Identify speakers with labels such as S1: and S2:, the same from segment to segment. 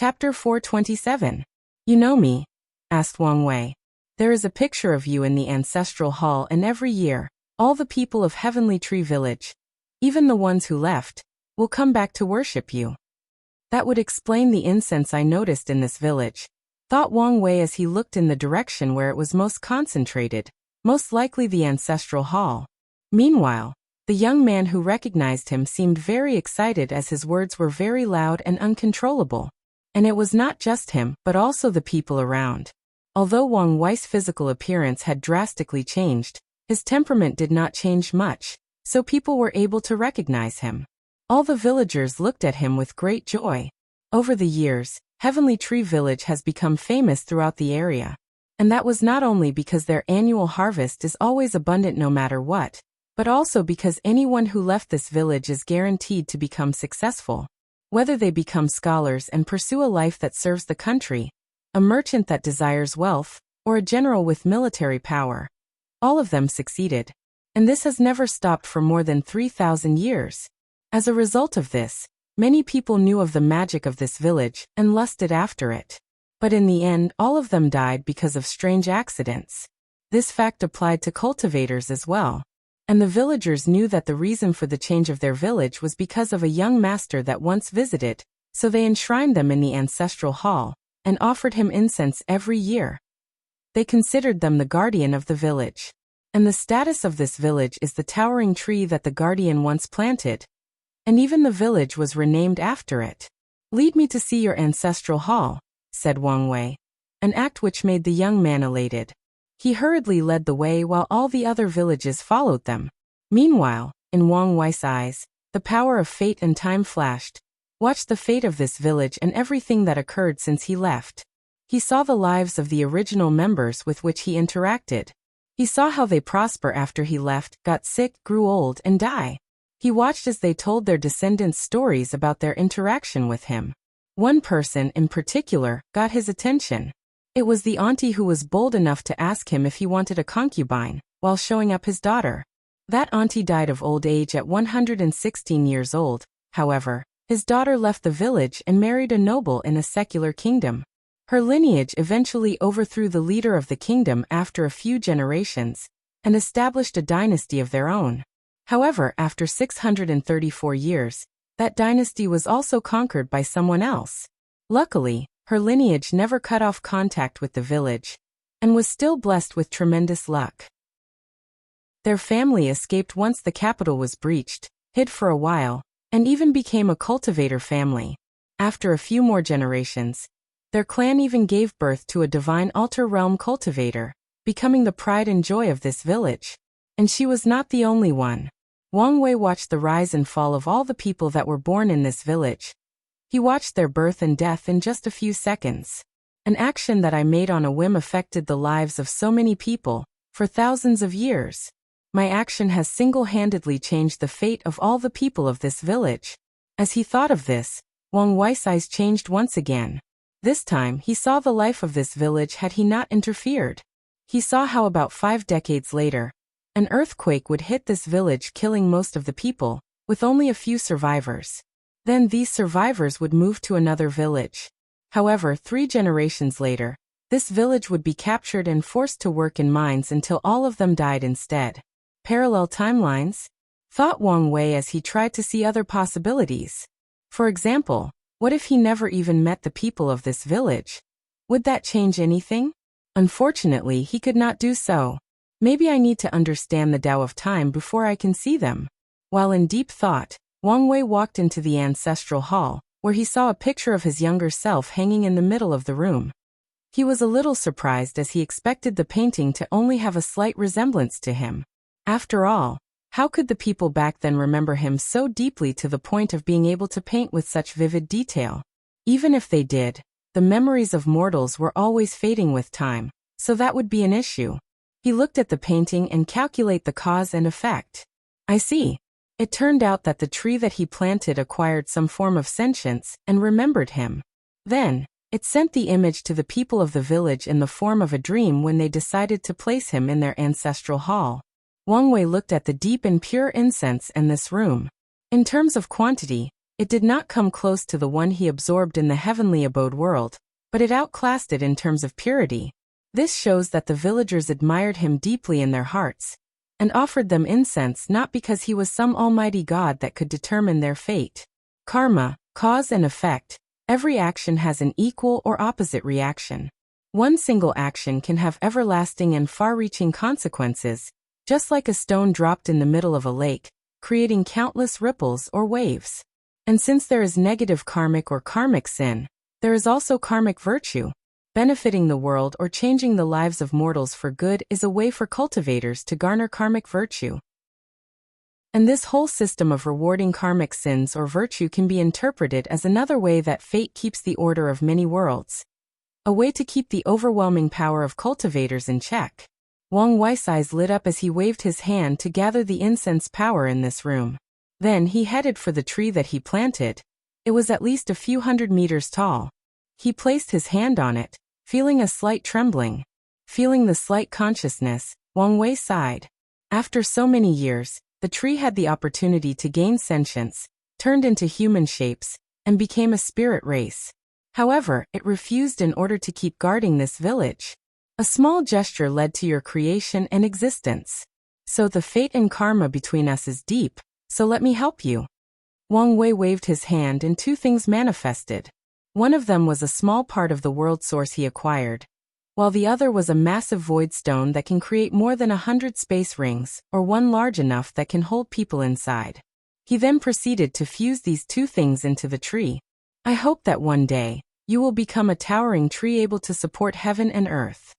S1: Chapter 427. You know me? Asked Wang Wei. There is a picture of you in the ancestral hall, and every year, all the people of Heavenly Tree Village, even the ones who left, will come back to worship you. That would explain the incense I noticed in this village, thought Wang Wei as he looked in the direction where it was most concentrated, most likely the ancestral hall. Meanwhile, the young man who recognized him seemed very excited as his words were very loud and uncontrollable. And it was not just him, but also the people around. Although Wang Wei's physical appearance had drastically changed, his temperament did not change much, so people were able to recognize him. All the villagers looked at him with great joy. Over the years, Heavenly Tree Village has become famous throughout the area. And that was not only because their annual harvest is always abundant no matter what, but also because anyone who left this village is guaranteed to become successful. Whether they become scholars and pursue a life that serves the country, a merchant that desires wealth, or a general with military power, all of them succeeded. And this has never stopped for more than 3,000 years. As a result of this, many people knew of the magic of this village and lusted after it. But in the end, all of them died because of strange accidents. This fact applied to cultivators as well. And the villagers knew that the reason for the change of their village was because of a young master that once visited, so they enshrined them in the ancestral hall, and offered him incense every year. They considered them the guardian of the village. And the status of this village is the towering tree that the guardian once planted. And even the village was renamed after it. Lead me to see your ancestral hall, said Wang Wei, an act which made the young man elated. He hurriedly led the way while all the other villages followed them. Meanwhile, in Wang Wei's eyes, the power of fate and time flashed. Watch the fate of this village and everything that occurred since he left. He saw the lives of the original members with which he interacted. He saw how they prosper after he left, got sick, grew old, and die. He watched as they told their descendants stories about their interaction with him. One person, in particular, got his attention. It was the auntie who was bold enough to ask him if he wanted a concubine, while showing up his daughter. That auntie died of old age at 116 years old, however. His daughter left the village and married a noble in a secular kingdom. Her lineage eventually overthrew the leader of the kingdom after a few generations, and established a dynasty of their own. However, after 634 years, that dynasty was also conquered by someone else. Luckily, her lineage never cut off contact with the village, and was still blessed with tremendous luck. Their family escaped once the capital was breached, hid for a while, and even became a cultivator family. After a few more generations, their clan even gave birth to a divine altar realm cultivator, becoming the pride and joy of this village. And she was not the only one. Wang Wei watched the rise and fall of all the people that were born in this village. He watched their birth and death in just a few seconds. An action that I made on a whim affected the lives of so many people, for thousands of years. My action has single-handedly changed the fate of all the people of this village. As he thought of this, Wang Wei's eyes changed once again. This time he saw the life of this village had he not interfered. He saw how about 5 decades later, an earthquake would hit this village, killing most of the people, with only a few survivors. Then these survivors would move to another village. However, 3 generations later, this village would be captured and forced to work in mines until all of them died instead. Parallel timelines? Thought Wang Wei as he tried to see other possibilities. For example, what if he never even met the people of this village? Would that change anything? Unfortunately, he could not do so. Maybe I need to understand the Tao of time before I can see them. While in deep thought, Wang Wei walked into the ancestral hall, where he saw a picture of his younger self hanging in the middle of the room. He was a little surprised as he expected the painting to only have a slight resemblance to him. After all, how could the people back then remember him so deeply to the point of being able to paint with such vivid detail? Even if they did, the memories of mortals were always fading with time, so that would be an issue. He looked at the painting and calculated the cause and effect. I see. It turned out that the tree that he planted acquired some form of sentience and remembered him. Then, it sent the image to the people of the village in the form of a dream when they decided to place him in their ancestral hall. Wang Wei looked at the deep and pure incense in this room. In terms of quantity, It did not come close to the one he absorbed in the heavenly abode world, but it outclassed it in terms of purity. This shows that the villagers admired him deeply in their hearts, and offered them incense not because he was some almighty god that could determine their fate. Karma, cause and effect. Every action has an equal or opposite reaction. One single action can have everlasting and far-reaching consequences, just like a stone dropped in the middle of a lake, creating countless ripples or waves. And since there is negative karmic or karmic sin, there is also karmic virtue. Benefiting the world or changing the lives of mortals for good is a way for cultivators to garner karmic virtue. And this whole system of rewarding karmic sins or virtue can be interpreted as another way that fate keeps the order of many worlds. A way to keep the overwhelming power of cultivators in check. Wang Wei's eyes lit up as he waved his hand to gather the incense power in this room. Then he headed for the tree that he planted. It was at least a few hundred meters tall. He placed his hand on it, feeling a slight trembling. Feeling the slight consciousness, Wang Wei sighed. After so many years, the tree had the opportunity to gain sentience, turned into human shapes, and became a spirit race. However, it refused in order to keep guarding this village. A small gesture led to your creation and existence. So the fate and karma between us is deep, so let me help you. Wang Wei waved his hand and two things manifested. One of them was a small part of the world source he acquired, while the other was a massive void stone that can create more than 100 space rings, or one large enough that can hold people inside. He then proceeded to fuse these two things into the tree. I hope that one day, you will become a towering tree able to support heaven and earth.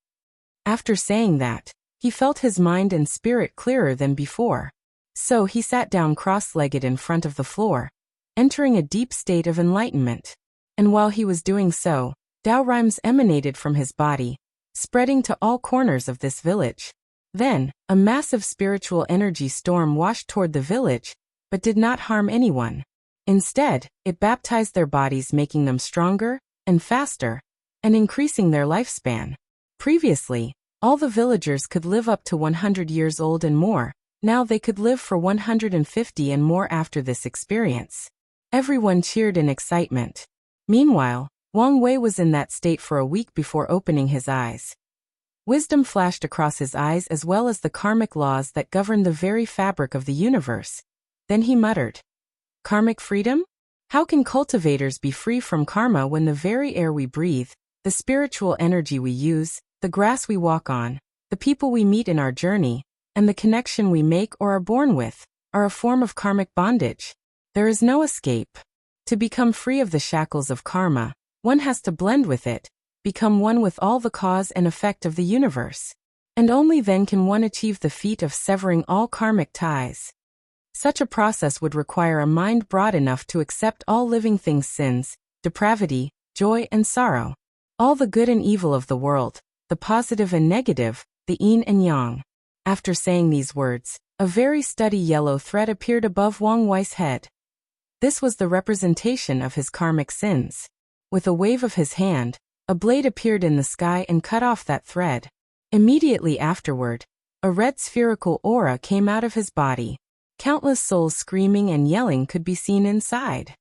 S1: After saying that, he felt his mind and spirit clearer than before. So he sat down cross-legged in front of the floor, entering a deep state of enlightenment. And while he was doing so, Tao rhymes emanated from his body, spreading to all corners of this village. Then, a massive spiritual energy storm washed toward the village, but did not harm anyone. Instead, it baptized their bodies, making them stronger and faster, and increasing their lifespan. Previously, all the villagers could live up to 100 years old and more. Now they could live for 150 and more after this experience. Everyone cheered in excitement. Meanwhile, Wang Wei was in that state for a week before opening his eyes. Wisdom flashed across his eyes as well as the karmic laws that govern the very fabric of the universe. Then he muttered, "Karmic freedom? How can cultivators be free from karma when the very air we breathe, the spiritual energy we use, the grass we walk on, the people we meet in our journey, and the connection we make or are born with, are a form of karmic bondage? There is no escape. To become free of the shackles of karma, one has to blend with it, become one with all the cause and effect of the universe. And only then can one achieve the feat of severing all karmic ties. Such a process would require a mind broad enough to accept all living things' sins, depravity, joy and sorrow, all the good and evil of the world, the positive and negative, the yin and yang." After saying these words, a very steady yellow thread appeared above Wang Wei's head. This was the representation of his karmic sins. With a wave of his hand, a blade appeared in the sky and cut off that thread. Immediately afterward, a red spherical aura came out of his body. Countless souls screaming and yelling could be seen inside.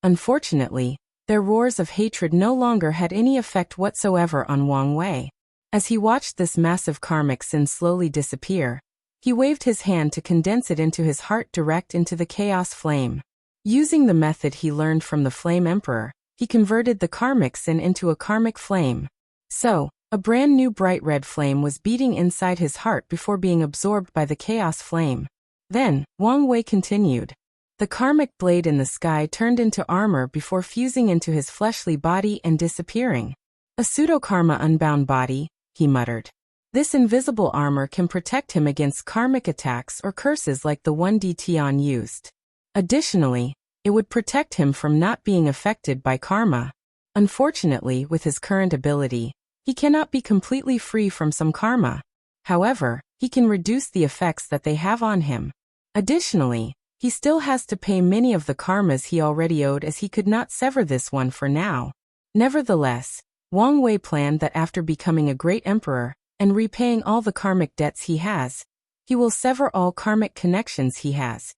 S1: Unfortunately, their roars of hatred no longer had any effect whatsoever on Wang Wei. As he watched this massive karmic sin slowly disappear, he waved his hand to condense it into his heart direct into the chaos flame. Using the method he learned from the Flame Emperor, he converted the karmic sin into a karmic flame. So, a brand new bright red flame was beating inside his heart before being absorbed by the chaos flame. Then, Wang Wei continued. The karmic blade in the sky turned into armor before fusing into his fleshly body and disappearing. "A pseudo-karma unbound body," he muttered. This invisible armor can protect him against karmic attacks or curses like the one Tian used. Additionally, it would protect him from not being affected by karma. Unfortunately, with his current ability, he cannot be completely free from some karma. However, he can reduce the effects that they have on him. Additionally, he still has to pay many of the karmas he already owed, as he could not sever this one for now. Nevertheless, Wang Wei planned that after becoming a great emperor, and repaying all the karmic debts he has, he will sever all karmic connections he has.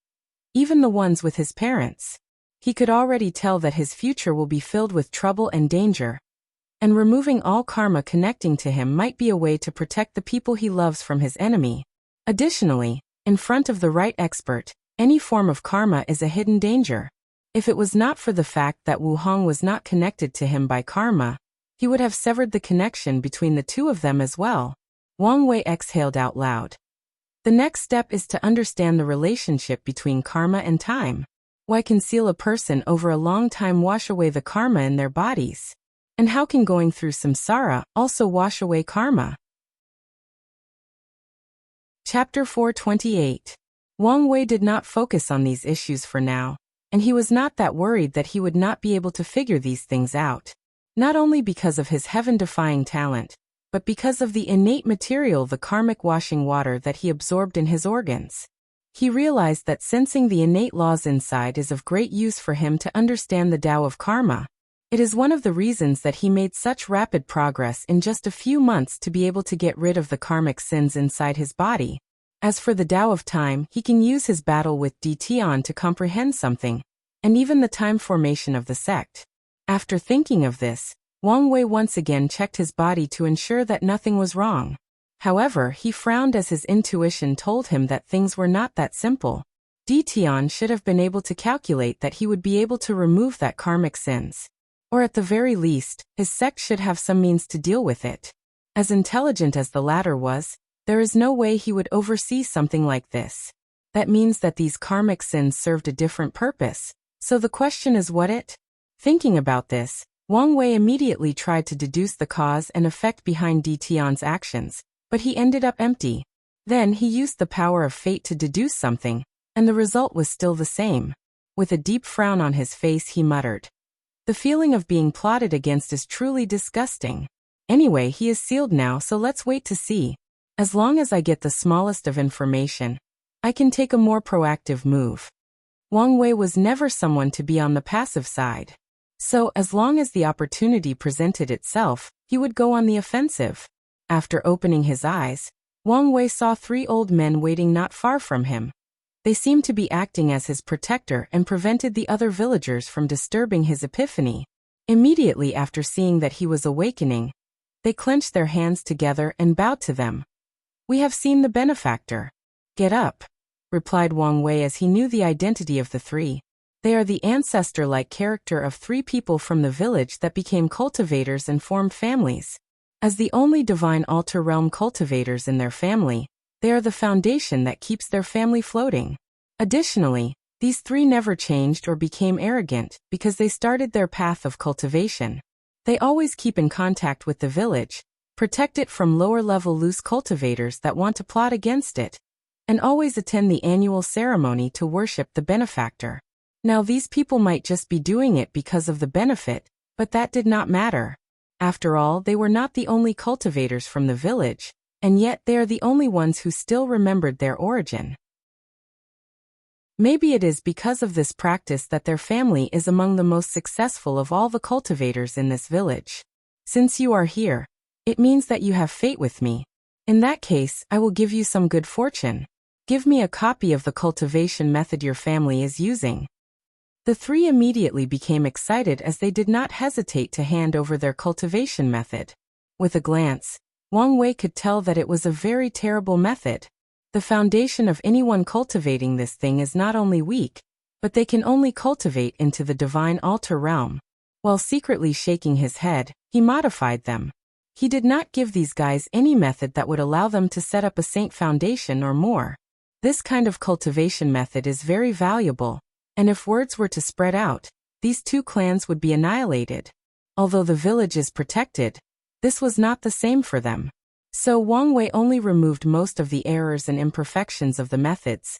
S1: even the ones with his parents. He could already tell that his future will be filled with trouble and danger, and removing all karma connecting to him might be a way to protect the people he loves from his enemy. Additionally, in front of the right expert, any form of karma is a hidden danger. If it was not for the fact that Wu Hong was not connected to him by karma, he would have severed the connection between the two of them as well. Wang Wei exhaled out loud. The next step is to understand the relationship between karma and time. Why conceal a person over a long time wash away the karma in their bodies? And how can going through samsara also wash away karma? Chapter 428. Wang Wei did not focus on these issues for now, and he was not that worried that he would not be able to figure these things out. Not only because of his heaven-defying talent, but because of the innate material, the karmic washing water that he absorbed in his organs. He realized that sensing the innate laws inside is of great use for him to understand the Tao of karma. It is one of the reasons that he made such rapid progress in just a few months to be able to get rid of the karmic sins inside his body. As for the Tao of time, he can use his battle with Defying to comprehend something, and even the time formation of the sect. After thinking of this, Wang Wei once again checked his body to ensure that nothing was wrong. However, he frowned as his intuition told him that things were not that simple. Defying should have been able to calculate that he would be able to remove that karmic sins. Or at the very least, his sect should have some means to deal with it. As intelligent as the latter was, there is no way he would oversee something like this. That means that these karmic sins served a different purpose. So the question is what it? Thinking about this, Wang Wei immediately tried to deduce the cause and effect behind Defying's actions, but he ended up empty. Then he used the power of fate to deduce something, and the result was still the same. With a deep frown on his face, he muttered, "The feeling of being plotted against is truly disgusting. Anyway, he is sealed now, so let's wait to see. As long as I get the smallest of information, I can take a more proactive move." Wang Wei was never someone to be on the passive side. So, as long as the opportunity presented itself, he would go on the offensive. After opening his eyes, Wang Wei saw 3 old men waiting not far from him. They seemed to be acting as his protector and prevented the other villagers from disturbing his epiphany. Immediately after seeing that he was awakening, they clenched their hands together and bowed to them. "We have seen the benefactor. Get up," replied Wang Wei as he knew the identity of the 3. They are the ancestor-like character of 3 people from the village that became cultivators and formed families. As the only divine altar realm cultivators in their family, they are the foundation that keeps their family floating. Additionally, these 3 never changed or became arrogant because they started their path of cultivation. They always keep in contact with the village, protect it from lower-level loose cultivators that want to plot against it, and always attend the annual ceremony to worship the benefactor. Now these people might just be doing it because of the benefit, but that did not matter. After all, they were not the only cultivators from the village, and yet they are the only ones who still remembered their origin. Maybe it is because of this practice that their family is among the most successful of all the cultivators in this village. Since you are here, it means that you have fate with me. In that case, I will give you some good fortune. Give me a copy of the cultivation method your family is using." The 3 immediately became excited as they did not hesitate to hand over their cultivation method. With a glance, Wang Wei could tell that it was a very terrible method. The foundation of anyone cultivating this thing is not only weak, but they can only cultivate into the divine altar realm. While secretly shaking his head, he modified them. He did not give these guys any method that would allow them to set up a saint foundation or more. This kind of cultivation method is very valuable, and if words were to spread out, these 2 clans would be annihilated. Although the village is protected, this was not the same for them. So Wang Wei only removed most of the errors and imperfections of the methods,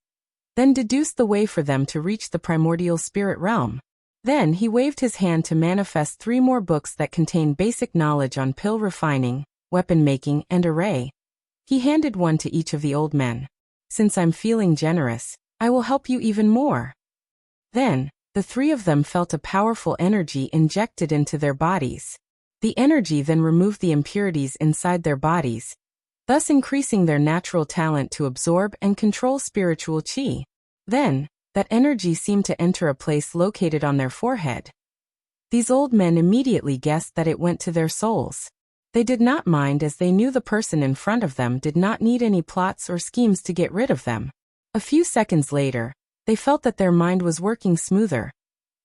S1: then deduced the way for them to reach the primordial spirit realm. Then he waved his hand to manifest 3 more books that contain basic knowledge on pill refining, weapon making, and array. He handed one to each of the old men. "Since I'm feeling generous, I will help you even more." Then, the 3 of them felt a powerful energy injected into their bodies. The energy then removed the impurities inside their bodies, thus increasing their natural talent to absorb and control spiritual qi. Then, That energy seemed to enter a place located on their forehead. These old men immediately guessed that it went to their souls. They did not mind, as they knew the person in front of them did not need any plots or schemes to get rid of them. A few seconds later, they felt that their mind was working smoother.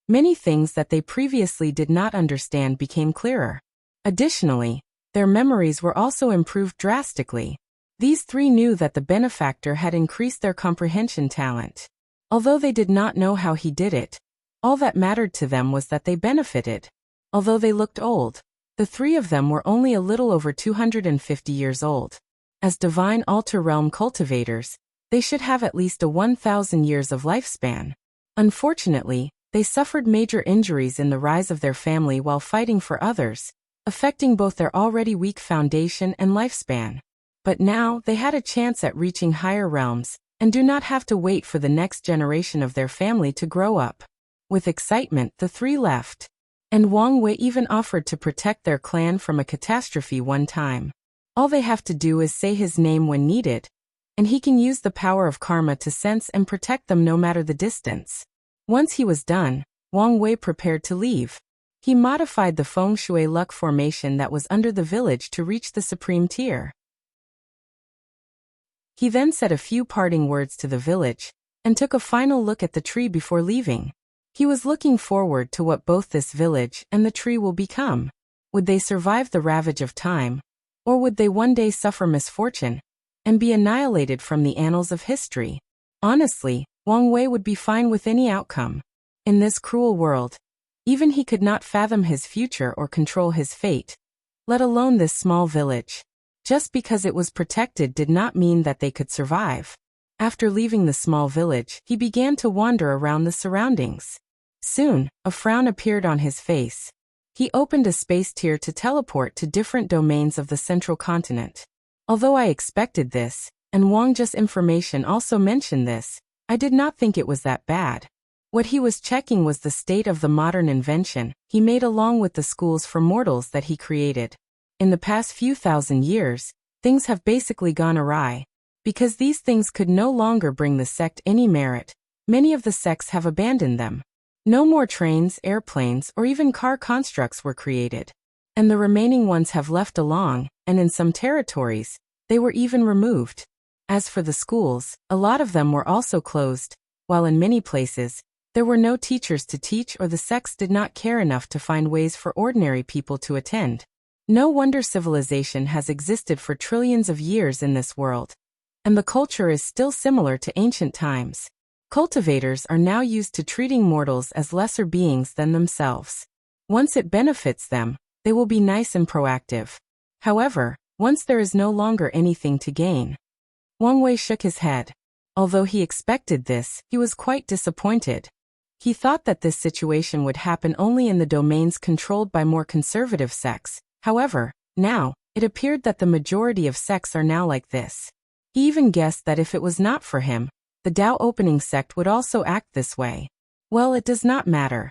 S1: Many things that they previously did not understand became clearer. Additionally, their memories were also improved drastically. These three knew that the benefactor had increased their comprehension talent. Although they did not know how he did it, all that mattered to them was that they benefited. Although they looked old, the three of them were only a little over 250 years old. As divine altar realm cultivators, they should have at least a 1,000 years of lifespan. Unfortunately, they suffered major injuries in the rise of their family while fighting for others, affecting both their already weak foundation and lifespan. But now they had a chance at reaching higher realms, and do not have to wait for the next generation of their family to grow up. With excitement, the three left. And Wang Wei even offered to protect their clan from a catastrophe one time. All they have to do is say his name when needed, and he can use the power of karma to sense and protect them no matter the distance. Once he was done, Wang Wei prepared to leave. He modified the feng shui luck formation that was under the village to reach the supreme tier. He then said a few parting words to the village, and took a final look at the tree before leaving. He was looking forward to what both this village and the tree will become. Would they survive the ravage of time, or would they one day suffer misfortune, and be annihilated from the annals of history? Honestly, Wang Wei would be fine with any outcome. In this cruel world, even he could not fathom his future or control his fate, let alone this small village. Just because it was protected did not mean that they could survive. After leaving the small village, he began to wander around the surroundings. Soon, a frown appeared on his face. He opened a space tier to teleport to different domains of the central continent. Although I expected this, and Wang Ji's information also mentioned this, I did not think it was that bad. What he was checking was the state of the modern invention he made along with the schools for mortals that he created. In the past few thousand years, things have basically gone awry. Because these things could no longer bring the sect any merit, many of the sects have abandoned them. No more trains, airplanes, or even car constructs were created. And the remaining ones have left along, and in some territories, they were even removed. As for the schools, a lot of them were also closed, while in many places, there were no teachers to teach, or the sects did not care enough to find ways for ordinary people to attend. No wonder civilization has existed for trillions of years in this world. And the culture is still similar to ancient times. Cultivators are now used to treating mortals as lesser beings than themselves. Once it benefits them, they will be nice and proactive. However, once there is no longer anything to gain. Wang Wei shook his head. Although he expected this, he was quite disappointed. He thought that this situation would happen only in the domains controlled by more conservative sects. However, now, it appeared that the majority of sects are now like this. He even guessed that if it was not for him, the Tao opening sect would also act this way. Well, it does not matter.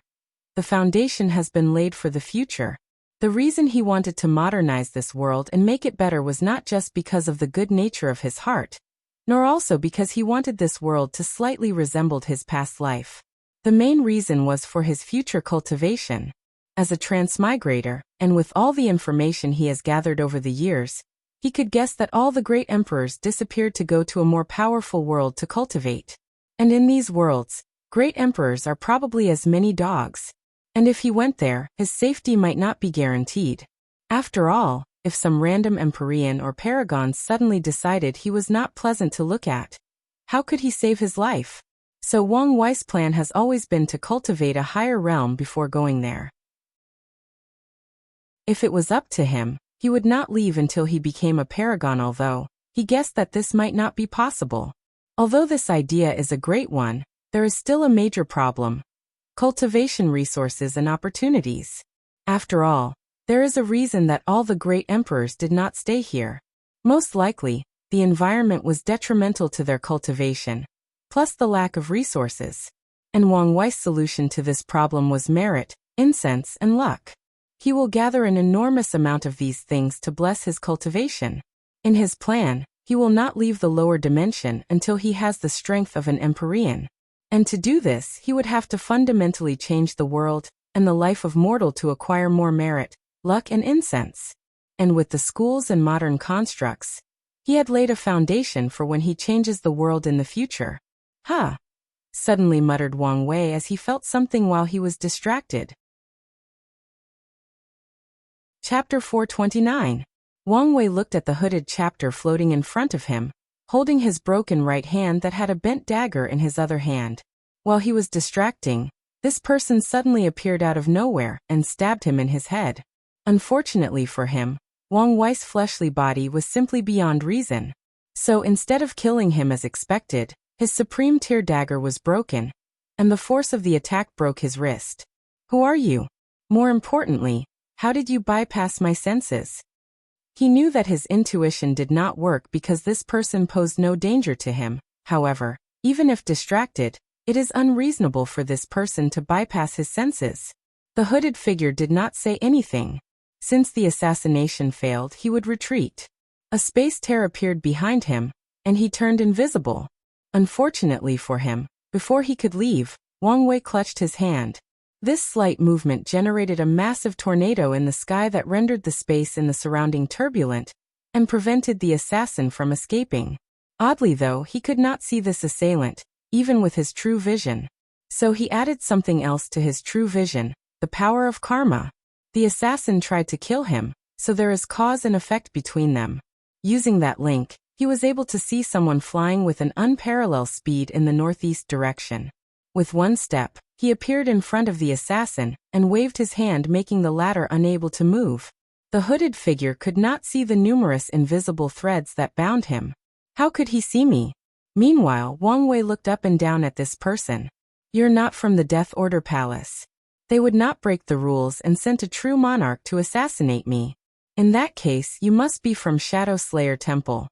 S1: The foundation has been laid for the future. The reason he wanted to modernize this world and make it better was not just because of the good nature of his heart, nor also because he wanted this world to slightly resemble his past life. The main reason was for his future cultivation. As a transmigrator, and with all the information he has gathered over the years, he could guess that all the great emperors disappeared to go to a more powerful world to cultivate. And in these worlds, great emperors are probably as many dogs. And if he went there, his safety might not be guaranteed. After all, if some random Empyrean or Paragon suddenly decided he was not pleasant to look at, how could he save his life? So Wang Wei's plan has always been to cultivate a higher realm before going there. If it was up to him, he would not leave until he became a paragon, although he guessed that this might not be possible. Although this idea is a great one, there is still a major problem: cultivation resources and opportunities. After all, there is a reason that all the great emperors did not stay here. Most likely, the environment was detrimental to their cultivation, plus the lack of resources. And Wang Wei's solution to this problem was merit, incense, and luck. He will gather an enormous amount of these things to bless his cultivation. In his plan, he will not leave the lower dimension until he has the strength of an Empyrean. And to do this, he would have to fundamentally change the world and the life of mortal to acquire more merit, luck and incense. And with the schools and modern constructs, he had laid a foundation for when he changes the world in the future. Huh! Suddenly muttered Wang Wei as he felt something while he was distracted. Chapter 429. Wang Wei looked at the hooded chapter floating in front of him, holding his broken right hand that had a bent dagger in his other hand. While he was distracting, this person suddenly appeared out of nowhere and stabbed him in his head. Unfortunately for him, Wang Wei's fleshly body was simply beyond reason. So instead of killing him as expected, his supreme tier dagger was broken, and the force of the attack broke his wrist. Who are you? More importantly, how did you bypass my senses? He knew that his intuition did not work because this person posed no danger to him. However, even if distracted, it is unreasonable for this person to bypass his senses. The hooded figure did not say anything. Since the assassination failed, he would retreat. A space tear appeared behind him, and he turned invisible. Unfortunately for him, before he could leave, Wang Wei clutched his hand. This slight movement generated a massive tornado in the sky that rendered the space in the surrounding turbulent and prevented the assassin from escaping. Oddly though, he could not see this assailant, even with his true vision. So he added something else to his true vision, the power of karma. The assassin tried to kill him, so there is cause and effect between them. Using that link, he was able to see someone flying with an unparalleled speed in the northeast direction. With one step, he appeared in front of the assassin and waved his hand, making the latter unable to move. The hooded figure could not see the numerous invisible threads that bound him. How could he see me? Meanwhile, Wang Wei looked up and down at this person. You're not from the Death Order Palace. They would not break the rules and sent a true monarch to assassinate me. In that case, you must be from Shadow Slayer Temple.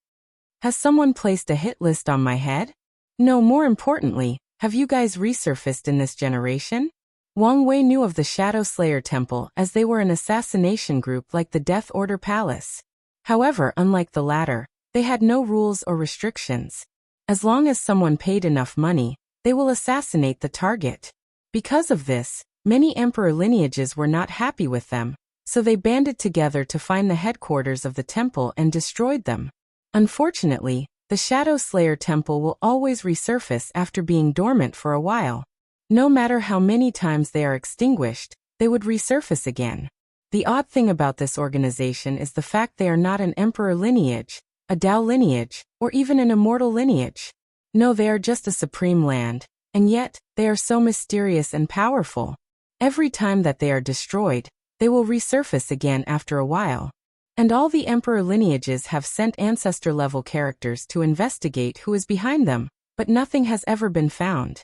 S1: Has someone placed a hit list on my head? No, more importantly, have you guys resurfaced in this generation? Wang Wei knew of the Shadow Slayer Temple as they were an assassination group like the Death Order Palace. However, unlike the latter, they had no rules or restrictions. As long as someone paid enough money, they will assassinate the target. Because of this, many emperor lineages were not happy with them, so they banded together to find the headquarters of the temple and destroyed them. Unfortunately, the Shadow Slayer Temple will always resurface after being dormant for a while. No matter how many times they are extinguished, they would resurface again. The odd thing about this organization is the fact they are not an emperor lineage, a Dao lineage, or even an immortal lineage. No, they are just a supreme land, and yet, they are so mysterious and powerful. Every time that they are destroyed, they will resurface again after a while. And all the emperor lineages have sent ancestor-level characters to investigate who is behind them, but nothing has ever been found.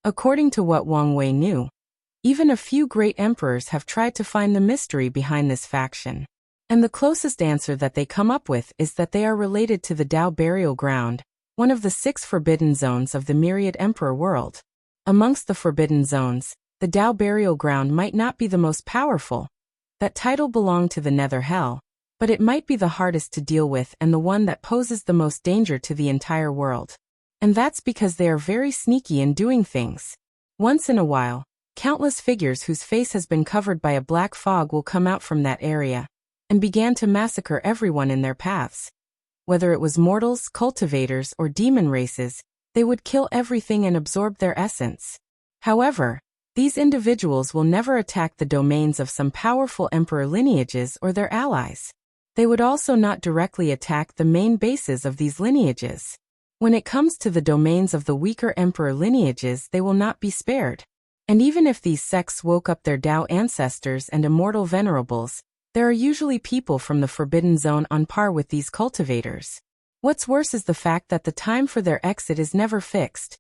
S1: According to what Wang Wei knew, even a few great emperors have tried to find the mystery behind this faction. And the closest answer that they come up with is that they are related to the Dao Burial Ground, one of the 6 forbidden zones of the Myriad Emperor world. Amongst the forbidden zones, the Dao Burial Ground might not be the most powerful. That title belonged to the Nether Hell, but it might be the hardest to deal with and the one that poses the most danger to the entire world. And that's because they are very sneaky in doing things. Once in a while, countless figures whose face has been covered by a black fog will come out from that area and began to massacre everyone in their paths. Whether it was mortals, cultivators, or demon races, they would kill everything and absorb their essence. However, these individuals will never attack the domains of some powerful emperor lineages or their allies. They would also not directly attack the main bases of these lineages. When it comes to the domains of the weaker emperor lineages, they will not be spared. And even if these sects woke up their Dao ancestors and immortal venerables, there are usually people from the Forbidden Zone on par with these cultivators. What's worse is the fact that the time for their exit is never fixed.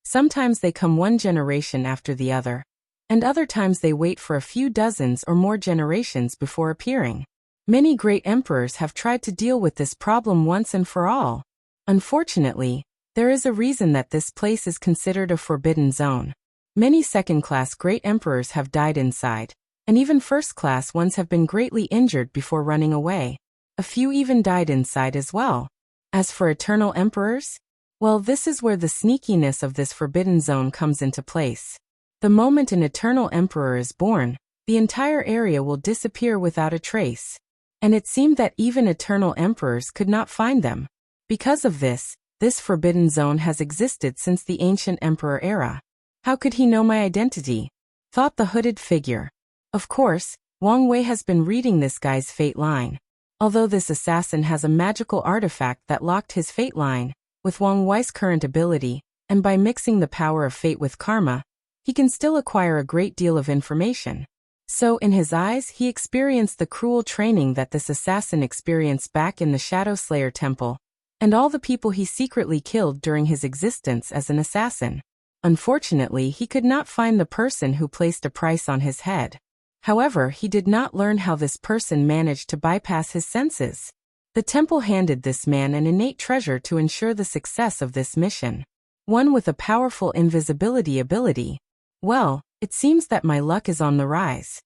S1: Sometimes they come one generation after the other, and other times they wait for a few dozens or more generations before appearing. Many great emperors have tried to deal with this problem once and for all. Unfortunately, there is a reason that this place is considered a forbidden zone. Many second-class great emperors have died inside, and even first-class ones have been greatly injured before running away. A few even died inside as well. As for eternal emperors, Well, this is where the sneakiness of this forbidden zone comes into place. The moment an eternal emperor is born, the entire area will disappear without a trace. And it seemed that even eternal emperors could not find them. Because of this forbidden zone has existed since the ancient emperor era. How could he know my identity? Thought the hooded figure. Of course, Wang Wei has been reading this guy's fate line. Although this assassin has a magical artifact that locked his fate line, with Wang Wei's current ability, and by mixing the power of fate with karma, he can still acquire a great deal of information. So in his eyes he experienced the cruel training that this assassin experienced back in the Shadow Slayer temple, and all the people he secretly killed during his existence as an assassin. Unfortunately, he could not find the person who placed a price on his head. However, he did not learn how this person managed to bypass his senses. The temple handed this man an innate treasure to ensure the success of this mission. One with a powerful invisibility ability. Well, it seems that my luck is on the rise.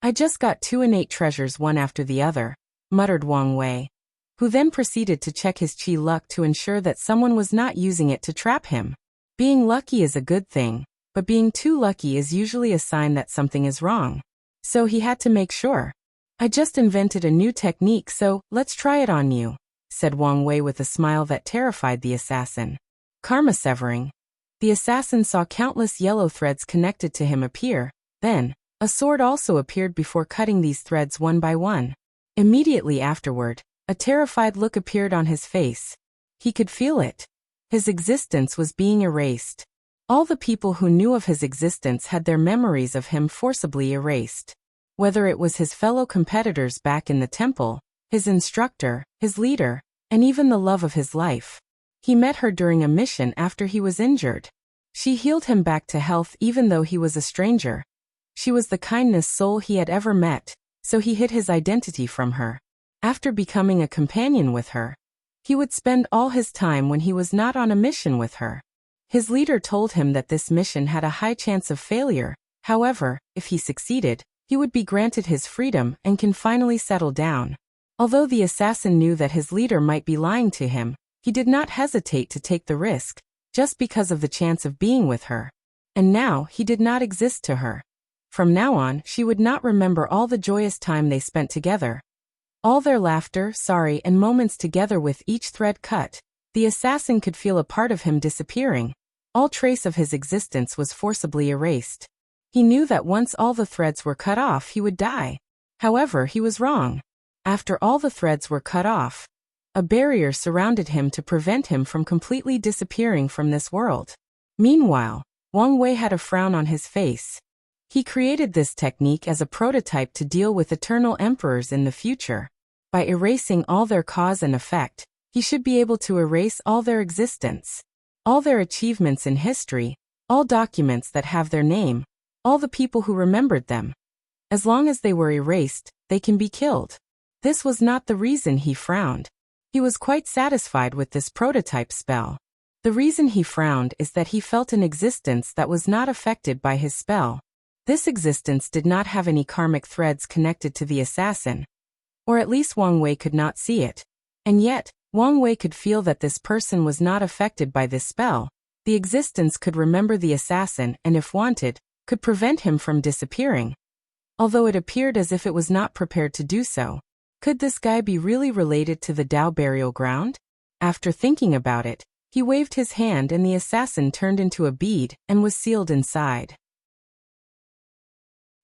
S1: I just got 2 innate treasures one after the other, muttered Wang Wei, who then proceeded to check his chi luck to ensure that someone was not using it to trap him. Being lucky is a good thing, but being too lucky is usually a sign that something is wrong. So he had to make sure. I just invented a new technique, so let's try it on you, said Wang Wei with a smile that terrified the assassin. Karma severing. The assassin saw countless yellow threads connected to him appear, then, a sword also appeared before cutting these threads one by one. Immediately afterward, a terrified look appeared on his face. He could feel it. His existence was being erased. All the people who knew of his existence had their memories of him forcibly erased. Whether it was his fellow competitors back in the temple, his instructor, his leader, and even the love of his life. He met her during a mission after he was injured. She healed him back to health even though he was a stranger. She was the kindest soul he had ever met, so he hid his identity from her. After becoming a companion with her, he would spend all his time when he was not on a mission with her. His leader told him that this mission had a high chance of failure. However, if he succeeded, he would be granted his freedom and can finally settle down. Although the assassin knew that his leader might be lying to him, he did not hesitate to take the risk, just because of the chance of being with her. And now, he did not exist to her. From now on, she would not remember all the joyous time they spent together. All their laughter, sorry, and moments together with each thread cut. The assassin could feel a part of him disappearing. All trace of his existence was forcibly erased. He knew that once all the threads were cut off he would die. However, he was wrong. After all the threads were cut off, a barrier surrounded him to prevent him from completely disappearing from this world. Meanwhile, Wang Wei had a frown on his face. He created this technique as a prototype to deal with eternal emperors in the future. By erasing all their cause and effect, he should be able to erase all their existence, all their achievements in history, all documents that have their name, all the people who remembered them. As long as they were erased, they can be killed. This was not the reason he frowned. He was quite satisfied with this prototype spell. The reason he frowned is that he felt an existence that was not affected by his spell. This existence did not have any karmic threads connected to the assassin. Or at least Wang Wei could not see it. And yet, Wang Wei could feel that this person was not affected by this spell. The existence could remember the assassin and if wanted, could prevent him from disappearing. Although it appeared as if it was not prepared to do so. Could this guy be really related to the Dao burial ground? After thinking about it, he waved his hand and the assassin turned into a bead and was sealed inside.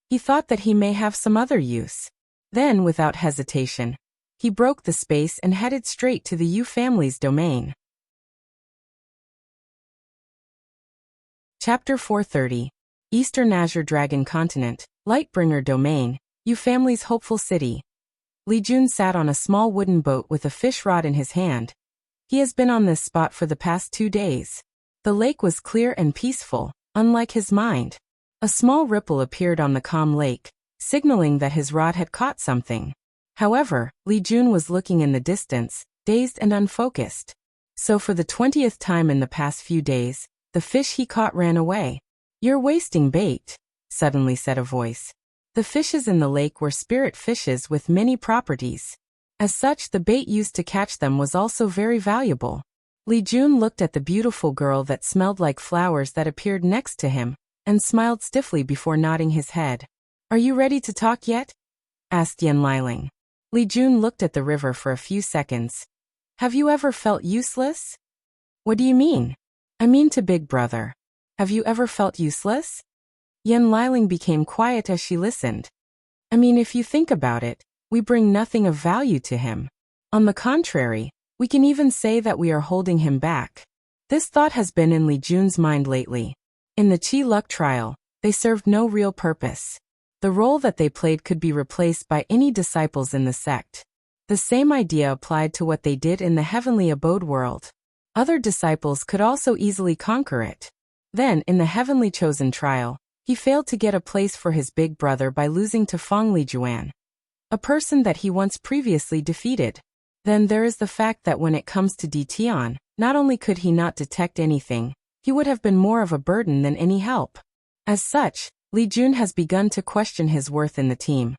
S1: He thought that he may have some other use. Then, without hesitation, he broke the space and headed straight to the Yu family's domain. Chapter 430. Eastern Azure Dragon Continent, Lightbringer Domain, Yu family's hopeful city. Li Jun sat on a small wooden boat with a fish rod in his hand. He has been on this spot for the past 2 days. The lake was clear and peaceful, unlike his mind. A small ripple appeared on the calm lake, signaling that his rod had caught something. However, Li Jun was looking in the distance, dazed and unfocused. So for the 20th time in the past few days, the fish he caught ran away. "You're wasting bait," suddenly said a voice. The fishes in the lake were spirit fishes with many properties. As such, the bait used to catch them was also very valuable. Li Jun looked at the beautiful girl that smelled like flowers that appeared next to him, and smiled stiffly before nodding his head. "Are you ready to talk yet?" asked Yan Liling. Li Jun looked at the river for a few seconds. "Have you ever felt useless?" "What do you mean?" "I mean to Big Brother. Have you ever felt useless?" Yan Liling became quiet as she listened. "I mean, if you think about it, we bring nothing of value to him. On the contrary, we can even say that we are holding him back." This thought has been in Li Jun's mind lately. In the Qi Luck trial, they served no real purpose. The role that they played could be replaced by any disciples in the sect. The same idea applied to what they did in the heavenly abode world. Other disciples could also easily conquer it. Then, in the heavenly chosen trial, he failed to get a place for his big brother by losing to Feng Lijuan, a person that he once previously defeated. Then there is the fact that when it comes to Di Tian, not only could he not detect anything, he would have been more of a burden than any help. As such, Li Jun has begun to question his worth in the team.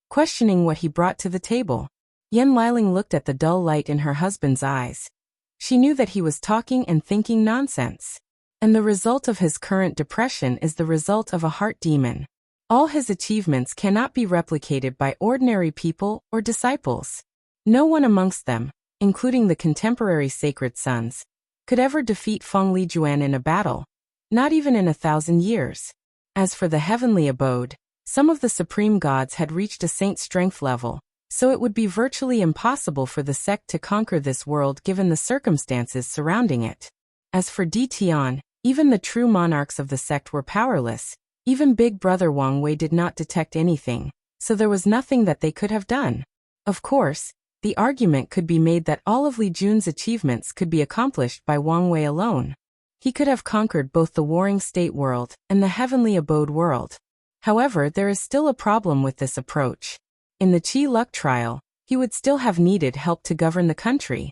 S1: Questioning what he brought to the table. Yan Liling looked at the dull light in her husband's eyes. She knew that he was talking and thinking nonsense. And the result of his current depression is the result of a heart demon. All his achievements cannot be replicated by ordinary people or disciples. No one amongst them, including the contemporary sacred sons, could ever defeat Feng Lijuan in a battle, not even in 1,000 years. As for the heavenly abode, some of the supreme gods had reached a saint strength level, so it would be virtually impossible for the sect to conquer this world given the circumstances surrounding it. As for Di Tian, even the true monarchs of the sect were powerless. Even Big Brother Wang Wei did not detect anything, so there was nothing that they could have done. Of course, the argument could be made that all of Li Jun's achievements could be accomplished by Wang Wei alone. He could have conquered both the warring state world and the heavenly abode world. However, there is still a problem with this approach. In the Qi Luck trial, he would still have needed help to govern the country.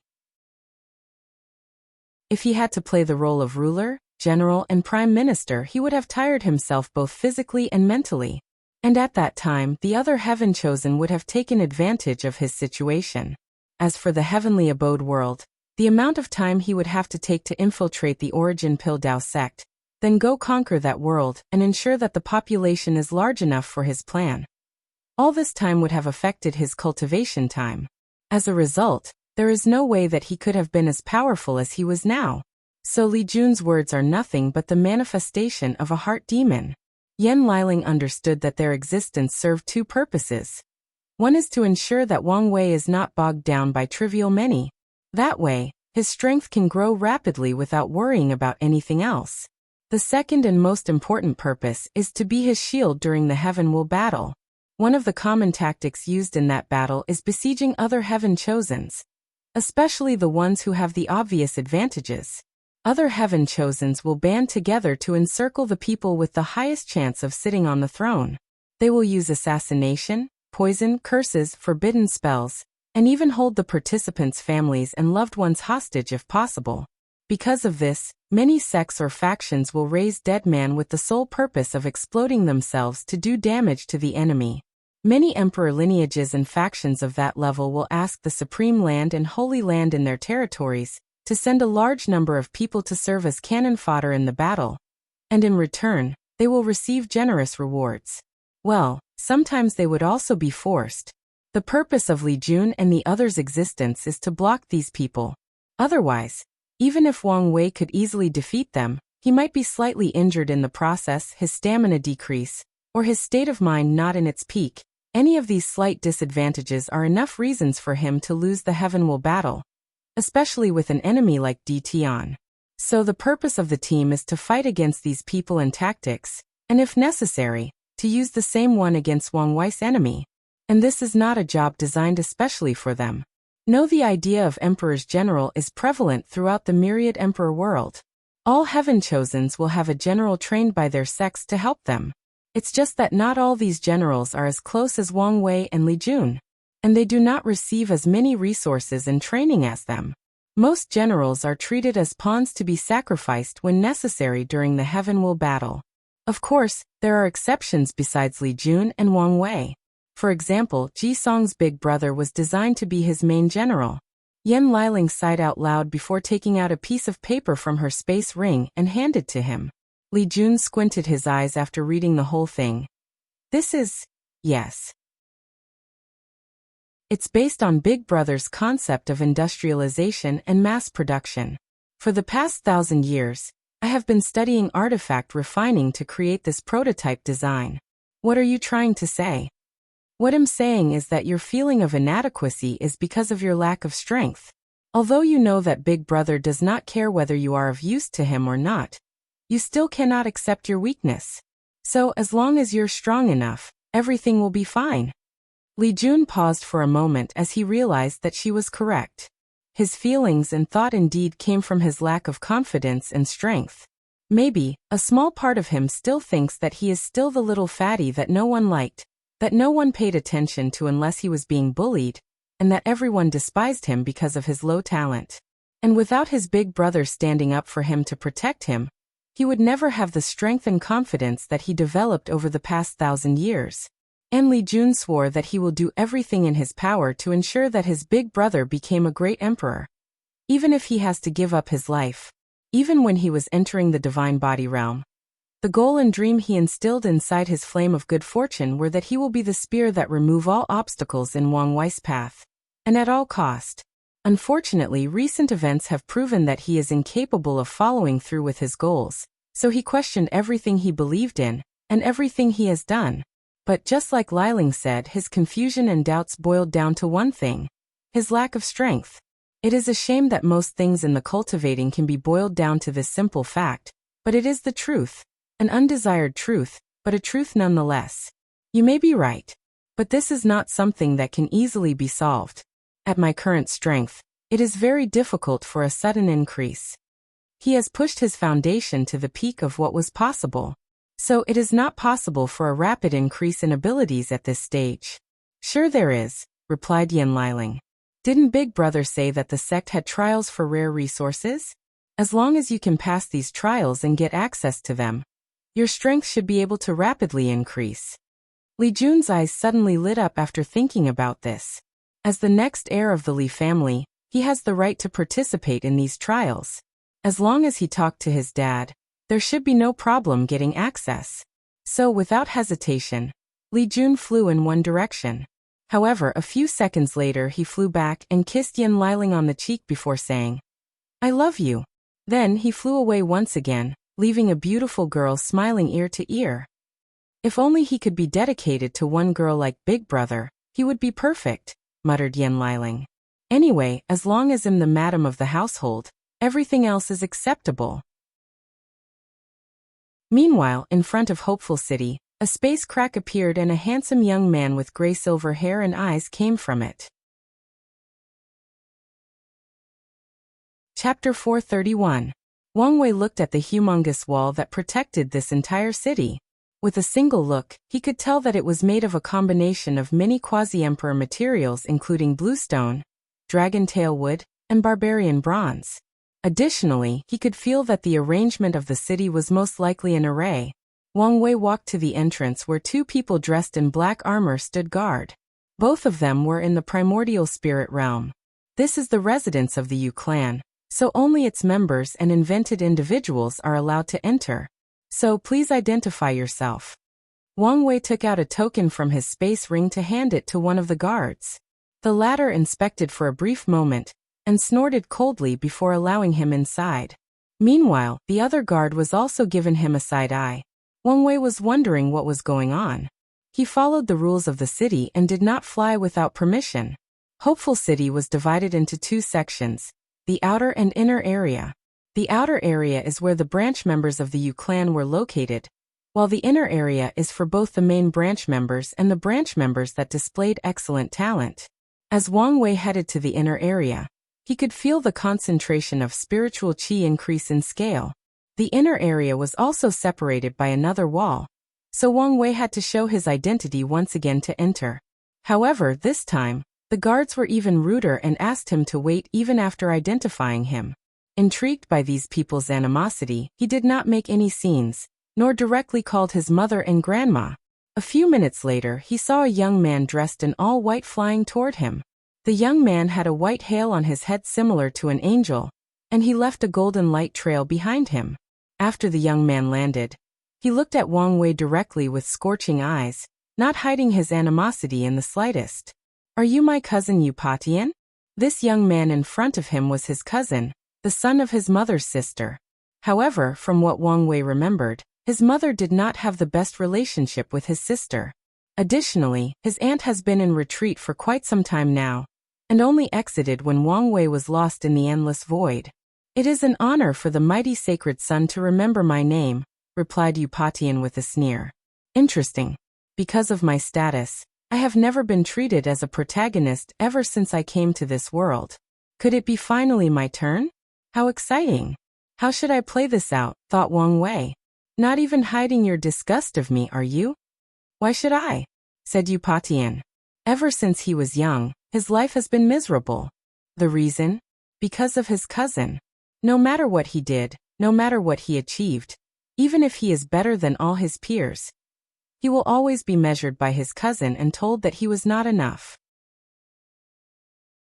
S1: If he had to play the role of ruler, general, and prime minister, he would have tired himself both physically and mentally. And at that time, the other heaven chosen would have taken advantage of his situation. As for the heavenly abode world, the amount of time he would have to take to infiltrate the Origin Pildao sect, then go conquer that world and ensure that the population is large enough for his plan. All this time would have affected his cultivation time. As a result, there is no way that he could have been as powerful as he was now. So Li Jun's words are nothing but the manifestation of a heart demon. Yan Liling understood that their existence served two purposes. One is to ensure that Wang Wei is not bogged down by trivial many. That way, his strength can grow rapidly without worrying about anything else. The second and most important purpose is to be his shield during the heaven will battle. One of the common tactics used in that battle is besieging other heaven chosens, especially the ones who have the obvious advantages. Other heaven chosens will band together to encircle the people with the highest chance of sitting on the throne. They will use assassination, poison, curses, forbidden spells, and even hold the participants' families and loved ones hostage if possible. Because of this, many sects or factions will raise dead man with the sole purpose of exploding themselves to do damage to the enemy. Many emperor lineages and factions of that level will ask the supreme land and holy land in their territories to send a large number of people to serve as cannon fodder in the battle, and in return, they will receive generous rewards. Well, sometimes they would also be forced. The purpose of Li Jun and the others' existence is to block these people. Otherwise, even if Wang Wei could easily defeat them, he might be slightly injured in the process, his stamina decrease, or his state of mind not in its peak. Any of these slight disadvantages are enough reasons for him to lose the heaven will battle, especially with an enemy like Di Tian. So the purpose of the team is to fight against these people and tactics, and if necessary, to use the same one against Wang Wei's enemy. And this is not a job designed especially for them. No, the idea of Emperor's General is prevalent throughout the myriad Emperor world. All heaven chosens will have a general trained by their sects to help them. It's just that not all these generals are as close as Wang Wei and Li Jun, and they do not receive as many resources and training as them. Most generals are treated as pawns to be sacrificed when necessary during the heaven will battle. Of course, there are exceptions besides Li Jun and Wang Wei. For example, Ji Song's big brother was designed to be his main general. Yan Liling sighed out loud before taking out a piece of paper from her space ring and handed to him. Li Jun squinted his eyes after reading the whole thing. This is... yes. It's based on Big Brother's concept of industrialization and mass production. For the past 1,000 years, I have been studying artifact refining to create this prototype design. What are you trying to say? What I'm saying is that your feeling of inadequacy is because of your lack of strength. Although you know that Big Brother does not care whether you are of use to him or not, you still cannot accept your weakness. So, as long as you're strong enough, everything will be fine. Li Jun paused for a moment as he realized that she was correct. His feelings and thought indeed came from his lack of confidence and strength. Maybe, a small part of him still thinks that he is still the little fatty that no one liked, that no one paid attention to unless he was being bullied, and that everyone despised him because of his low talent. And without his big brother standing up for him to protect him, he would never have the strength and confidence that he developed over the past 1,000 years. And Li Jun swore that he will do everything in his power to ensure that his big brother became a great emperor. Even if he has to give up his life. Even when he was entering the divine body realm. The goal and dream he instilled inside his flame of good fortune were that he will be the spear that remove all obstacles in Wang Wei's path. And at all cost. Unfortunately, recent events have proven that he is incapable of following through with his goals, so he questioned everything he believed in, and everything he has done. But just like Liling said, his confusion and doubts boiled down to one thing: his lack of strength. It is a shame that most things in the cultivating can be boiled down to this simple fact, but it is the truth. An undesired truth, but a truth nonetheless. You may be right. But this is not something that can easily be solved. At my current strength, it is very difficult for a sudden increase. He has pushed his foundation to the peak of what was possible. So it is not possible for a rapid increase in abilities at this stage. Sure there is, replied Yan Liling. Didn't Big Brother say that the sect had trials for rare resources? As long as you can pass these trials and get access to them, your strength should be able to rapidly increase. Li Jun's eyes suddenly lit up after thinking about this. As the next heir of the Li family, he has the right to participate in these trials. As long as he talked to his dad, there should be no problem getting access. So without hesitation, Li Jun flew in one direction. However, a few seconds later he flew back and kissed Yan Liling on the cheek before saying, "I love you." Then he flew away once again, leaving a beautiful girl smiling ear to ear. If only he could be dedicated to one girl like Big Brother, he would be perfect, muttered Yan Liling. Anyway, as long as I'm the madam of the household, everything else is acceptable. Meanwhile, in front of Hopeful City, a space crack appeared and a handsome young man with gray-silver hair and eyes came from it. Chapter 431. Wang Wei looked at the humongous wall that protected this entire city. With a single look, he could tell that it was made of a combination of many quasi-emperor materials including bluestone, dragon tail wood, and barbarian bronze. Additionally, he could feel that the arrangement of the city was most likely an array. Wang Wei walked to the entrance where two people dressed in black armor stood guard. Both of them were in the primordial spirit realm. This is the residence of the Yu clan, so only its members and invented individuals are allowed to enter. So please identify yourself. Wang Wei took out a token from his space ring to hand it to one of the guards. The latter inspected for a brief moment, and snorted coldly before allowing him inside. Meanwhile, the other guard was also given him a side eye. Wang Wei was wondering what was going on. He followed the rules of the city and did not fly without permission. Hopeful City was divided into two sections, the outer and inner area. The outer area is where the branch members of the Yu clan were located, while the inner area is for both the main branch members and the branch members that displayed excellent talent. As Wang Wei headed to the inner area, he could feel the concentration of spiritual qi increase in scale. The inner area was also separated by another wall, so Wang Wei had to show his identity once again to enter. However, this time, the guards were even ruder and asked him to wait even after identifying him. Intrigued by these people's animosity, he did not make any scenes, nor directly called his mother and grandma. A few minutes later, he saw a young man dressed in all white flying toward him. The young man had a white halo on his head similar to an angel, and he left a golden light trail behind him. After the young man landed, he looked at Wang Wei directly with scorching eyes, not hiding his animosity in the slightest. "Are you my cousin Eupatian?" This young man in front of him was his cousin, the son of his mother's sister. However, from what Wang Wei remembered, his mother did not have the best relationship with his sister. Additionally, his aunt has been in retreat for quite some time now, and only exited when Wang Wei was lost in the endless void. "It is an honor for the mighty sacred son to remember my name," replied Eupatian with a sneer. "Interesting. Because of my status, I have never been treated as a protagonist ever since I came to this world. Could it be finally my turn? How exciting! How should I play this out?" thought Wang Wei. "Not even hiding your disgust of me, are you?" "Why should I?" said Eupatian. "Ever since he was young, his life has been miserable. The reason? Because of his cousin. No matter what he did, no matter what he achieved, even if he is better than all his peers, he will always be measured by his cousin and told that he was not enough."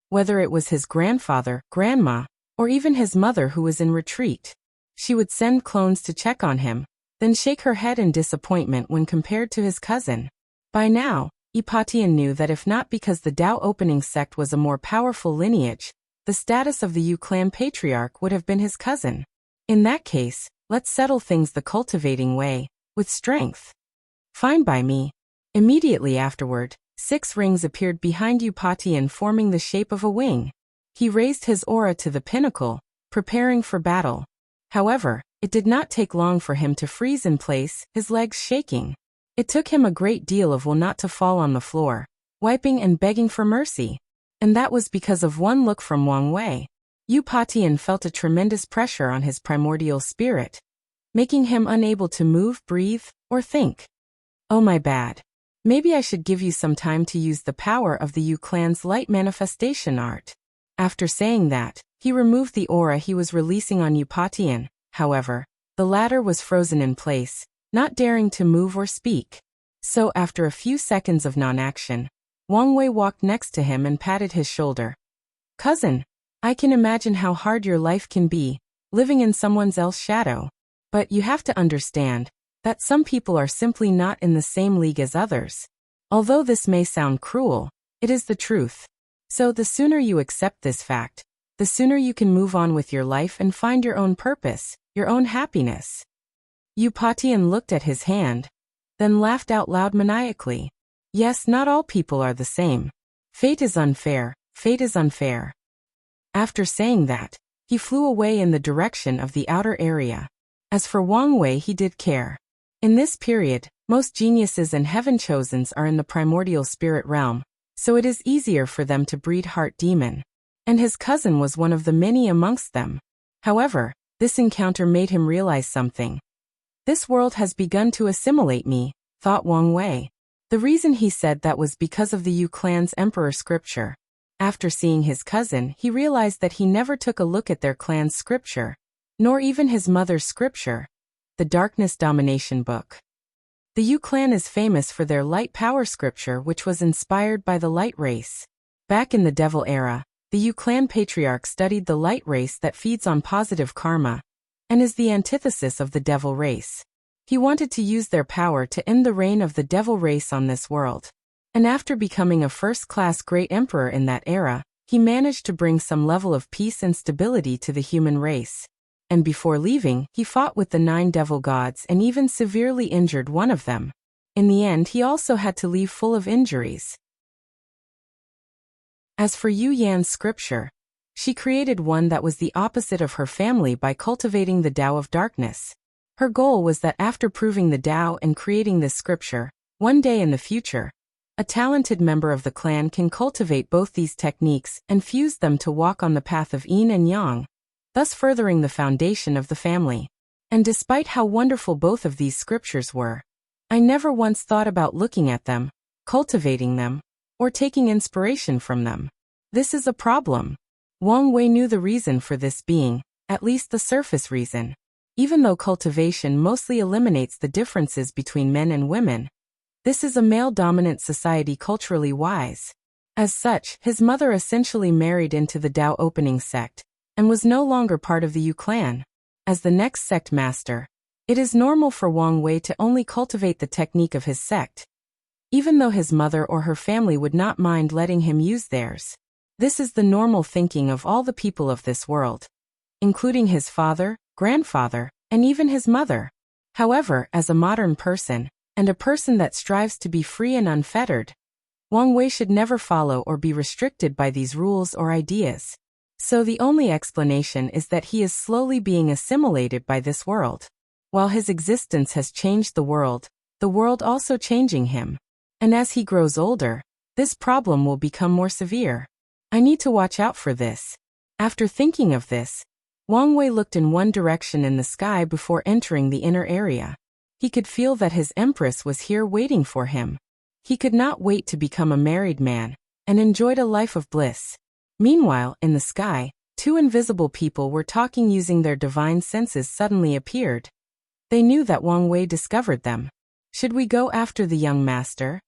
S1: Whether it was his grandfather, grandma, or even his mother who was in retreat, she would send clones to check on him, then shake her head in disappointment when compared to his cousin. By now, Eupatian knew that if not because the Tao opening sect was a more powerful lineage, the status of the Yu clan patriarch would have been his cousin. In that case, let's settle things the cultivating way, with strength. Fine by me. Immediately afterward, 6 rings appeared behind Eupatian forming the shape of a wing. He raised his aura to the pinnacle, preparing for battle. However, it did not take long for him to freeze in place, his legs shaking. It took him a great deal of will not to fall on the floor, wiping and begging for mercy. And that was because of one look from Wang Wei. Eupatian felt a tremendous pressure on his primordial spirit, making him unable to move, breathe, or think. "Oh, my bad. Maybe I should give you some time to use the power of the Yu clan's light manifestation art." After saying that, he removed the aura he was releasing on Eupatian. However, the latter was frozen in place, not daring to move or speak. So after a few seconds of non-action, Wang Wei walked next to him and patted his shoulder. "Cousin, I can imagine how hard your life can be, living in someone else's shadow. But you have to understand that some people are simply not in the same league as others. Although this may sound cruel, it is the truth. So the sooner you accept this fact, the sooner you can move on with your life and find your own purpose, your own happiness." Eupatian looked at his hand, then laughed out loud maniacally. "Yes, not all people are the same. Fate is unfair, fate is unfair." After saying that, he flew away in the direction of the outer area. As for Wang Wei, he did care. In this period, most geniuses and heaven-chosens are in the primordial spirit realm, so it is easier for them to breed heart demon. And his cousin was one of the many amongst them. However, this encounter made him realize something. "This world has begun to assimilate me," thought Wang Wei. The reason he said that was because of the Yu clan's emperor scripture. After seeing his cousin, he realized that he never took a look at their clan's scripture, nor even his mother's scripture, the Darkness Domination book. The Yu clan is famous for their light power scripture, which was inspired by the light race. Back in the Devil era, the Yu clan patriarch studied the light race that feeds on positive karma, and is the antithesis of the devil race. He wanted to use their power to end the reign of the devil race on this world. And after becoming a first-class great emperor in that era, he managed to bring some level of peace and stability to the human race. And before leaving, he fought with the 9 devil gods and even severely injured one of them. In the end, he also had to leave full of injuries. As for Yu Yan's scripture, she created one that was the opposite of her family by cultivating the Tao of darkness. Her goal was that after proving the Tao and creating this scripture, one day in the future, a talented member of the clan can cultivate both these techniques and fuse them to walk on the path of yin and yang, thus furthering the foundation of the family. And despite how wonderful both of these scriptures were, I never once thought about looking at them, cultivating them, or taking inspiration from them. This is a problem. Wang Wei knew the reason for this being, at least the surface reason. Even though cultivation mostly eliminates the differences between men and women, This is a male-dominant society culturally wise. As such, his mother essentially married into the Dao opening sect, and was no longer part of the Yu clan. As the next sect master, it is normal for Wang Wei to only cultivate the technique of his sect, even though his mother or her family would not mind letting him use theirs. This is the normal thinking of all the people of this world, including his father, grandfather, and even his mother. However, as a modern person, and a person that strives to be free and unfettered, Wang Wei should never follow or be restricted by these rules or ideas. So the only explanation is that he is slowly being assimilated by this world. While his existence has changed the world also changing him. And as he grows older, this problem will become more severe. I need to watch out for this. After thinking of this, Wang Wei looked in one direction in the sky before entering the inner area. He could feel that his empress was here waiting for him. He could not wait to become a married man, and enjoyed a life of bliss. Meanwhile, in the sky, two invisible people were talking using their divine senses suddenly appeared. They knew that Wang Wei discovered them. Should we go after the young master?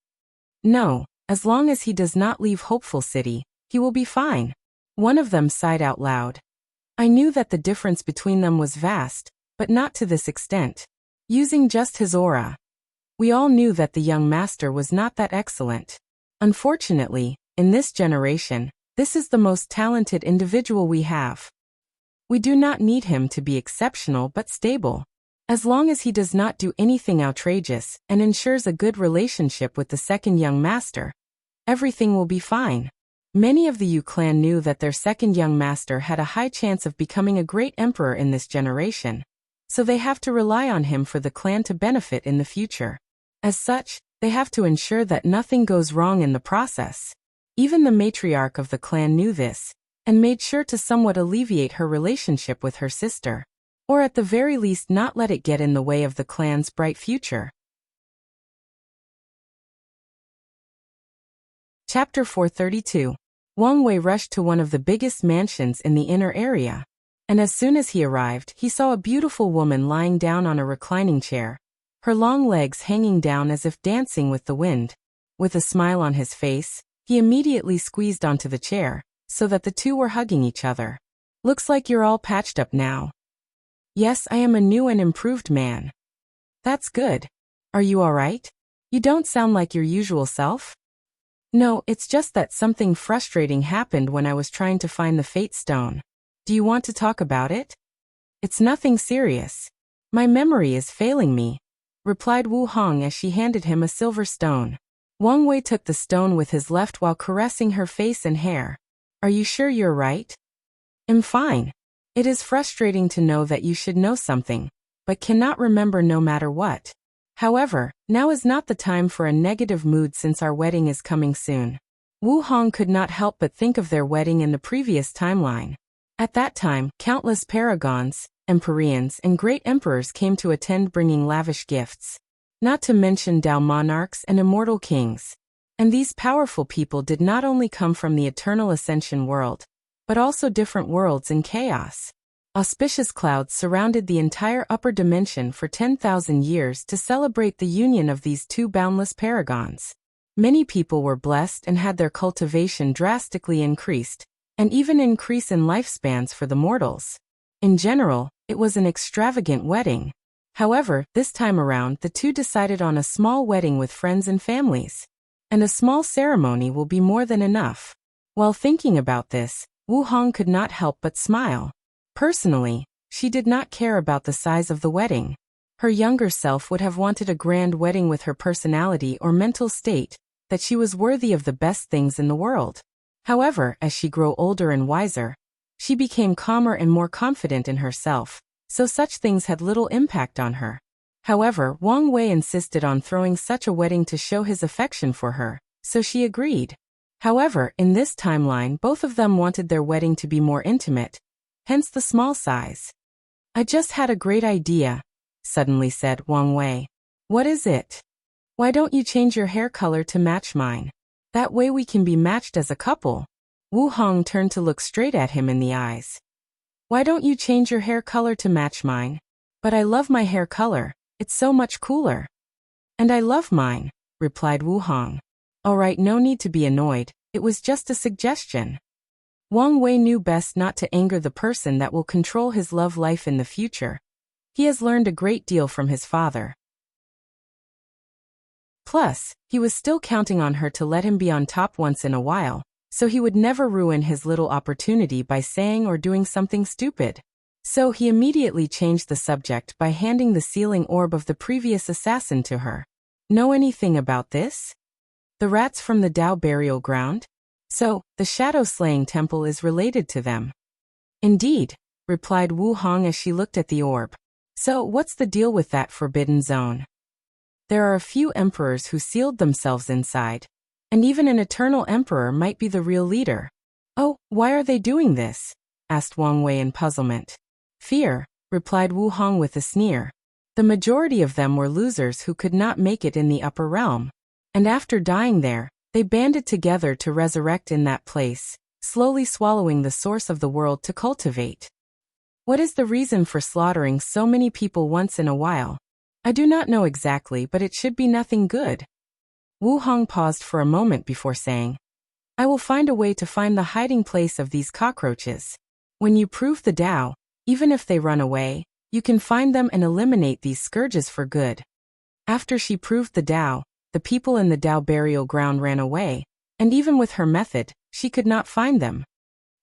S1: No, as long as he does not leave Hopeful City, he will be fine. One of them sighed out loud. I knew that the difference between them was vast, but not to this extent. Using just his aura, we all knew that the young master was not that excellent. Unfortunately, in this generation, this is the most talented individual we have. We do not need him to be exceptional but stable. As long as he does not do anything outrageous and ensures a good relationship with the second young master, everything will be fine. Many of the Yu clan knew that their second young master had a high chance of becoming a great emperor in this generation, so they have to rely on him for the clan to benefit in the future. As such, they have to ensure that nothing goes wrong in the process. Even the matriarch of the clan knew this, and made sure to somewhat alleviate her relationship with her sister, or at the very least not let it get in the way of the clan's bright future. Chapter 432. Wang Wei rushed to one of the biggest mansions in the inner area, and as soon as he arrived, he saw a beautiful woman lying down on a reclining chair, her long legs hanging down as if dancing with the wind. With a smile on his face, he immediately squeezed onto the chair, so that the two were hugging each other. Looks like you're all patched up now. Yes, I am a new and improved man. That's good. Are you all right? You don't sound like your usual self. No, it's just that something frustrating happened when I was trying to find the Fate Stone. Do you want to talk about it? It's nothing serious. My memory is failing me, replied Wu Hong as she handed him a silver stone. Wang Wei took the stone with his left while caressing her face and hair. Are you sure you're right? I'm fine. It is frustrating to know that you should know something, but cannot remember no matter what. However, now is not the time for a negative mood since our wedding is coming soon. Wu Hong could not help but think of their wedding in the previous timeline. At that time, countless paragons, empyreans, and great emperors came to attend bringing lavish gifts. Not to mention Dao monarchs and immortal kings. And these powerful people did not only come from the eternal ascension world, but also different worlds in chaos. Auspicious clouds surrounded the entire upper dimension for 10,000 years to celebrate the union of these two boundless paragons. Many people were blessed and had their cultivation drastically increased, and even increase in lifespans for the mortals. In general, it was an extravagant wedding. However, this time around the two decided on a small wedding with friends and families. And a small ceremony will be more than enough. While thinking about this, Wu Hong could not help but smile. Personally, she did not care about the size of the wedding. Her younger self would have wanted a grand wedding with her personality or mental state, that she was worthy of the best things in the world. However, as she grew older and wiser, she became calmer and more confident in herself, so such things had little impact on her. However, Wang Wei insisted on throwing such a wedding to show his affection for her, so she agreed. However, in this timeline both of them wanted their wedding to be more intimate, hence the small size. I just had a great idea, suddenly said Wang Wei. What is it? Why don't you change your hair color to match mine? That way we can be matched as a couple. Wu Hong turned to look straight at him in the eyes. Why don't you change your hair color to match mine? But I love my hair color, it's so much cooler. And I love mine. replied Wu Hong. All right, no need to be annoyed, it was just a suggestion. Wang Wei knew best not to anger the person that will control his love life in the future. He has learned a great deal from his father. Plus, he was still counting on her to let him be on top once in a while, so he would never ruin his little opportunity by saying or doing something stupid. So he immediately changed the subject by handing the sealing orb of the previous assassin to her. Know anything about this? The rats from the Dao burial ground? So, the shadow-slaying temple is related to them. Indeed, replied Wu Hong as she looked at the orb. So, what's the deal with that forbidden zone? There are a few emperors who sealed themselves inside, and even an eternal emperor might be the real leader. Oh, why are they doing this? Asked Wang Wei in puzzlement. Fear, replied Wu Hong with a sneer. The majority of them were losers who could not make it in the upper realm. And after dying there, they banded together to resurrect in that place, slowly swallowing the source of the world to cultivate. What is the reason for slaughtering so many people once in a while? I do not know exactly, but it should be nothing good. Wu Hong paused for a moment before saying, I will find a way to find the hiding place of these cockroaches. When you prove the Tao, even if they run away, you can find them and eliminate these scourges for good. After she proved the Tao, the people in the Dao burial ground ran away, and even with her method, she could not find them.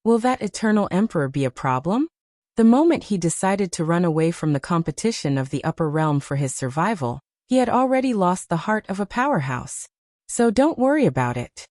S1: Will that eternal emperor be a problem? The moment he decided to run away from the competition of the upper realm for his survival, he had already lost the heart of a powerhouse. So don't worry about it.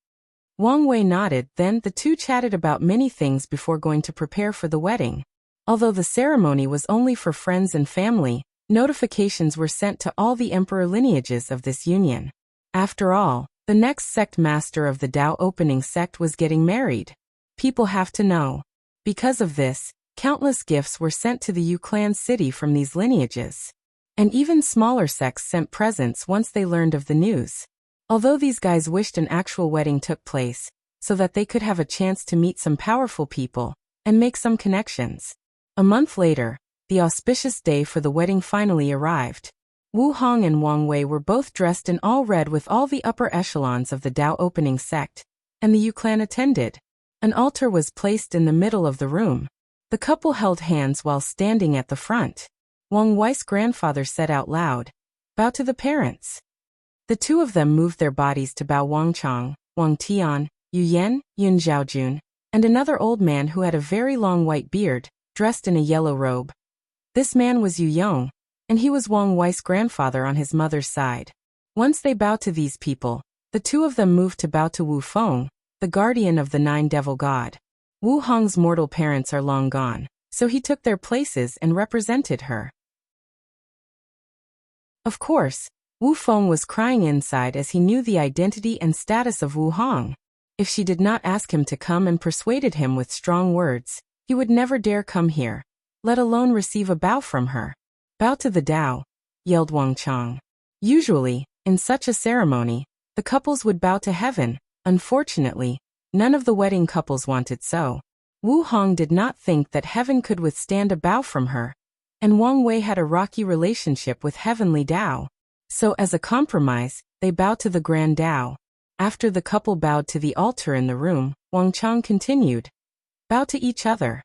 S1: Wang Wei nodded, then the two chatted about many things before going to prepare for the wedding. Although the ceremony was only for friends and family, notifications were sent to all the emperor lineages of this union. After all, the next sect master of the Dao opening sect was getting married. People have to know. Because of this, countless gifts were sent to the Yu clan city from these lineages. And even smaller sects sent presents once they learned of the news. Although these guys wished an actual wedding took place, so that they could have a chance to meet some powerful people, and make some connections. A month later, the auspicious day for the wedding finally arrived. Wu Hong and Wang Wei were both dressed in all red with all the upper echelons of the Dao opening sect, and the Yu clan attended. An altar was placed in the middle of the room. The couple held hands while standing at the front. Wang Wei's grandfather said out loud, "Bow to the parents." The two of them moved their bodies to bow Wang Chong, Wang Tian, Yu Yan, Yun Zhaojun, and another old man who had a very long white beard, dressed in a yellow robe. This man was Yu Yong, and he was Wang Wei's grandfather on his mother's side. Once they bowed to these people, the two of them moved to bow to Wu Feng, the guardian of the Nine Devil God. Wu Hong's mortal parents are long gone, so he took their places and represented her. Of course, Wu Feng was crying inside as he knew the identity and status of Wu Hong. If she did not ask him to come and persuaded him with strong words, he would never dare come here, let alone receive a bow from her. Bow to the Tao, yelled Wang Chong. Usually, in such a ceremony, the couples would bow to heaven. Unfortunately, none of the wedding couples wanted so. Wu Hong did not think that heaven could withstand a bow from her, and Wang Wei had a rocky relationship with heavenly Tao. So as a compromise, they bowed to the Grand Tao. After the couple bowed to the altar in the room, Wang Chong continued, "Bow to each other."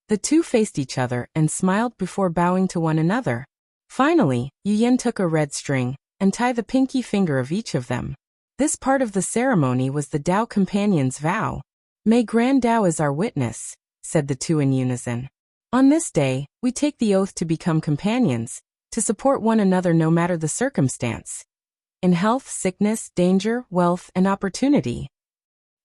S1: The two faced each other and smiled before bowing to one another. Finally, Yu Yan took a red string and tied the pinky finger of each of them. This part of the ceremony was the Tao companion's vow. "May Grand Tao as our witness," said the two in unison. "On this day, we take the oath to become companions, to support one another no matter the circumstance. In health, sickness, danger, wealth, and opportunity.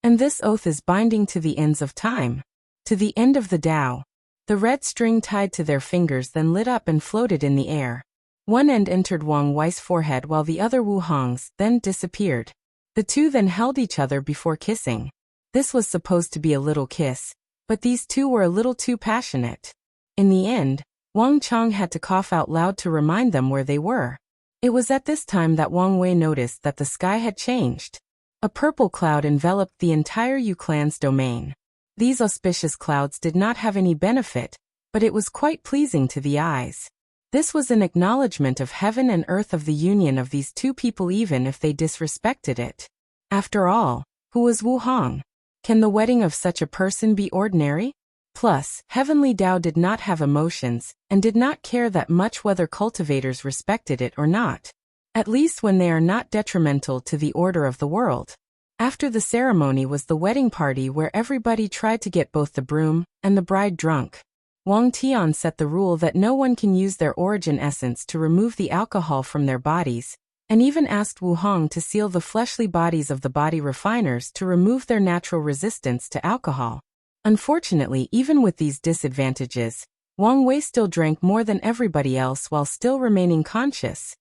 S1: And this oath is binding to the ends of time, to the end of the Tao." The red string tied to their fingers then lit up and floated in the air. One end entered Wang Wei's forehead while the other Wu Hong's then disappeared. The two then held each other before kissing. This was supposed to be a little kiss, but these two were a little too passionate. In the end, Wang Chong had to cough out loud to remind them where they were. It was at this time that Wang Wei noticed that the sky had changed. A purple cloud enveloped the entire Yu clan's domain. These auspicious clouds did not have any benefit, but it was quite pleasing to the eyes. This was an acknowledgement of heaven and earth of the union of these two people even if they disrespected it. After all, who was Wu Hong? Can the wedding of such a person be ordinary? Plus, Heavenly Tao did not have emotions, and did not care that much whether cultivators respected it or not. At least when they are not detrimental to the order of the world. After the ceremony was the wedding party where everybody tried to get both the groom and the bride drunk. Wang Tian set the rule that no one can use their origin essence to remove the alcohol from their bodies, and even asked Wu Hong to seal the fleshly bodies of the body refiners to remove their natural resistance to alcohol. Unfortunately, even with these disadvantages, Wang Wei still drank more than everybody else while still remaining conscious,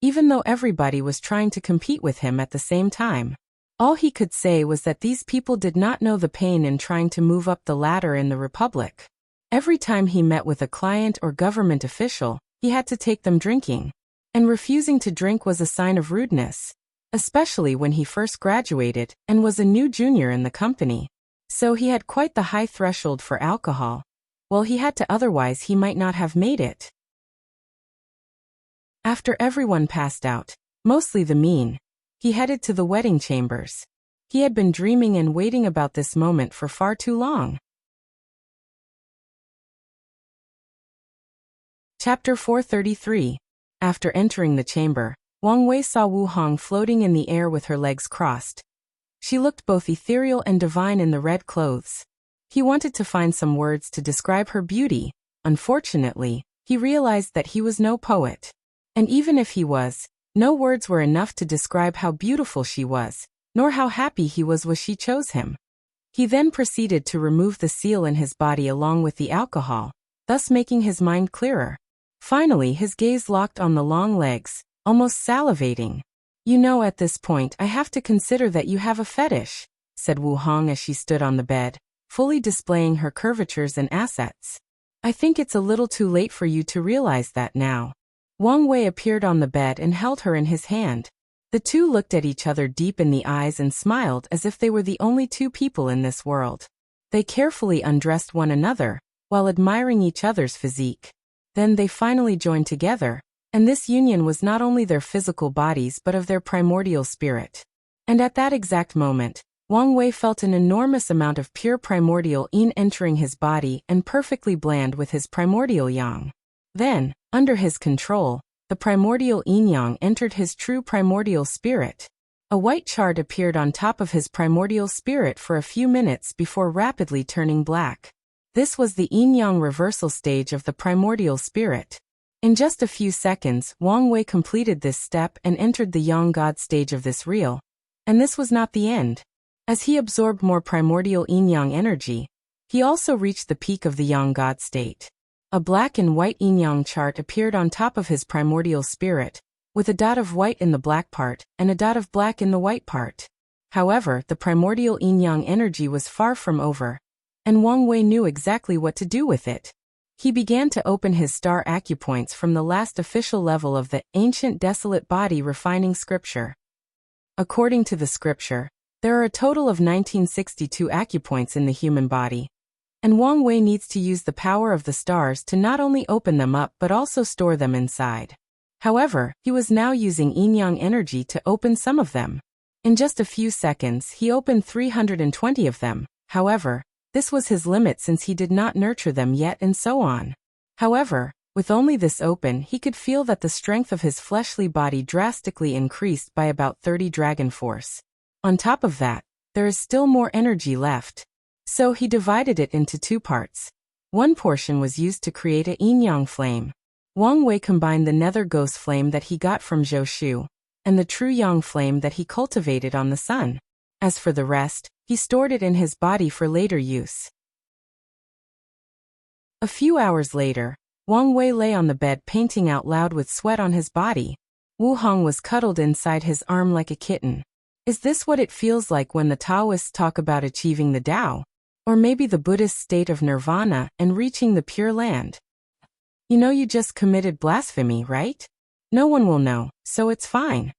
S1: even though everybody was trying to compete with him at the same time. All he could say was that these people did not know the pain in trying to move up the ladder in the Republic. Every time he met with a client or government official, he had to take them drinking. And refusing to drink was a sign of rudeness, especially when he first graduated and was a new junior in the company. So he had quite the high threshold for alcohol. Well, he had to, otherwise he might not have made it. After everyone passed out, mostly the mean, he headed to the wedding chambers. He had been dreaming and waiting about this moment for far too long. Chapter 433. After entering the chamber, Wang Wei saw Wu Hong floating in the air with her legs crossed. She looked both ethereal and divine in the red clothes. He wanted to find some words to describe her beauty. Unfortunately, he realized that he was no poet. And even if he was, no words were enough to describe how beautiful she was, nor how happy he was she chose him. He then proceeded to remove the seal in his body along with the alcohol, thus making his mind clearer. Finally, his gaze locked on the long legs, almost salivating. You know, at this point I have to consider that you have a fetish, said Wu Hong as she stood on the bed, fully displaying her curvatures and assets. I think it's a little too late for you to realize that now. Wang Wei appeared on the bed and held her in his hand. The two looked at each other deep in the eyes and smiled as if they were the only two people in this world. They carefully undressed one another, while admiring each other's physique. Then they finally joined together, and this union was not only their physical bodies but of their primordial spirit. And at that exact moment, Wang Wei felt an enormous amount of pure primordial yin entering his body and perfectly blend with his primordial yang. Then, under his control, the primordial yin-yang entered his true primordial spirit. A white chart appeared on top of his primordial spirit for a few minutes before rapidly turning black. This was the yin-yang reversal stage of the primordial spirit. In just a few seconds, Wang Wei completed this step and entered the yang god stage of this reel. And this was not the end. As he absorbed more primordial yin-yang energy, he also reached the peak of the yang god state. A black and white yin-yang chart appeared on top of his primordial spirit, with a dot of white in the black part and a dot of black in the white part. However, the primordial yin-yang energy was far from over, and Wang Wei knew exactly what to do with it. He began to open his star acupoints from the last official level of the ancient desolate body refining scripture. According to the scripture, there are a total of 1962 acupoints in the human body. And Wang Wei needs to use the power of the stars to not only open them up but also store them inside. However, he was now using yin-yang energy to open some of them. In just a few seconds, he opened 320 of them. However, this was his limit since he did not nurture them yet and so on. However, with only this open, he could feel that the strength of his fleshly body drastically increased by about 30 dragon force. On top of that, there is still more energy left. So he divided it into two parts. One portion was used to create a yin-yang flame. Wang Wei combined the nether ghost flame that he got from Zhou Shu, and the true yang flame that he cultivated on the sun. As for the rest, he stored it in his body for later use. A few hours later, Wang Wei lay on the bed painting out loud with sweat on his body. Wu Hong was cuddled inside his arm like a kitten. Is this what it feels like when the Taoists talk about achieving the Tao? Or maybe the Buddhist state of nirvana and reaching the pure land? You know you just committed blasphemy, right? No one will know, so it's fine.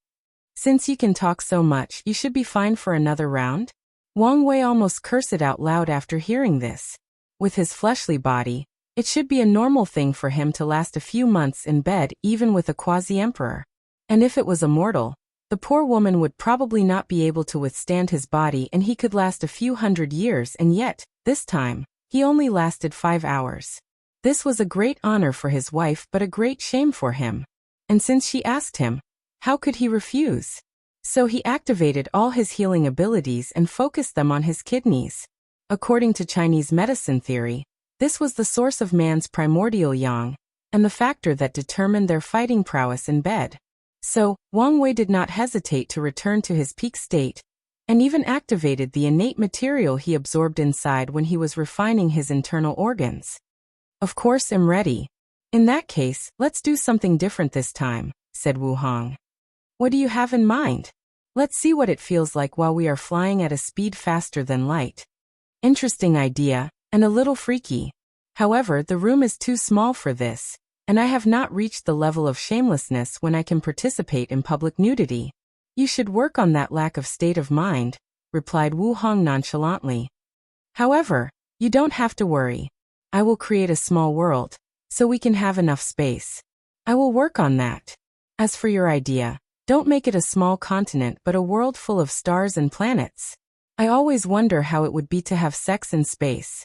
S1: Since you can talk so much, you should be fine for another round? Wang Wei almost cursed out loud after hearing this. With his fleshly body, It should be a normal thing for him to last a few months in bed even with a quasi-emperor. And if it was a mortal, the poor woman would probably not be able to withstand his body and he could last a few hundred years, and yet, this time, he only lasted 5 hours. This was a great honor for his wife but a great shame for him. And since she asked him, how could he refuse? So he activated all his healing abilities and focused them on his kidneys. According to Chinese medicine theory, this was the source of man's primordial yang, and the factor that determined their fighting prowess in bed. So, Wang Wei did not hesitate to return to his peak state, and even activated the innate material he absorbed inside when he was refining his internal organs. Of course, I'm ready. In that case, let's do something different this time, said Wu Hong. What do you have in mind? Let's see what it feels like while we are flying at a speed faster than light. Interesting idea, and a little freaky. However, the room is too small for this, and I have not reached the level of shamelessness when I can participate in public nudity. You should work on that lack of state of mind, replied Wu Hong nonchalantly. However, you don't have to worry. I will create a small world, so we can have enough space. I will work on that. As for your idea, don't make it a small continent but a world full of stars and planets. I always wonder how it would be to have sex in space.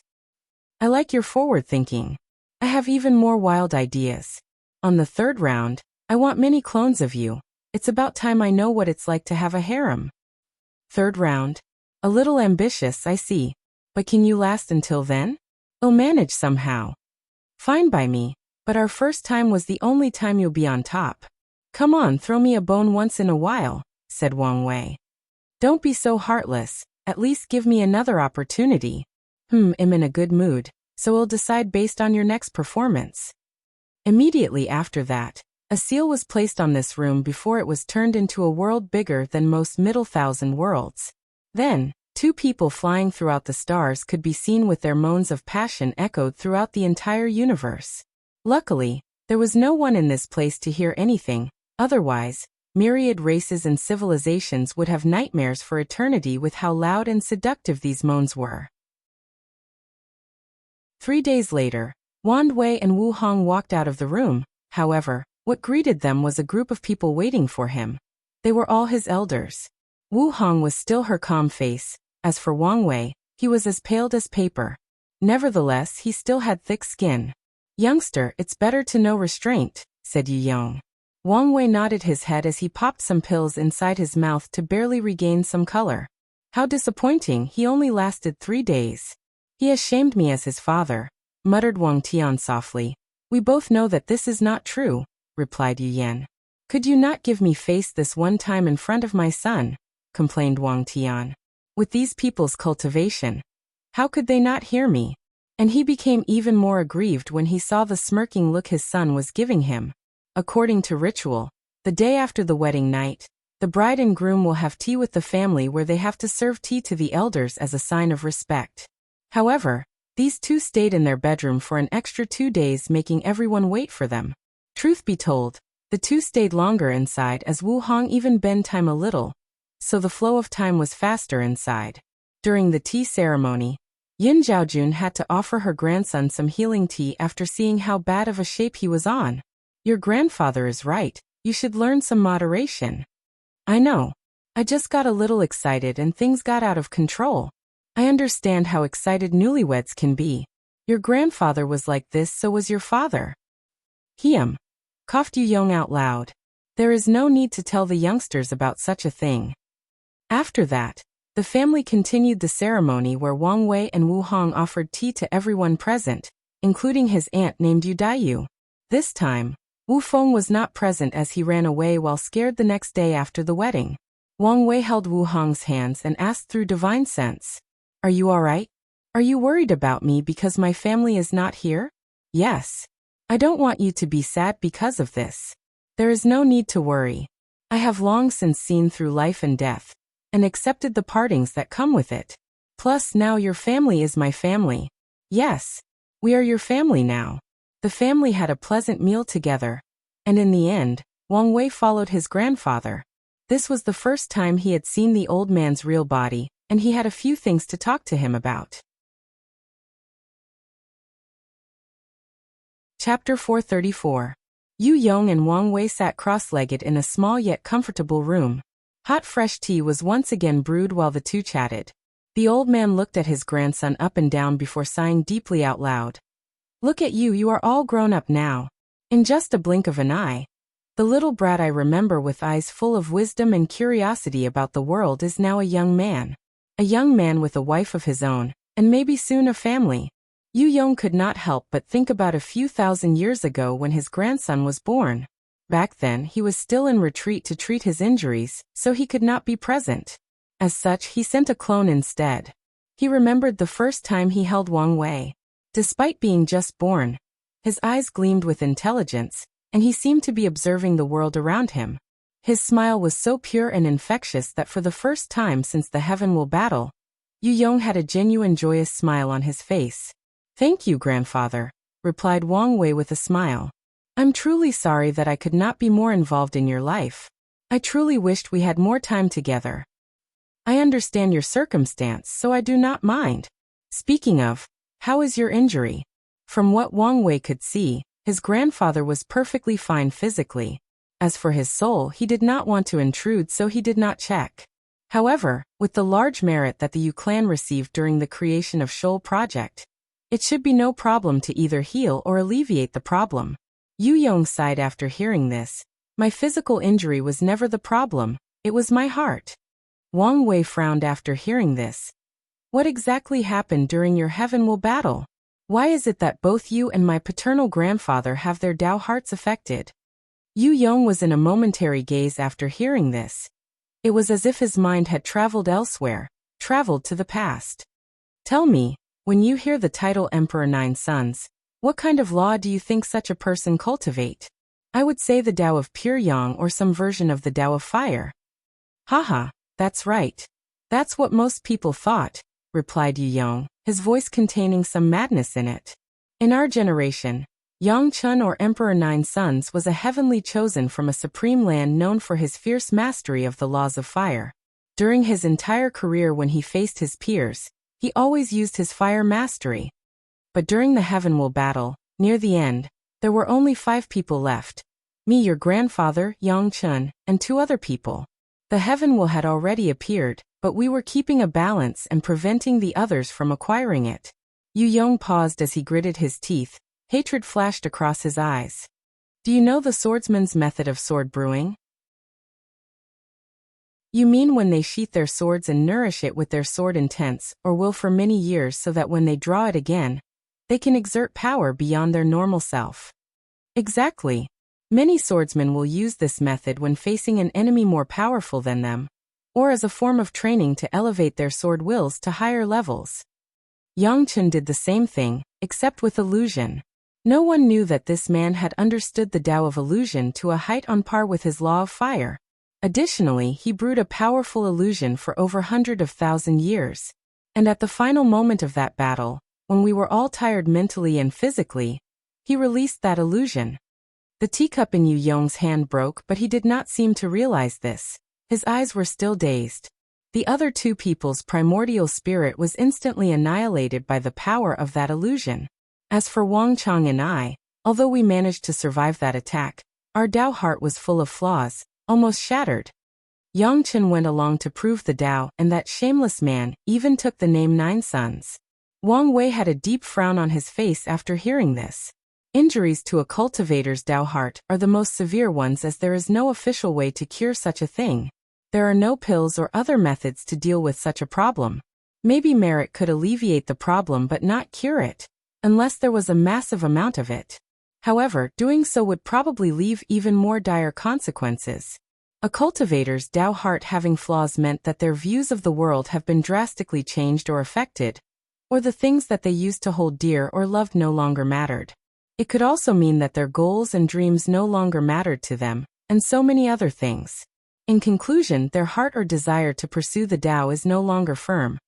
S1: I like your forward thinking. I have even more wild ideas. On the 3rd round, I want many clones of you. It's about time I know what it's like to have a harem. 3rd round. A little ambitious, I see. But can you last until then? I'll manage somehow. Fine by me, but our first time was the only time you'll be on top. Come on, throw me a bone once in a while, said Wang Wei. Don't be so heartless, at least give me another opportunity. I'm in a good mood, so we'll decide based on your next performance. Immediately after that, a seal was placed on this room before it was turned into a world bigger than most Middle Thousand worlds. Then, 2 people flying throughout the stars could be seen with their moans of passion echoed throughout the entire universe. Luckily, there was no one in this place to hear anything, otherwise, myriad races and civilizations would have nightmares for eternity with how loud and seductive these moans were. 3 days later, Wang Wei and Wu Hong walked out of the room. However, what greeted them was a group of people waiting for him. They were all his elders. Wu Hong was still her calm face. As for Wang Wei, he was as pale as paper. Nevertheless, he still had thick skin. Youngster, it's better to know restraint, said Yu Yong. Wang Wei nodded his head as he popped some pills inside his mouth to barely regain some color. How disappointing, he only lasted 3 days. He has shamed me as his father, muttered Wang Tian softly. We both know that this is not true, replied Yu Yan. Could you not give me face this one time in front of my son? Complained Wang Tian. With these people's cultivation, how could they not hear me? And he became even more aggrieved when he saw the smirking look his son was giving him. According to ritual, the day after the wedding night, the bride and groom will have tea with the family where they have to serve tea to the elders as a sign of respect. However, these 2 stayed in their bedroom for an extra 2 days, making everyone wait for them. Truth be told, the 2 stayed longer inside as Wu Hong even bent time a little, so the flow of time was faster inside. During the tea ceremony, Yin Zhaojun had to offer her grandson some healing tea after seeing how bad of a shape he was on. Your grandfather is right, you should learn some moderation. I know. I just got a little excited and things got out of control. I understand how excited newlyweds can be. Your grandfather was like this, so was your father. Coughed Yu Yong out loud. There is no need to tell the youngsters about such a thing. After that, the family continued the ceremony where Wang Wei and Wu Hong offered tea to everyone present, including his aunt named Yu Daiyu. This time, Wu Feng was not present as he ran away while scared the next day after the wedding. Wang Wei held Wu Hong's hands and asked through divine sense, Are you alright? Are you worried about me because my family is not here? Yes. I don't want you to be sad because of this. There is no need to worry. I have long since seen through life and death, and accepted the partings that come with it. Plus now your family is my family. Yes, we are your family now. The family had a pleasant meal together, and in the end, Wang Wei followed his grandfather. This was the first time he had seen the old man's real body, and he had a few things to talk to him about. Chapter 434. Yu Yong and Wang Wei sat cross-legged in a small yet comfortable room. Hot fresh tea was once again brewed while the two chatted. The old man looked at his grandson up and down before sighing deeply out loud. Look at you, you are all grown up now. In just a blink of an eye. The little brat I remember with eyes full of wisdom and curiosity about the world is now a young man. A young man with a wife of his own, and maybe soon a family. Yu Yong could not help but think about a few thousand years ago when his grandson was born. Back then he was still in retreat to treat his injuries, so he could not be present. As such, he sent a clone instead. He remembered the first time he held Wang Wei. Despite being just born, his eyes gleamed with intelligence, and he seemed to be observing the world around him. His smile was so pure and infectious that for the first time since the Heaven-Will battle, Yu Yong had a genuine joyous smile on his face. Thank you, grandfather, replied Wang Wei with a smile. I'm truly sorry that I could not be more involved in your life. I truly wished we had more time together. I understand your circumstance, so I do not mind. Speaking of, how is your injury? From what Wang Wei could see, his grandfather was perfectly fine physically. As for his soul, he did not want to intrude, so he did not check. However, with the large merit that the Yu clan received during the creation of Shoal Project, it should be no problem to either heal or alleviate the problem. Yu Yong sighed after hearing this. My physical injury was never the problem, it was my heart. Wang Wei frowned after hearing this. What exactly happened during your Heaven-Will battle? Why is it that both you and my paternal grandfather have their Dao hearts affected? Yu Yong was in a momentary gaze after hearing this. It was as if his mind had traveled elsewhere, traveled to the past. Tell me, when you hear the title Emperor Nine Sons, what kind of law do you think such a person cultivate? I would say the Dao of Pure Yang or some version of the Dao of Fire. Haha, that's right. That's what most people thought, replied Yu Yong, his voice containing some madness in it. In our generation, Yang Chun or Emperor Nine Sons was a heavenly chosen from a supreme land known for his fierce mastery of the laws of fire. During his entire career when he faced his peers, he always used his fire mastery. But during the Heaven-Will battle, near the end, there were only 5 people left. Me, your grandfather, Yang Chun, and 2 other people. The Heaven-Will had already appeared, but we were keeping a balance and preventing the others from acquiring it. Yu Yong paused as he gritted his teeth. Hatred flashed across his eyes. Do you know the swordsman's method of sword brewing? You mean when they sheath their swords and nourish it with their sword intense or will for many years so that when they draw it again, they can exert power beyond their normal self. Exactly. Many swordsmen will use this method when facing an enemy more powerful than them, or as a form of training to elevate their sword wills to higher levels. Yang Chun did the same thing, except with illusion. No one knew that this man had understood the Tao of illusion to a height on par with his law of fire. Additionally, he brewed a powerful illusion for over 100,000 years. And at the final moment of that battle, when we were all tired mentally and physically, he released that illusion. The teacup in Yu Yong's hand broke, but he did not seem to realize this. His eyes were still dazed. The other 2 people's primordial spirit was instantly annihilated by the power of that illusion. As for Wang Chong and I, although we managed to survive that attack, our Dao heart was full of flaws, almost shattered. Yang Chen went along to prove the Dao, and that shameless man even took the name Nine Sons. Wang Wei had a deep frown on his face after hearing this. Injuries to a cultivator's Dao heart are the most severe ones, as there is no official way to cure such a thing. There are no pills or other methods to deal with such a problem. Maybe merit could alleviate the problem but not cure it, unless there was a massive amount of it. However, doing so would probably leave even more dire consequences. A cultivator's Dao heart having flaws meant that their views of the world have been drastically changed or affected, or the things that they used to hold dear or loved no longer mattered. It could also mean that their goals and dreams no longer mattered to them, and so many other things. In conclusion, their heart or desire to pursue the Dao is no longer firm.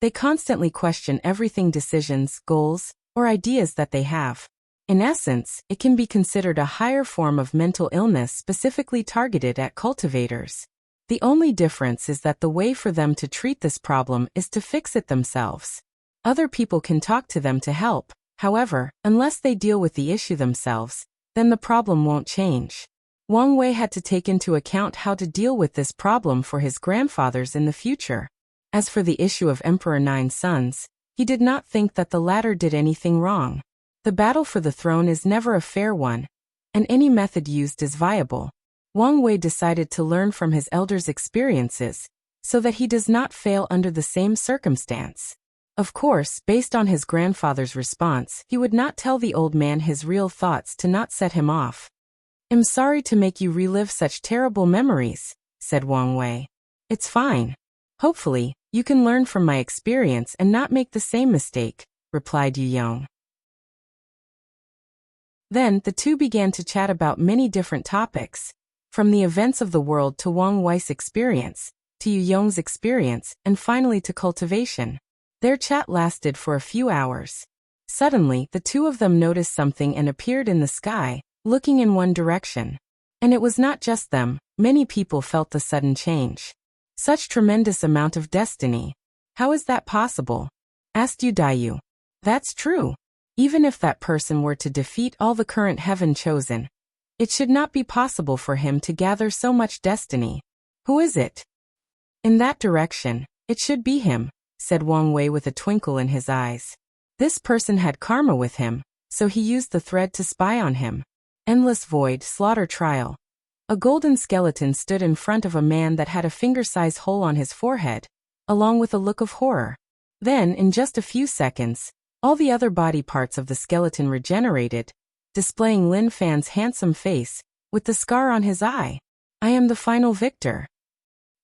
S1: They constantly question everything, decisions, goals, or ideas that they have. In essence, it can be considered a higher form of mental illness specifically targeted at cultivators. The only difference is that the way for them to treat this problem is to fix it themselves. Other people can talk to them to help. However, unless they deal with the issue themselves, then the problem won't change. Wang Wei had to take into account how to deal with this problem for his grandfathers in the future. As for the issue of Emperor Nine's sons, he did not think that the latter did anything wrong. The battle for the throne is never a fair one, and any method used is viable. Wang Wei decided to learn from his elders' experiences, so that he does not fail under the same circumstance. Of course, based on his grandfather's response, he would not tell the old man his real thoughts to not set him off. "I'm sorry to make you relive such terrible memories," said Wang Wei. "It's fine. Hopefully, you can learn from my experience and not make the same mistake," replied Yu Yong. Then, the two began to chat about many different topics, from the events of the world to Wang Wei's experience, to Yu Yong's experience, and finally to cultivation. Their chat lasted for a few hours. Suddenly, the two of them noticed something and appeared in the sky, looking in one direction. And it was not just them, many people felt the sudden change. "Such tremendous amount of destiny. How is that possible?" asked Yu Daiyu. "That's true. Even if that person were to defeat all the current heaven chosen, it should not be possible for him to gather so much destiny. Who is it?" "In that direction, it should be him," said Wang Wei with a twinkle in his eyes. This person had karma with him, so he used the thread to spy on him. Endless void, slaughter trial. A golden skeleton stood in front of a man that had a finger-size hole on his forehead, along with a look of horror. Then, in just a few seconds, all the other body parts of the skeleton regenerated, displaying Lin Fan's handsome face, with the scar on his eye. "I am the final victor."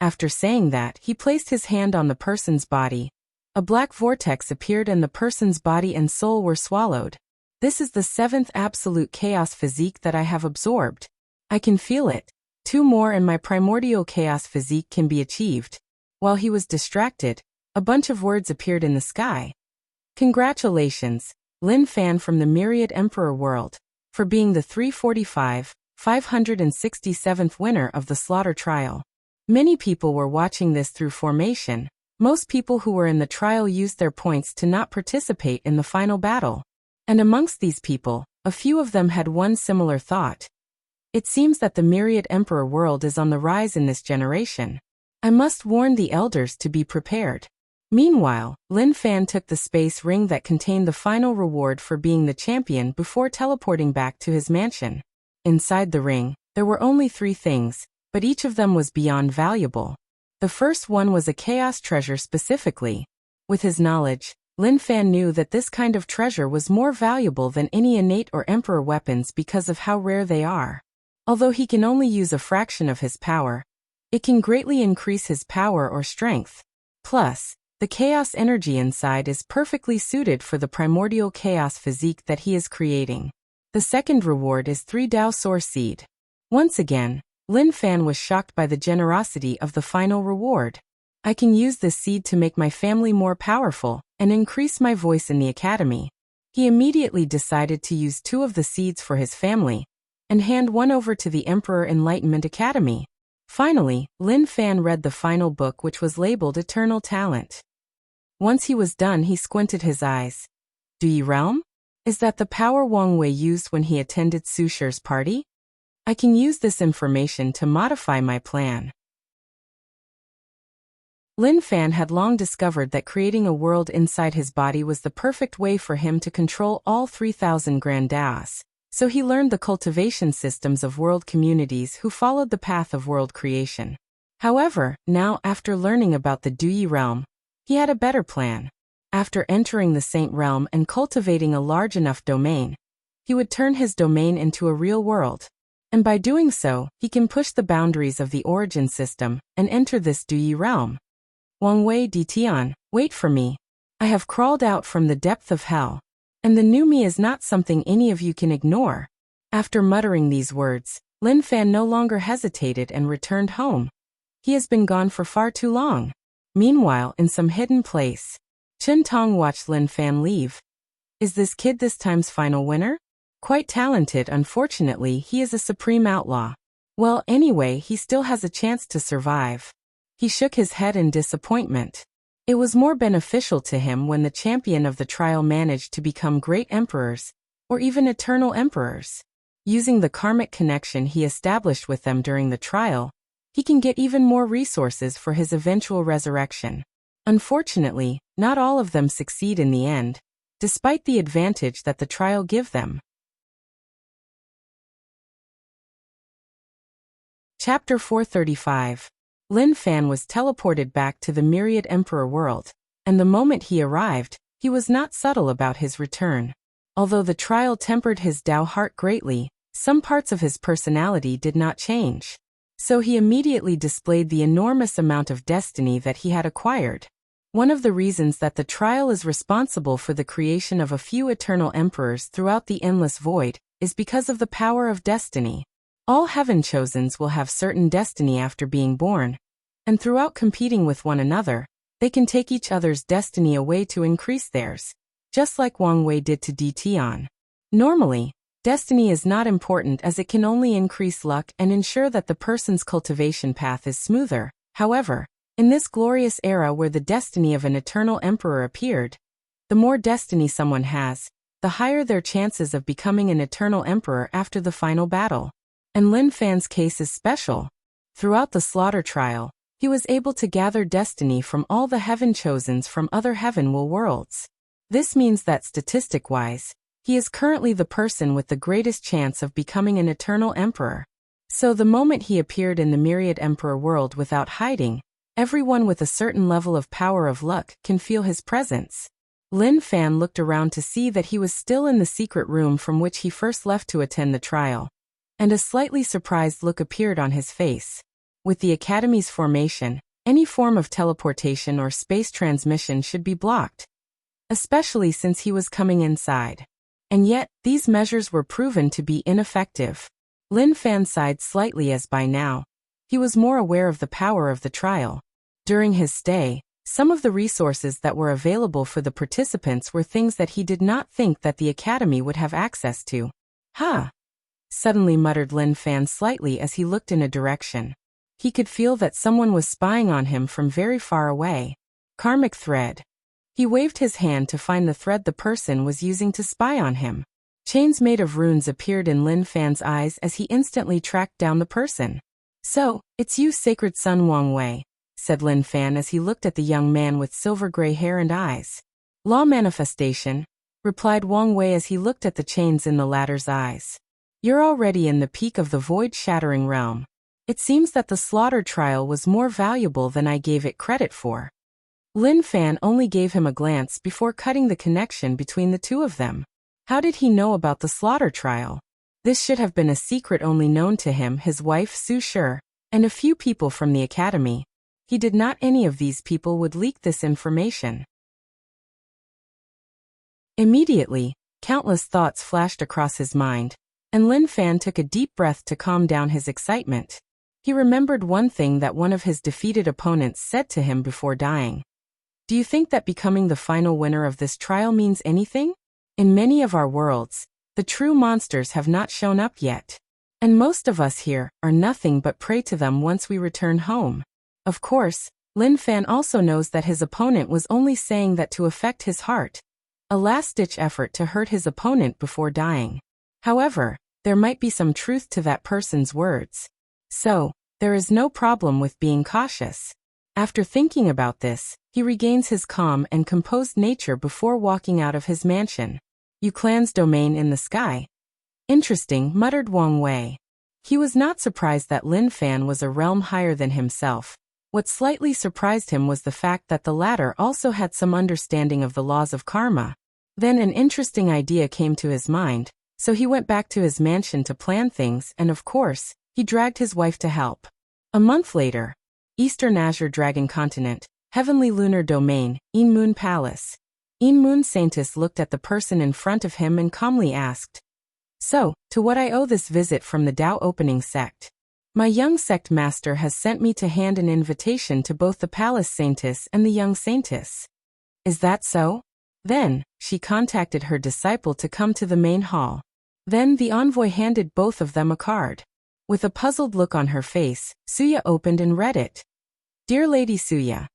S1: After saying that, he placed his hand on the person's body. A black vortex appeared and the person's body and soul were swallowed. "This is the 7th absolute chaos physique that I have absorbed. I can feel it. 2 more and my primordial chaos physique can be achieved." While he was distracted, a bunch of words appeared in the sky. "Congratulations, Lin Fan from the Myriad Emperor world, for being the 567th winner of the slaughter trial." Many people were watching this through formation. Most people who were in the trial used their points to not participate in the final battle. And amongst these people, a few of them had one similar thought. "It seems that the Myriad Emperor world is on the rise in this generation. I must warn the elders to be prepared." Meanwhile, Lin Fan took the space ring that contained the final reward for being the champion before teleporting back to his mansion. Inside the ring, there were only 3 things, but each of them was beyond valuable. The first one was a chaos treasure specifically. With his knowledge, Lin Fan knew that this kind of treasure was more valuable than any innate or emperor weapons because of how rare they are. Although he can only use a fraction of his power, it can greatly increase his power or strength. Plus, the chaos energy inside is perfectly suited for the primordial chaos physique that he is creating. The second reward is 3 Dao Soar Seed. Once again, Lin Fan was shocked by the generosity of the final reward. "I can use this seed to make my family more powerful and increase my voice in the academy." He immediately decided to use 2 of the seeds for his family and hand one over to the Emperor Enlightenment Academy. Finally, Lin Fan read the final book, which was labeled Eternal Talent. Once he was done, he squinted his eyes. "Duyi Realm? Is that the power Wang Wei used when he attended Su Shi's party? I can use this information to modify my plan." Lin Fan had long discovered that creating a world inside his body was the perfect way for him to control all 3,000 Grand Daos, so he learned the cultivation systems of world communities who followed the path of world creation. However, now after learning about the Duyi Realm, he had a better plan. After entering the Saint Realm and cultivating a large enough domain, he would turn his domain into a real world. And by doing so, he can push the boundaries of the origin system and enter this Duyi Realm. "Wang Wei Di Tian, wait for me. I have crawled out from the depth of hell, and the new me is not something any of you can ignore." After muttering these words, Lin Fan no longer hesitated and returned home. He has been gone for far too long. Meanwhile, in some hidden place, Chen Tong watched Lin Fan leave. "Is this kid this time's final winner? Quite talented. Unfortunately, he is a supreme outlaw. Well, anyway, he still has a chance to survive." He shook his head in disappointment. It was more beneficial to him when the champion of the trial managed to become great emperors, or even eternal emperors. Using the karmic connection he established with them during the trial, he can get even more resources for his eventual resurrection. Unfortunately, not all of them succeed in the end, despite the advantage that the trial give them. Chapter 435. Lin Fan was teleported back to the Myriad Emperor world, and the moment he arrived, he was not subtle about his return. Although the trial tempered his Dao heart greatly, some parts of his personality did not change. So he immediately displayed the enormous amount of destiny that he had acquired. One of the reasons that the trial is responsible for the creation of a few eternal emperors throughout the endless void is because of the power of destiny. All heaven-chosens will have certain destiny after being born, and throughout competing with one another, they can take each other's destiny away to increase theirs, just like Wang Wei did to Tian. Normally, destiny is not important as it can only increase luck and ensure that the person's cultivation path is smoother. However, in this glorious era where the destiny of an eternal emperor appeared, the more destiny someone has, the higher their chances of becoming an eternal emperor after the final battle. And Lin Fan's case is special. Throughout the slaughter trial, he was able to gather destiny from all the heaven-chosens from other heaven-will worlds. This means that statistic-wise, he is currently the person with the greatest chance of becoming an eternal emperor. So the moment he appeared in the Myriad Emperor world without hiding, everyone with a certain level of power of luck can feel his presence. Lin Fan looked around to see that he was still in the secret room from which he first left to attend the trial, and a slightly surprised look appeared on his face. With the Academy's formation, any form of teleportation or space transmission should be blocked, especially since he was coming inside. And yet, these measures were proven to be ineffective. Lin Fan sighed slightly as by now, he was more aware of the power of the trial. During his stay, some of the resources that were available for the participants were things that he did not think that the Academy would have access to. Suddenly muttered Lin Fan slightly as he looked in a direction. He could feel that someone was spying on him from very far away. Karmic thread. He waved his hand to find the thread the person was using to spy on him. Chains made of runes appeared in Lin Fan's eyes as he instantly tracked down the person. "So, it's you, Sacred Son Wang Wei," said Lin Fan as he looked at the young man with silver-gray hair and eyes. "Law manifestation," replied Wang Wei as he looked at the chains in the latter's eyes. "You're already in the peak of the void-shattering realm. It seems that the slaughter trial was more valuable than I gave it credit for." Lin Fan only gave him a glance before cutting the connection between the two of them. How did he know about the slaughter trial? This should have been a secret only known to him, his wife Su Shi, and a few people from the Academy. He did not any of these people would leak this information. Immediately, countless thoughts flashed across his mind, and Lin Fan took a deep breath to calm down his excitement. He remembered one thing that one of his defeated opponents said to him before dying. "Do you think that becoming the final winner of this trial means anything? In many of our worlds, the true monsters have not shown up yet. And most of us here are nothing but prey to them once we return home." Of course, Lin Fan also knows that his opponent was only saying that to affect his heart, a last-ditch effort to hurt his opponent before dying. However, there might be some truth to that person's words. So, there is no problem with being cautious. After thinking about this, he regains his calm and composed nature before walking out of his mansion. "Yu Clan's domain in the sky." "Interesting," muttered Wang Wei. He was not surprised that Lin Fan was a realm higher than himself. What slightly surprised him was the fact that the latter also had some understanding of the laws of karma. Then an interesting idea came to his mind. So he went back to his mansion to plan things, and of course, he dragged his wife to help. A month later, Eastern Azure Dragon Continent, Heavenly Lunar Domain, In Moon Palace. In Moon Saintis looked at the person in front of him and calmly asked, "So, to what I owe this visit from the Dao opening sect? My young sect master has sent me to hand an invitation to both the Palace Saintess and the young Saintess." "Is that so?" Then, she contacted her disciple to come to the main hall. Then the envoy handed both of them a card. With a puzzled look on her face, Suya opened and read it. "Dear Lady Suya,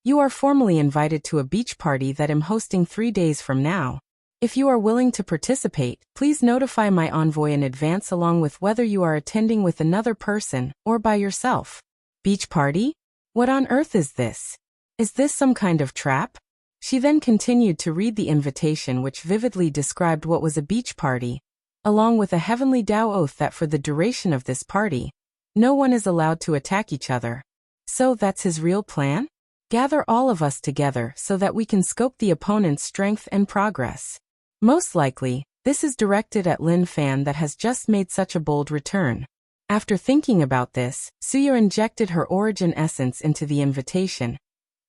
S1: You are formally invited to a beach party that I'm hosting 3 days from now. If you are willing to participate, please notify my envoy in advance along with whether you are attending with another person or by yourself. Beach party? What on earth is this? Is this some kind of trap? She then continued to read the invitation which vividly described what was a beach party, along with a heavenly Tao oath that for the duration of this party, no one is allowed to attack each other. So that's his real plan? Gather all of us together so that we can scope the opponent's strength and progress. Most likely, this is directed at Lin Fan that has just made such a bold return. After thinking about this, Suya injected her origin essence into the invitation,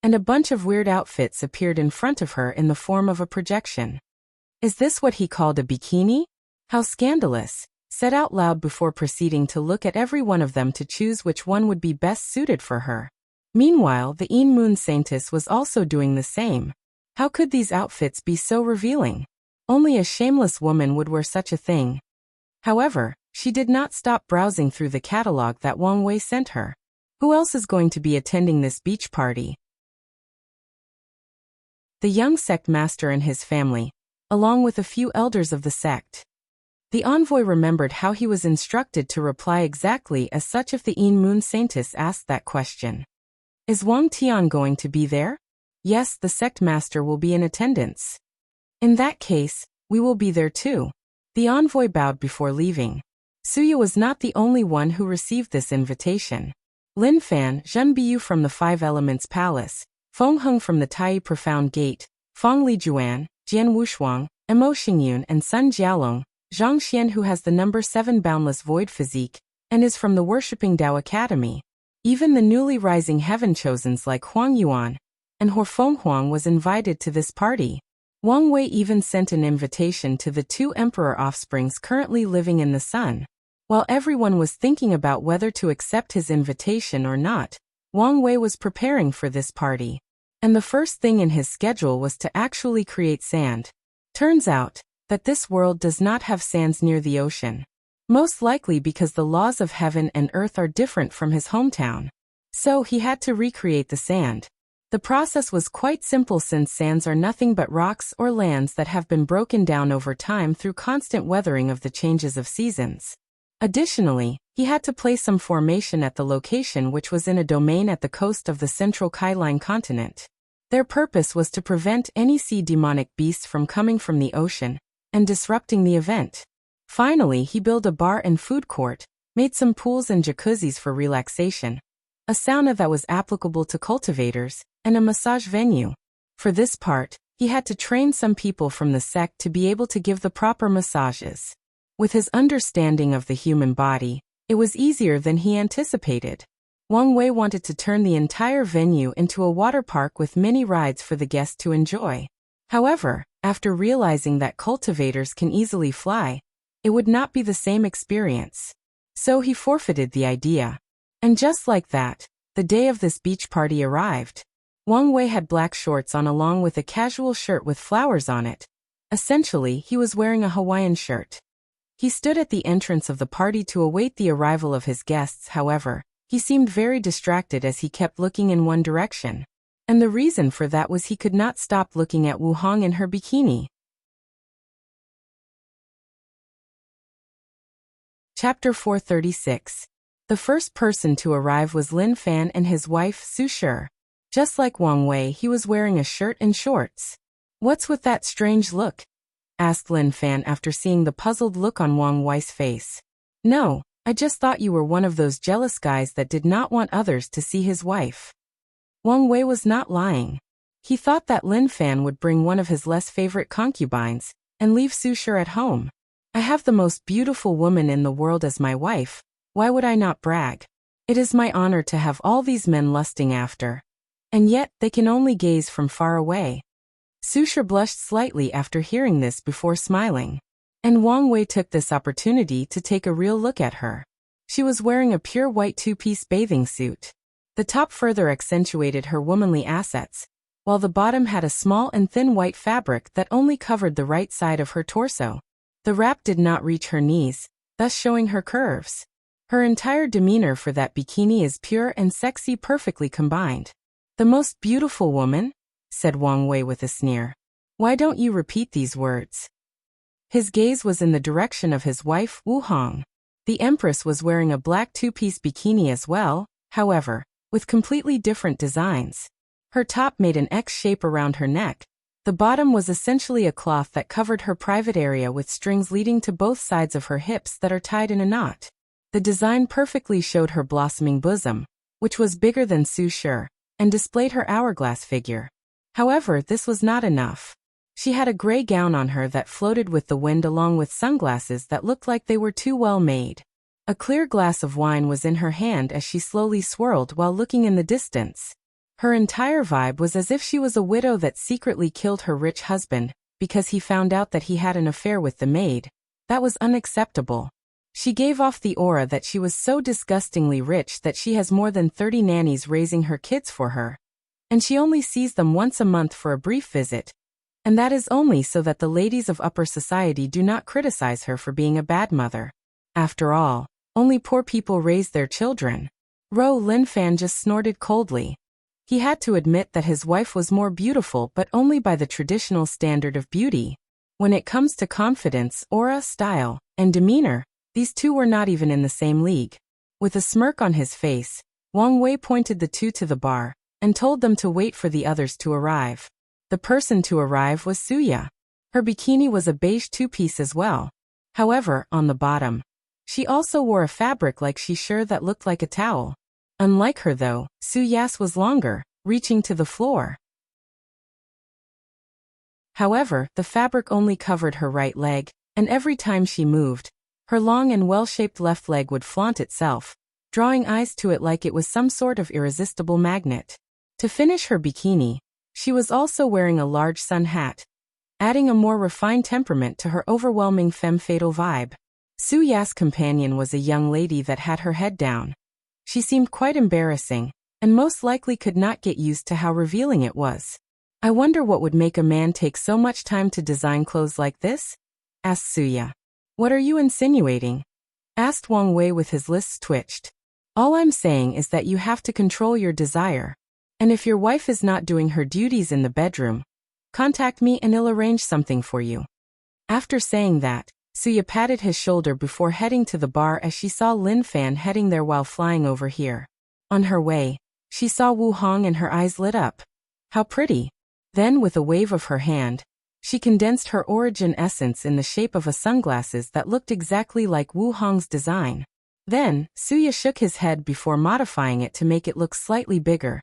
S1: and a bunch of weird outfits appeared in front of her in the form of a projection. Is this what he called a bikini? How scandalous, said out loud before proceeding to look at every one of them to choose which one would be best suited for her. Meanwhile, the Moon Saintess was also doing the same. How could these outfits be so revealing? Only a shameless woman would wear such a thing. However, she did not stop browsing through the catalog that Wang Wei sent her. Who else is going to be attending this beach party? The young sect master and his family, along with a few elders of the sect. The envoy remembered how he was instructed to reply exactly as such if the Moon Saintess asked that question. Is Wang Tian going to be there? Yes, the sect master will be in attendance. In that case, we will be there too. The envoy bowed before leaving. Suya was not the only one who received this invitation. Lin Fan, Zhen Biyu from the Five Elements Palace, Feng Heng from the Tai Profound Gate, Fang Lijuan, Jian Wushuang, Mo Xingyun and Sun Jialong, Zhang Xian who has the number 7 boundless void physique, and is from the Worshipping Tao Academy. Even the newly rising heaven chosens like Huang Yuan and Horfeng Huang was invited to this party. Wang Wei even sent an invitation to the 2 emperor offsprings currently living in the sun. While everyone was thinking about whether to accept his invitation or not, Wang Wei was preparing for this party. And the first thing in his schedule was to actually create sand. Turns out that this world does not have sands near the ocean. Most likely because the laws of heaven and earth are different from his hometown. So he had to recreate the sand. The process was quite simple since sands are nothing but rocks or lands that have been broken down over time through constant weathering of the changes of seasons. Additionally, he had to place some formation at the location which was in a domain at the coast of the central Kailine continent. Their purpose was to prevent any sea demonic beasts from coming from the ocean and disrupting the event. Finally, he built a bar and food court, made some pools and jacuzzis for relaxation, a sauna that was applicable to cultivators, and a massage venue. For this part, he had to train some people from the sect to be able to give the proper massages. With his understanding of the human body, it was easier than he anticipated. Wang Wei wanted to turn the entire venue into a water park with many rides for the guests to enjoy. However, after realizing that cultivators can easily fly, it would not be the same experience. So he forfeited the idea. And just like that, the day of this beach party arrived. Wang Wei had black shorts on along with a casual shirt with flowers on it. Essentially, he was wearing a Hawaiian shirt. He stood at the entrance of the party to await the arrival of his guests. However, he seemed very distracted as he kept looking in one direction. And the reason for that was he could not stop looking at Wu Hong in her bikini. Chapter 436. The first person to arrive was Lin Fan and his wife Su Shi. Just like Wang Wei, he was wearing a shirt and shorts. What's with that strange look? Asked Lin Fan after seeing the puzzled look on Wang Wei's face. No, I just thought you were one of those jealous guys that did not want others to see his wife. Wang Wei was not lying. He thought that Lin Fan would bring one of his less favorite concubines and leave Su Shi at home. I have the most beautiful woman in the world as my wife. Why would I not brag? It is my honor to have all these men lusting after. And yet, they can only gaze from far away. Su Shi blushed slightly after hearing this before smiling. And Wang Wei took this opportunity to take a real look at her. She was wearing a pure white two-piece bathing suit. The top further accentuated her womanly assets, while the bottom had a small and thin white fabric that only covered the right side of her torso. The wrap did not reach her knees, thus showing her curves. Her entire demeanor for that bikini is pure and sexy, perfectly combined. The most beautiful woman? Said Wang Wei with a sneer. Why don't you repeat these words? His gaze was in the direction of his wife, Wu Hong. The Empress was wearing a black two-piece bikini as well, however, with completely different designs. Her top made an X shape around her neck. The bottom was essentially a cloth that covered her private area with strings leading to both sides of her hips that are tied in a knot. The design perfectly showed her blossoming bosom, which was bigger than Su Shi, and displayed her hourglass figure. However, this was not enough. She had a gray gown on her that floated with the wind along with sunglasses that looked like they were too well made. A clear glass of wine was in her hand as she slowly swirled while looking in the distance. Her entire vibe was as if she was a widow that secretly killed her rich husband because he found out that he had an affair with the maid. That was unacceptable. She gave off the aura that she was so disgustingly rich that she has more than 30 nannies raising her kids for her. And she only sees them once a month for a brief visit. And that is only so that the ladies of upper society do not criticize her for being a bad mother. After all, only poor people raise their children. Ro Linfan just snorted coldly. He had to admit that his wife was more beautiful, but only by the traditional standard of beauty. When it comes to confidence, aura, style, and demeanor, these two were not even in the same league. With a smirk on his face, Wang Wei pointed the two to the bar and told them to wait for the others to arrive. The person to arrive was Suya. Her bikini was a beige two-piece as well. However, on the bottom, she also wore a fabric like Shi that looked like a towel. Unlike her though, Suya's was longer, reaching to the floor. However, the fabric only covered her right leg, and every time she moved, her long and well-shaped left leg would flaunt itself, drawing eyes to it like it was some sort of irresistible magnet. To finish her bikini, she was also wearing a large sun hat, adding a more refined temperament to her overwhelming femme fatale vibe. Suya's companion was a young lady that had her head down. She seemed quite embarrassing, and most likely could not get used to how revealing it was. I wonder what would make a man take so much time to design clothes like this? Asked Suya. What are you insinuating? Asked Wang Wei with his lips twitched. All I'm saying is that you have to control your desire. And if your wife is not doing her duties in the bedroom, contact me and I'll arrange something for you. After saying that, Suya patted his shoulder before heading to the bar as she saw Lin Fan heading there while flying over here. On her way, she saw Wu Hong and her eyes lit up. How pretty. Then with a wave of her hand, she condensed her origin essence in the shape of a sunglasses that looked exactly like Wu Hong's design. Then, Suya shook his head before modifying it to make it look slightly bigger.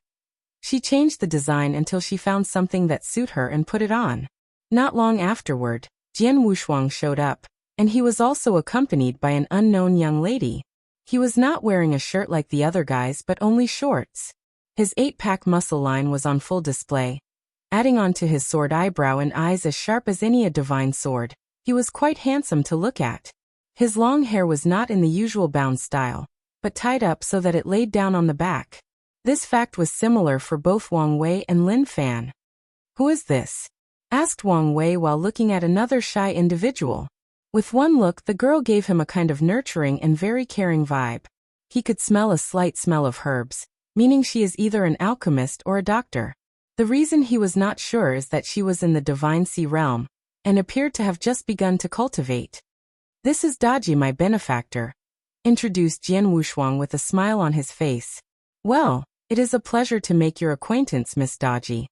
S1: She changed the design until she found something that suited her and put it on. Not long afterward, Jian Wushuang showed up, and he was also accompanied by an unknown young lady. He was not wearing a shirt like the other guys but only shorts. His 8-pack muscle line was on full display. Adding on to his sword eyebrow and eyes as sharp as any a divine sword, he was quite handsome to look at. His long hair was not in the usual bound style, but tied up so that it laid down on the back. This fact was similar for both Wang Wei and Lin Fan. Who is this? Asked Wang Wei while looking at another shy individual. With one look, the girl gave him a kind of nurturing and very caring vibe. He could smell a slight smell of herbs, meaning she is either an alchemist or a doctor. The reason he was not sure is that she was in the Divine Sea realm, and appeared to have just begun to cultivate. This is Daji, my benefactor, introduced Jian Wushuang with a smile on his face. Well, it is a pleasure to make your acquaintance, Miss Daji.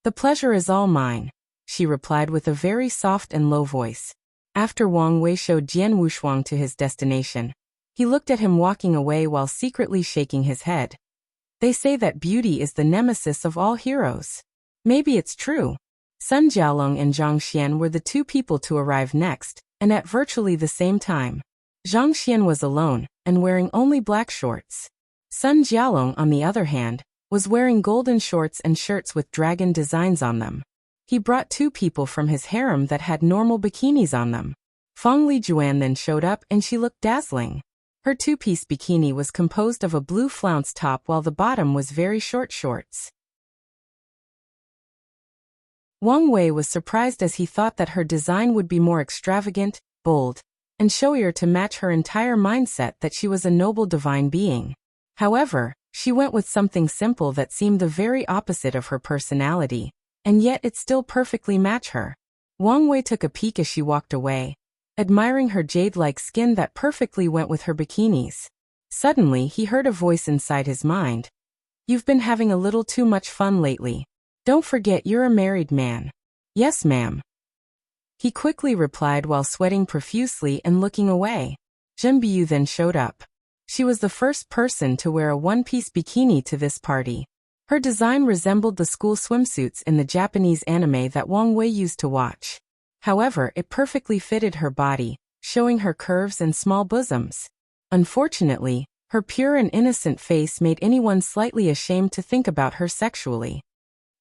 S1: The pleasure is all mine, she replied with a very soft and low voice. After Wang Wei showed Jian Wushuang to his destination, he looked at him walking away while secretly shaking his head. They say that beauty is the nemesis of all heroes. Maybe it's true. Sun Jialong and Zhang Xian were the two people to arrive next, and at virtually the same time. Zhang Xian was alone, and wearing only black shorts. Sun Jialong, on the other hand, was wearing golden shorts and shirts with dragon designs on them. He brought two people from his harem that had normal bikinis on them. Feng Lijuan then showed up and she looked dazzling. Her two-piece bikini was composed of a blue flounce top while the bottom was very short shorts. Wang Wei was surprised as he thought that her design would be more extravagant, bold, and showier to match her entire mindset that she was a noble divine being. However, She went with something simple that seemed the very opposite of her personality, and yet it still perfectly matched her. Wang Wei took a peek as she walked away, admiring her jade-like skin that perfectly went with her bikinis. Suddenly, he heard a voice inside his mind. "You've been having a little too much fun lately. Don't forget you're a married man." "Yes, ma'am," he quickly replied while sweating profusely and looking away. Zhen Biyu then showed up. She was the first person to wear a one-piece bikini to this party. Her design resembled the school swimsuits in the Japanese anime that Wang Wei used to watch. However, it perfectly fitted her body, showing her curves and small bosoms. Unfortunately, her pure and innocent face made anyone slightly ashamed to think about her sexually.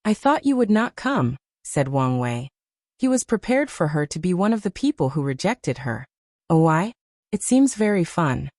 S1: "I thought you would not come," said Wang Wei. He was prepared for her to be one of the people who rejected her. "Oh, why? It seems very fun."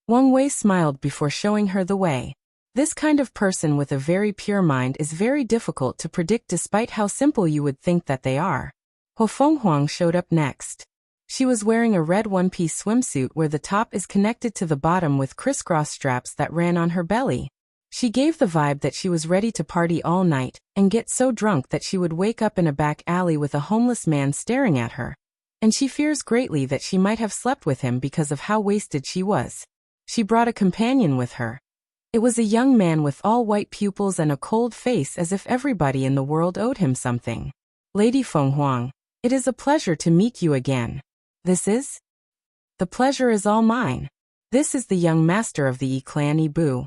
S1: Wang Wei smiled before showing her the way. This kind of person with a very pure mind is very difficult to predict despite how simple you would think that they are. Ho Fenghuang showed up next. She was wearing a red one-piece swimsuit where the top is connected to the bottom with crisscross straps that ran on her belly. She gave the vibe that she was ready to party all night and get so drunk that she would wake up in a back alley with a homeless man staring at her. And she fears greatly that she might have slept with him because of how wasted she was. She brought a companion with her. It was a young man with all white pupils and a cold face as if everybody in the world owed him something. "Lady Fenghuang, it is a pleasure to meet you again." "This is?" "The pleasure is all mine. This is the young master of the Yi clan Ibu."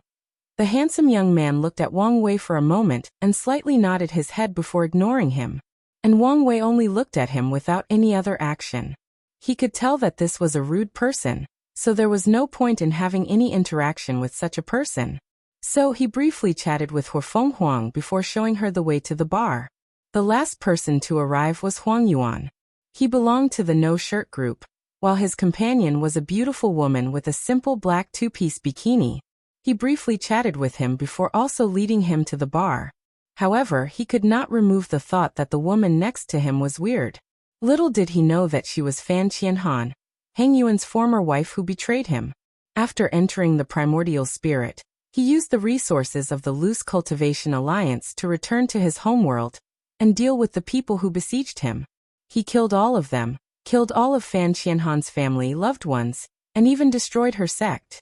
S1: The handsome young man looked at Wang Wei for a moment and slightly nodded his head before ignoring him. And Wang Wei only looked at him without any other action. He could tell that this was a rude person, so there was no point in having any interaction with such a person. So he briefly chatted with Hu Fenghuang before showing her the way to the bar. The last person to arrive was Huang Yuan. He belonged to the no-shirt group, while his companion was a beautiful woman with a simple black two-piece bikini. He briefly chatted with him before also leading him to the bar. However, he could not remove the thought that the woman next to him was weird. Little did he know that she was Fan Qianhan, Heng Yuan's former wife who betrayed him. After entering the primordial spirit, he used the resources of the Loose Cultivation Alliance to return to his homeworld and deal with the people who besieged him. He killed all of them, killed all of Fan Qianhan's family loved ones, and even destroyed her sect.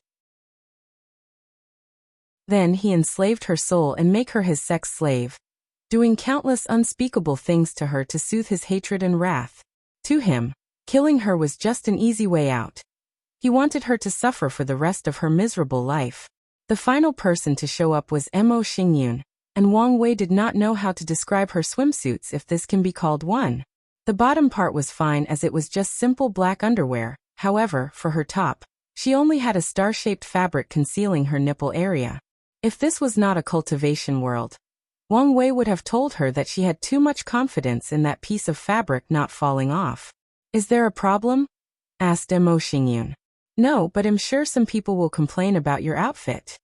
S1: Then he enslaved her soul and made her his sex slave, doing countless unspeakable things to her to soothe his hatred and wrath. To him, killing her was just an easy way out. He wanted her to suffer for the rest of her miserable life. The final person to show up was Mo Xingyun, and Wang Wei did not know how to describe her swimsuits if this can be called one. The bottom part was fine as it was just simple black underwear, however, for her top, she only had a star-shaped fabric concealing her nipple area. If this was not a cultivation world, Wang Wei would have told her that she had too much confidence in that piece of fabric not falling off. "Is there a problem?" asked Mo Xingyun. "No, but I'm sure some people will complain about your outfit."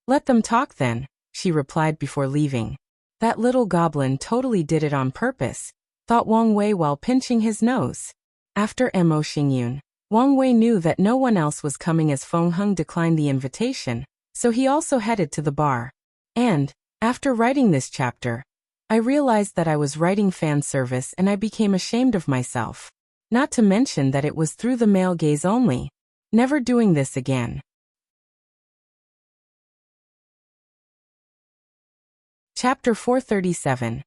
S1: "Let them talk then," she replied before leaving. That little goblin totally did it on purpose, thought Wang Wei while pinching his nose. After Mo Xingyun, Wang Wei knew that no one else was coming as Feng Heng declined the invitation, so he also headed to the bar. And, after writing this chapter, I realized that I was writing fan service and I became ashamed of myself. Not to mention that it was through the male gaze only. Never doing this again. Chapter 437.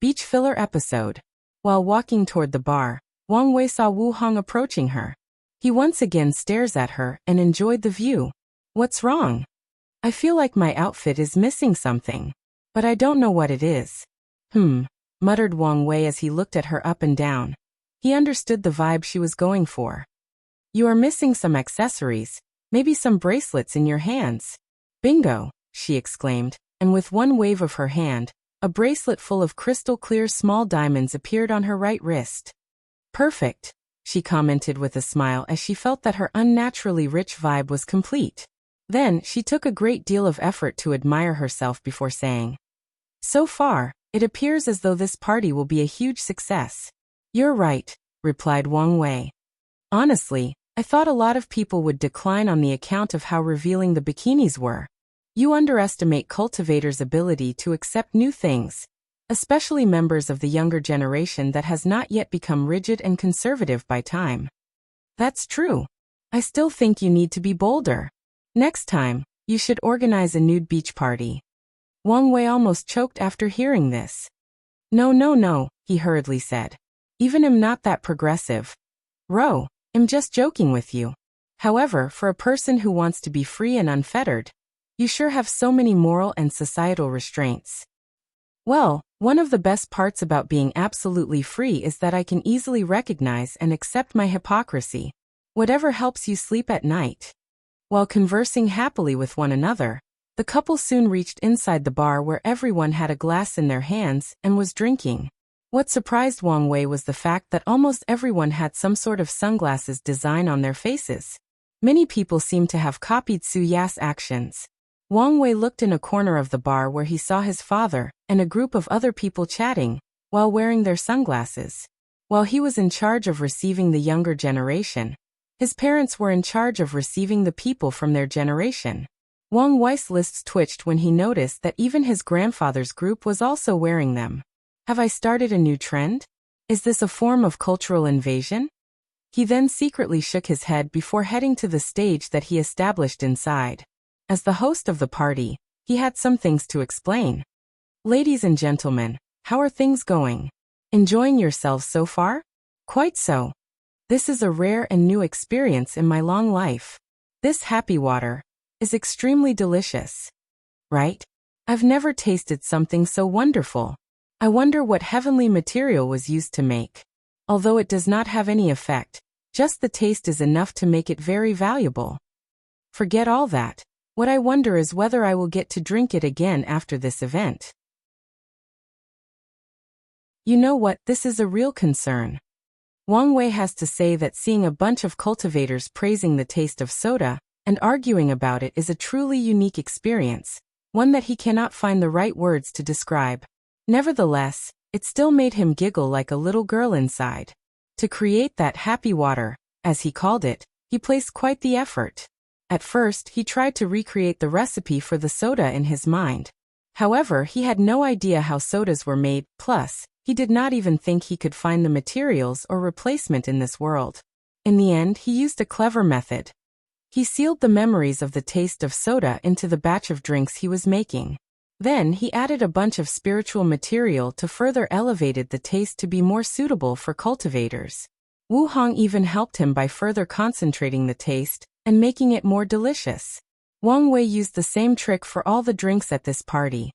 S1: Beach Filler Episode. While walking toward the bar, Wang Wei saw Wu Hong approaching her. He once again stares at her and enjoyed the view. "What's wrong? I feel like my outfit is missing something, but I don't know what it is." Muttered Wang Wei as he looked at her up and down. He understood the vibe she was going for. "You are missing some accessories, maybe some bracelets in your hands." "Bingo," she exclaimed, and with one wave of her hand, a bracelet full of crystal clear small diamonds appeared on her right wrist. "Perfect," she commented with a smile as she felt that her unnaturally rich vibe was complete. Then, she took a great deal of effort to admire herself before saying, "So far, it appears as though this party will be a huge success." "You're right," replied Wang Wei. "Honestly, I thought a lot of people would decline on the account of how revealing the bikinis were. You underestimate cultivators' ability to accept new things, especially members of the younger generation that has not yet become rigid and conservative by time. That's true. I still think you need to be bolder. Next time, you should organize a nude beach party. Wang Wei almost choked after hearing this. No, he hurriedly said. Even I'm not that progressive. Ro, I'm just joking with you. However, for a person who wants to be free and unfettered, you sure have so many moral and societal restraints. Well, one of the best parts about being absolutely free is that I can easily recognize and accept my hypocrisy. Whatever helps you sleep at night. While conversing happily with one another, the couple soon reached inside the bar where everyone had a glass in their hands and was drinking. What surprised Wang Wei was the fact that almost everyone had some sort of sunglasses design on their faces. Many people seemed to have copied Su Ya's actions. Wang Wei looked in a corner of the bar where he saw his father and a group of other people chatting while wearing their sunglasses. While he was in charge of receiving the younger generation, his parents were in charge of receiving the people from their generation. Wang Wei's lips twitched when he noticed that even his grandfather's group was also wearing them. Have I started a new trend? Is this a form of cultural invasion? He then secretly shook his head before heading to the stage that he established inside. As the host of the party, he had some things to explain. Ladies and gentlemen, how are things going? Enjoying yourselves so far? Quite so. This is a rare and new experience in my long life. This happy water is extremely delicious. Right? I've never tasted something so wonderful. I wonder what heavenly material was used to make. Although it does not have any effect, just the taste is enough to make it very valuable. Forget all that. What I wonder is whether I will get to drink it again after this event. You know what, this is a real concern. Wang Wei has to say that seeing a bunch of cultivators praising the taste of soda and arguing about it is a truly unique experience, one that he cannot find the right words to describe. Nevertheless, it still made him giggle like a little girl inside. To create that happy water, as he called it, he placed quite the effort. At first, he tried to recreate the recipe for the soda in his mind. However, he had no idea how sodas were made, plus, he did not even think he could find the materials or replacement in this world. In the end, he used a clever method. He sealed the memories of the taste of soda into the batch of drinks he was making. Then he added a bunch of spiritual material to further elevated the taste to be more suitable for cultivators. Wu Hong even helped him by further concentrating the taste and making it more delicious. Wang Wei used the same trick for all the drinks at this party.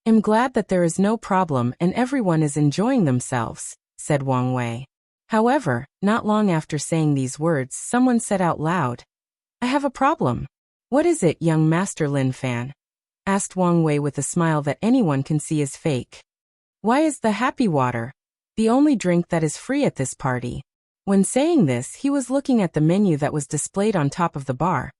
S1: I'm glad that there is no problem and everyone is enjoying themselves, said Wang Wei. However, not long after saying these words, someone said out loud, I have a problem. What is it, young Master Lin Fan? Asked Wang Wei with a smile that anyone can see is fake. Why is the happy water the only drink that is free at this party? When saying this, he was looking at the menu that was displayed on top of the bar.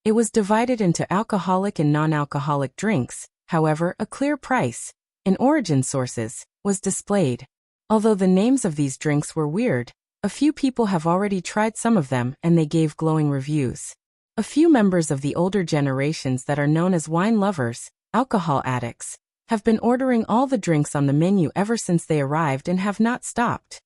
S1: It was divided into alcoholic and non-alcoholic drinks, however, a clear price, in origin sources, was displayed. Although the names of these drinks were weird, a few people have already tried some of them and they gave glowing reviews. A few members of the older generations that are known as wine lovers, alcohol addicts, have been ordering all the drinks on the menu ever since they arrived and have not stopped.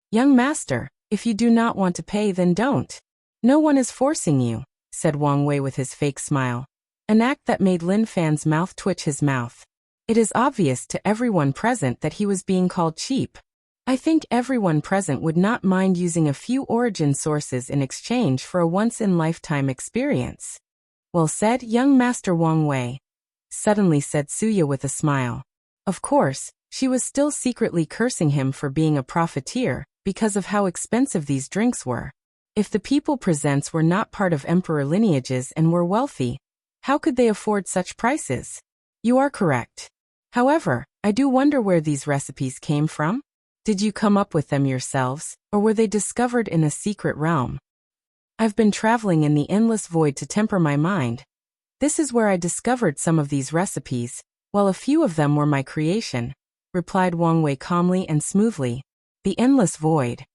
S1: Young master, if you do not want to pay, then don't. No one is forcing you, said Wang Wei with his fake smile. An act that made Lin Fan's mouth twitch his mouth. It is obvious to everyone present that he was being called cheap. I think everyone present would not mind using a few origin sources in exchange for a once-in-lifetime experience. Well said, young Master Wang Wei, suddenly said Suya with a smile. Of course, she was still secretly cursing him for being a profiteer, because of how expensive these drinks were. If the people presents were not part of emperor lineages and were wealthy, how could they afford such prices? You are correct. However, I do wonder where these recipes came from. Did you come up with them yourselves, or were they discovered in a secret realm? I've been traveling in the endless void to temper my mind. This is where I discovered some of these recipes, while a few of them were my creation, replied Wang Wei calmly and smoothly. The endless void.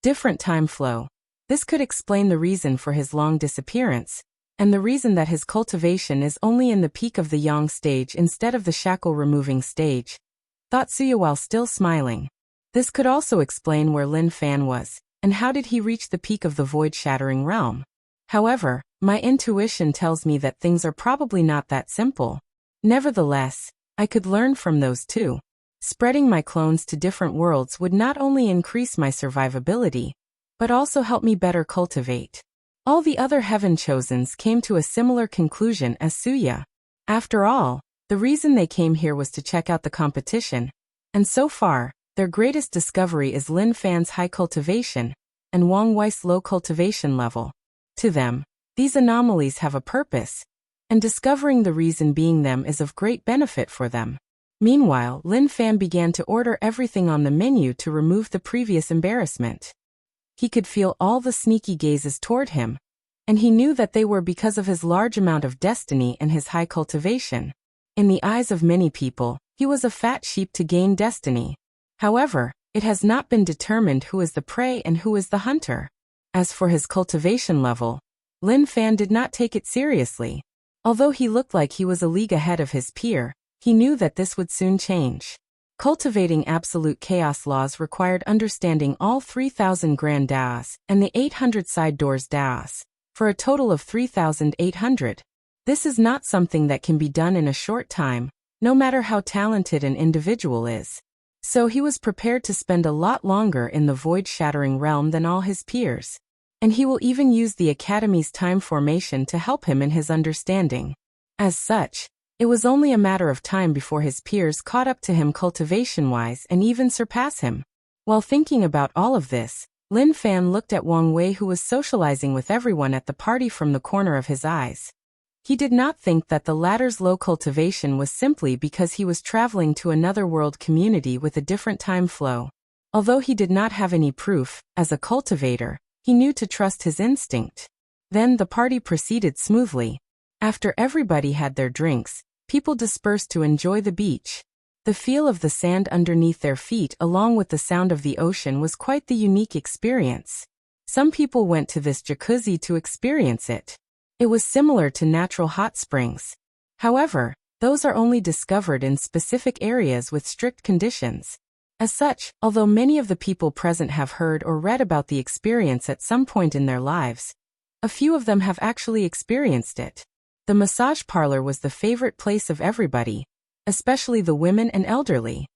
S1: Different time flow. This could explain the reason for his long disappearance. and the reason that his cultivation is only in the peak of the yang stage instead of the shackle-removing stage, thought Suya while still smiling. This could also explain where Lin Fan was, and how did he reach the peak of the void-shattering realm. However, my intuition tells me that things are probably not that simple. Nevertheless, I could learn from those too. Spreading my clones to different worlds would not only increase my survivability, but also help me better cultivate. All the other Heaven Chosens came to a similar conclusion as Suya. After all, the reason they came here was to check out the competition, and so far, their greatest discovery is Lin Fan's high cultivation and Wang Wei's low cultivation level. To them, these anomalies have a purpose, and discovering the reason being them is of great benefit for them. Meanwhile, Lin Fan began to order everything on the menu to remove the previous embarrassment. He could feel all the sneaky gazes toward him, and he knew that they were because of his large amount of destiny and his high cultivation. In the eyes of many people, he was a fat sheep to gain destiny. However, it has not been determined who is the prey and who is the hunter. As for his cultivation level, Lin Fan did not take it seriously. Although he looked like he was a league ahead of his peer, he knew that this would soon change. Cultivating absolute chaos laws required understanding all 3,000 grand daos and the 800 side doors daos, for a total of 3,800. This is not something that can be done in a short time, no matter how talented an individual is. So he was prepared to spend a lot longer in the void-shattering realm than all his peers. And he will even use the Academy's time formation to help him in his understanding. As such, it was only a matter of time before his peers caught up to him cultivation-wise and even surpass him. While thinking about all of this, Lin Fan looked at Wang Wei, who was socializing with everyone at the party from the corner of his eyes. He did not think that the latter's low cultivation was simply because he was traveling to another world community with a different time flow. Although he did not have any proof, as a cultivator, he knew to trust his instinct. Then the party proceeded smoothly. After everybody had their drinks, people dispersed to enjoy the beach. The feel of the sand underneath their feet along with the sound of the ocean was quite the unique experience. Some people went to this jacuzzi to experience it. It was similar to natural hot springs. However, those are only discovered in specific areas with strict conditions. As such, although many of the people present have heard or read about the experience at some point in their lives, a few of them have actually experienced it. The massage parlor was the favorite place of everybody, especially the women and elderly.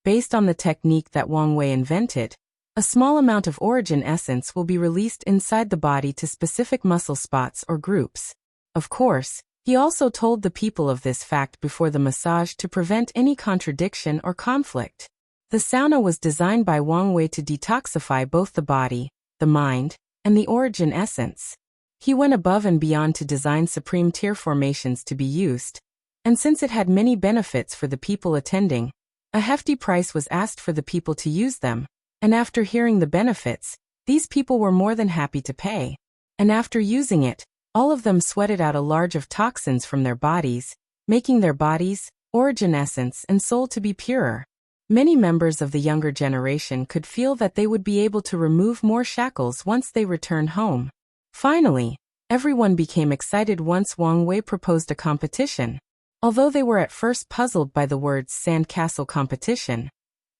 S1: Based on the technique that Wang Wei invented, a small amount of origin essence will be released inside the body to specific muscle spots or groups. Of course, he also told the people of this fact before the massage to prevent any contradiction or conflict. The sauna was designed by Wang Wei to detoxify both the body, the mind, and the origin essence. He went above and beyond to design supreme tier formations to be used, and since it had many benefits for the people attending, a hefty price was asked for the people to use them, and after hearing the benefits, these people were more than happy to pay. And after using it, all of them sweated out a large of toxins from their bodies, making their bodies, origin essence and soul to be purer. Many members of the younger generation could feel that they would be able to remove more shackles once they returned home. Finally, everyone became excited once Wang Wei proposed a competition. Although they were at first puzzled by the words sandcastle competition,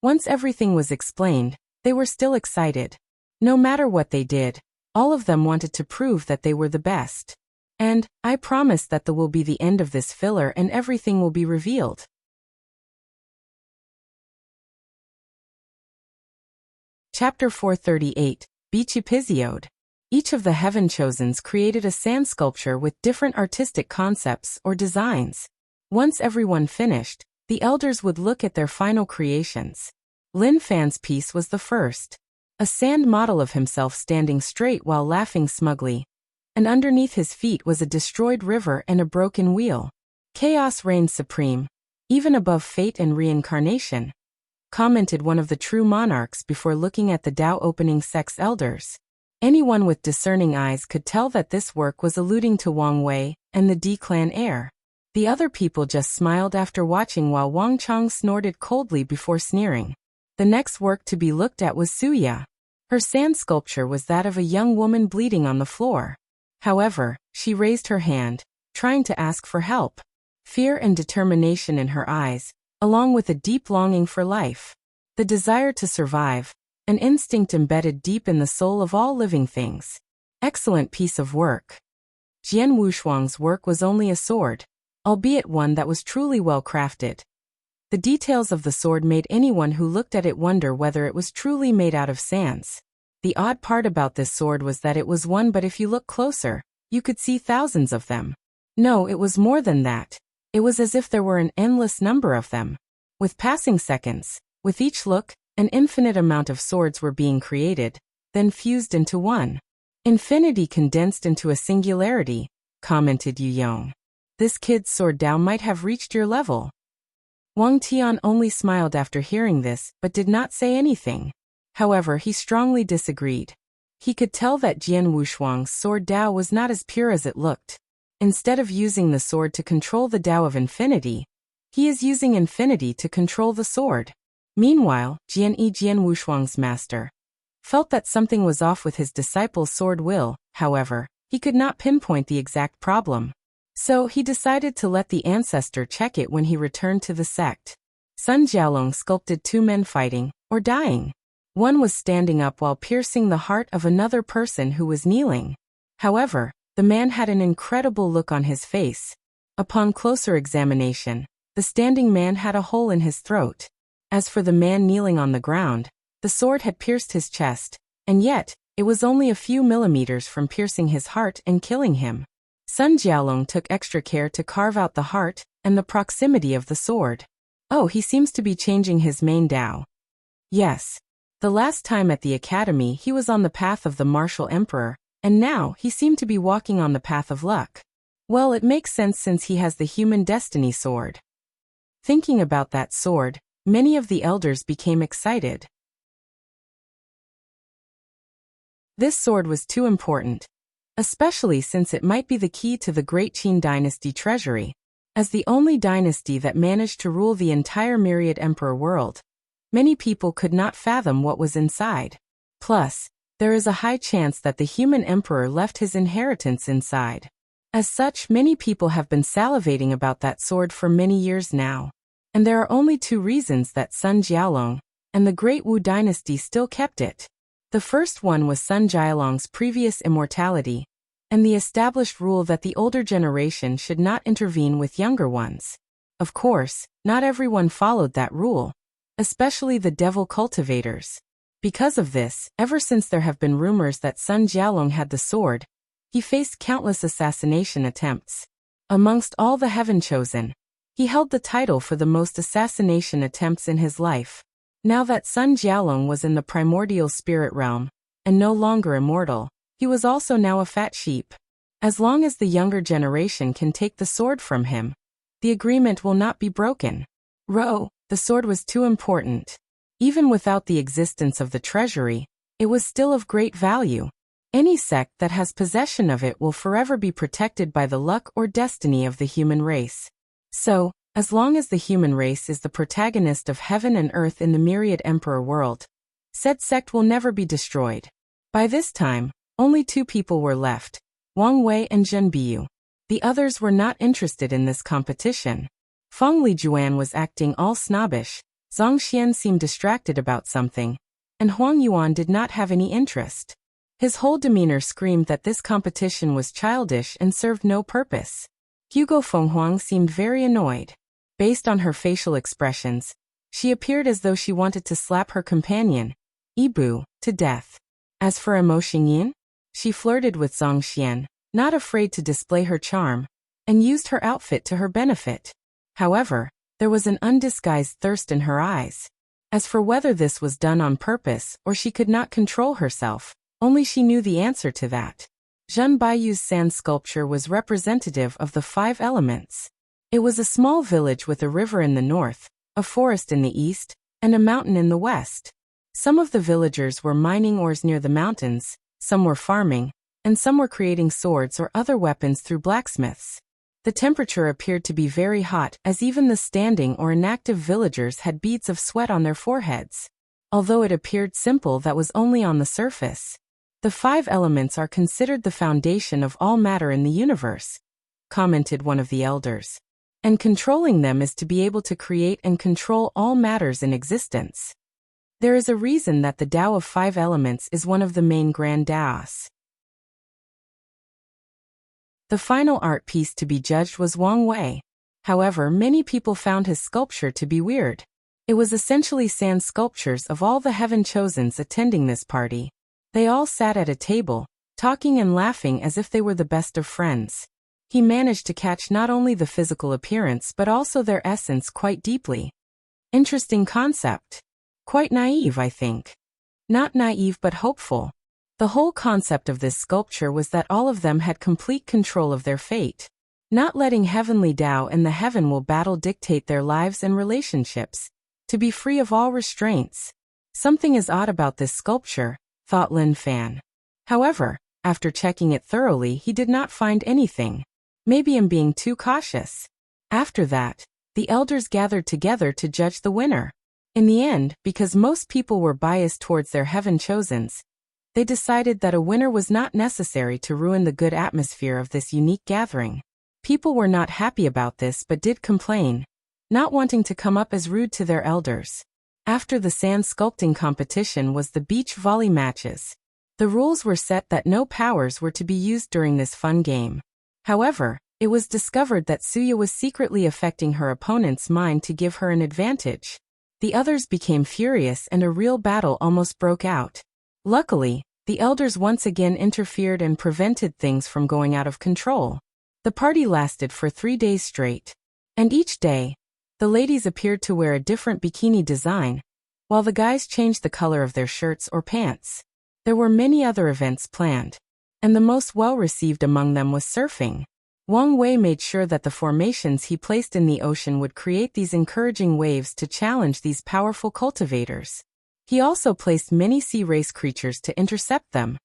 S1: once everything was explained, they were still excited. No matter what they did, all of them wanted to prove that they were the best. And, I promise that will be the end of this filler and everything will be revealed. Chapter 438, Beach Episode. Each of the Heaven Chosens created a sand sculpture with different artistic concepts or designs. Once everyone finished, the elders would look at their final creations. Lin Fan's piece was the first. A sand model of himself standing straight while laughing smugly. And underneath his feet was a destroyed river and a broken wheel. Chaos reigned supreme, even above fate and reincarnation, commented one of the true monarchs before looking at the Tao opening sex elders. Anyone with discerning eyes could tell that this work was alluding to Wang Wei and the D-clan heir. The other people just smiled after watching while Wang Chong snorted coldly before sneering. The next work to be looked at was Suya. Her sand sculpture was that of a young woman bleeding on the floor. However, she raised her hand, trying to ask for help. Fear and determination in her eyes, along with a deep longing for life. The desire to survive, an instinct embedded deep in the soul of all living things. Excellent piece of work. Jian Wushuang's work was only a sword, albeit one that was truly well crafted. The details of the sword made anyone who looked at it wonder whether it was truly made out of sands. The odd part about this sword was that it was one, but if you look closer, you could see thousands of them. No, it was more than that. It was as if there were an endless number of them. With passing seconds, with each look, an infinite amount of swords were being created, then fused into one. Infinity condensed into a singularity, commented Yu Yong. This kid's sword Dao might have reached your level. Wang Tian only smiled after hearing this, but did not say anything. However, he strongly disagreed. He could tell that Jian Wushuang's sword Dao was not as pure as it looked. Instead of using the sword to control the Dao of infinity, he is using infinity to control the sword. Meanwhile, Jian Wushuang's master felt that something was off with his disciple's sword will. However, he could not pinpoint the exact problem. So he decided to let the ancestor check it when he returned to the sect. Sun Jialong sculpted two men fighting, or dying. One was standing up while piercing the heart of another person who was kneeling. However, the man had an incredible look on his face. Upon closer examination, the standing man had a hole in his throat. As for the man kneeling on the ground, the sword had pierced his chest, and yet, it was only a few millimeters from piercing his heart and killing him. Sun Jialong took extra care to carve out the heart and the proximity of the sword. Oh, he seems to be changing his main Dao. Yes. The last time at the academy he was on the path of the martial emperor, and now he seemed to be walking on the path of luck. Well, it makes sense since he has the human destiny sword. Thinking about that sword, many of the elders became excited. This sword was too important, especially since it might be the key to the Great Qin Dynasty treasury. As the only dynasty that managed to rule the entire myriad emperor world, many people could not fathom what was inside. Plus, there is a high chance that the human emperor left his inheritance inside. As such, many people have been salivating about that sword for many years now. And there are only two reasons that Sun Jialong and the Great Wu Dynasty still kept it. The first one was Sun Jialong's previous immortality, and the established rule that the older generation should not intervene with younger ones. Of course, not everyone followed that rule, especially the devil cultivators. Because of this, ever since there have been rumors that Sun Jialong had the sword, he faced countless assassination attempts. Amongst all the heaven chosen, he held the title for the most assassination attempts in his life. Now that Sun Jialong was in the primordial spirit realm, and no longer immortal, he was also now a fat sheep. As long as the younger generation can take the sword from him, the agreement will not be broken. The sword was too important. Even without the existence of the treasury, it was still of great value. Any sect that has possession of it will forever be protected by the luck or destiny of the human race. So, as long as the human race is the protagonist of heaven and earth in the myriad emperor world, said sect will never be destroyed. By this time, only two people were left, Wang Wei and Zhen Biu. The others were not interested in this competition. Feng Lijuan was acting all snobbish, Zhang Xian seemed distracted about something, and Huang Yuan did not have any interest. His whole demeanor screamed that this competition was childish and served no purpose. Hugo Fenghuang seemed very annoyed. Based on her facial expressions, she appeared as though she wanted to slap her companion, Ibu, to death. As for Mo Xingyin, she flirted with Zhang Xian, not afraid to display her charm, and used her outfit to her benefit. However, there was an undisguised thirst in her eyes. As for whether this was done on purpose or she could not control herself, only she knew the answer to that. Zhen Baiyu's sand sculpture was representative of the 5 elements. It was a small village with a river in the north, a forest in the east, and a mountain in the west. Some of the villagers were mining ores near the mountains, some were farming, and some were creating swords or other weapons through blacksmiths. The temperature appeared to be very hot, as even the standing or inactive villagers had beads of sweat on their foreheads. Although it appeared simple, that was only on the surface. The 5 elements are considered the foundation of all matter in the universe, commented one of the elders. And controlling them is to be able to create and control all matters in existence. There is a reason that the Tao of 5 elements is one of the main grand Taos. The final art piece to be judged was Wang Wei. However, many people found his sculpture to be weird. It was essentially sand sculptures of all the heaven chosens attending this party. They all sat at a table, talking and laughing as if they were the best of friends. He managed to catch not only the physical appearance but also their essence quite deeply. Interesting concept. Quite naive, I think. Not naive but hopeful. The whole concept of this sculpture was that all of them had complete control of their fate. Not letting heavenly Tao and the heaven will battle dictate their lives and relationships. To be free of all restraints. Something is odd about this sculpture, thought Lin Fan. However, after checking it thoroughly, he did not find anything. Maybe I'm being too cautious. After that, the elders gathered together to judge the winner. In the end, because most people were biased towards their heaven chosens, they decided that a winner was not necessary to ruin the good atmosphere of this unique gathering. People were not happy about this but did complain, not wanting to come up as rude to their elders. After the sand sculpting competition was the beach volley matches. The rules were set that no powers were to be used during this fun game. However, it was discovered that Suya was secretly affecting her opponent's mind to give her an advantage. The others became furious and a real battle almost broke out. Luckily, the elders once again interfered and prevented things from going out of control. The party lasted for 3 days straight. And each day, the ladies appeared to wear a different bikini design, while the guys changed the color of their shirts or pants. There were many other events planned, and the most well-received among them was surfing. Wang Wei made sure that the formations he placed in the ocean would create these encouraging waves to challenge these powerful cultivators. He also placed many sea race creatures to intercept them,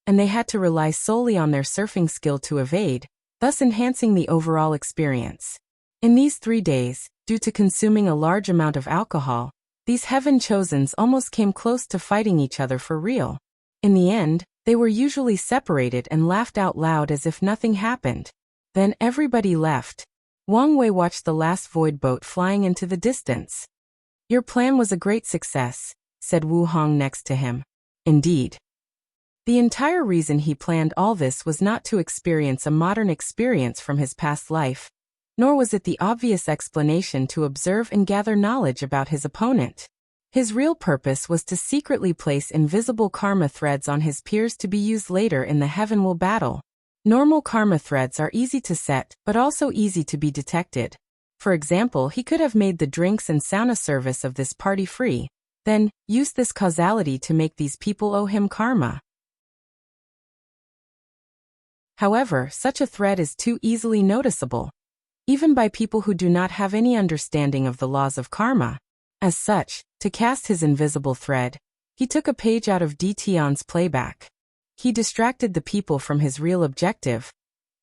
S1: and they had to rely solely on their surfing skill to evade, thus enhancing the overall experience. In these 3 days, due to consuming a large amount of alcohol, these heaven chosens almost came close to fighting each other for real. In the end, they were usually separated and laughed out loud as if nothing happened. Then everybody left. Wang Wei watched the last void boat flying into the distance. "Your plan was a great success," said Wu Hong next to him. "Indeed." The entire reason he planned all this was not to experience a modern experience from his past life, nor was it the obvious explanation to observe and gather knowledge about his opponent. His real purpose was to secretly place invisible karma threads on his peers to be used later in the heaven will battle. Normal karma threads are easy to set, but also easy to be detected. For example, he could have made the drinks and sauna service of this party free, then used this causality to make these people owe him karma. However, such a thread is too easily noticeable, even by people who do not have any understanding of the laws of karma. As such, to cast his invisible thread, he took a page out of Tion's playback. He distracted the people from his real objective,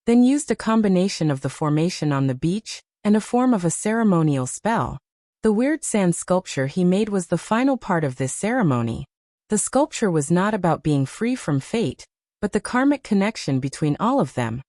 S1: then used a combination of the formation on the beach and a form of a ceremonial spell. The weird sand sculpture he made was the final part of this ceremony. The sculpture was not about being free from fate, but the karmic connection between all of them.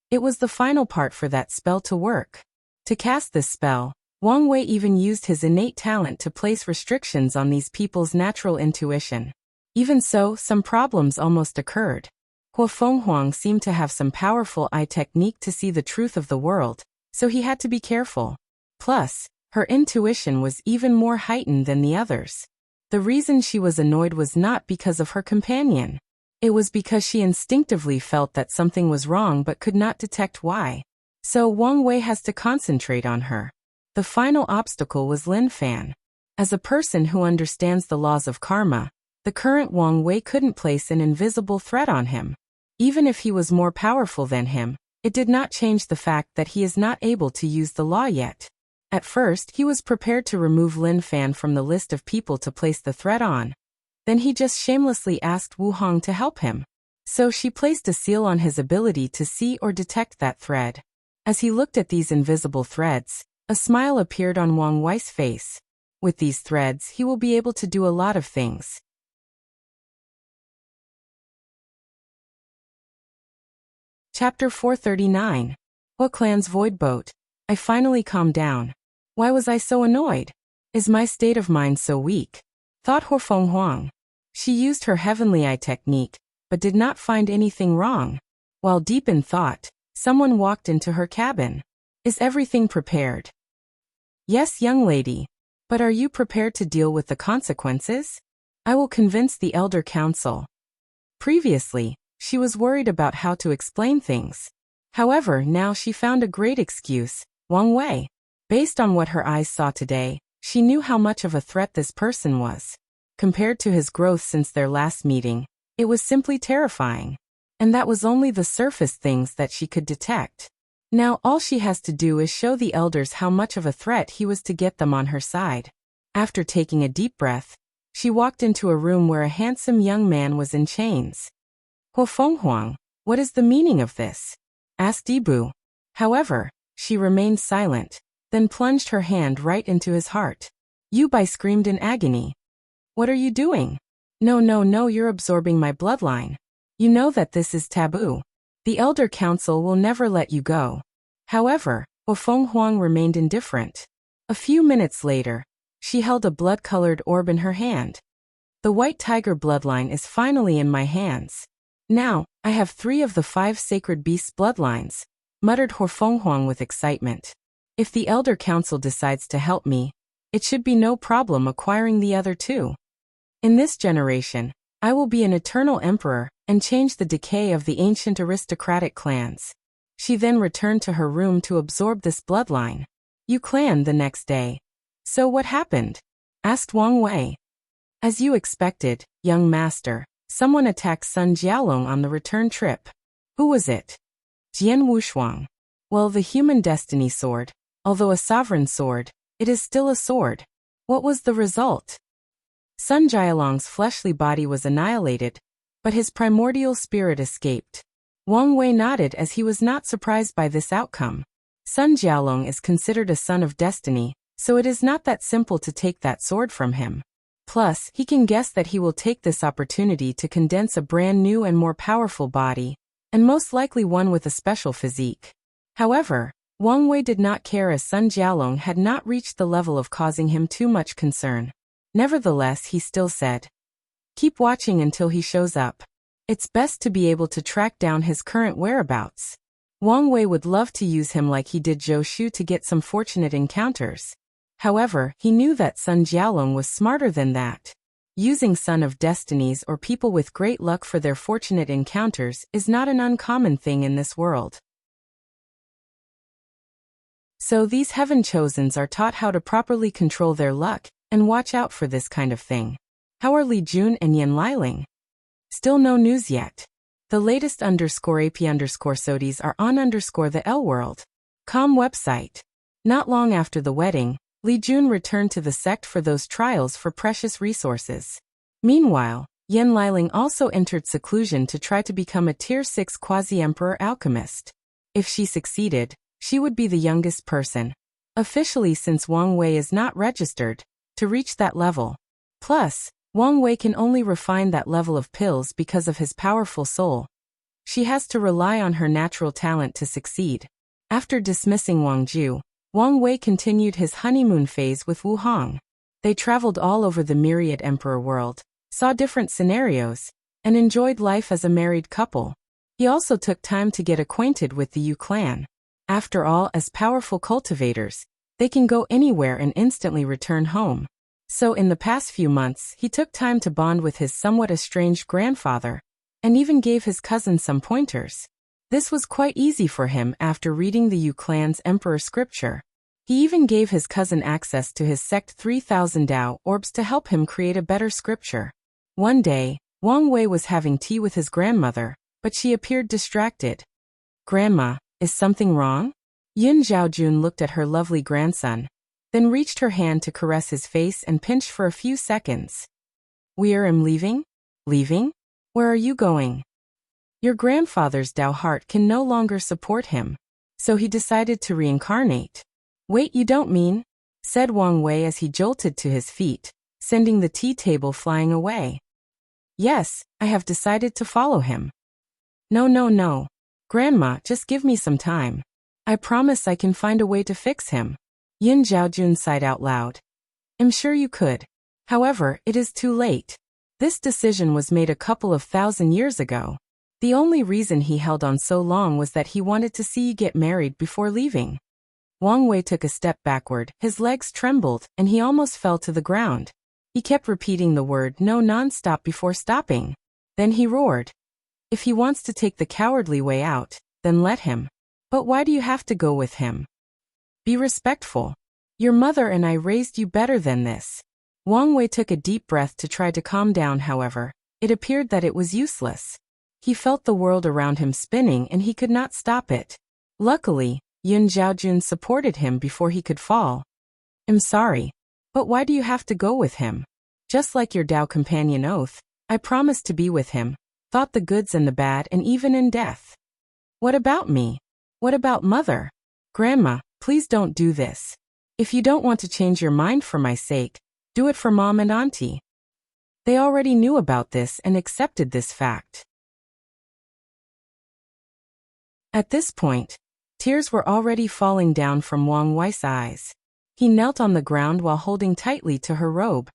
S1: It was the final part for that spell to work. To cast this spell, Wang Wei even used his innate talent to place restrictions on these people's natural intuition. Even so, some problems almost occurred. Hua Fenghuang seemed to have some powerful eye technique to see the truth of the world, so he had to be careful. Plus, her intuition was even more heightened than the others. The reason she was annoyed was not because of her companion. It was because she instinctively felt that something was wrong but could not detect why. So Wang Wei has to concentrate on her. The final obstacle was Lin Fan. As a person who understands the laws of karma, the current Wang Wei couldn't place an invisible threat on him. Even if he was more powerful than him, it did not change the fact that he is not able to use the law yet. At first, he was prepared to remove Lin Fan from the list of people to place the threat on. Then he just shamelessly asked Wu Hong to help him. So she placed a seal on his ability to see or detect that thread. As he looked at these invisible threads, a smile appeared on Wang Wei's face. With these threads, he will be able to do a lot of things. Chapter 439. Clan's Void Boat. I finally calmed down. Why was I so annoyed? Is my state of mind so weak? Thought Huofeng Huang. She used her heavenly eye technique, but did not find anything wrong. While deep in thought, someone walked into her cabin. Is everything prepared? Yes, young lady. But are you prepared to deal with the consequences? I will convince the Elder Council. Previously, she was worried about how to explain things. However, now she found a great excuse, Wang Wei. Based on what her eyes saw today, she knew how much of a threat this person was. Compared to his growth since their last meeting, it was simply terrifying. And that was only the surface things that she could detect. Now all she has to do is show the elders how much of a threat he was to get them on her side. After taking a deep breath, she walked into a room where a handsome young man was in chains. Huofeng Huang, what is the meaning of this? Asked Ibu. However, she remained silent, then plunged her hand right into his heart. Yubai screamed in agony. What are you doing? No, you're absorbing my bloodline. You know that this is taboo. The Elder Council will never let you go. However, Huofeng Huang remained indifferent. A few minutes later, she held a blood-colored orb in her hand. The white tiger bloodline is finally in my hands. Now, I have 3 of the 5 sacred beasts' bloodlines, muttered Huofeng Huang with excitement. If the Elder Council decides to help me, it should be no problem acquiring the other 2. In this generation, I will be an eternal emperor and change the decay of the ancient aristocratic clans. She then returned to her room to absorb this bloodline. You clan the next day. So what happened? Asked Wang Wei. As you expected, young master, someone attacked Sun Jialong on the return trip. Who was it? Jian Wushuang. Well, the human destiny sword, although a sovereign sword, it is still a sword. What was the result? Sun Jialong's fleshly body was annihilated, but his primordial spirit escaped. Wang Wei nodded as he was not surprised by this outcome. Sun Jialong is considered a son of destiny, so it is not that simple to take that sword from him. Plus, he can guess that he will take this opportunity to condense a brand new and more powerful body, and most likely one with a special physique. However, Wang Wei did not care as Sun Jialong had not reached the level of causing him too much concern. Nevertheless, he still said, keep watching until he shows up. It's best to be able to track down his current whereabouts. Wang Wei would love to use him like he did Zhou Shu to get some fortunate encounters. However, he knew that Sun Jialong was smarter than that. Using Son of Destinies or people with great luck for their fortunate encounters is not an uncommon thing in this world. So these Heaven Chosens are taught how to properly control their luck and watch out for this kind of thing. How are Li Jun and Yan Liling? Still no news yet. The latest _AP_SODIES are on _the L World com website. Not long after the wedding, Li Jun returned to the sect for those trials for precious resources. Meanwhile, Yan Liling also entered seclusion to try to become a Tier 6 quasi-emperor alchemist. If she succeeded, she would be the youngest person, officially since Wang Wei is not registered, to reach that level. Plus, Wang Wei can only refine that level of pills because of his powerful soul. She has to rely on her natural talent to succeed. After dismissing Wang Ju, Wang Wei continued his honeymoon phase with Wu Hong. They traveled all over the myriad emperor world, saw different scenarios, and enjoyed life as a married couple. He also took time to get acquainted with the Yu clan. After all, as powerful cultivators, they can go anywhere and instantly return home. So in the past few months, he took time to bond with his somewhat estranged grandfather, and even gave his cousin some pointers. This was quite easy for him after reading the Yu clan's emperor scripture. He even gave his cousin access to his sect 3000 Dao orbs to help him create a better scripture. One day, Wang Wei was having tea with his grandmother, but she appeared distracted. Grandma, is something wrong? Yin Zhaojun looked at her lovely grandson, then reached her hand to caress his face and pinched for a few seconds. I'm leaving? Leaving? Where are you going? Your grandfather's Dao heart can no longer support him, so he decided to reincarnate. Wait, you don't mean? said Wang Wei as he jolted to his feet, sending the tea table flying away. Yes, I have decided to follow him. No, no, no. Grandma, just give me some time. I promise I can find a way to fix him. Yin Zhaojun sighed out loud. I'm sure you could. However, it is too late. This decision was made a couple of thousand years ago. The only reason he held on so long was that he wanted to see you get married before leaving. Wang Wei took a step backward, his legs trembled, and he almost fell to the ground. He kept repeating the word no non-stop before stopping. Then he roared. If he wants to take the cowardly way out, then let him. But why do you have to go with him? Be respectful. Your mother and I raised you better than this. Wang Wei took a deep breath to try to calm down. However, it appeared that it was useless. He felt the world around him spinning and he could not stop it. Luckily, Yin Zhaojun supported him before he could fall. I'm sorry. But why do you have to go with him? Just like your Tao companion oath, I promised to be with him, thought the goods and the bad and even in death. What about me? What about mother? Grandma, please don't do this. If you don't want to change your mind for my sake, do it for mom and auntie. They already knew about this and accepted this fact. At this point, tears were already falling down from Wang Wei's eyes. He knelt on the ground while holding tightly to her robe.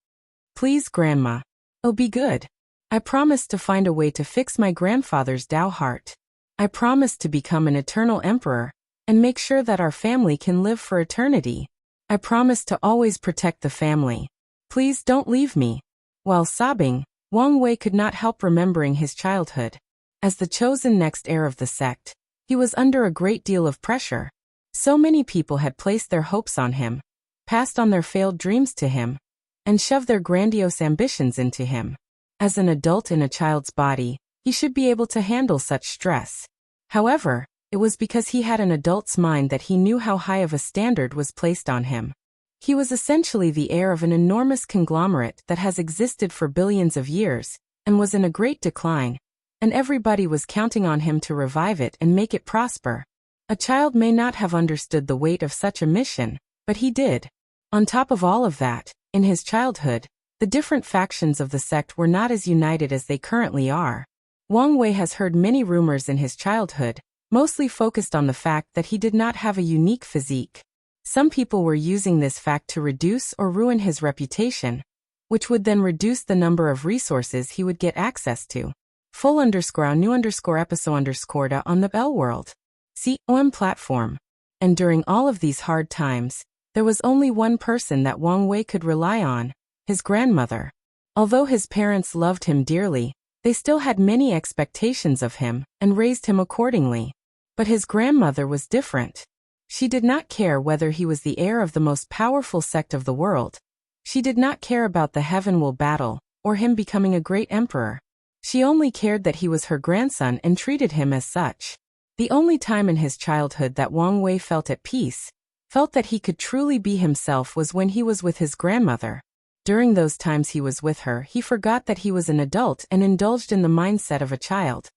S1: Please, Grandma. Oh, be good. I promise to find a way to fix my grandfather's Tao heart. I promise to become an eternal emperor and make sure that our family can live for eternity. I promise to always protect the family. Please don't leave me. While sobbing, Wang Wei could not help remembering his childhood. As the chosen next heir of the sect, he was under a great deal of pressure. So many people had placed their hopes on him, passed on their failed dreams to him, and shoved their grandiose ambitions into him. As an adult in a child's body, he should be able to handle such stress. However, it was because he had an adult's mind that he knew how high of a standard was placed on him. He was essentially the heir of an enormous conglomerate that has existed for billions of years, and was in a great decline, and everybody was counting on him to revive it and make it prosper. A child may not have understood the weight of such a mission, but he did. On top of all of that, in his childhood, the different factions of the sect were not as united as they currently are. Wang Wei has heard many rumors in his childhood, mostly focused on the fact that he did not have a unique physique. Some people were using this fact to reduce or ruin his reputation, which would then reduce the number of resources he would get access to. Full_new_episode_ on the Bell World. COM platform. And during all of these hard times, there was only one person that Wang Wei could rely on, his grandmother. Although his parents loved him dearly, they still had many expectations of him and raised him accordingly. But his grandmother was different. She did not care whether he was the heir of the most powerful sect of the world. She did not care about the Heavenwell battle, or him becoming a great emperor. She only cared that he was her grandson and treated him as such. The only time in his childhood that Wang Wei felt at peace, felt that he could truly be himself, was when he was with his grandmother. During those times he was with her, he forgot that he was an adult and indulged in the mindset of a child.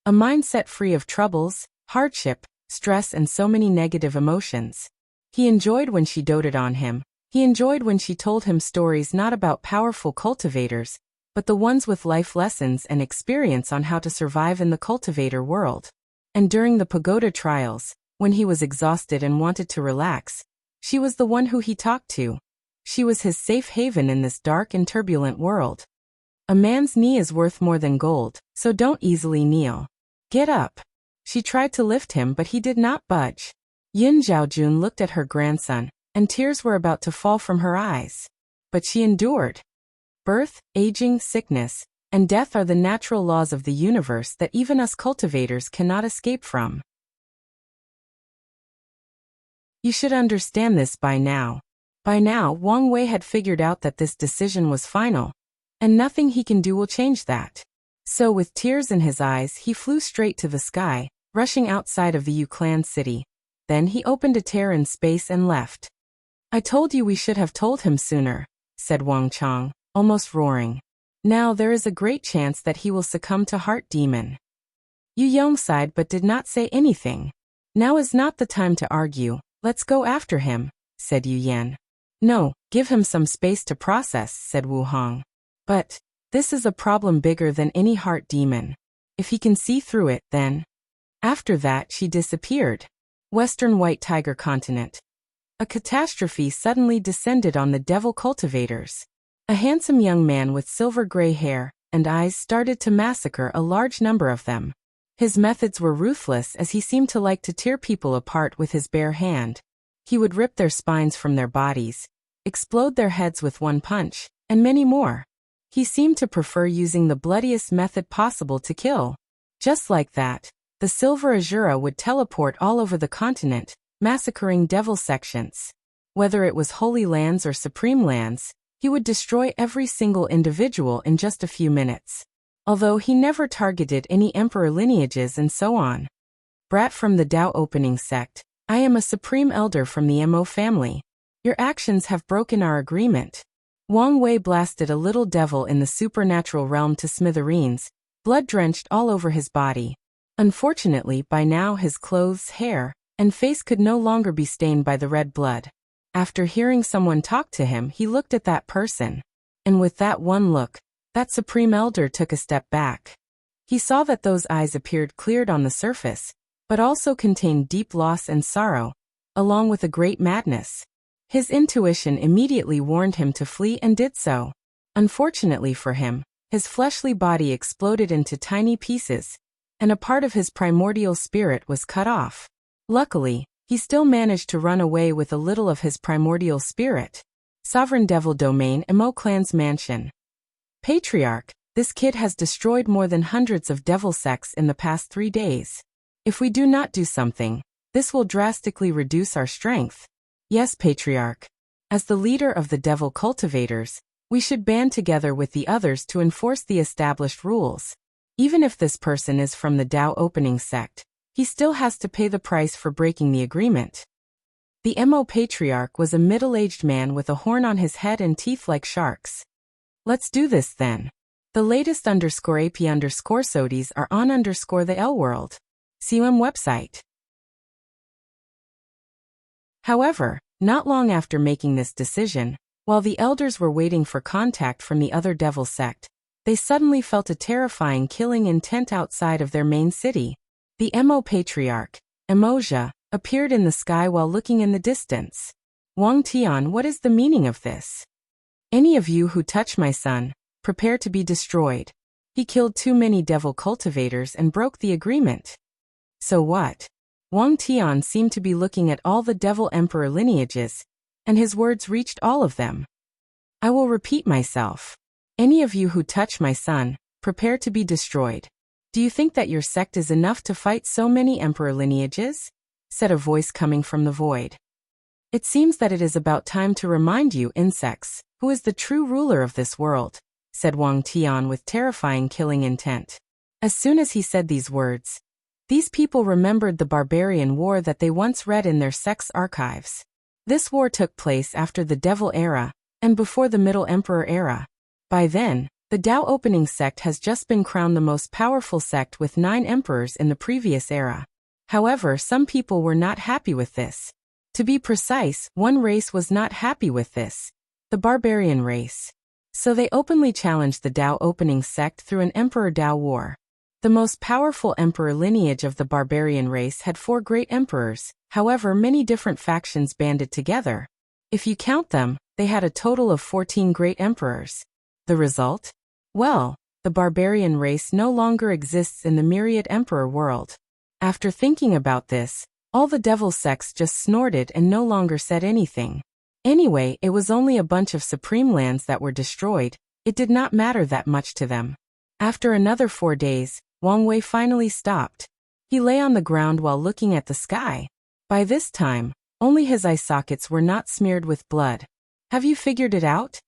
S1: A mindset free of troubles, hardship, stress and so many negative emotions. He enjoyed when she doted on him. He enjoyed when she told him stories not about powerful cultivators, but the ones with life lessons and experience on how to survive in the cultivator world. And during the pagoda trials, when he was exhausted and wanted to relax, she was the one who he talked to. She was his safe haven in this dark and turbulent world. A man's knee is worth more than gold, so don't easily kneel. Get up. She tried to lift him, but he did not budge. Yin Zhaojun looked at her grandson, and tears were about to fall from her eyes. But she endured. Birth, aging, sickness, and death are the natural laws of the universe that even us cultivators cannot escape from. You should understand this by now. By now, Wang Wei had figured out that this decision was final, and nothing he can do will change that. So with tears in his eyes, he flew straight to the sky, rushing outside of the Yu Clan city. Then he opened a tear in space and left. I told you we should have told him sooner, said Wang Chong, almost roaring. Now there is a great chance that he will succumb to heart demon. Yu Yong sighed but did not say anything. Now is not the time to argue, let's go after him, said Yu Yan. No, give him some space to process, said Wu Hong. But this is a problem bigger than any heart demon. If he can see through it, then... After that she disappeared. Western White Tiger Continent. A catastrophe suddenly descended on the devil cultivators. A handsome young man with silver-gray hair and eyes started to massacre a large number of them. His methods were ruthless as he seemed to like to tear people apart with his bare hand. He would rip their spines from their bodies, explode their heads with one punch, and many more. He seemed to prefer using the bloodiest method possible to kill. Just like that, the Silver Azura would teleport all over the continent, massacring devil sections. Whether it was Holy Lands or Supreme Lands, he would destroy every single individual in just a few minutes. Although he never targeted any emperor lineages and so on. Brat from the Dao Opening Sect, I am a Supreme Elder from the Mo family. Your actions have broken our agreement. Wang Wei blasted a little devil in the supernatural realm to smithereens, blood drenched all over his body. Unfortunately, by now his clothes, hair, and face could no longer be stained by the red blood. After hearing someone talk to him, he looked at that person. And with that one look, that Supreme Elder took a step back. He saw that those eyes appeared cleared on the surface, but also contained deep loss and sorrow, along with a great madness. His intuition immediately warned him to flee and did so. Unfortunately for him, his fleshly body exploded into tiny pieces, and a part of his primordial spirit was cut off. Luckily, he still managed to run away with a little of his primordial spirit. Sovereign Devil Domain, Mo Clan's Mansion. Patriarch, this kid has destroyed more than hundreds of devil sects in the past 3 days. If we do not do something, this will drastically reduce our strength. Yes, Patriarch. As the leader of the devil cultivators, we should band together with the others to enforce the established rules. Even if this person is from the Dao Opening Sect, he still has to pay the price for breaking the agreement. The Mo Patriarch was a middle-aged man with a horn on his head and teeth like sharks. Let's do this then. The latest _AP_SODs are on _the L World. CUM website. However, not long after making this decision, while the elders were waiting for contact from the other devil sect, they suddenly felt a terrifying killing intent outside of their main city. The Mo Patriarch, Emoja, appeared in the sky while looking in the distance. Wang Tian, what is the meaning of this? Any of you who touch my son, prepare to be destroyed. He killed too many devil cultivators and broke the agreement. So what? Wang Tian seemed to be looking at all the devil emperor lineages, and his words reached all of them. I will repeat myself. Any of you who touch my son, prepare to be destroyed. Do you think that your sect is enough to fight so many emperor lineages? Said a voice coming from the void. It seems that it is about time to remind you, insects, who is the true ruler of this world, said Wang Tian with terrifying killing intent. As soon as he said these words, these people remembered the barbarian war that they once read in their sect's archives. This war took place after the Devil Era, and before the Middle Emperor Era. By then, the Dao Opening Sect has just been crowned the most powerful sect with 9 emperors in the previous era. However, some people were not happy with this. To be precise, one race was not happy with this. The barbarian race. So they openly challenged the Dao Opening Sect through an Emperor Dao War. The most powerful emperor lineage of the barbarian race had 4 great emperors, however many different factions banded together. If you count them, they had a total of 14 great emperors. The result? Well, the barbarian race no longer exists in the myriad emperor world. After thinking about this, all the devil sects just snorted and no longer said anything. Anyway, it was only a bunch of supreme lands that were destroyed. It did not matter that much to them. After another 4 days, Wang Wei finally stopped. He lay on the ground while looking at the sky. By this time, only his eye sockets were not smeared with blood. Have you figured it out?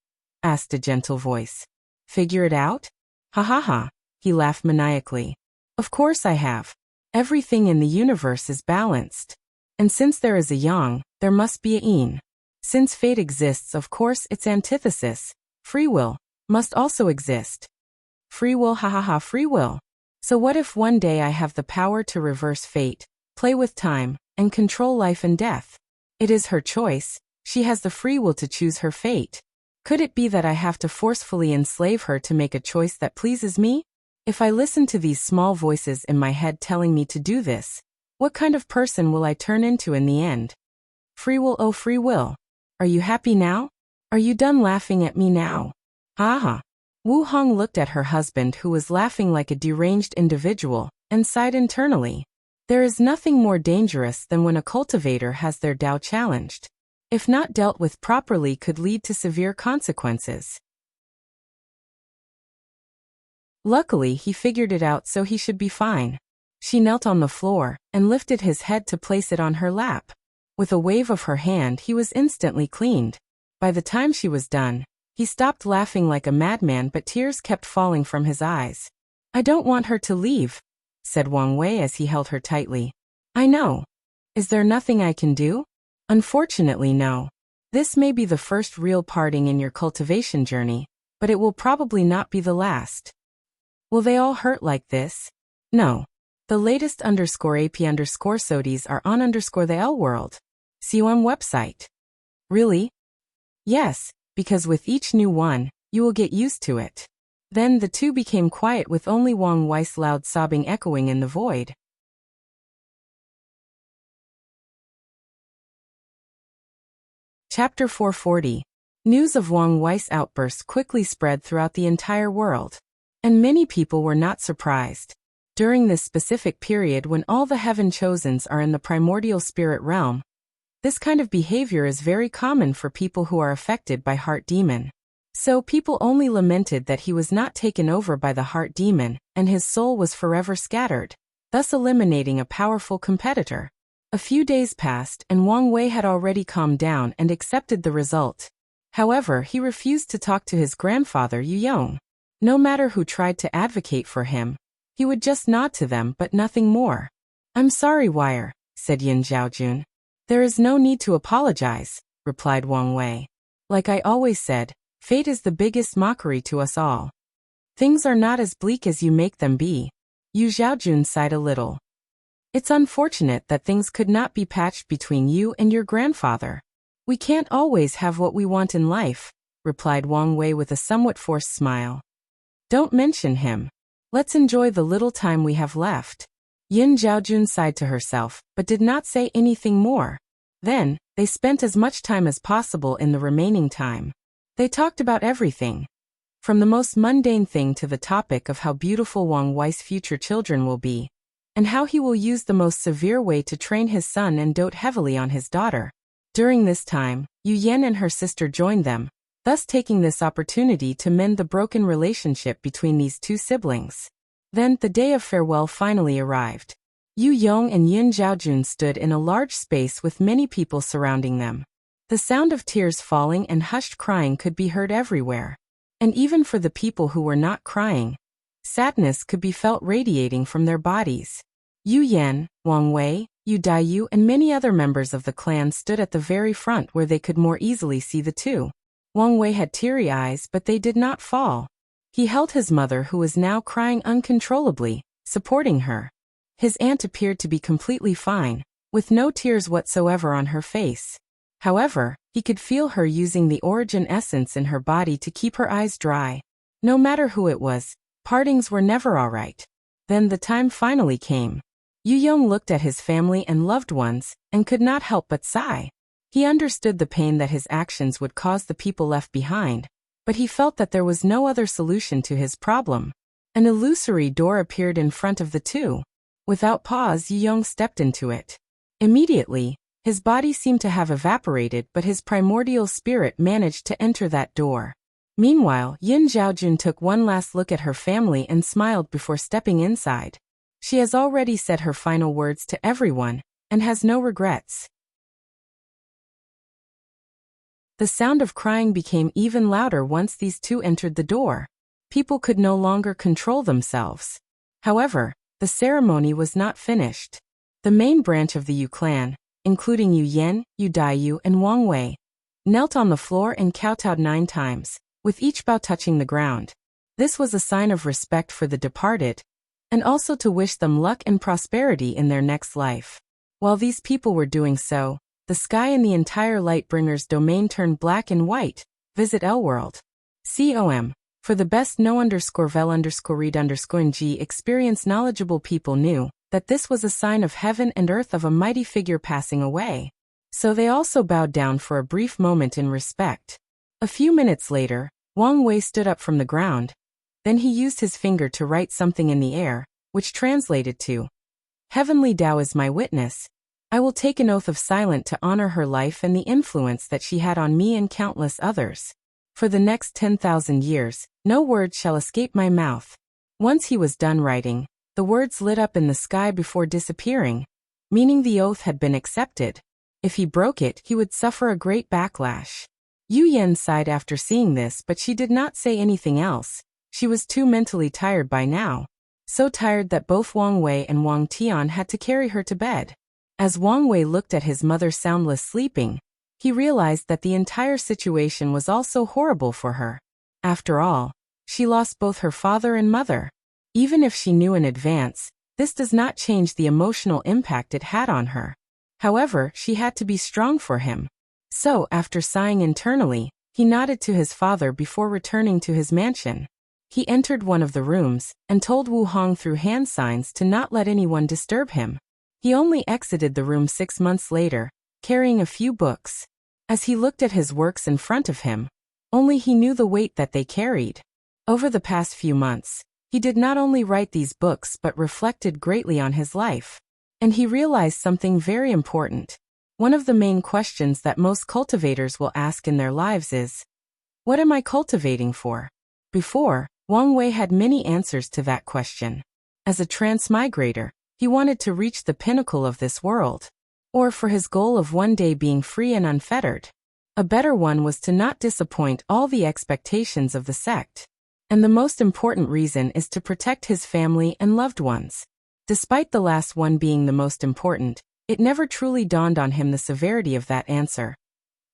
S1: Asked a gentle voice. Figure it out? Ha ha ha, he laughed maniacally. Of course I have. Everything in the universe is balanced. And since there is a yang, there must be a yin. Since fate exists, of course its antithesis, free will, must also exist. Free will, ha ha ha, free will. So what if one day I have the power to reverse fate, play with time, and control life and death? It is her choice, She has the free will to choose her fate. Could it be that I have to forcefully enslave her to make a choice that pleases me? If I listen to these small voices in my head telling me to do this, what kind of person will I turn into in the end? Free will, oh free will. Are you happy now? Are you done laughing at me now? Ha ha. Wu Hong looked at her husband, who was laughing like a deranged individual, and sighed internally. There is nothing more dangerous than when a cultivator has their Tao challenged. If not dealt with properly, could lead to severe consequences. Luckily, he figured it out, so he should be fine. She knelt on the floor and lifted his head to place it on her lap. With a wave of her hand, he was instantly cleaned. By the time she was done, he stopped laughing like a madman, but tears kept falling from his eyes. I don't want her to leave, said Wang Wei as he held her tightly. I know. Is there nothing I can do? Unfortunately, no. This may be the first real parting in your cultivation journey, but it will probably not be the last. Will they all hurt like this? No. The latest _AP_SODIES are on _the L world. COM website. Really? Yes, because with each new one, you will get used to it. Then the two became quiet, with only Wang Wei's loud sobbing echoing in the void. Chapter 440. News of Wang Wei's outburst quickly spread throughout the entire world. And many people were not surprised. During this specific period when all the heaven chosens are in the primordial spirit realm, this kind of behavior is very common for people who are affected by heart demon. So people only lamented that he was not taken over by the heart demon, and his soul was forever scattered, thus eliminating a powerful competitor. A few days passed, and Wang Wei had already calmed down and accepted the result. However, he refused to talk to his grandfather Yu Yong. No matter who tried to advocate for him, he would just nod to them but nothing more. I'm sorry, Wire, said Yin Zhaojun. There is no need to apologize, replied Wang Wei. Like I always said, fate is the biggest mockery to us all. Things are not as bleak as you make them be. Yu Zhaojun sighed a little. It's unfortunate that things could not be patched between you and your grandfather. We can't always have what we want in life, replied Wang Wei with a somewhat forced smile. Don't mention him. Let's enjoy the little time we have left. Yin Zhaojun sighed to herself, but did not say anything more. Then, they spent as much time as possible in the remaining time. They talked about everything. From the most mundane thing to the topic of how beautiful Wang Wei's future children will be, and how he will use the most severe way to train his son and dote heavily on his daughter. During this time, Yu Yan and her sister joined them, thus taking this opportunity to mend the broken relationship between these two siblings. Then, the day of farewell finally arrived. Yu Yong and Yin Zhaojun stood in a large space with many people surrounding them. The sound of tears falling and hushed crying could be heard everywhere. And even for the people who were not crying, sadness could be felt radiating from their bodies. Yu Yan, Wang Wei, Yu Daiyu and many other members of the clan stood at the very front where they could more easily see the two. Wang Wei had teary eyes, but they did not fall. He held his mother, who was now crying uncontrollably, supporting her. His aunt appeared to be completely fine, with no tears whatsoever on her face. However, he could feel her using the origin essence in her body to keep her eyes dry. No matter who it was, partings were never all right. Then the time finally came. Yu Yong looked at his family and loved ones, and could not help but sigh. He understood the pain that his actions would cause the people left behind, but he felt that there was no other solution to his problem. An illusory door appeared in front of the two. Without pause, Yu Yong stepped into it. Immediately, his body seemed to have evaporated, but his primordial spirit managed to enter that door. Meanwhile, Yin Zhaojun took one last look at her family and smiled before stepping inside. She has already said her final words to everyone, and has no regrets. The sound of crying became even louder once these two entered the door. People could no longer control themselves. However, the ceremony was not finished. The main branch of the Yu clan, including Yu Yan, Yu Daiyu and Wang Wei, knelt on the floor and kowtowed 9 times, with each bow touching the ground. This was a sign of respect for the departed, and also to wish them luck and prosperity in their next life. While these people were doing so, The sky and the entire Lightbringer's domain turned black and white. Visit Elworld. Com. For the best no_vel_read_ng experience knowledgeable people knew that this was a sign of heaven and earth of a mighty figure passing away. So they also bowed down for a brief moment in respect. A few minutes later, Wang Wei stood up from the ground. Then he used his finger to write something in the air, which translated to, "Heavenly Tao is my witness. I will take an oath of silence to honor her life and the influence that she had on me and countless others. For the next 10,000 years, no word shall escape my mouth." Once he was done writing, the words lit up in the sky before disappearing, meaning the oath had been accepted. If he broke it, he would suffer a great backlash. Yu Yan sighed after seeing this, but she did not say anything else. She was too mentally tired by now. So tired that both Wang Wei and Wang Tian had to carry her to bed. As Wang Wei looked at his mother soundless sleeping, he realized that the entire situation was also horrible for her. After all, she lost both her father and mother. Even if she knew in advance, this does not change the emotional impact it had on her. However, she had to be strong for him. So, after sighing internally, he nodded to his father before returning to his mansion. He entered one of the rooms and told Wu Hong through hand signs to not let anyone disturb him. He only exited the room 6 months later, carrying a few books. As he looked at his works in front of him, only he knew the weight that they carried. Over the past few months, he did not only write these books but reflected greatly on his life. And he realized something very important. One of the main questions that most cultivators will ask in their lives is, what am I cultivating for? Before, Wang Wei had many answers to that question. As a transmigrator, he wanted to reach the pinnacle of this world. Or for his goal of one day being free and unfettered. A better one was to not disappoint all the expectations of the sect. And the most important reason is to protect his family and loved ones. Despite the last one being the most important, it never truly dawned on him the severity of that answer.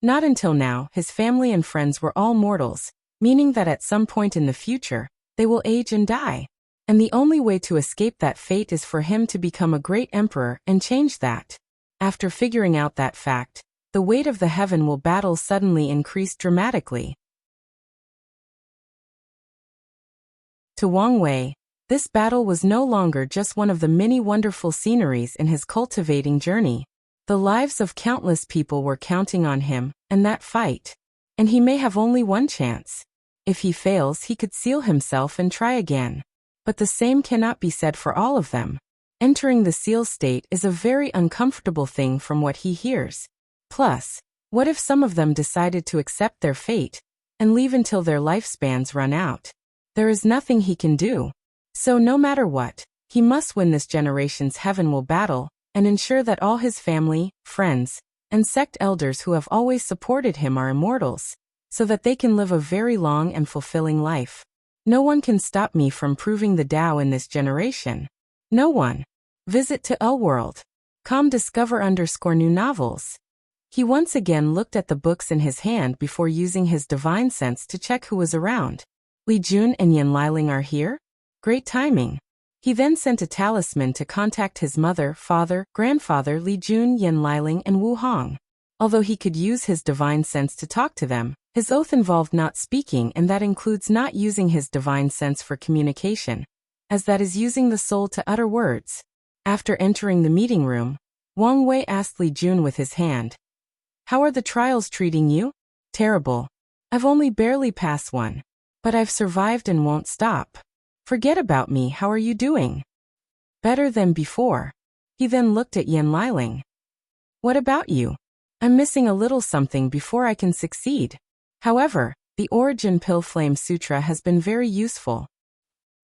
S1: Not until now, his family and friends were all mortals, meaning that at some point in the future, they will age and die. And the only way to escape that fate is for him to become a great emperor and change that. After figuring out that fact, the weight of the heaven battle suddenly increased dramatically. To Wang Wei, this battle was no longer just one of the many wonderful sceneries in his cultivating journey. The lives of countless people were counting on him and that fight. And he may have only one chance. If he fails, he could seal himself and try again. But the same cannot be said for all of them. Entering the seal state is a very uncomfortable thing from what he hears. Plus, what if some of them decided to accept their fate and leave until their lifespans run out? There is nothing he can do. So no matter what, he must win this generation's heaven battle and ensure that all his family, friends, and sect elders who have always supported him are immortals, so that they can live a very long and fulfilling life. No one can stop me from proving the Tao in this generation. No one. Visit to Elworld.com discover_new novels. He once again looked at the books in his hand before using his divine sense to check who was around. Li Jun and Yan Liling are here? Great timing. He then sent a talisman to contact his mother, father, grandfather Li Jun, Yan Liling, and Wu Hong. Although he could use his divine sense to talk to them, his oath involved not speaking, and that includes not using his divine sense for communication, as that is using the soul to utter words. After entering the meeting room, Wang Wei asked Li Jun with his hand, "How are the trials treating you?" "Terrible. I've only barely passed one. But I've survived and won't stop. Forget about me, how are you doing?" "Better than before." He then looked at Yan Liling. "What about you?" "I'm missing a little something before I can succeed. However, the Origin Pill Flame Sutra has been very useful.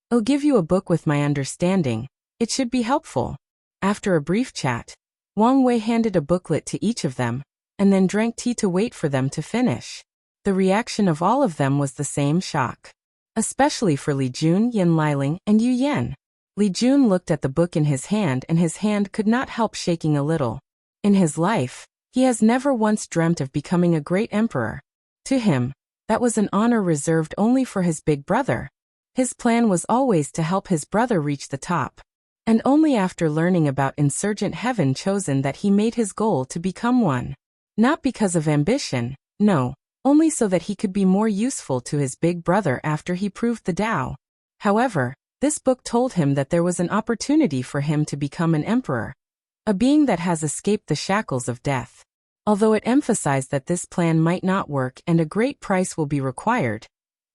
S1: I'll give you a book with my understanding. It should be helpful." After a brief chat, Wang Wei handed a booklet to each of them, and then drank tea to wait for them to finish. The reaction of all of them was the same shock. Especially for Li Jun, Yan Liling, and Yu Yan. Li Jun looked at the book in his hand and his hand could not help shaking a little. In his life, he has never once dreamt of becoming a great emperor. To him, that was an honor reserved only for his big brother. His plan was always to help his brother reach the top. And only after learning about insurgent heaven chosen that he made his goal to become one. Not because of ambition, no, only so that he could be more useful to his big brother after he proved the Tao. However, this book told him that there was an opportunity for him to become an emperor, a being that has escaped the shackles of death. Although it emphasized that this plan might not work and a great price will be required,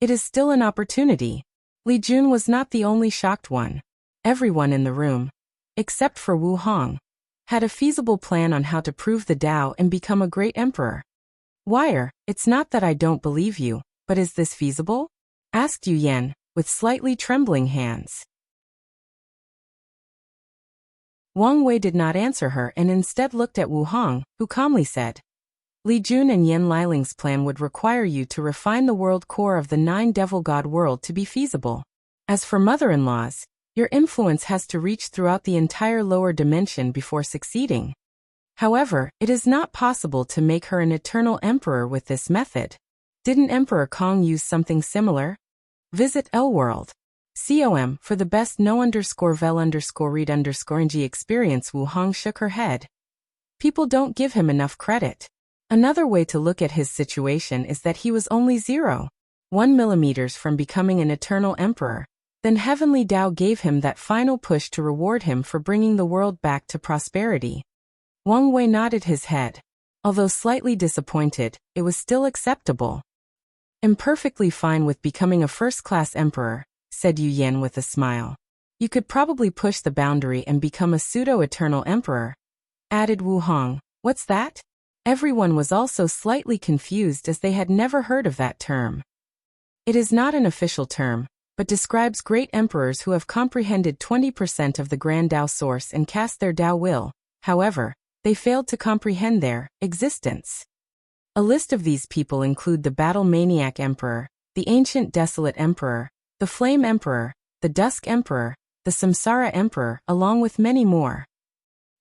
S1: it is still an opportunity. Li Jun was not the only shocked one. Everyone in the room, except for Wu Hong, had a feasible plan on how to prove the Tao and become a great emperor. Wire, it's not that I don't believe you, but is this feasible? Asked Yu Yan, with slightly trembling hands. Wang Wei did not answer her and instead looked at Wu Hong, who calmly said, Li Jun and Yan Liling's plan would require you to refine the world core of the 9 devil god world to be feasible. As for mother-in-laws, your influence has to reach throughout the entire lower dimension before succeeding. However, it is not possible to make her an eternal emperor with this method. Didn't Emperor Kong use something similar? Visit L-World. COM for the best no_vel_read_ng experience. Wu Hong shook her head. People don't give him enough credit. Another way to look at his situation is that he was only 0.1 millimeters from becoming an eternal emperor. Then Heavenly Tao gave him that final push to reward him for bringing the world back to prosperity. Wang Wei nodded his head. Although slightly disappointed, it was still acceptable. I'm perfectly fine with becoming a first-class emperor, said Yu Yan with a smile. You could probably push the boundary and become a pseudo-eternal emperor, added Wu Hong. What's that? Everyone was also slightly confused as they had never heard of that term. It is not an official term, but describes great emperors who have comprehended 20% of the Grand Tao source and cast their Tao will. However, they failed to comprehend their existence. A list of these people include the Battle Maniac Emperor, the Ancient Desolate Emperor, the Flame Emperor, the Dusk Emperor, the Samsara Emperor, along with many more.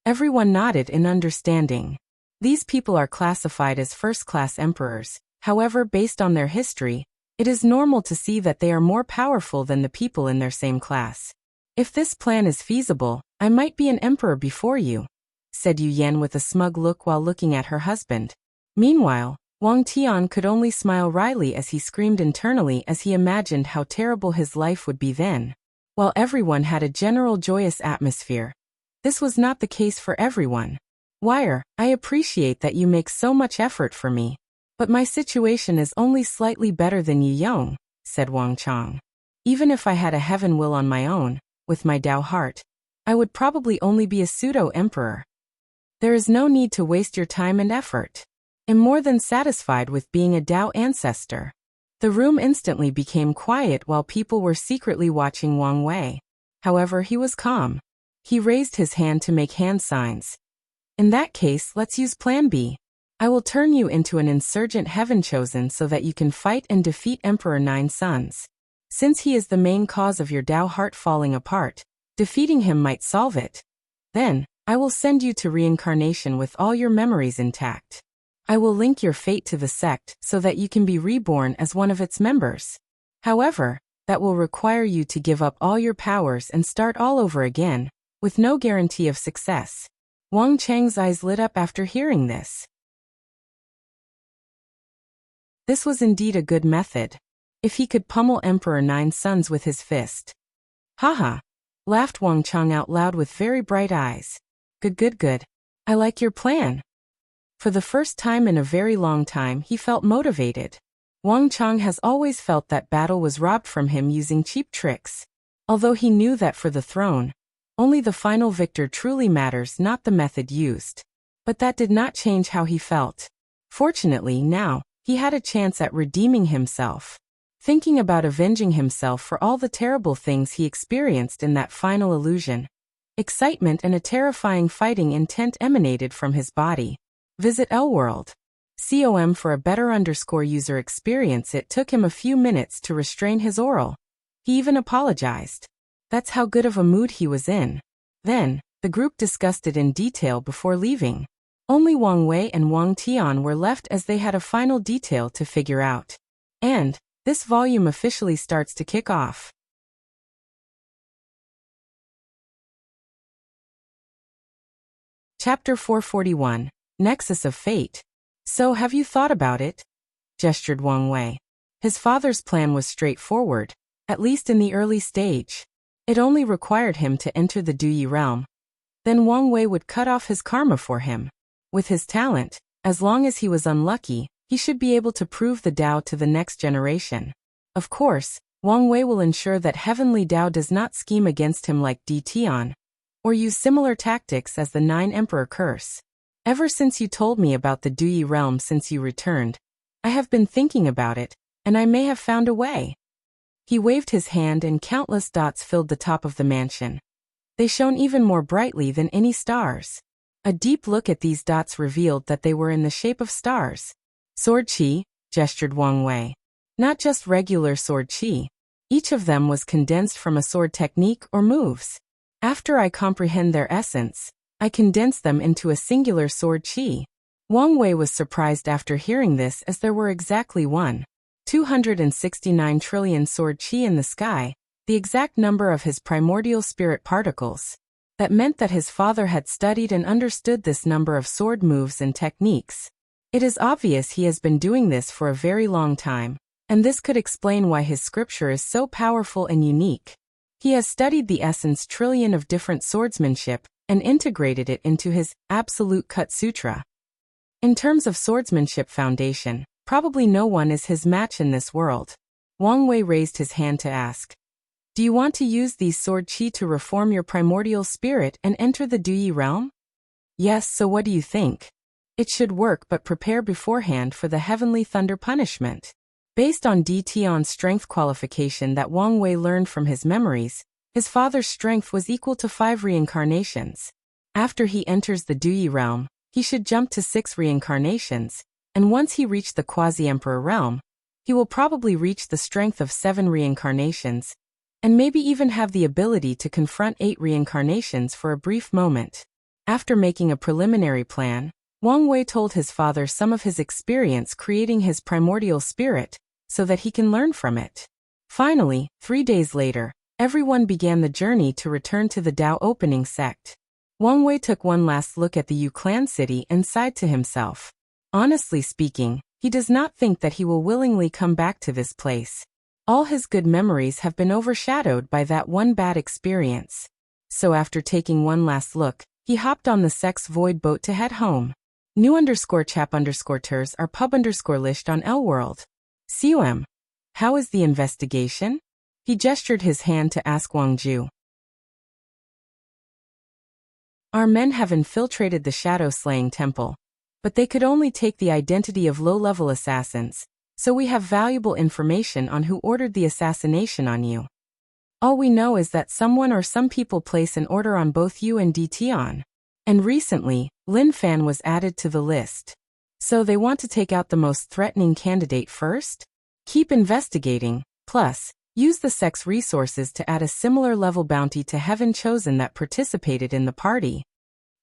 S1: Everyone nodded in understanding. These people are classified as first-class emperors. However, based on their history, it is normal to see that they are more powerful than the people in their same class. If this plan is feasible, I might be an emperor before you, said Yu Yan with a smug look while looking at her husband. Meanwhile, Wang Tian could only smile wryly as he screamed internally as he imagined how terrible his life would be then. While everyone had a general joyous atmosphere, this was not the case for everyone. Wire, I appreciate that you make so much effort for me, but my situation is only slightly better than Yi Yong, said Wang Chang. Even if I had a heaven will on my own, with my Tao heart, I would probably only be a pseudo-emperor. There is no need to waste your time and effort. I'm more than satisfied with being a Tao ancestor. The room instantly became quiet while people were secretly watching Wang Wei. However, he was calm. He raised his hand to make hand signs. In that case, let's use Plan B. I will turn you into an insurgent heaven chosen so that you can fight and defeat Emperor Nine Suns. Since he is the main cause of your Tao heart falling apart, defeating him might solve it. Then, I will send you to reincarnation with all your memories intact. I will link your fate to the sect so that you can be reborn as one of its members. However, that will require you to give up all your powers and start all over again, with no guarantee of success. Wang Chang's eyes lit up after hearing this. This was indeed a good method. If he could pummel Emperor Nine Suns with his fist. Haha, laughed Wang Chang out loud with very bright eyes. Good. I like your plan. For the first time in a very long time he felt motivated. Wang Chang has always felt that battle was robbed from him using cheap tricks. Although he knew that for the throne, only the final victor truly matters, not the method used. But that did not change how he felt. Fortunately, now, he had a chance at redeeming himself. Thinking about avenging himself for all the terrible things he experienced in that final illusion. Excitement and a terrifying fighting intent emanated from his body. Visit L-World. COM for a better user experience. It took him a few minutes to restrain his oral. He even apologized. That's how good of a mood he was in. Then, the group discussed it in detail before leaving. Only Wang Wei and Wang Tian were left as they had a final detail to figure out. And, this volume officially starts to kick off. Chapter 441, Nexus of Fate. So have you thought about it? Gestured Wang Wei. His father's plan was straightforward, at least in the early stage. It only required him to enter the Duyi realm. Then Wang Wei would cut off his karma for him. With his talent, as long as he was unlucky, he should be able to prove the Tao to the next generation. Of course, Wang Wei will ensure that Heavenly Tao does not scheme against him like Di Tian, or use similar tactics as the 9 Emperor Curse. Ever since you told me about the Duyi realm since you returned, I have been thinking about it, and I may have found a way. He waved his hand and countless dots filled the top of the mansion. They shone even more brightly than any stars. A deep look at these dots revealed that they were in the shape of stars. Sword Qi, gestured Wang Wei. Not just regular sword Qi. Each of them was condensed from a sword technique or moves. After I comprehend their essence, I condense them into a singular sword Qi. Wang Wei was surprised after hearing this, as there were exactly 269 trillion sword Qi in the sky, the exact number of his primordial spirit particles. That meant that his father had studied and understood this number of sword moves and techniques. It is obvious he has been doing this for a very long time, and this could explain why his scripture is so powerful and unique. He has studied the essence trillion of different swordsmanship and integrated it into his Absolute Cut Sutra. In terms of swordsmanship foundation, probably no one is his match in this world. Wang Wei raised his hand to ask, do you want to use these sword Qi to reform your primordial spirit and enter the Duyi realm? Yes, so what do you think? It should work, but prepare beforehand for the heavenly thunder punishment. Based on Di Tian's strength qualification that Wang Wei learned from his memories, his father's strength was equal to 5 reincarnations. After he enters the Duyi realm, he should jump to 6 reincarnations, and once he reached the Quasi-Emperor realm, he will probably reach the strength of 7 reincarnations, and maybe even have the ability to confront 8 reincarnations for a brief moment. After making a preliminary plan, Wang Wei told his father some of his experience creating his primordial spirit, so that he can learn from it. Finally, 3 days later, everyone began the journey to return to the Tao opening sect. Wang Wei took one last look at the Yu clan city and sighed to himself. Honestly speaking, he does not think that he will willingly come back to this place. All his good memories have been overshadowed by that one bad experience. So after taking one last look, he hopped on the Sex Void boat to head home. New_chap_ters are pub_lished on L-World. COM. How is the investigation? He gestured his hand to ask Wang Ju. Our men have infiltrated the shadow-slaying temple, but they could only take the identity of low-level assassins, so we have valuable information on who ordered the assassination on you. All we know is that someone or some people place an order on both you and Di Tian. And recently, Lin Fan was added to the list. So they want to take out the most threatening candidate first? Keep investigating, plus, use the sex resources to add a similar level bounty to Heaven Chosen that participated in the party.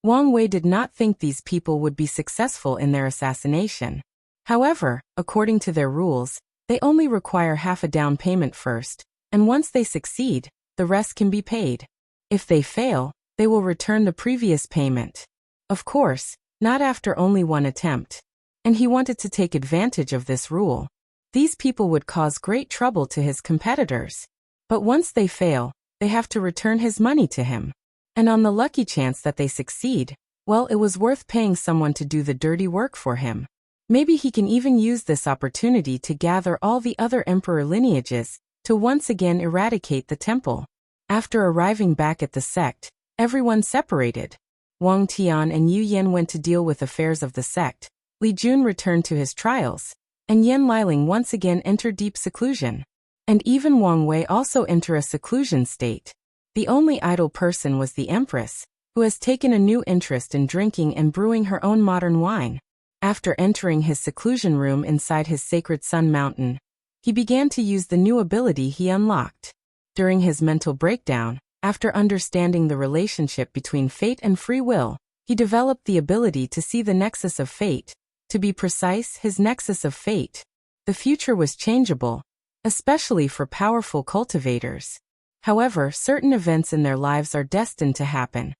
S1: Wang Wei did not think these people would be successful in their assassination. However, according to their rules, they only require half a down payment first, and once they succeed, the rest can be paid. If they fail, they will return the previous payment. Of course, not after only one attempt. And he wanted to take advantage of this rule. These people would cause great trouble to his competitors. But once they fail, they have to return his money to him. And on the lucky chance that they succeed, well, it was worth paying someone to do the dirty work for him. Maybe he can even use this opportunity to gather all the other emperor lineages, to once again eradicate the temple. After arriving back at the sect, everyone separated. Wang Tian and Yu Yan went to deal with affairs of the sect. Li Jun returned to his trials, and Yan Liling once again entered deep seclusion. And even Wang Wei also entered a seclusion state. The only idle person was the Empress, who has taken a new interest in drinking and brewing her own modern wine. After entering his seclusion room inside his sacred Sun Mountain, he began to use the new ability he unlocked. During his mental breakdown, after understanding the relationship between fate and free will, he developed the ability to see the nexus of fate. To be precise, his nexus of fate. The future was changeable, especially for powerful cultivators. However, certain events in their lives are destined to happen.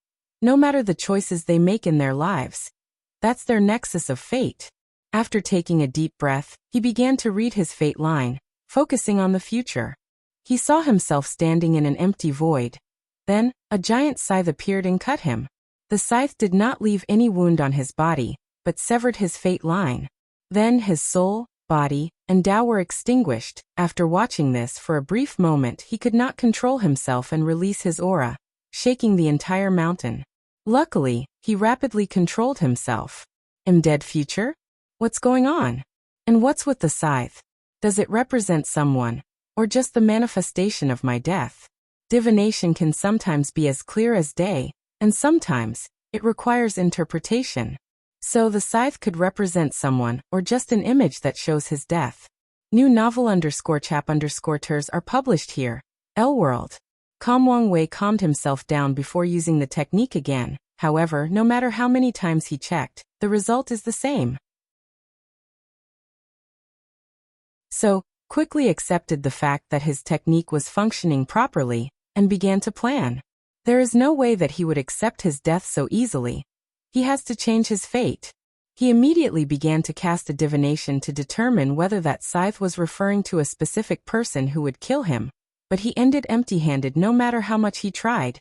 S1: no matter the choices they make in their lives. That's their nexus of fate. After taking a deep breath, he began to read his fate line, focusing on the future. He saw himself standing in an empty void. Then, a giant scythe appeared and cut him. The scythe did not leave any wound on his body, but severed his fate line. Then his soul, body, and Tao were extinguished. After watching this for a brief moment, he could not control himself and release his aura, shaking the entire mountain. Luckily, he rapidly controlled himself. Am dead future? What's going on? And what's with the scythe? Does it represent someone, or just the manifestation of my death? Divination can sometimes be as clear as day, and sometimes, it requires interpretation. So the scythe could represent someone, or just an image that shows his death. New novel _chap_ters are published here. L-World. Wang Wei calmed himself down before using the technique again. However, no matter how many times he checked, the result is the same. So, quickly accepted the fact that his technique was functioning properly, and began to plan. There is no way that he would accept his death so easily. He has to change his fate. He immediately began to cast a divination to determine whether that scythe was referring to a specific person who would kill him, but he ended empty-handed no matter how much he tried,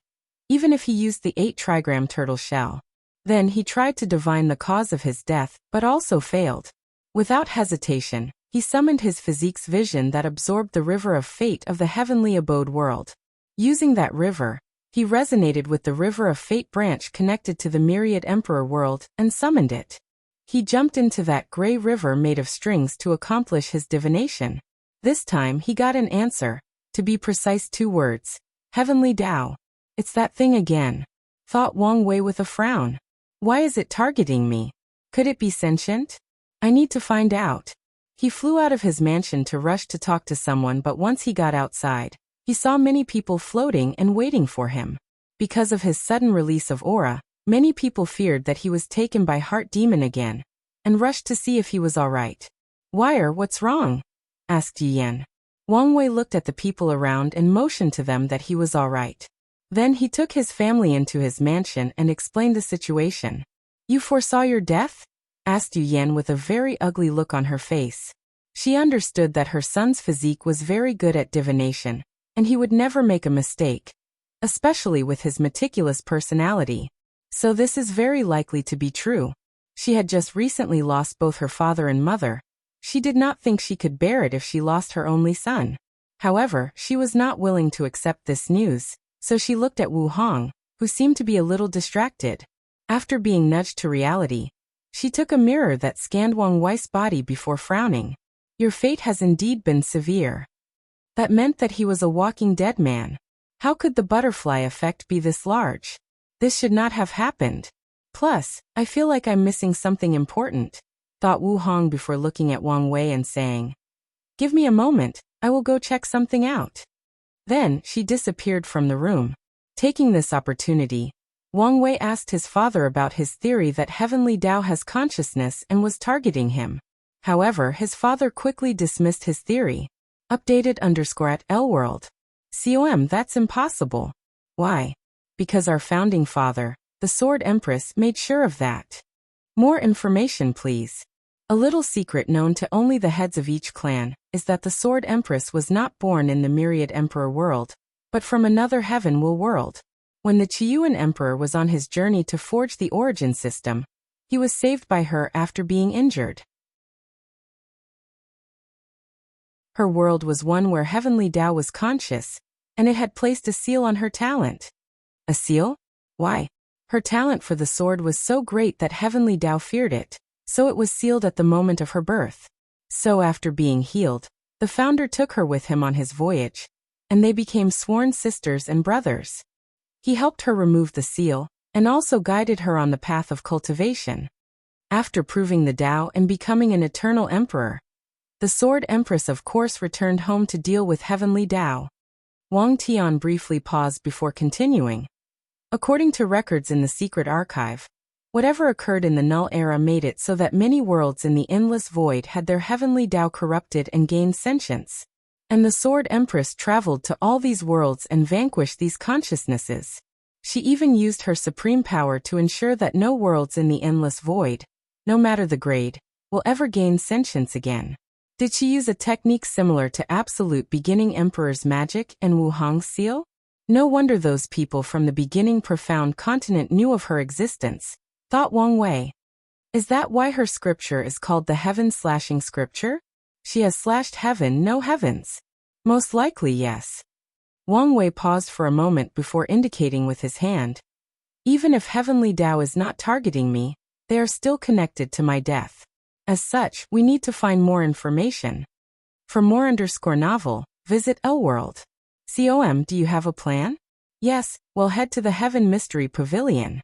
S1: even if he used the 8-trigram turtle shell. Then he tried to divine the cause of his death, but also failed. Without hesitation, he summoned his physique's vision that absorbed the river of fate of the heavenly abode world. Using that river, he resonated with the river of fate branch connected to the myriad emperor world and summoned it. He jumped into that gray river made of strings to accomplish his divination. This time he got an answer, to be precise 2 words. Heavenly Tao. It's that thing again, thought Wang Wei with a frown. Why is it targeting me? Could it be sentient? I need to find out. He flew out of his mansion to rush to talk to someone, but once he got outside, he saw many people floating and waiting for him. Because of his sudden release of aura, many people feared that he was taken by Heart Demon again, and rushed to see if he was alright. What's wrong? Asked Yan. Wang Wei looked at the people around and motioned to them that he was alright. Then he took his family into his mansion and explained the situation. You foresaw your death? Asked Yan with a very ugly look on her face. She understood that her son's physique was very good at divination, and he would never make a mistake, especially with his meticulous personality. So this is very likely to be true. She had just recently lost both her father and mother. She did not think she could bear it if she lost her only son. However, she was not willing to accept this news, so she looked at Wu Hong, who seemed to be a little distracted. After being nudged to reality, she took a mirror that scanned Wang Wei's body before frowning. Your fate has indeed been severe. That meant that he was a walking dead man. How could the butterfly effect be this large? This should not have happened. Plus, I feel like I'm missing something important, thought Wu Hong before looking at Wang Wei and saying, Give me a moment, I will go check something out. Then, she disappeared from the room. Taking this opportunity, Wang Wei asked his father about his theory that Heavenly Tao has consciousness and was targeting him. However, his father quickly dismissed his theory. Updated _ L-World. That's impossible. Why? Because our founding father, the Sword Empress, made sure of that. More information please. A little secret known to only the heads of each clan is that the Sword Empress was not born in the Myriad Emperor world, but from another heaven-will world. When the Qiyuan Emperor was on his journey to forge the origin system, he was saved by her after being injured. Her world was one where Heavenly Tao was conscious, and it had placed a seal on her talent. A seal? Why? Her talent for the sword was so great that Heavenly Tao feared it, so it was sealed at the moment of her birth. So after being healed, the founder took her with him on his voyage, and they became sworn sisters and brothers. He helped her remove the seal, and also guided her on the path of cultivation. After proving the Tao and becoming an eternal emperor, the Sword Empress of course returned home to deal with Heavenly Tao. Wang Tian briefly paused before continuing. According to records in the secret archive, whatever occurred in the Null Era made it so that many worlds in the endless void had their Heavenly Tao corrupted and gained sentience. And the Sword Empress traveled to all these worlds and vanquished these consciousnesses. She even used her supreme power to ensure that no worlds in the endless void, no matter the grade, will ever gain sentience again. Did she use a technique similar to absolute beginning Emperor's magic and Wu Hong's seal? No wonder those people from the beginning profound continent knew of her existence, thought Wang Wei. Is that why her scripture is called the heaven-slashing scripture? She has slashed heaven, no heavens. Most likely, yes. Wang Wei paused for a moment before indicating with his hand. Even if heavenly Tao is not targeting me, they are still connected to my death. As such, we need to find more information. For more_novel, visit Elworld. Com, do you have a plan? Yes, we'll head to the Heaven Mystery Pavilion.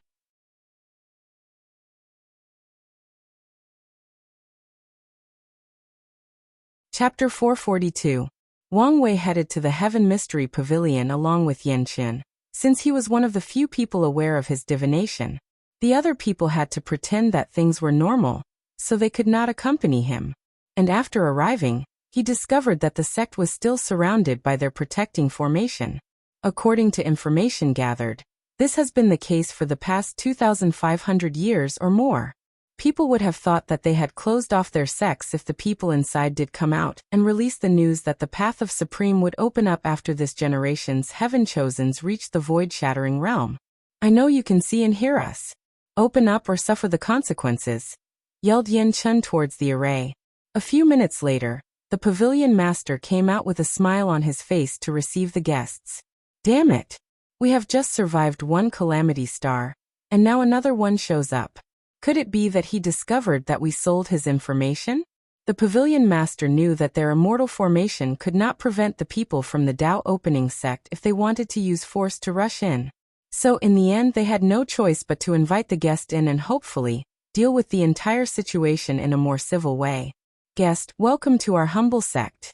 S1: Chapter 442. Wang Wei headed to the Heaven Mystery Pavilion along with Yan Qin. Since he was one of the few people aware of his divination, the other people had to pretend that things were normal, so they could not accompany him. And after arriving, he discovered that the sect was still surrounded by their protecting formation. According to information gathered, this has been the case for the past 2,500 years or more. People would have thought that they had closed off their sects if the people inside did come out and release the news that the path of Supreme would open up after this generation's heaven-chosens reached the void-shattering realm. I know you can see and hear us. Open up or suffer the consequences, yelled Yan Chun towards the array. A few minutes later, the pavilion master came out with a smile on his face to receive the guests. Damn it! We have just survived one calamity star, and now another one shows up. Could it be that he discovered that we sold his information? The pavilion master knew that their immortal formation could not prevent the people from the Tao opening sect if they wanted to use force to rush in. So in the end they had no choice but to invite the guest in and hopefully deal with the entire situation in a more civil way. Guest, welcome to our humble sect.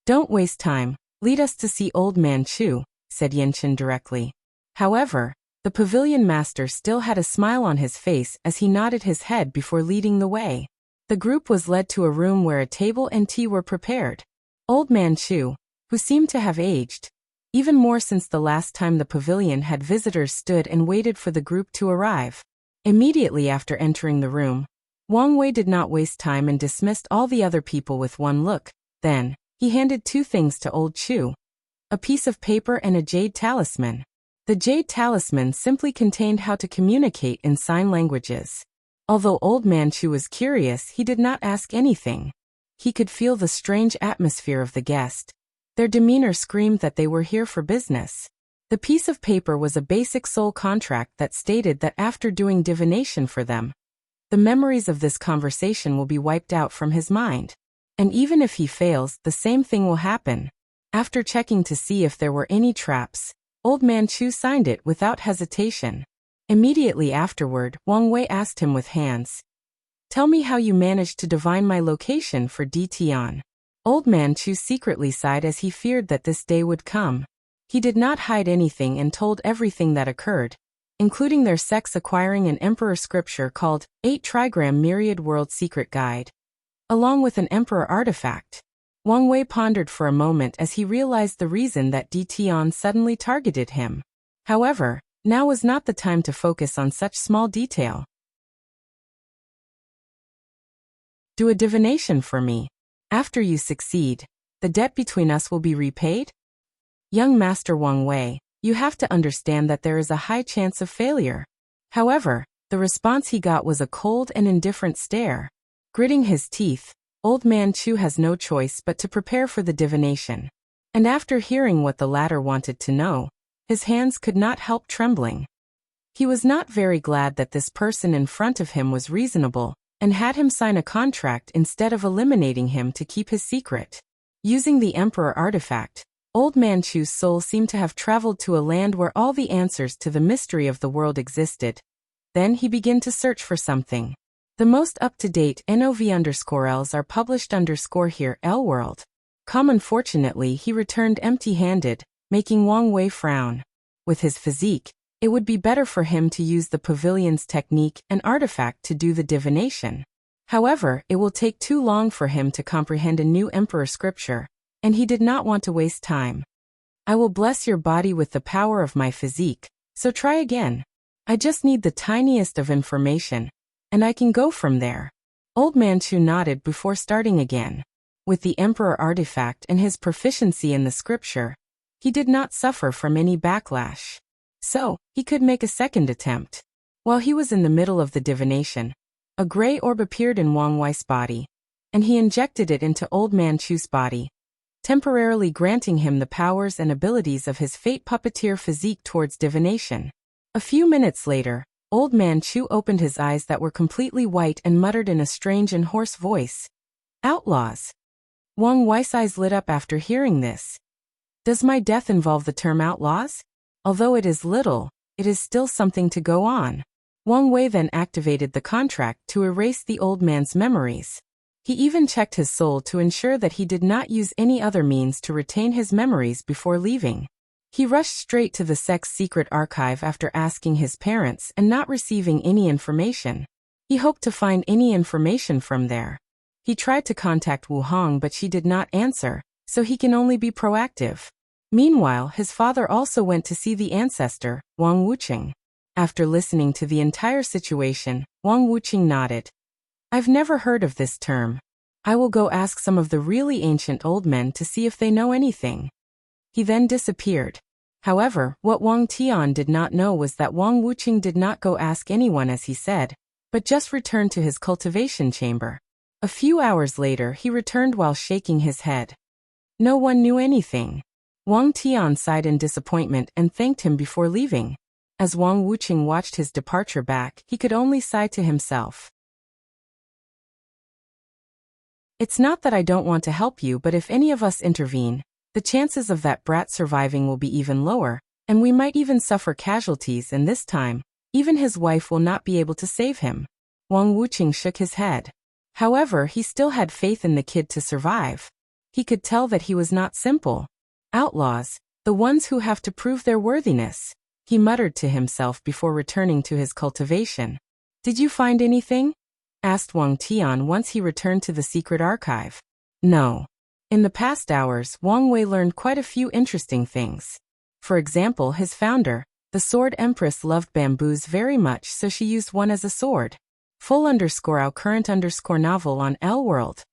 S1: Don't waste time, lead us to see Old Man Chu, said Yanqin directly. However, the pavilion master still had a smile on his face as he nodded his head before leading the way. The group was led to a room where a table and tea were prepared. Old Man Chu, who seemed to have aged, even more since the last time the pavilion had visitors, stood and waited for the group to arrive. Immediately after entering the room, Wang Wei did not waste time and dismissed all the other people with one look. Then, he handed two things to Old Chu: a piece of paper and a jade talisman. The jade talisman simply contained how to communicate in sign languages. Although Old Man Chu was curious, he did not ask anything. He could feel the strange atmosphere of the guest. Their demeanor screamed that they were here for business. The piece of paper was a basic soul contract that stated that after doing divination for them, the memories of this conversation will be wiped out from his mind. And even if he fails, the same thing will happen. After checking to see if there were any traps, Old Man Chu signed it without hesitation. Immediately afterward, Wang Wei asked him with hands, "Tell me how you managed to divine my location for Dtion." Old Man Chu secretly sighed as he feared that this day would come. He did not hide anything and told everything that occurred, including their sects acquiring an emperor scripture called 8 Trigram Myriad World Secret Guide, along with an emperor artifact. Wang Wei pondered for a moment as he realized the reason that Dtion suddenly targeted him. However, now was not the time to focus on such small detail. Do a divination for me. After you succeed, the debt between us will be repaid? Young Master Wang Wei, you have to understand that there is a high chance of failure. However, the response he got was a cold and indifferent stare. Gritting his teeth, Old Man Chu has no choice but to prepare for the divination. And after hearing what the latter wanted to know, his hands could not help trembling. He was not very glad that this person in front of him was reasonable, and had him sign a contract instead of eliminating him to keep his secret. Using the Emperor artifact, Old Man Chu's soul seemed to have traveled to a land where all the answers to the mystery of the world existed. Then he began to search for something. The most up-to-date NOV_Ls are published _here Elworld. Unfortunately, he returned empty-handed, making Wang Wei frown. With his physique, it would be better for him to use the pavilion's technique and artifact to do the divination. However, it will take too long for him to comprehend a new emperor scripture, and he did not want to waste time. I will bless your body with the power of my physique, So try again. I just need the tiniest of information, and I can go from there. Old Man Chu nodded before starting again. With the Emperor artifact and his proficiency in the scripture, he did not suffer from any backlash. So, he could make a second attempt. While he was in the middle of the divination, a gray orb appeared in Wang Wei's body, and he injected it into Old Man Chu's body, temporarily granting him the powers and abilities of his fate puppeteer physique towards divination. A few minutes later, Old Man Chu opened his eyes that were completely white and muttered in a strange and hoarse voice, "Outlaws." Wang Wei's eyes lit up after hearing this. Does my death involve the term outlaws? Although it is little, it is still something to go on. Wang Wei then activated the contract to erase the old man's memories. He even checked his soul to ensure that he did not use any other means to retain his memories before leaving. He rushed straight to the sect's secret archive after asking his parents and not receiving any information. He hoped to find any information from there. He tried to contact Wu Hong, but she did not answer, so he can only be proactive. Meanwhile, his father also went to see the ancestor, Wang Wuqing. After listening to the entire situation, Wang Wuqing nodded. I've never heard of this term. I will go ask some of the really ancient old men to see if they know anything. He then disappeared. However, what Wang Tian did not know was that Wang Wuqing did not go ask anyone as he said, but just returned to his cultivation chamber. A few hours later he returned while shaking his head. No one knew anything. Wang Tian sighed in disappointment and thanked him before leaving. As Wang Wuqing watched his departure back, he could only sigh to himself. It's not that I don't want to help you, but if any of us intervene, the chances of that brat surviving will be even lower, and we might even suffer casualties, and this time, even his wife will not be able to save him. Wang Wuqing shook his head. However, he still had faith in the kid to survive. He could tell that he was not simple. Outlaws, the ones who have to prove their worthiness, he muttered to himself before returning to his cultivation. Did you find anything? Asked Wang Tian once he returned to the secret archive. No. In the past hours, Wang Wei learned quite a few interesting things. For example, his founder, the Sword Empress, loved bamboos very much, so she used one as a sword. Full_our current_novel on L World.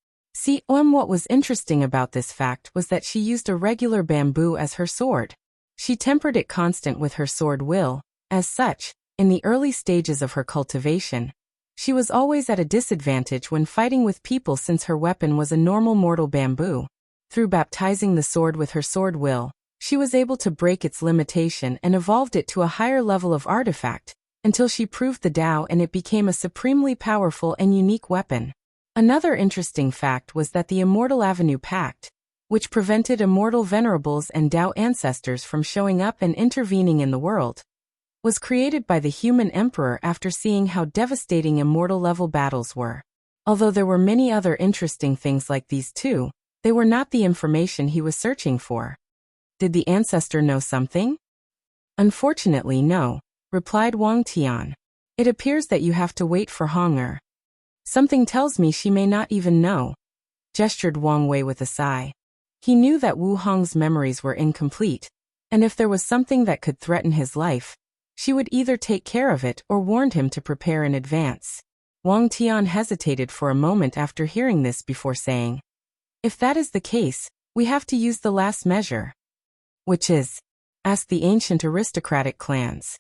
S1: What was interesting about this fact was that she used a regular bamboo as her sword. She tempered it constant with her sword will. As such, in the early stages of her cultivation, she was always at a disadvantage when fighting with people since her weapon was a normal mortal bamboo. Through baptizing the sword with her sword will, she was able to break its limitation and evolved it to a higher level of artifact, until she proved the Tao and it became a supremely powerful and unique weapon. Another interesting fact was that the Immortal Avenue Pact, which prevented immortal venerables and Tao ancestors from showing up and intervening in the world, was created by the human emperor after seeing how devastating immortal-level battles were. Although there were many other interesting things like these too, they were not the information he was searching for. Did the ancestor know something? Unfortunately, no, replied Wang Tian. It appears that you have to wait for Hong. Something tells me she may not even know, gestured Wang Wei with a sigh. He knew that Wu Hong's memories were incomplete, and if there was something that could threaten his life, she would either take care of it or warned him to prepare in advance. Wang Tian hesitated for a moment after hearing this before saying, if that is the case, we have to use the last measure. Which is? Asked the ancient aristocratic clans.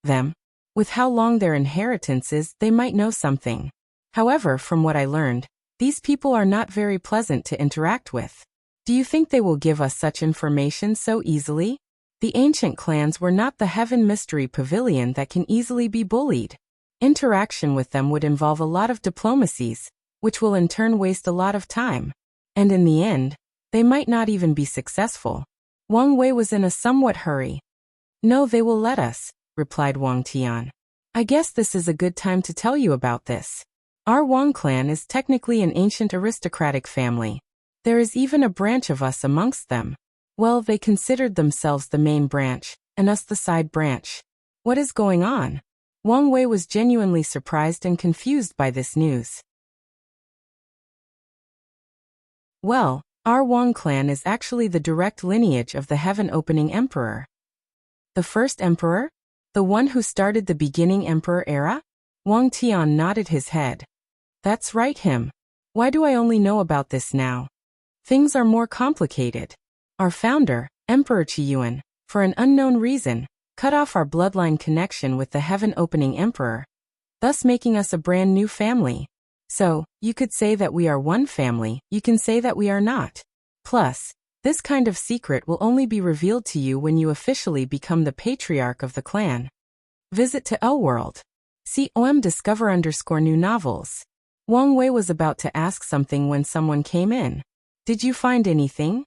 S1: Them? With how long their inheritance is, they might know something. However, from what I learned, these people are not very pleasant to interact with. Do you think they will give us such information so easily? The ancient clans were not the Heaven Mystery Pavilion that can easily be bullied. Interaction with them would involve a lot of diplomacies, which will in turn waste a lot of time. And in the end, they might not even be successful. Wang Wei was in a somewhat hurry. No, they will let us, replied Wang Tian. I guess this is a good time to tell you about this. Our Wang clan is technically an ancient aristocratic family. There is even a branch of us amongst them. Well, they considered themselves the main branch, and us the side branch. What is going on? Wang Wei was genuinely surprised and confused by this news. Well, our Wang clan is actually the direct lineage of the Heaven Opening Emperor. The first emperor? The one who started the beginning emperor era? Wang Tian nodded his head. That's right, him. Why do I only know about this now? Things are more complicated. Our founder, Emperor Qiyuan, for an unknown reason, cut off our bloodline connection with the heaven-opening emperor, thus making us a brand new family. So, you could say that we are one family, you can say that we are not. Plus, this kind of secret will only be revealed to you when you officially become the patriarch of the clan. Visit to L-World. See discover_new novels. Wang Wei was about to ask something when someone came in. Did you find anything?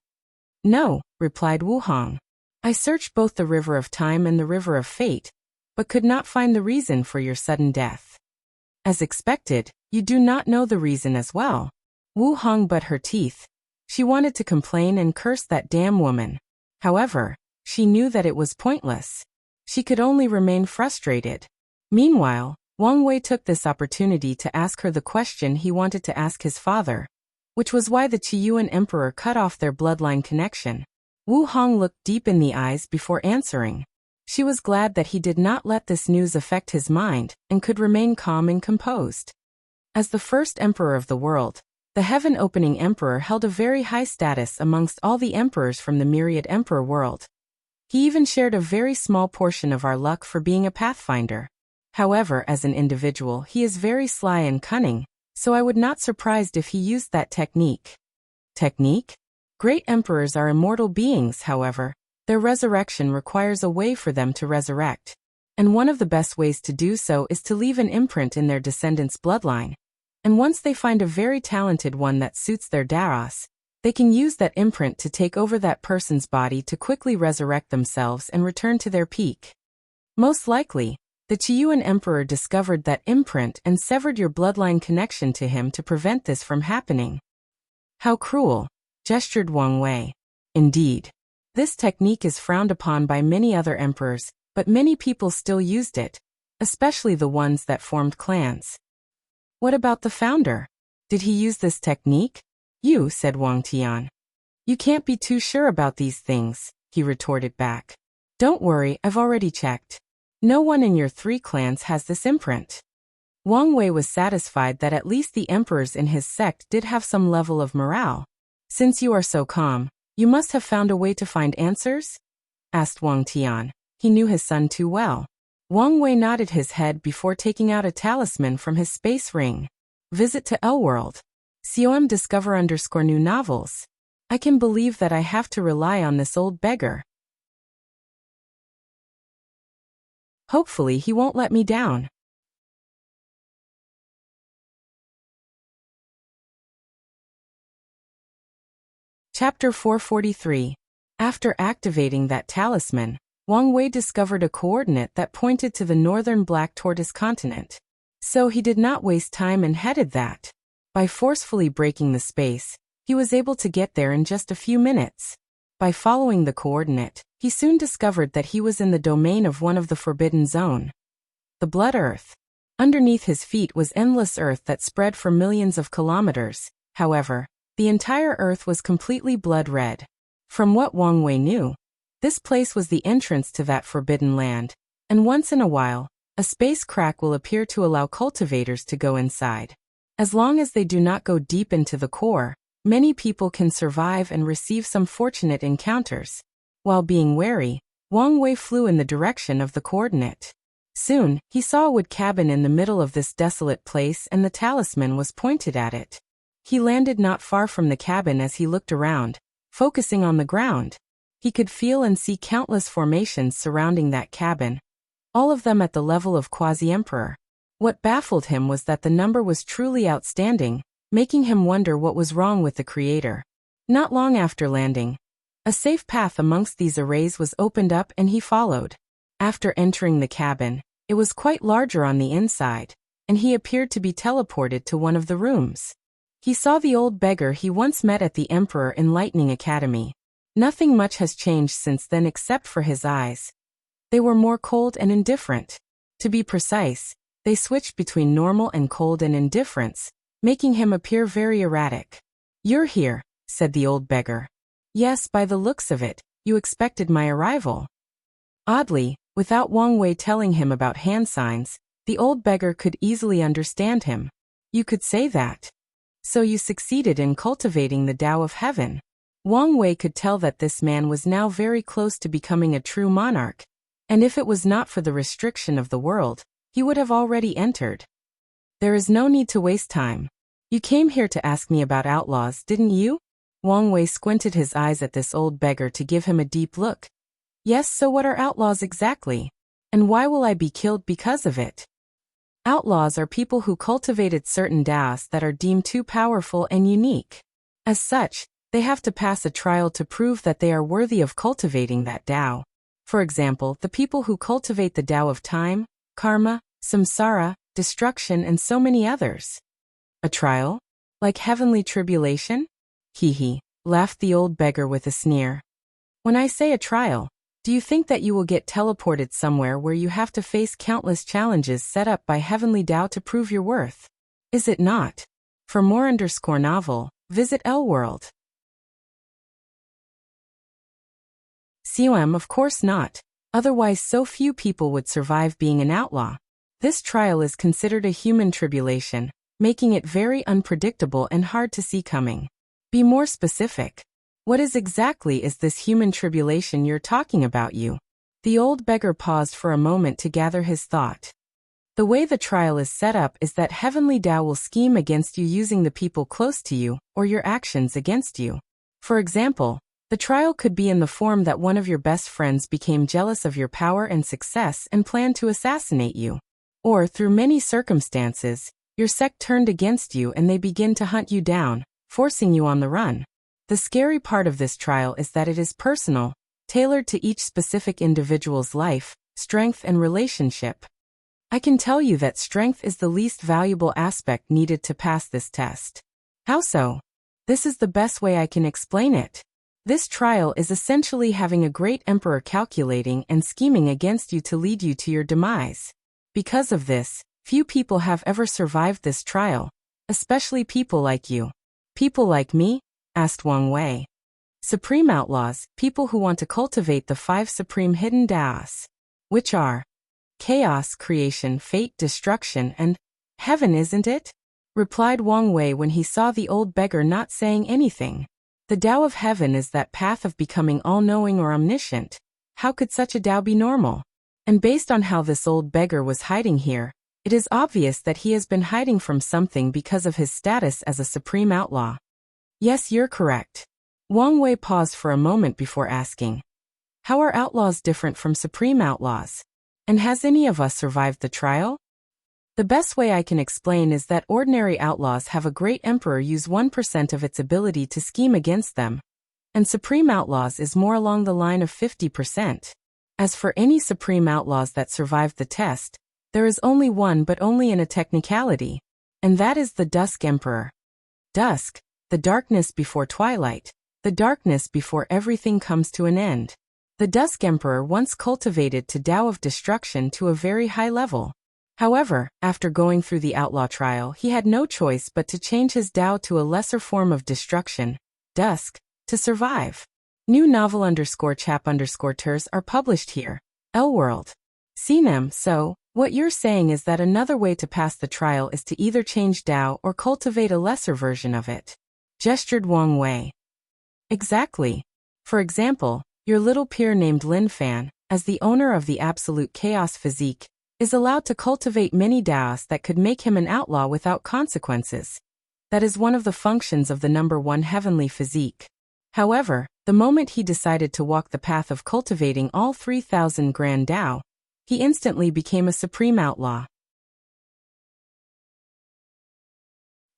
S1: No, replied Wu Hong. I searched both the River of Time and the River of Fate, but could not find the reason for your sudden death. As expected, you do not know the reason as well. Wu Hong bit her teeth. She wanted to complain and curse that damn woman. However, she knew that it was pointless. She could only remain frustrated. Meanwhile, Wang Wei took this opportunity to ask her the question he wanted to ask his father, which was why the Qiyuan emperor cut off their bloodline connection. Wu Hong looked deep in the eyes before answering. She was glad that he did not let this news affect his mind and could remain calm and composed. As the first emperor of the world, the heaven-opening emperor held a very high status amongst all the emperors from the myriad emperor world. He even shared a very small portion of our luck for being a pathfinder. However, as an individual, he is very sly and cunning, so I would not surprised if he used that technique. Technique? Great emperors are immortal beings, however. Their resurrection requires a way for them to resurrect. And one of the best ways to do so is to leave an imprint in their descendants' bloodline. And once they find a very talented one that suits their daros, they can use that imprint to take over that person's body to quickly resurrect themselves and return to their peak. Most likely, the Qiyuan emperor discovered that imprint and severed your bloodline connection to him to prevent this from happening. How cruel, gestured Wang Wei. Indeed. This technique is frowned upon by many other emperors, but many people still used it, especially the ones that formed clans. What about the founder? Did he use this technique? You, said Wang Tian. You can't be too sure about these things, he retorted back. Don't worry, I've already checked. No one in your 3 clans has this imprint. Wang Wei was satisfied that at least the emperors in his sect did have some level of morale. Since you are so calm, you must have found a way to find answers? Asked Wang Tian. He knew his son too well. Wang Wei nodded his head before taking out a talisman from his space ring. Visit to L-World. discover_new novels. I can believe that I have to rely on this old beggar. Hopefully he won't let me down. Chapter 443. After activating that talisman, Wang Wei discovered a coordinate that pointed to the northern Black Tortoise continent. So he did not waste time and headed that. By forcefully breaking the space, he was able to get there in just a few minutes. By following the coordinate, he soon discovered that he was in the domain of one of the forbidden zone. The Blood Earth. Underneath his feet was endless earth that spread for millions of kilometers. However, the entire earth was completely blood red. From what Wang Wei knew, this place was the entrance to that forbidden land, and once in a while, a space crack will appear to allow cultivators to go inside. As long as they do not go deep into the core, many people can survive and receive some fortunate encounters. While being wary, Wang Wei flew in the direction of the coordinate. Soon, he saw a wood cabin in the middle of this desolate place and the talisman was pointed at it. He landed not far from the cabin as he looked around, focusing on the ground. He could feel and see countless formations surrounding that cabin, all of them at the level of quasi-emperor. What baffled him was that the number was truly outstanding, making him wonder what was wrong with the creator. Not long after landing, a safe path amongst these arrays was opened up and he followed. After entering the cabin, it was quite larger on the inside, and he appeared to be teleported to one of the rooms. He saw the old beggar he once met at the Emperor Enlightening Academy. Nothing much has changed since then except for his eyes. They were more cold and indifferent. To be precise, they switched between normal and cold and indifference, making him appear very erratic. "You're here," said the old beggar. "Yes, by the looks of it, you expected my arrival." Oddly, Without Wang Wei telling him about hand signs, the old beggar could easily understand him. You could say that. So you succeeded in cultivating the Tao of Heaven. Wang Wei could tell that this man was now very close to becoming a true monarch, and if it was not for the restriction of the world, he would have already entered. There is no need to waste time. You came here to ask me about outlaws, didn't you? Wang Wei squinted his eyes at this old beggar to give him a deep look. Yes, so what are outlaws exactly? And why will I be killed because of it? Outlaws are people who cultivated certain Taos that are deemed too powerful and unique. As such, they have to pass a trial to prove that they are worthy of cultivating that Tao. For example, the people who cultivate the Tao of time, karma, samsara, destruction, and so many others. A trial? Like heavenly tribulation? Hee, laughed the old beggar with a sneer. When I say a trial, do you think that you will get teleported somewhere where you have to face countless challenges set up by heavenly Tao to prove your worth? Is it not? For more _novel, visit L-World. Of course not. Otherwise so few people would survive being an outlaw. This trial is considered a human tribulation, making it very unpredictable and hard to see coming. Be more specific. What exactly is this human tribulation you're talking about you? The old beggar paused for a moment to gather his thought. The way the trial is set up is that heavenly Tao will scheme against you using the people close to you, or your actions against you. For example, the trial could be in the form that one of your best friends became jealous of your power and success and planned to assassinate you. Or, through many circumstances, your sect turned against you and they begin to hunt you down, forcing you on the run. The scary part of this trial is that it is personal, tailored to each specific individual's life, strength, and relationship. I can tell you that strength is the least valuable aspect needed to pass this test. How so? This is the best way I can explain it. This trial is essentially having a great emperor calculating and scheming against you to lead you to your demise. Because of this, few people have ever survived this trial, especially people like you. People like me? Asked Wang Wei. Supreme outlaws, people who want to cultivate the 5 supreme hidden Taos, which are chaos, creation, fate, destruction, and heaven, isn't it? Replied Wang Wei when he saw the old beggar not saying anything. The Tao of heaven is that path of becoming all-knowing or omniscient. How could such a Tao be normal? And based on how this old beggar was hiding here, it is obvious that he has been hiding from something because of his status as a supreme outlaw. Yes, you're correct. Wang Wei paused for a moment before asking, how are outlaws different from supreme outlaws? And has any of us survived the trial? The best way I can explain is that ordinary outlaws have a great emperor use 1% of its ability to scheme against them, and supreme outlaws is more along the line of 50%. As for any supreme outlaws that survived the test, there is only one, but only in a technicality, and that is the Dusk Emperor. Dusk, the darkness before twilight, the darkness before everything comes to an end. The Dusk Emperor once cultivated to Tao of destruction to a very high level. However, after going through the outlaw trial, he had no choice but to change his Tao to a lesser form of destruction, Dusk, to survive. New novel _chap_ters are published here. L-World. CNM. So, what you're saying is that another way to pass the trial is to either change Tao or cultivate a lesser version of it. Gestured Wang Wei. Exactly. For example, your little peer named Lin Fan, as the owner of the absolute chaos physique, is allowed to cultivate many Taos that could make him an outlaw without consequences. That is one of the functions of the number 1 heavenly physique. However, the moment he decided to walk the path of cultivating all 3,000 grand Tao, he instantly became a supreme outlaw.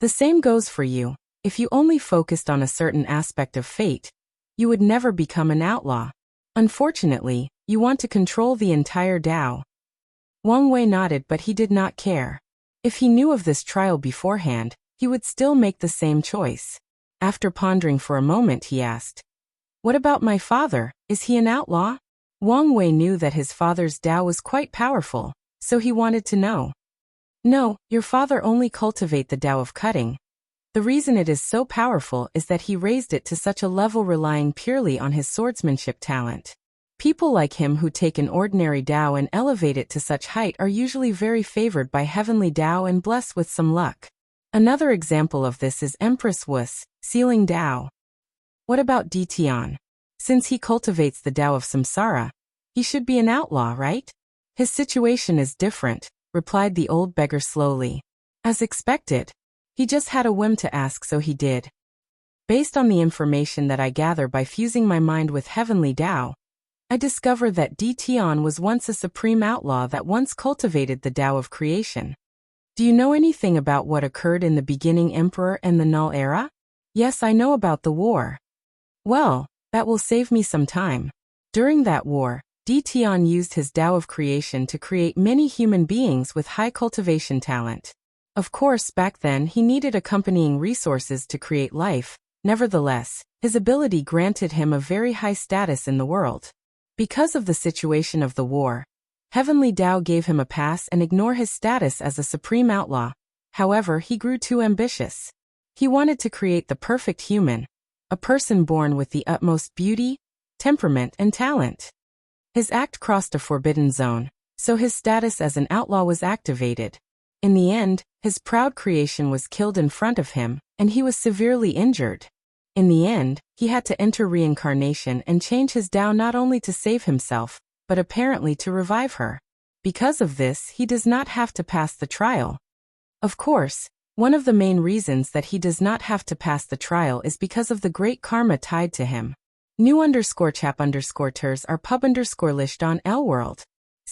S1: The same goes for you. If you only focused on a certain aspect of fate, you would never become an outlaw. Unfortunately, you want to control the entire Tao. Wang Wei nodded, but he did not care. If he knew of this trial beforehand, he would still make the same choice. After pondering for a moment, he asked, what about my father? Is he an outlaw? Wang Wei knew that his father's Tao was quite powerful, so he wanted to know. No, your father only cultivate the Tao of cutting. The reason it is so powerful is that he raised it to such a level relying purely on his swordsmanship talent. People like him who take an ordinary Tao and elevate it to such height are usually very favored by heavenly Tao and blessed with some luck. Another example of this is Empress Wuxia, sealing Tao. What about Tian? Since he cultivates the Tao of samsara, he should be an outlaw, right? His situation is different, replied the old beggar slowly. As expected. He just had a whim to ask, so he did. Based on the information that I gather by fusing my mind with heavenly Tao, I discover that Tian was once a supreme outlaw that once cultivated the Tao of creation. Do you know anything about what occurred in the beginning Emperor and the Null Era? Yes, I know about the war. Well, that will save me some time. During that war, Tian used his Tao of creation to create many human beings with high cultivation talent. Of course, back then he needed accompanying resources to create life. Nevertheless, his ability granted him a very high status in the world. Because of the situation of the war, heavenly Tao gave him a pass and ignored his status as a supreme outlaw. However, he grew too ambitious. He wanted to create the perfect human, a person born with the utmost beauty, temperament, and talent. His act crossed a forbidden zone, so his status as an outlaw was activated. In the end, his proud creation was killed in front of him, and he was severely injured. In the end, he had to enter reincarnation and change his Tao not only to save himself, but apparently to revive her. Because of this, he does not have to pass the trial. Of course, one of the main reasons that he does not have to pass the trial is because of the great karma tied to him. New_chap_ters are pub_list on L-World.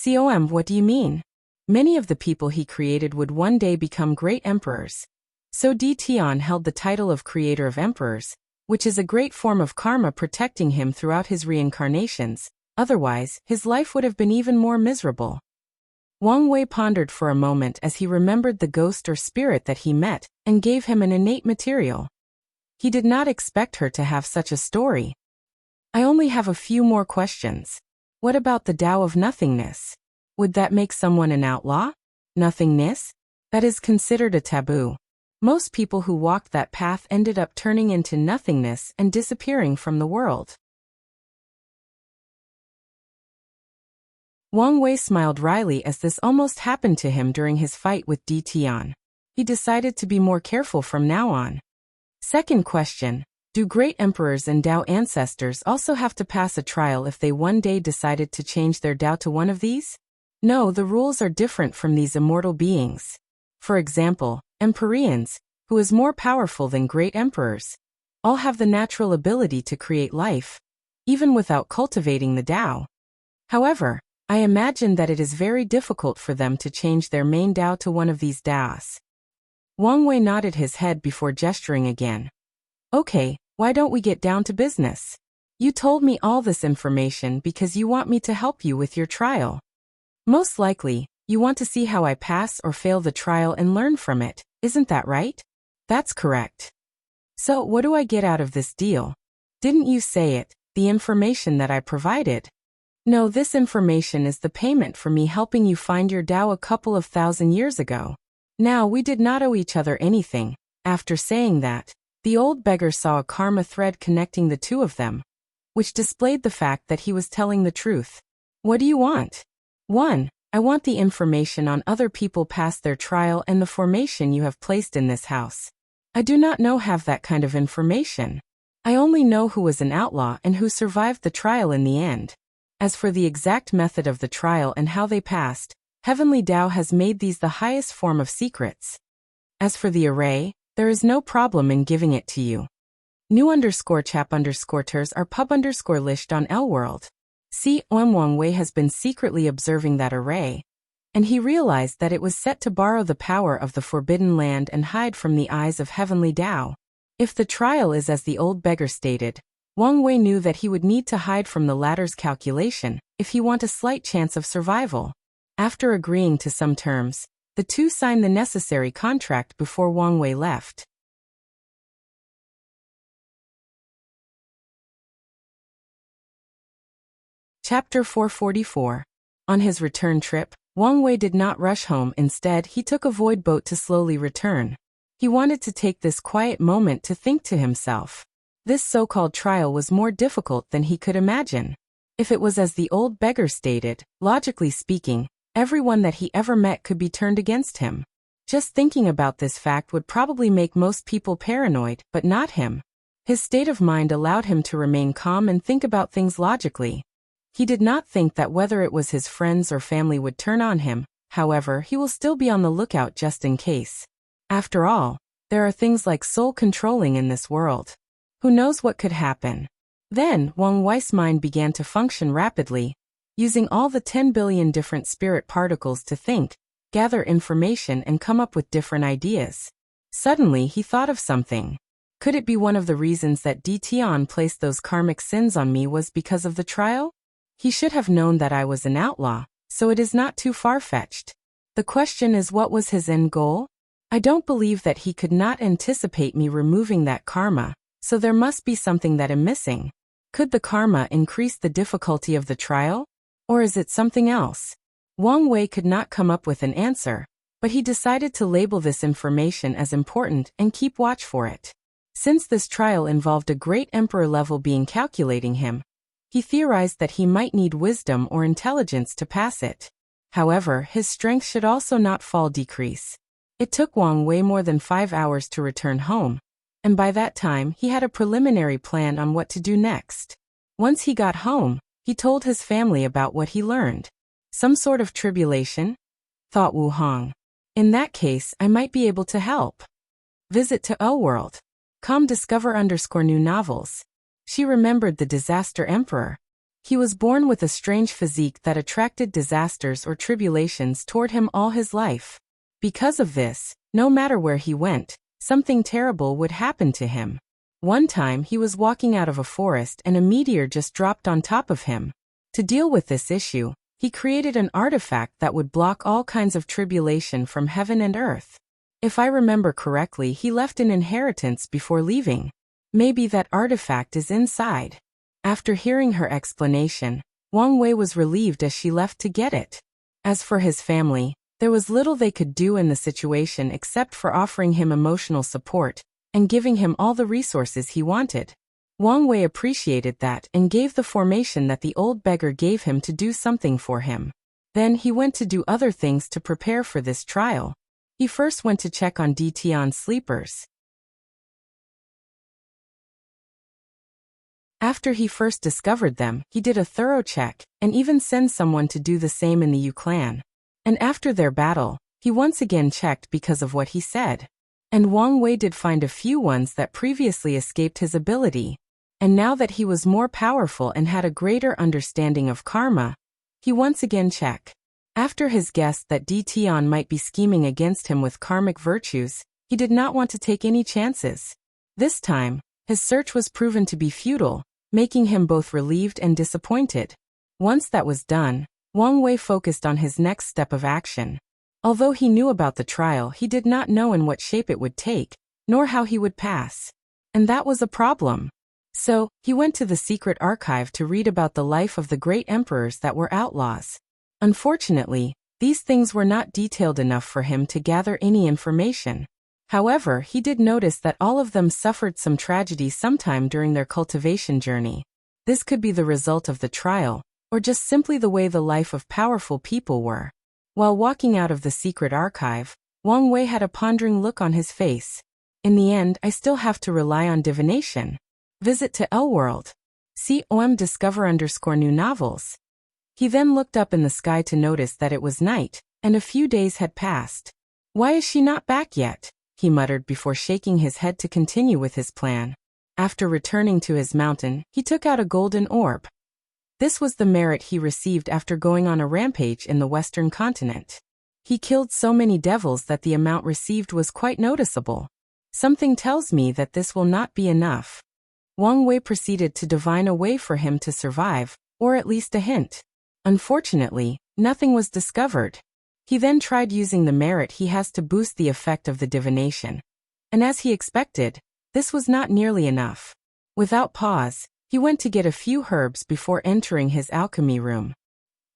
S1: Com, what do you mean? Many of the people he created would one day become great emperors. So Tian held the title of creator of emperors, which is a great form of karma protecting him throughout his reincarnations. Otherwise, his life would have been even more miserable. Wang Wei pondered for a moment as he remembered the ghost or spirit that he met, and gave him an innate material. He did not expect her to have such a story. I only have a few more questions. What about the Tao of nothingness? Would that make someone an outlaw? Nothingness? That is considered a taboo. Most people who walked that path ended up turning into nothingness and disappearing from the world. Wang Wei smiled wryly as this almost happened to him during his fight with Tian. He decided to be more careful from now on. Second question, do great emperors and Tao ancestors also have to pass a trial if they one day decided to change their Tao to one of these? No, the rules are different from these immortal beings. For example, Empyreans, who is more powerful than great emperors, all have the natural ability to create life, even without cultivating the Tao. However, I imagine that it is very difficult for them to change their main Tao to one of these Taos. Wang Wei nodded his head before gesturing again. Okay, why don't we get down to business? You told me all this information because you want me to help you with your trial. Most likely, you want to see how I pass or fail the trial and learn from it, isn't that right? That's correct. So what do I get out of this deal? Didn't you say it, the information that I provided? No, this information is the payment for me helping you find your Tao a couple of thousand years ago. Now, we did not owe each other anything. After saying that, the old beggar saw a karma thread connecting the two of them, which displayed the fact that he was telling the truth. What do you want? 1. I want the information on other people past their trial and the formation you have placed in this house. I do not have that kind of information. I only know who was an outlaw and who survived the trial in the end. As for the exact method of the trial and how they passed, Heavenly Tao has made these the highest form of secrets. As for the array, there is no problem in giving it to you. New_chap_ters are pub_list on L-World. See, Wang Wei has been secretly observing that array, and he realized that it was set to borrow the power of the Forbidden Land and hide from the eyes of Heavenly Tao. If the trial is as the old beggar stated, Wang Wei knew that he would need to hide from the latter's calculation if he want a slight chance of survival. After agreeing to some terms, the two signed the necessary contract before Wang Wei left. Chapter 444. On his return trip, Wang Wei did not rush home. Instead, he took a void boat to slowly return. He wanted to take this quiet moment to think to himself. This so-called trial was more difficult than he could imagine. If it was as the old beggar stated, logically speaking, everyone that he ever met could be turned against him. Just thinking about this fact would probably make most people paranoid, but not him. His state of mind allowed him to remain calm and think about things logically. He did not think that whether it was his friends or family would turn on him, however, he will still be on the lookout just in case. After all, there are things like soul controlling in this world. Who knows what could happen? Then, Wang Wei's mind began to function rapidly, using all the 10 billion different spirit particles to think, gather information and come up with different ideas. Suddenly, he thought of something. Could it be one of the reasons that Defying placed those karmic sins on me was because of the trial? He should have known that I was an outlaw, so it is not too far-fetched. The question is, what was his end goal? I don't believe that he could not anticipate me removing that karma, so there must be something that I'm missing. Could the karma increase the difficulty of the trial? Or is it something else? Wang Wei could not come up with an answer, but he decided to label this information as important and keep watch for it. Since this trial involved a great emperor-level being calculating him, he theorized that he might need wisdom or intelligence to pass it. However, his strength should also not fall decrease. It took Wang Wei more than 5 hours to return home, and by that time he had a preliminary plan on what to do next. Once he got home, he told his family about what he learned. Some sort of tribulation? Thought Wu Hong. In that case, I might be able to help. Visit to O-World. Discover_new novels. She remembered the disaster emperor. He was born with a strange physique that attracted disasters or tribulations toward him all his life. Because of this, no matter where he went, something terrible would happen to him. One time he was walking out of a forest and a meteor just dropped on top of him. To deal with this issue, he created an artifact that would block all kinds of tribulation from heaven and earth. If I remember correctly, he left an inheritance before leaving. Maybe that artifact is inside. After hearing her explanation, Wang Wei was relieved as she left to get it. As for his family, there was little they could do in the situation except for offering him emotional support and giving him all the resources he wanted. Wang Wei appreciated that and gave the formation that the old beggar gave him to do something for him. Then he went to do other things to prepare for this trial. He first went to check on Defying's sleepers. After he first discovered them, he did a thorough check, and even sent someone to do the same in the Yu clan. And after their battle, he once again checked because of what he said. And Wang Wei did find a few ones that previously escaped his ability. And now that he was more powerful and had a greater understanding of karma, he once again checked. After his guess that Defying might be scheming against him with karmic virtues, he did not want to take any chances. This time, his search was proven to be futile, making him both relieved and disappointed. Once that was done, Wang Wei focused on his next step of action. Although he knew about the trial, he did not know in what shape it would take, nor how he would pass. And that was a problem. So, he went to the secret archive to read about the life of the great emperors that were outlaws. Unfortunately, these things were not detailed enough for him to gather any information. However, he did notice that all of them suffered some tragedy sometime during their cultivation journey. This could be the result of the trial, or just simply the way the life of powerful people were. While walking out of the secret archive, Wang Wei had a pondering look on his face. In the end, I still have to rely on divination. Visit to O-World. Discover_new novels. He then looked up in the sky to notice that it was night, and a few days had passed. Why is she not back yet? He muttered before shaking his head to continue with his plan. After returning to his mountain, he took out a golden orb. This was the merit he received after going on a rampage in the western continent. He killed so many devils that the amount received was quite noticeable. Something tells me that this will not be enough. Wang Wei proceeded to divine a way for him to survive, or at least a hint. Unfortunately, nothing was discovered. He then tried using the merit he has to boost the effect of the divination. And as he expected, this was not nearly enough. Without pause, he went to get a few herbs before entering his alchemy room.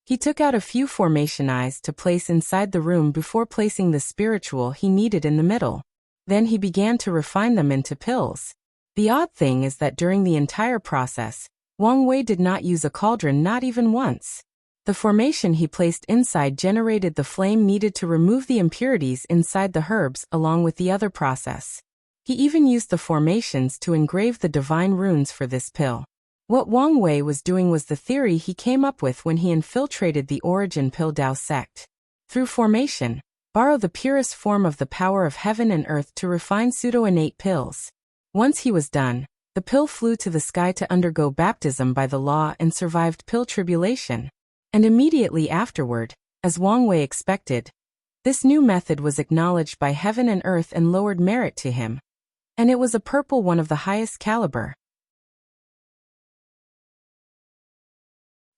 S1: He took out a few formation eyes to place inside the room before placing the spiritual he needed in the middle. Then he began to refine them into pills. The odd thing is that during the entire process, Wang Wei did not use a cauldron, not even once. The formation he placed inside generated the flame needed to remove the impurities inside the herbs along with the other process. He even used the formations to engrave the divine runes for this pill. What Wang Wei was doing was the theory he came up with when he infiltrated the Origin Pill Dao sect. Through formation, borrow the purest form of the power of heaven and earth to refine pseudo-innate pills. Once he was done, the pill flew to the sky to undergo baptism by the law and survived pill tribulation. And immediately afterward, as Wang Wei expected, this new method was acknowledged by heaven and earth and lowered merit to him. And it was a purple one of the highest caliber.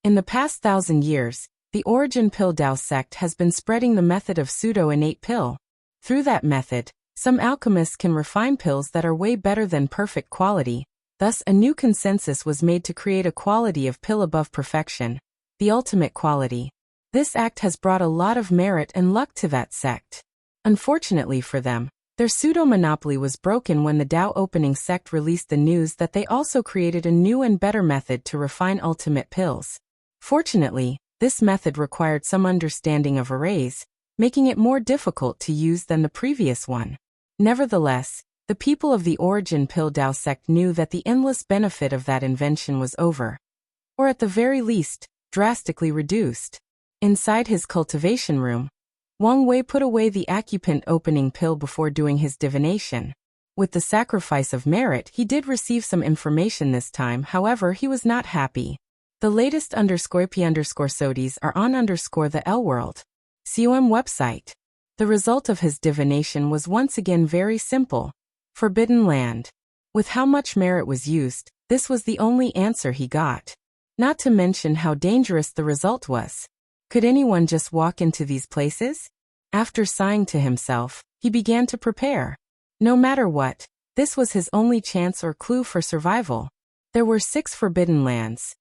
S1: In the past 1,000 years, the Origin Pill Dao sect has been spreading the method of pseudo-innate pill. Through that method, some alchemists can refine pills that are way better than perfect quality. Thus, a new consensus was made to create a quality of pill above perfection, the ultimate quality. This act has brought a lot of merit and luck to that sect. Unfortunately for them, their pseudo-monopoly was broken when the Dao opening sect released the news that they also created a new and better method to refine ultimate pills. Fortunately, this method required some understanding of arrays, making it more difficult to use than the previous one. Nevertheless, the people of the Origin Pill Dao sect knew that the endless benefit of that invention was over. Or at the very least, drastically reduced. Inside his cultivation room, Wang Wei put away the Accupant opening pill before doing his divination. With the sacrifice of merit, he did receive some information this time, however he was not happy. The latest _p_sodies are on the L World COM website. The result of his divination was once again very simple. Forbidden land. With how much merit was used, this was the only answer he got. Not to mention how dangerous the result was. Could anyone just walk into these places? After sighing to himself, he began to prepare. No matter what, this was his only chance or clue for survival. There were 6 forbidden lands.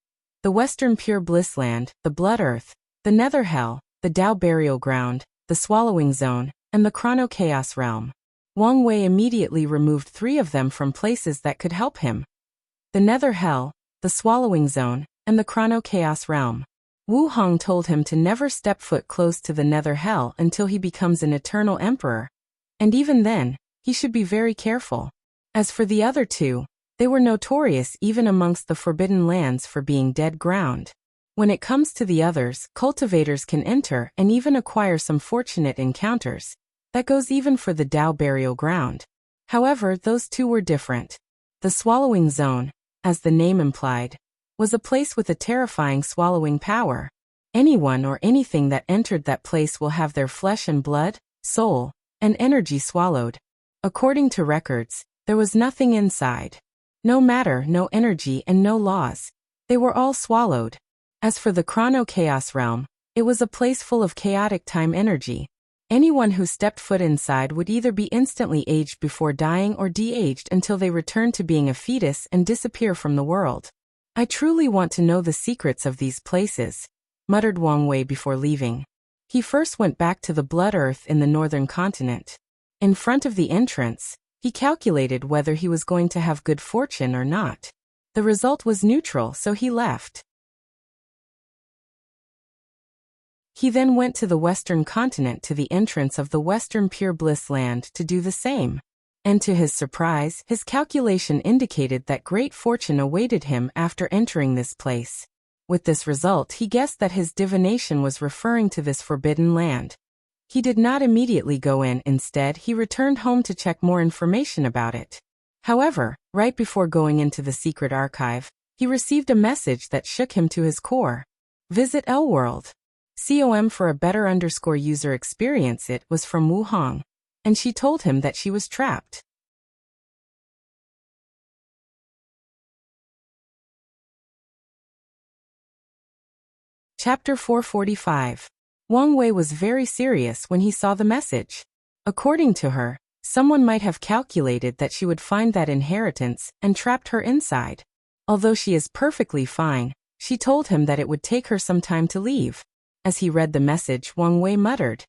S1: The Western Pure Bliss Land, the Blood Earth, the Nether Hell, the Dao Burial Ground, the Swallowing Zone, and the Chrono Chaos Realm. Wang Wei immediately removed 3 of them from places that could help him. The Nether Hell, the Swallowing Zone, and the Chrono Chaos Realm. Wu Hong told him to never step foot close to the Nether Hell until he becomes an eternal emperor. And even then, he should be very careful. As for the other 2, they were notorious even amongst the forbidden lands for being dead ground. When it comes to the others, cultivators can enter and even acquire some fortunate encounters. That goes even for the Dao Burial Ground. However, those 2 were different. The Swallowing Zone, as the name implied, was a place with a terrifying swallowing power. Anyone or anything that entered that place will have their flesh and blood, soul, and energy swallowed. According to records, there was nothing inside. No matter, no energy, and no laws. They were all swallowed. As for the Chrono Chaos Realm, it was a place full of chaotic time energy. Anyone who stepped foot inside would either be instantly aged before dying or de-aged until they returned to being a fetus and disappear from the world. I truly want to know the secrets of these places, muttered Wang Wei before leaving. He first went back to the Blood Earth in the northern continent. In front of the entrance, he calculated whether he was going to have good fortune or not. The result was neutral, so he left. He then went to the western continent to the entrance of the Western Pure Bliss Land to do the same. And to his surprise, his calculation indicated that great fortune awaited him after entering this place. With this result, he guessed that his divination was referring to this forbidden land. He did not immediately go in, instead he returned home to check more information about it. However, right before going into the secret archive, he received a message that shook him to his core. Visit L World. COM for a better user experience. It was from Wu Hong. And she told him that she was trapped. Chapter 445. Wang Wei was very serious when he saw the message. According to her, someone might have calculated that she would find that inheritance and trapped her inside. Although she is perfectly fine, she told him that it would take her some time to leave. As he read the message, Wang Wei muttered,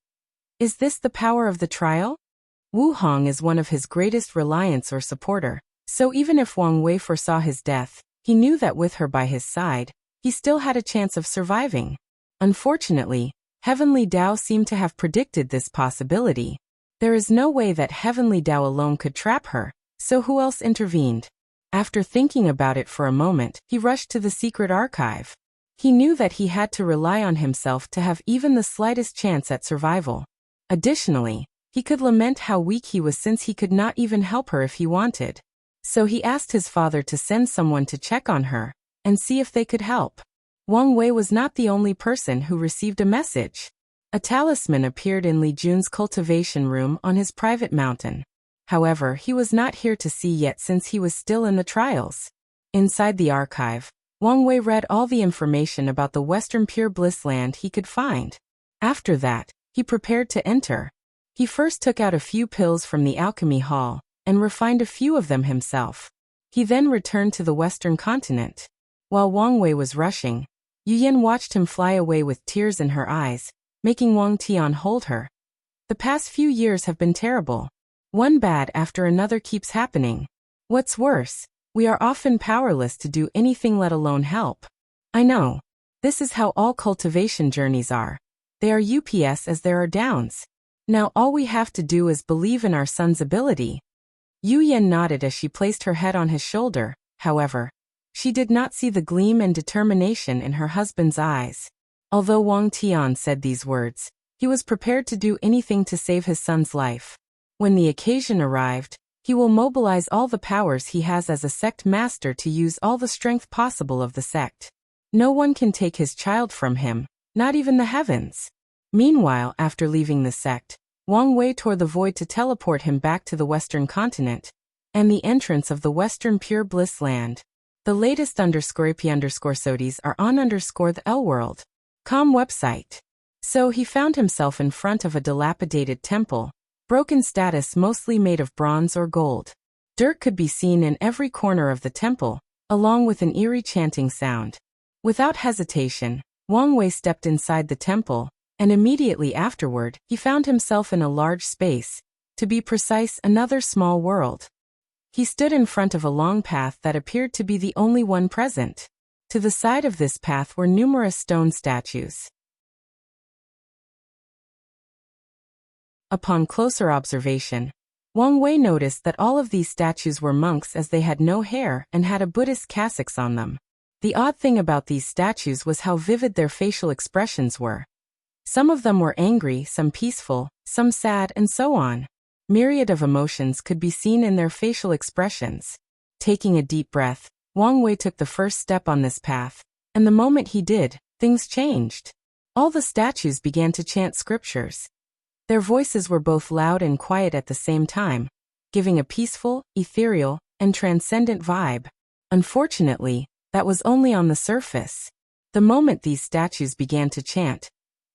S1: "Is this the power of the trial?" Wu Hong is one of his greatest reliance or supporter, so even if Wang Wei foresaw his death, He knew that with her by his side, he still had a chance of surviving. Unfortunately, Heavenly Tao seemed to have predicted this possibility. There is no way that Heavenly Tao alone could trap her, so who else intervened? After thinking about it for a moment, he rushed to the secret archive. He knew that he had to rely on himself to have even the slightest chance at survival. Additionally, he could lament how weak he was since he could not even help her if he wanted. So he asked his father to send someone to check on her and see if they could help. Wang Wei was not the only person who received a message. A talisman appeared in Li Jun's cultivation room on his private mountain. However, he was not here to see yet since he was still in the trials. Inside the archive, Wang Wei read all the information about the Western Pure Bliss land he could find. After that, he prepared to enter. He first took out a few pills from the alchemy hall and refined a few of them himself. He then returned to the Western continent. While Wang Wei was rushing, Yu Yan watched him fly away with tears in her eyes, making Wang Tian hold her. The past few years have been terrible. One bad after another keeps happening. What's worse, we are often powerless to do anything let alone help. I know. This is how all cultivation journeys are. They are UPS as there are downs. Now all we have to do is believe in our son's ability. Yu Yan nodded as she placed her head on his shoulder. However, she did not see the gleam and determination in her husband's eyes. Although Wang Tian said these words, he was prepared to do anything to save his son's life. When the occasion arrived, he will mobilize all the powers he has as a sect master to use all the strength possible of the sect. No one can take his child from him, not even the heavens. Meanwhile, after leaving the sect, Wang Wei tore the void to teleport him back to the Western continent and the entrance of the Western Pure Bliss land. The latest _EP_SODIES are on the L World .com website. So he found himself in front of a dilapidated temple, broken status mostly made of bronze or gold. Dirt could be seen in every corner of the temple, along with an eerie chanting sound. Without hesitation, Wang Wei stepped inside the temple, and immediately afterward, he found himself in a large space, to be precise, another small world. He stood in front of a long path that appeared to be the only one present. To the side of this path were numerous stone statues. Upon closer observation, Wang Wei noticed that all of these statues were monks as they had no hair and had a Buddhist cassocks on them. The odd thing about these statues was how vivid their facial expressions were. Some of them were angry, some peaceful, some sad, and so on. Myriad of emotions could be seen in their facial expressions. Taking a deep breath, Wang Wei took the first step on this path, and the moment he did, things changed. All the statues began to chant scriptures. Their voices were both loud and quiet at the same time, giving a peaceful, ethereal, and transcendent vibe. Unfortunately, that was only on the surface. The moment these statues began to chant,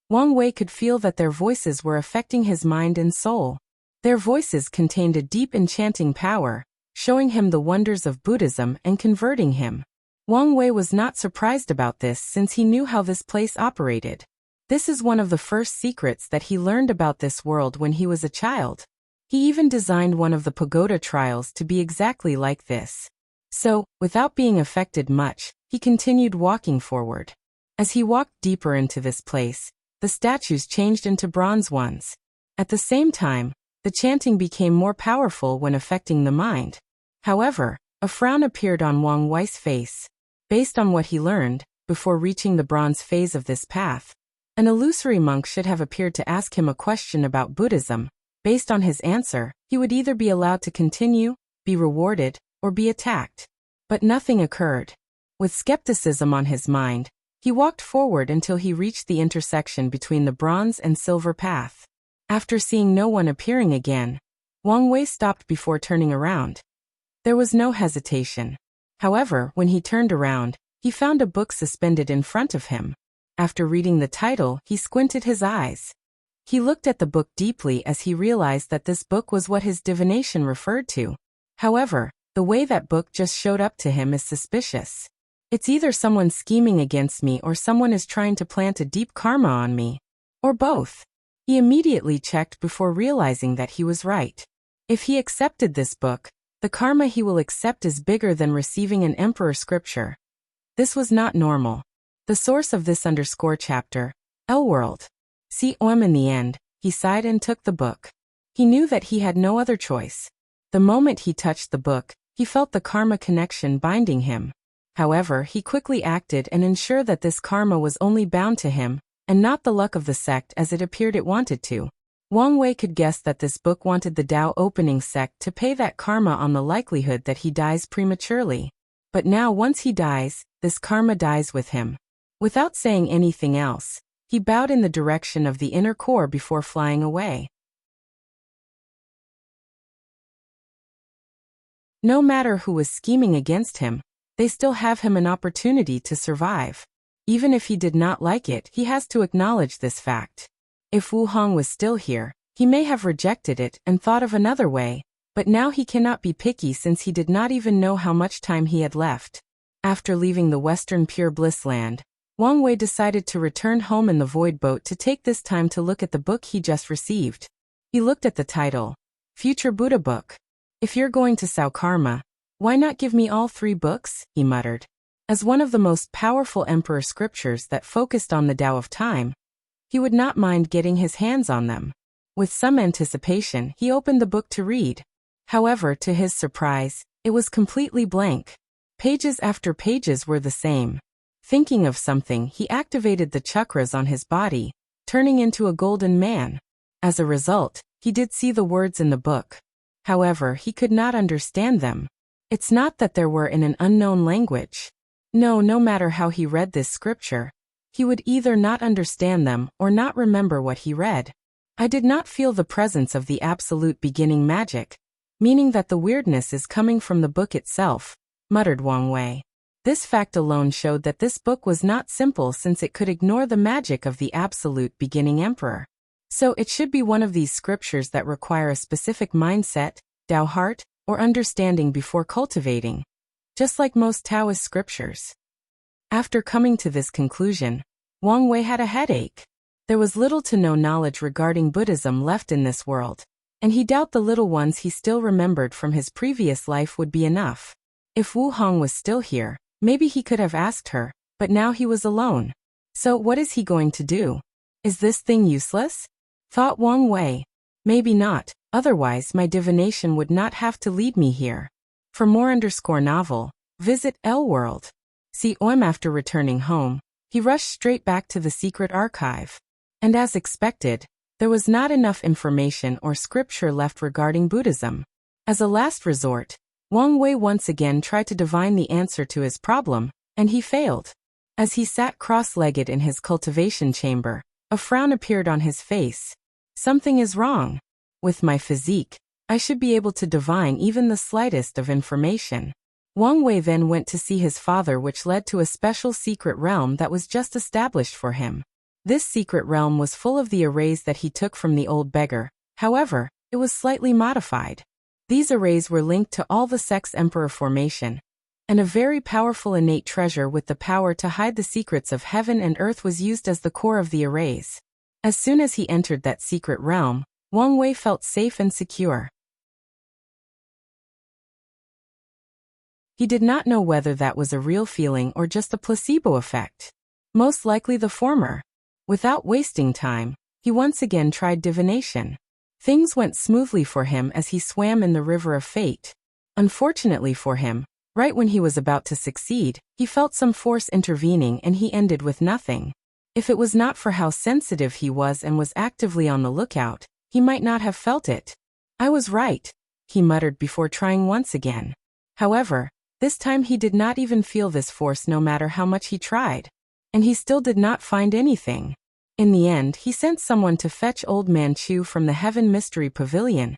S1: Wang Wei could feel that their voices were affecting his mind and soul. Their voices contained a deep enchanting power, showing him the wonders of Buddhism and converting him. Wang Wei was not surprised about this since he knew how this place operated. This is one of the first secrets that he learned about this world when he was a child. He even designed one of the pagoda trials to be exactly like this. So, without being affected much, he continued walking forward. As he walked deeper into this place, the statues changed into bronze ones. At the same time, the chanting became more powerful when affecting the mind. However, a frown appeared on Wang Wei's face. Based on what he learned, before reaching the bronze phase of this path, an illusory monk should have appeared to ask him a question about Buddhism. Based on his answer, he would either be allowed to continue, be rewarded, or be attacked. But nothing occurred. With skepticism on his mind, he walked forward until he reached the intersection between the bronze and silver path. After seeing no one appearing again, Wang Wei stopped before turning around. There was no hesitation. However, when he turned around, he found a book suspended in front of him. After reading the title, he squinted his eyes. He looked at the book deeply as he realized that this book was what his divination referred to. However, the way that book just showed up to him is suspicious. It's either someone scheming against me or someone is trying to plant a deep karma on me. Or both. He immediately checked before realizing that he was right. If he accepted this book, the The karma he will accept is bigger than receiving an emperor scripture. This was not normal. The source of this _chapter, L-World. See in the end, he sighed and took the book. He knew that he had no other choice. The moment he touched the book, he felt the karma connection binding him. However, he quickly acted and ensured that this karma was only bound to him, and not the luck of the sect as it appeared it wanted to. Wang Wei could guess that this book wanted the Dao opening sect to pay that karma on the likelihood that he dies prematurely. But now once he dies, this karma dies with him. Without saying anything else, he bowed in the direction of the inner core before flying away. No matter who was scheming against him, they still have him an opportunity to survive. Even if he did not like it, he has to acknowledge this fact. If Wu Hong was still here, he may have rejected it and thought of another way, but now he cannot be picky since he did not even know how much time he had left. After leaving the Western Pure Bliss land, Wang Wei decided to return home in the Void Boat to take this time to look at the book he just received. He looked at the title, Future Buddha Book. If you're going to sow karma, why not give me all 3 books, he muttered. As one of the most powerful emperor scriptures that focused on the Tao of time, he would not mind getting his hands on them. With some anticipation, he opened the book to read. However, to his surprise, it was completely blank. Pages after pages were the same. Thinking of something, he activated the chakras on his body, turning into a golden man. As a result, he did see the words in the book. However, he could not understand them. It's not that they were in an unknown language. No matter how he read this scripture, he would either not understand them or not remember what he read. I did not feel the presence of the absolute beginning magic, meaning that the weirdness is coming from the book itself, muttered Wang Wei. This fact alone showed that this book was not simple since it could ignore the magic of the absolute beginning emperor. So it should be one of these scriptures that require a specific mindset, Tao heart, or understanding before cultivating, just like most Taoist scriptures. After coming to this conclusion, Wang Wei had a headache. There was little to no knowledge regarding Buddhism left in this world, and he doubted the little ones he still remembered from his previous life would be enough. If Wu Hong was still here, maybe he could have asked her, but now he was alone. So what is he going to do? Is this thing useless? Thought Wang Wei. Maybe not, otherwise my divination would not have to lead me here. For more _novel, visit L-World. See after returning home, he rushed straight back to the secret archive. And as expected, there was not enough information or scripture left regarding Buddhism. As a last resort, Wang Wei once again tried to divine the answer to his problem, and he failed. As he sat cross-legged in his cultivation chamber, a frown appeared on his face. Something is wrong. With my physique, I should be able to divine even the slightest of information. Wang Wei then went to see his father, which led to a special secret realm that was just established for him. This secret realm was full of the arrays that he took from the old beggar. However, it was slightly modified. These arrays were linked to all the sect's emperor formation, and a very powerful innate treasure with the power to hide the secrets of heaven and earth was used as the core of the arrays. As soon as he entered that secret realm, Wang Wei felt safe and secure. He did not know whether that was a real feeling or just a placebo effect. Most likely the former. Without wasting time, he once again tried divination. Things went smoothly for him as he swam in the river of fate. Unfortunately for him, right when he was about to succeed, he felt some force intervening and he ended with nothing. If it was not for how sensitive he was and was actively on the lookout, he might not have felt it. I was right, he muttered before trying once again. However, this time he did not even feel this force no matter how much he tried. And he still did not find anything. In the end, he sent someone to fetch Old Man Chu from the Heaven Mystery Pavilion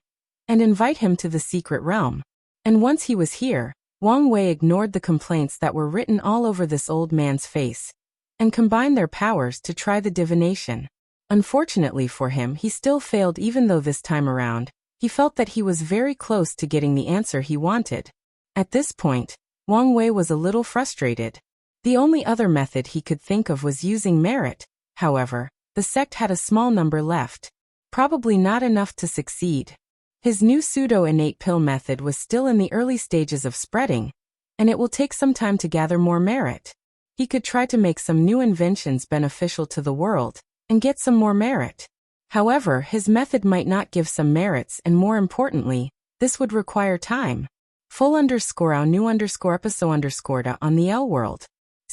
S1: and invite him to the secret realm. And once he was here, Wang Wei ignored the complaints that were written all over this old man's face and combined their powers to try the divination. Unfortunately for him, he still failed even though this time around, he felt that he was very close to getting the answer he wanted. At this point, Wang Wei was a little frustrated. The only other method he could think of was using merit. However, the sect had a small number left. Probably not enough to succeed. His new pseudo-innate pill method was still in the early stages of spreading, and it will take some time to gather more merit. He could try to make some new inventions beneficial to the world, and get some more merit. However, his method might not give some merits, and more importantly, this would require time. Full _ new _episode on the L World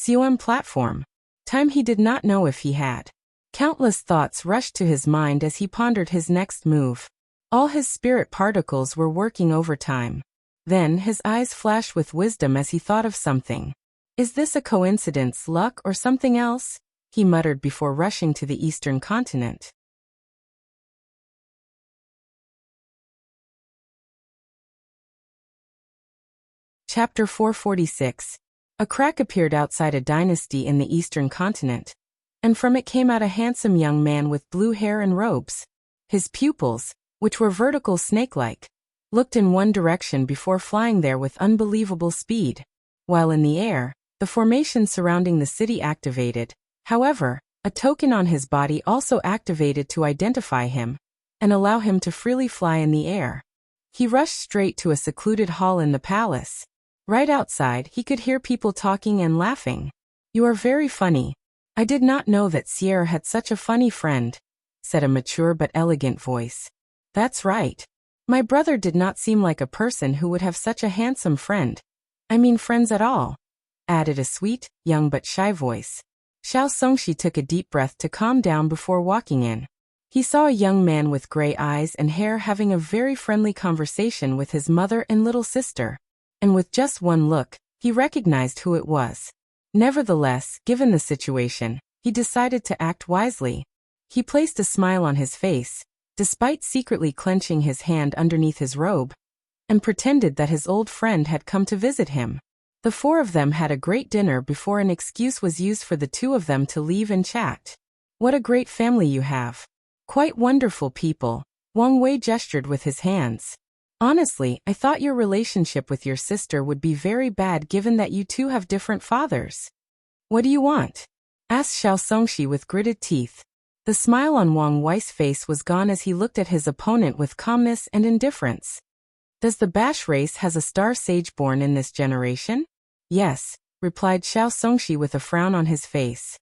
S1: COM platform. Time he did not know if he had. Countless thoughts rushed to his mind as he pondered his next move. All his spirit particles were working overtime. Then his eyes flashed with wisdom as he thought of something. Is this a coincidence, luck, or something else? He muttered before rushing to the eastern continent. Chapter 446. A crack appeared outside a dynasty in the eastern continent, and from it came out a handsome young man with blue hair and robes. His pupils, which were vertical snake-like, looked in one direction before flying there with unbelievable speed. While in the air, the formation surrounding the city activated. However, a token on his body also activated to identify him and allow him to freely fly in the air. He rushed straight to a secluded hall in the palace. Right outside, he could hear people talking and laughing. "You are very funny. I did not know that Sierra had such a funny friend," said a mature but elegant voice. "That's right. My brother did not seem like a person who would have such a handsome friend. I mean friends at all," added a sweet, young but shy voice. Xiao Songshi took a deep breath to calm down before walking in. He saw a young man with gray eyes and hair having a very friendly conversation with his mother and little sister. And with just one look, he recognized who it was. Nevertheless, given the situation, he decided to act wisely. He placed a smile on his face, despite secretly clenching his hand underneath his robe, and pretended that his old friend had come to visit him. The four of them had a great dinner before an excuse was used for the two of them to leave and chat. "What a great family you have. Quite wonderful people," Wang Wei gestured with his hands. "Honestly, I thought your relationship with your sister would be very bad given that you two have different fathers." "What do you want?" asked Xiao Songshi with gritted teeth. The smile on Wang Wei's face was gone as he looked at his opponent with calmness and indifference. "Does the Bash race has a star sage born in this generation?" "Yes," replied Xiao Songshi with a frown on his face.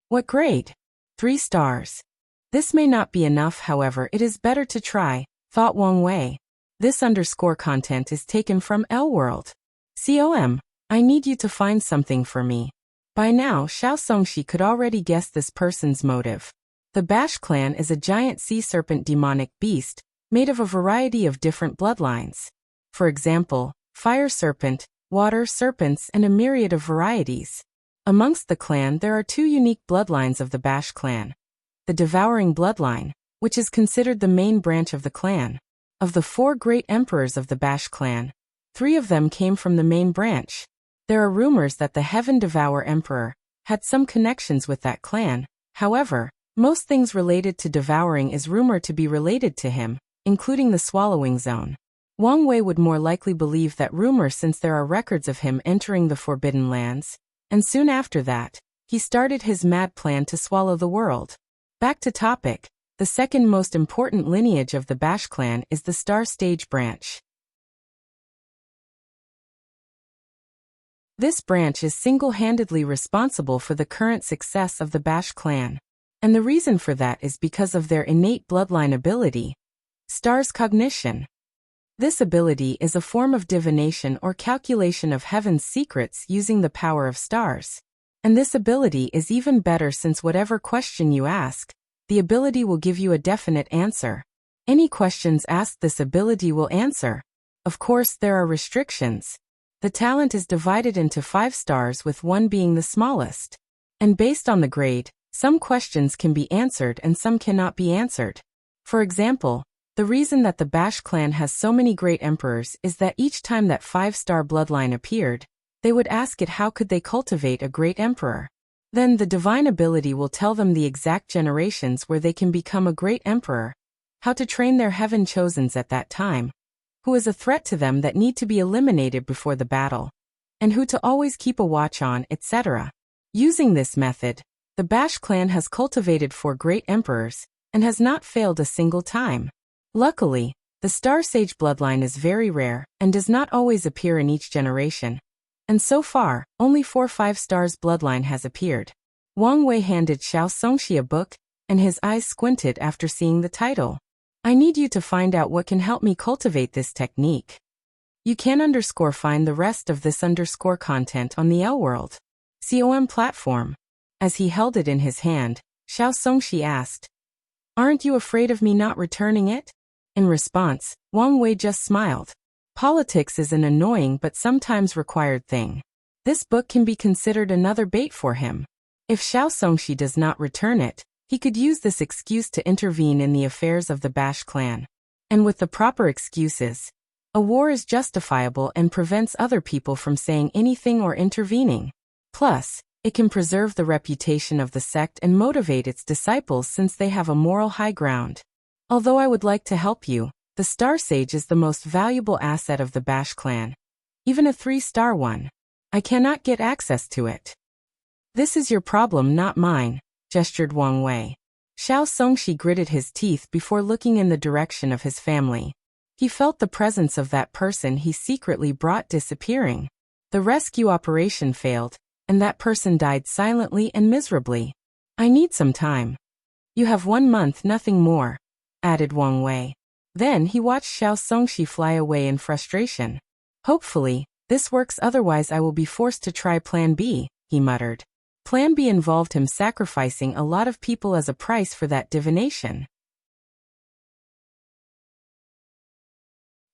S1: "What grade?" 3 stars. "This may not be enough, however it is better to try," thought Wang Wei. "This _ content is taken from L World. COM, I need you to find something for me." By now, Xiao Songshi could already guess this person's motive. The Bash clan is a giant sea serpent demonic beast, made of a variety of different bloodlines. For example, fire serpent, water serpents, and a myriad of varieties. Amongst the clan there are 2 unique bloodlines of the Bash clan. The Devouring bloodline, which is considered the main branch of the clan. Of the 4 great emperors of the Bash clan, 3 of them came from the main branch. There are rumors that the Heaven Devour Emperor had some connections with that clan. However, most things related to devouring is rumored to be related to him, including the Swallowing Zone. Wang Wei would more likely believe that rumor since there are records of him entering the Forbidden Lands, and soon after that, he started his mad plan to swallow the world. Back to topic. The second most important lineage of the Bash clan is the Star Stage branch. This branch is single-handedly responsible for the current success of the Bash clan. And the reason for that is because of their innate bloodline ability, Star's Cognition. This ability is a form of divination or calculation of heaven's secrets using the power of stars. And this ability is even better since whatever question you ask, the ability will give you a definite answer. Any questions asked, this ability will answer. Of course, there are restrictions. The talent is divided into 5 stars, with 1 being the smallest. And based on the grade, some questions can be answered and some cannot be answered. For example, the reason that the Bash clan has so many great emperors is that each time that 5-star bloodline appeared, they would ask it how could they cultivate a great emperor. Then the divine ability will tell them the exact generations where they can become a great emperor, how to train their heaven chosens at that time, who is a threat to them that need to be eliminated before the battle, and who to always keep a watch on, etc. Using this method, the Bash clan has cultivated 4 great emperors, and has not failed a single time. Luckily, The Star Sage bloodline is very rare and does not always appear in each generation. And so far, only 4 5-stars bloodline has appeared. Wang Wei handed Xiao Songxi a book, and his eyes squinted after seeing the title. I need you to find out what can help me cultivate this technique. You can find the rest of this content on the L World COM platform. As he held it in his hand, Xiao Songxi asked, "Aren't you afraid of me not returning it?" In response, Wang Wei just smiled. Politics is an annoying but sometimes required thing. This book can be considered another bait for him. If Xiao Songxi does not return it, he could use this excuse to intervene in the affairs of the Bash clan. And with the proper excuses, a war is justifiable and prevents other people from saying anything or intervening. Plus, it can preserve the reputation of the sect and motivate its disciples since they have a moral high ground. Although I would like to help you, the Star Sage is the most valuable asset of the Bash clan. Even a 3-star one. I cannot get access to it. This is your problem, not mine, gestured Wang Wei. Xiao Songxi gritted his teeth before looking in the direction of his family. He felt the presence of that person he secretly brought disappearing. The rescue operation failed, and that person died silently and miserably. I need some time. You have 1 month, nothing more, added Wang Wei. Then he watched Xiao Songxi fly away in frustration. Hopefully, this works, otherwise I will be forced to try Plan B, he muttered. Plan B involved him sacrificing a lot of people as a price for that divination.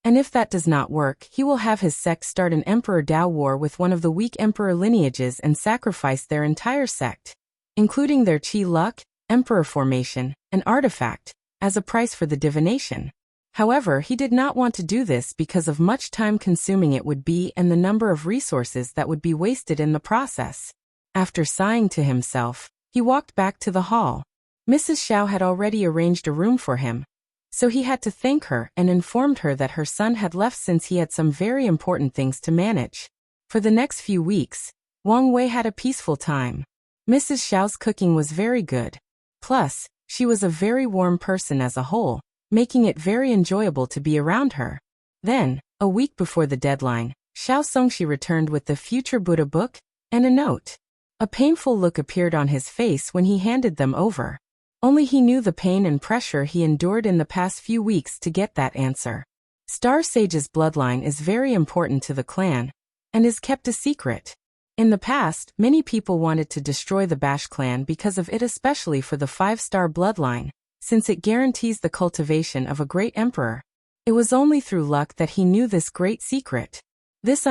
S1: And if that does not work, he will have his sect start an Emperor Dao war with one of the weak emperor lineages and sacrifice their entire sect, including their Qi luck, emperor formation, and artifact, as a price for the divination. However, he did not want to do this because of much time consuming it would be and the number of resources that would be wasted in the process. After sighing to himself, he walked back to the hall. Mrs. Xiao had already arranged a room for him, so he had to thank her and informed her that her son had left since he had some very important things to manage. For the next few weeks, Wang Wei had a peaceful time. Mrs. Xiao's cooking was very good. Plus, she was a very warm person as a whole, making it very enjoyable to be around her. Then, a week before the deadline, Xiao Songxi returned with the Future Buddha book and a note. A painful look appeared on his face when he handed them over. Only he knew the pain and pressure he endured in the past few weeks to get that answer. Star Sage's bloodline is very important to the clan, and is kept a secret. In the past, many people wanted to destroy the Bash clan because of it, especially for the 5-star bloodline, since it guarantees the cultivation of a great emperor. It was only through luck that he knew this great secret. This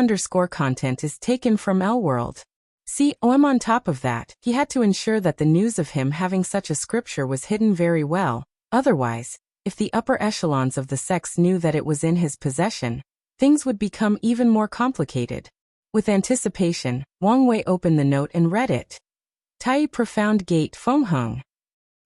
S1: content is taken from L World. On top of that, he had to ensure that the news of him having such a scripture was hidden very well. Otherwise, if the upper echelons of the sects knew that it was in his possession, things would become even more complicated. With anticipation, Wang Wei opened the note and read it. Tai Profound Gate Fengheng.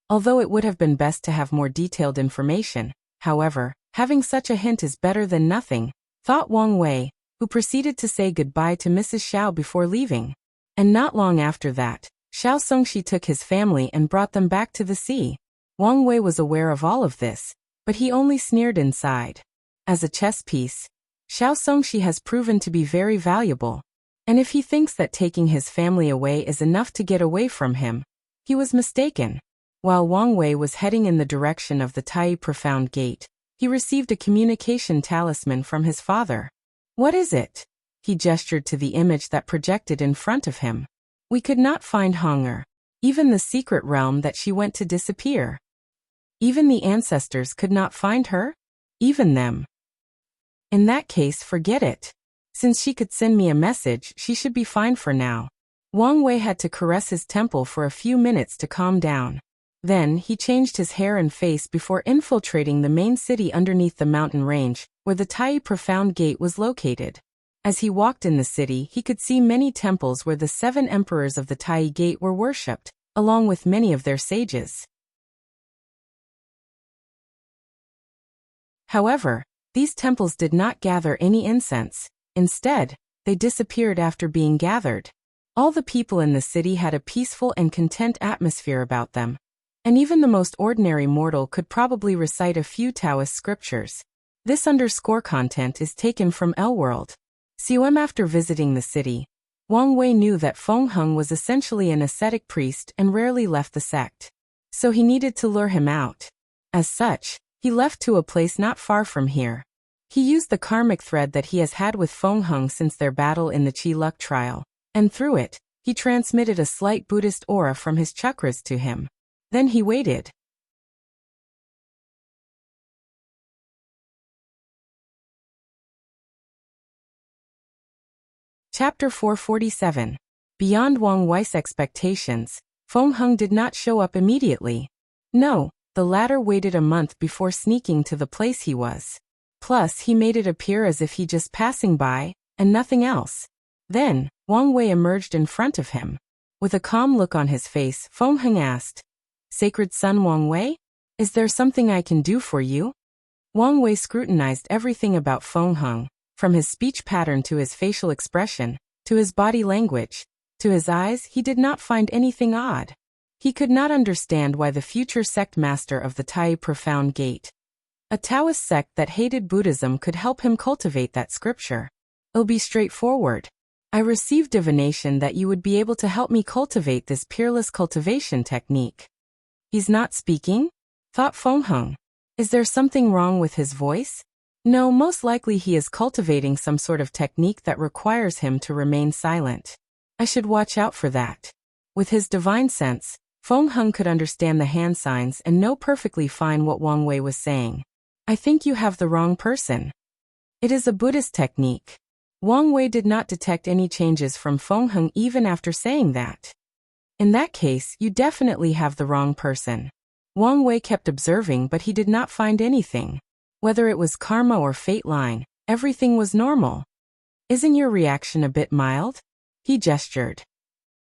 S1: Although it would have been best to have more detailed information, however, having such a hint is better than nothing, thought Wang Wei, who proceeded to say goodbye to Mrs. Xiao before leaving. And not long after that, Xiao Songxi took his family and brought them back to the sea. Wang Wei was aware of all of this, but he only sneered inside. As a chess piece, Xiao Songxi has proven to be very valuable, and if he thinks that taking his family away is enough to get away from him, he was mistaken. While Wang Wei was heading in the direction of the Tai Profound Gate, he received a communication talisman from his father. What is it? He gestured to the image that projected in front of him. We could not find Honger, even the secret realm that she went to disappear. Even the ancestors could not find her? Even them. In that case, forget it. Since she could send me a message, she should be fine for now. Wang Wei had to caress his temple for a few minutes to calm down. Then he changed his hair and face before infiltrating the main city underneath the mountain range, where the Tai Profound Gate was located. As he walked in the city, he could see many temples where the 7 emperors of the Tai Gate were worshipped, along with many of their sages. However, these temples did not gather any incense. Instead, they disappeared after being gathered. All the people in the city had a peaceful and content atmosphere about them, and even the most ordinary mortal could probably recite a few Taoist scriptures. This underscore content is taken from L-World. COM after visiting the city, Wang Wei knew that Feng Heng was essentially an ascetic priest and rarely left the sect. So he needed to lure him out. As such, he left to a place not far from here. He used the karmic thread that he has had with Feng Heng since their battle in the Qi Luck trial, and through it, he transmitted a slight Buddhist aura from his chakras to him. Then he waited. Chapter 447. Beyond Wang Wei's expectations, Feng Heng did not show up immediately. No, the latter waited a month before sneaking to the place he was. Plus, he made it appear as if he just passing by, and nothing else. Then, Wang Wei emerged in front of him. With a calm look on his face, Feng Heng asked, "Sacred Son Wang Wei? Is there something I can do for you?" Wang Wei scrutinized everything about Feng Heng, from his speech pattern to his facial expression, to his body language, to his eyes. He did not find anything odd. He could not understand why the future sect master of the Tai Profound Gate, a Taoist sect that hated Buddhism, could help him cultivate that scripture. "It'll be straightforward. I received divination that you would be able to help me cultivate this peerless cultivation technique." "He's not speaking?" thought Feng Heng. "Is there something wrong with his voice?" No, most likely he is cultivating some sort of technique that requires him to remain silent. I should watch out for that. With his divine sense, Feng Heng could understand the hand signs and know perfectly fine what Wang Wei was saying. "I think you have the wrong person. It is a Buddhist technique." Wang Wei did not detect any changes from Feng Heng even after saying that. "In that case, you definitely have the wrong person." Wang Wei kept observing, but he did not find anything. Whether it was karma or fate line, everything was normal. "Isn't your reaction a bit mild?" He gestured.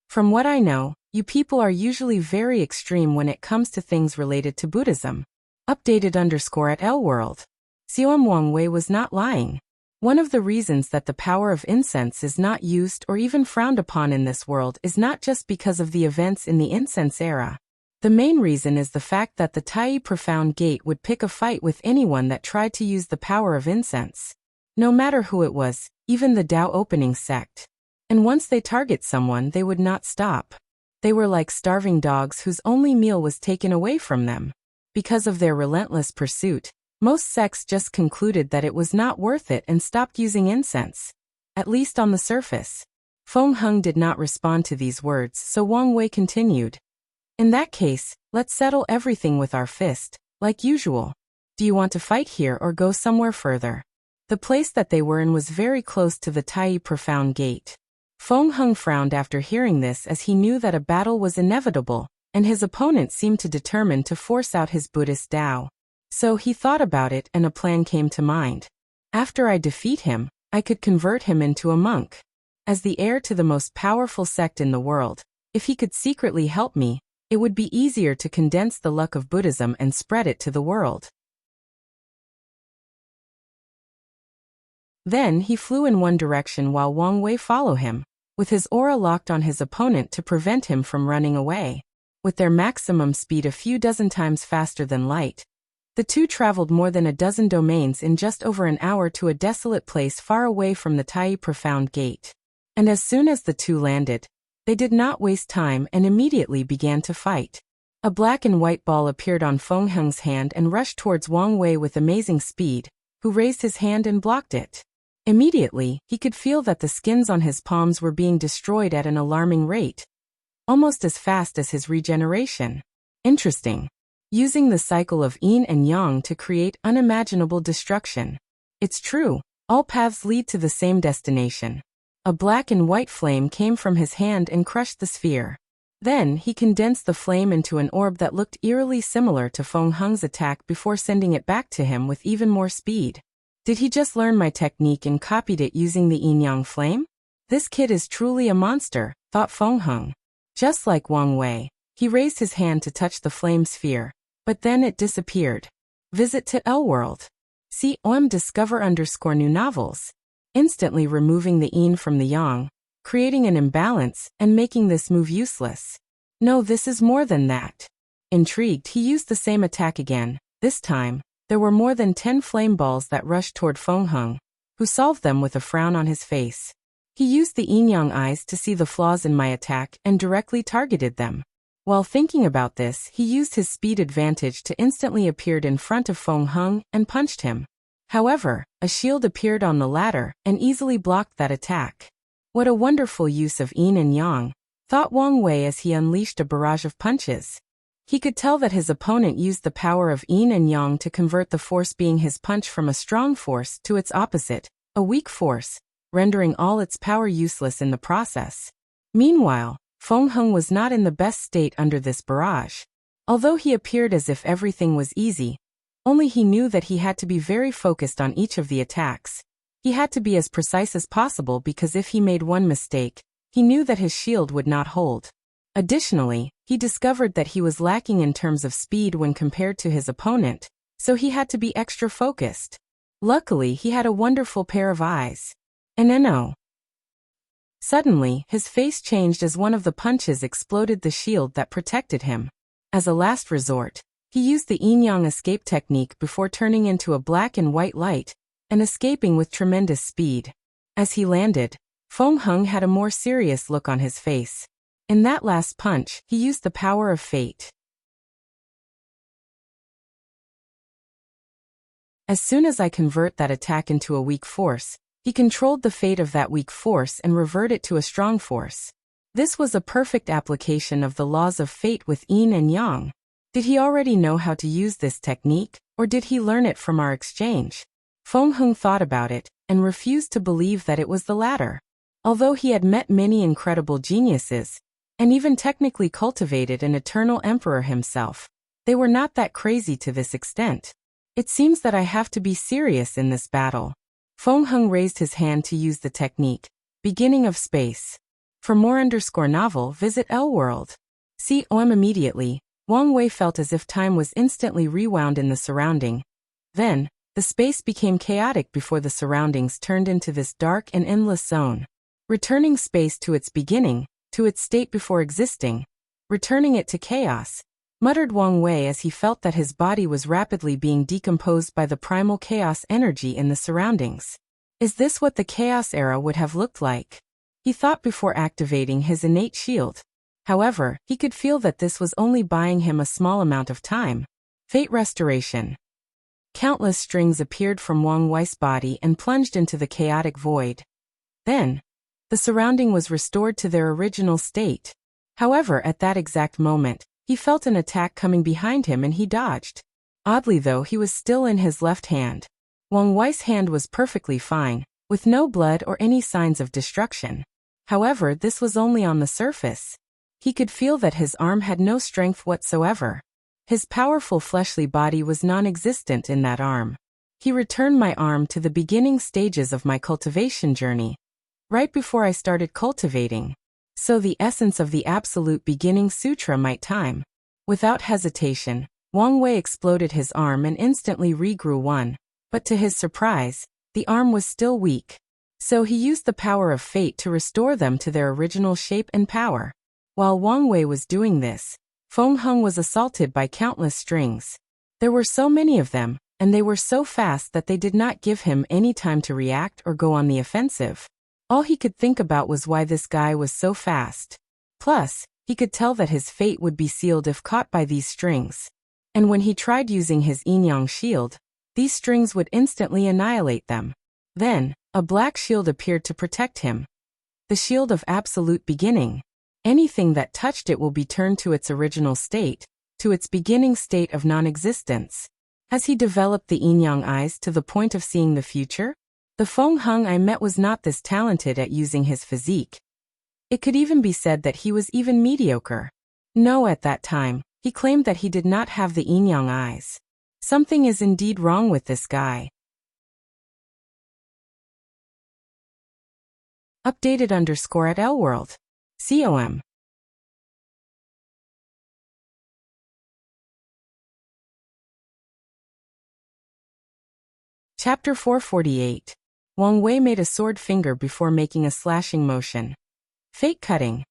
S1: "From what I know, you people are usually very extreme when it comes to things related to Buddhism." Updated underscore at L-World. COM Wang Wei was not lying. One of the reasons that the power of incense is not used or even frowned upon in this world is not just because of the events in the incense era. The main reason is the fact that the Tai Profound Gate would pick a fight with anyone that tried to use the power of incense. No matter who it was, even the Tao opening sect. And once they target someone, they would not stop. They were like starving dogs whose only meal was taken away from them. Because of their relentless pursuit, most sects just concluded that it was not worth it and stopped using incense. At least on the surface. Feng Heng did not respond to these words, so Wang Wei continued. "In that case, let's settle everything with our fist, like usual. Do you want to fight here or go somewhere further?" The place that they were in was very close to the Tai Profound Gate. Feng Heng frowned after hearing this, as he knew that a battle was inevitable, and his opponent seemed to determine to force out his Buddhist Tao. So he thought about it and a plan came to mind. After I defeat him, I could convert him into a monk. As the heir to the most powerful sect in the world, if he could secretly help me, it would be easier to condense the luck of Buddhism and spread it to the world. Then he flew in one direction while Wang Wei followed him, with his aura locked on his opponent to prevent him from running away. With their maximum speed a few dozen times faster than light, the two traveled more than a dozen domains in just over an hour to a desolate place far away from the Tai Profound Gate. And as soon as the two landed, they did not waste time and immediately began to fight. A black and white ball appeared on Feng Heng's hand and rushed towards Wang Wei with amazing speed, who raised his hand and blocked it. Immediately, he could feel that the skins on his palms were being destroyed at an alarming rate, almost as fast as his regeneration. Interesting. Using the cycle of yin and yang to create unimaginable destruction. It's true, all paths lead to the same destination. A black and white flame came from his hand and crushed the sphere. Then he condensed the flame into an orb that looked eerily similar to Feng Heng's attack before sending it back to him with even more speed. Did he just learn my technique and copied it using the yin-yang flame? This kid is truly a monster, thought Feng Heng. Just like Wang Wei, he raised his hand to touch the flame sphere, but then it disappeared. Visit to L-World. See discover_new novels. Instantly removing the yin from the yang, creating an imbalance, and making this move useless. No, this is more than that. Intrigued, he used the same attack again. This time, There were more than 10 flame balls that rushed toward Feng Heng, who solved them with a frown on his face. He used the yin-yang eyes to see the flaws in my attack and directly targeted them. While thinking about this, he used his speed advantage to instantly appear in front of Feng Heng and punched him. However, a shield appeared on the latter and easily blocked that attack. What a wonderful use of yin and yang, thought Wang Wei as he unleashed a barrage of punches. He could tell that his opponent used the power of yin and yang to convert the force being his punch from a strong force to its opposite, a weak force, rendering all its power useless in the process. Meanwhile, Feng Heng was not in the best state under this barrage. Although he appeared as if everything was easy, only he knew that he had to be very focused on each of the attacks. He had to be as precise as possible because if he made one mistake, he knew that his shield would not hold. Additionally, he discovered that he was lacking in terms of speed when compared to his opponent, so he had to be extra focused. Luckily, he had a wonderful pair of eyes. No. Suddenly, his face changed as one of the punches exploded the shield that protected him. As a last resort, he used the yin-yang escape technique before turning into a black and white light and escaping with tremendous speed. As he landed, Feng Heng had a more serious look on his face. In that last punch, he used the power of fate. As soon as I convert that attack into a weak force, he controlled the fate of that weak force and revert it to a strong force. This was a perfect application of the laws of fate with yin and yang. Did he already know how to use this technique, or did he learn it from our exchange? Feng Heng thought about it, and refused to believe that it was the latter. Although he had met many incredible geniuses, and even technically cultivated an eternal emperor himself, they were not that crazy to this extent. It seems that I have to be serious in this battle. Feng Heng raised his hand to use the technique, beginning of space. For more _novel, visit L-World. Immediately, Wang Wei felt as if time was instantly rewound in the surrounding. Then, the space became chaotic before the surroundings turned into this dark and endless zone. Returning space to its beginning, to its state before existing, returning it to chaos, muttered Wang Wei as he felt that his body was rapidly being decomposed by the primal chaos energy in the surroundings. Is this what the chaos era would have looked like? He thought before activating his innate shield. However, he could feel that this was only buying him a small amount of time. Fate restoration. Countless strings appeared from Wang Wei's body and plunged into the chaotic void. Then, the surrounding was restored to their original state. However, at that exact moment, he felt an attack coming behind him and he dodged. Oddly though, he was still in his left hand. Wang Wei's hand was perfectly fine, with no blood or any signs of destruction. However, this was only on the surface. He could feel that his arm had no strength whatsoever. His powerful fleshly body was non-existent in that arm. He returned my arm to the beginning stages of my cultivation journey, right before I started cultivating. So the essence of the absolute beginning sutra might time. Without hesitation, Wang Wei exploded his arm and instantly regrew one. But to his surprise, the arm was still weak. So he used the power of fate to restore them to their original shape and power. While Wang Wei was doing this, Feng Heng was assaulted by countless strings. There were so many of them, and they were so fast that they did not give him any time to react or go on the offensive. All he could think about was why this guy was so fast. Plus, he could tell that his fate would be sealed if caught by these strings. And when he tried using his yin-yang shield, these strings would instantly annihilate them. Then, a black shield appeared to protect him. The shield of absolute beginning. Anything that touched it will be turned to its original state, to its beginning state of non-existence. Has he developed the yin-yang eyes to the point of seeing the future? The Feng Heng I met was not this talented at using his physique. It could even be said that he was even mediocre. No, at that time, he claimed that he did not have the yin-yang eyes. Something is indeed wrong with this guy. Updated _ at L-World. COM. Chapter 448. Wang Wei made a sword finger before making a slashing motion. Fate cutting.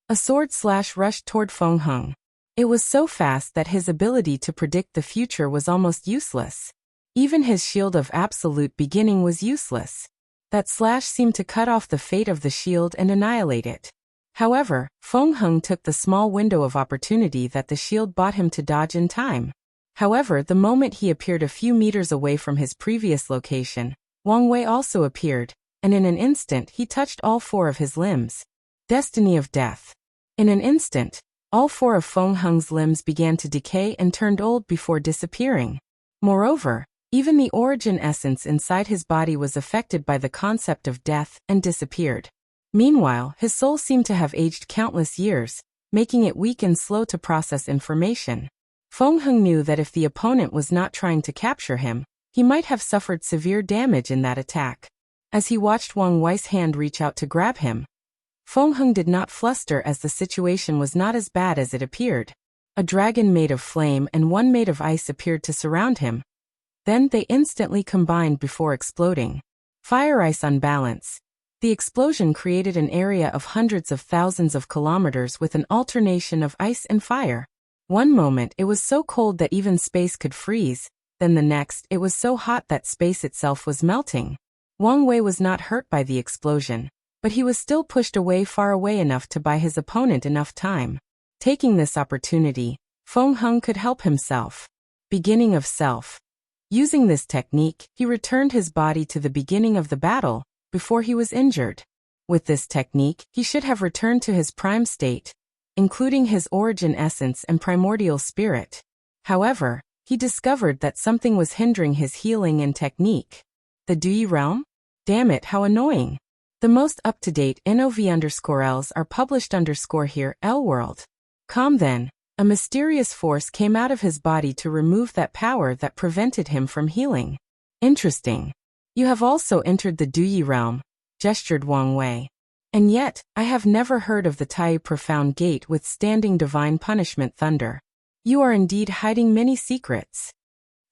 S1: A sword slash rushed toward Feng Heng. It was so fast that his ability to predict the future was almost useless. Even his shield of absolute beginning was useless. That slash seemed to cut off the fate of the shield and annihilate it. However, Feng Heng took the small window of opportunity that the shield bought him to dodge in time. However, the moment he appeared a few meters away from his previous location, Wang Wei also appeared, and in an instant he touched all 4 of his limbs. Destiny of death. In an instant, all 4 of Feng Heng's limbs began to decay and turned old before disappearing. Moreover, even the origin essence inside his body was affected by the concept of death and disappeared. Meanwhile, his soul seemed to have aged countless years, making it weak and slow to process information. Feng Heng knew that if the opponent was not trying to capture him, he might have suffered severe damage in that attack. As he watched Wang Wei's hand reach out to grab him, Feng Heng did not fluster as the situation was not as bad as it appeared. A dragon made of flame and one made of ice appeared to surround him. Then they instantly combined before exploding. Fire-ice unbalance. The explosion created an area of hundreds of thousands of kilometers with an alternation of ice and fire. One moment it was so cold that even space could freeze, then the next it was so hot that space itself was melting. Wang Wei was not hurt by the explosion, but he was still pushed away far away enough to buy his opponent enough time. Taking this opportunity, Feng Heng could help himself. Beginning of self. Using this technique, he returned his body to the beginning of the battle, before he was injured. With this technique, he should have returned to his prime state, including his origin essence and primordial spirit. However, he discovered that something was hindering his healing and technique. The Dui realm? Damn it, how annoying. The most up-to-date NOV_Ls are published _here L-World. Then, a mysterious force came out of his body to remove that power that prevented him from healing. Interesting. You have also entered the Dui realm, gestured Wang Wei. And yet, I have never heard of the Tai Profound Gate withstanding divine punishment thunder. You are indeed hiding many secrets.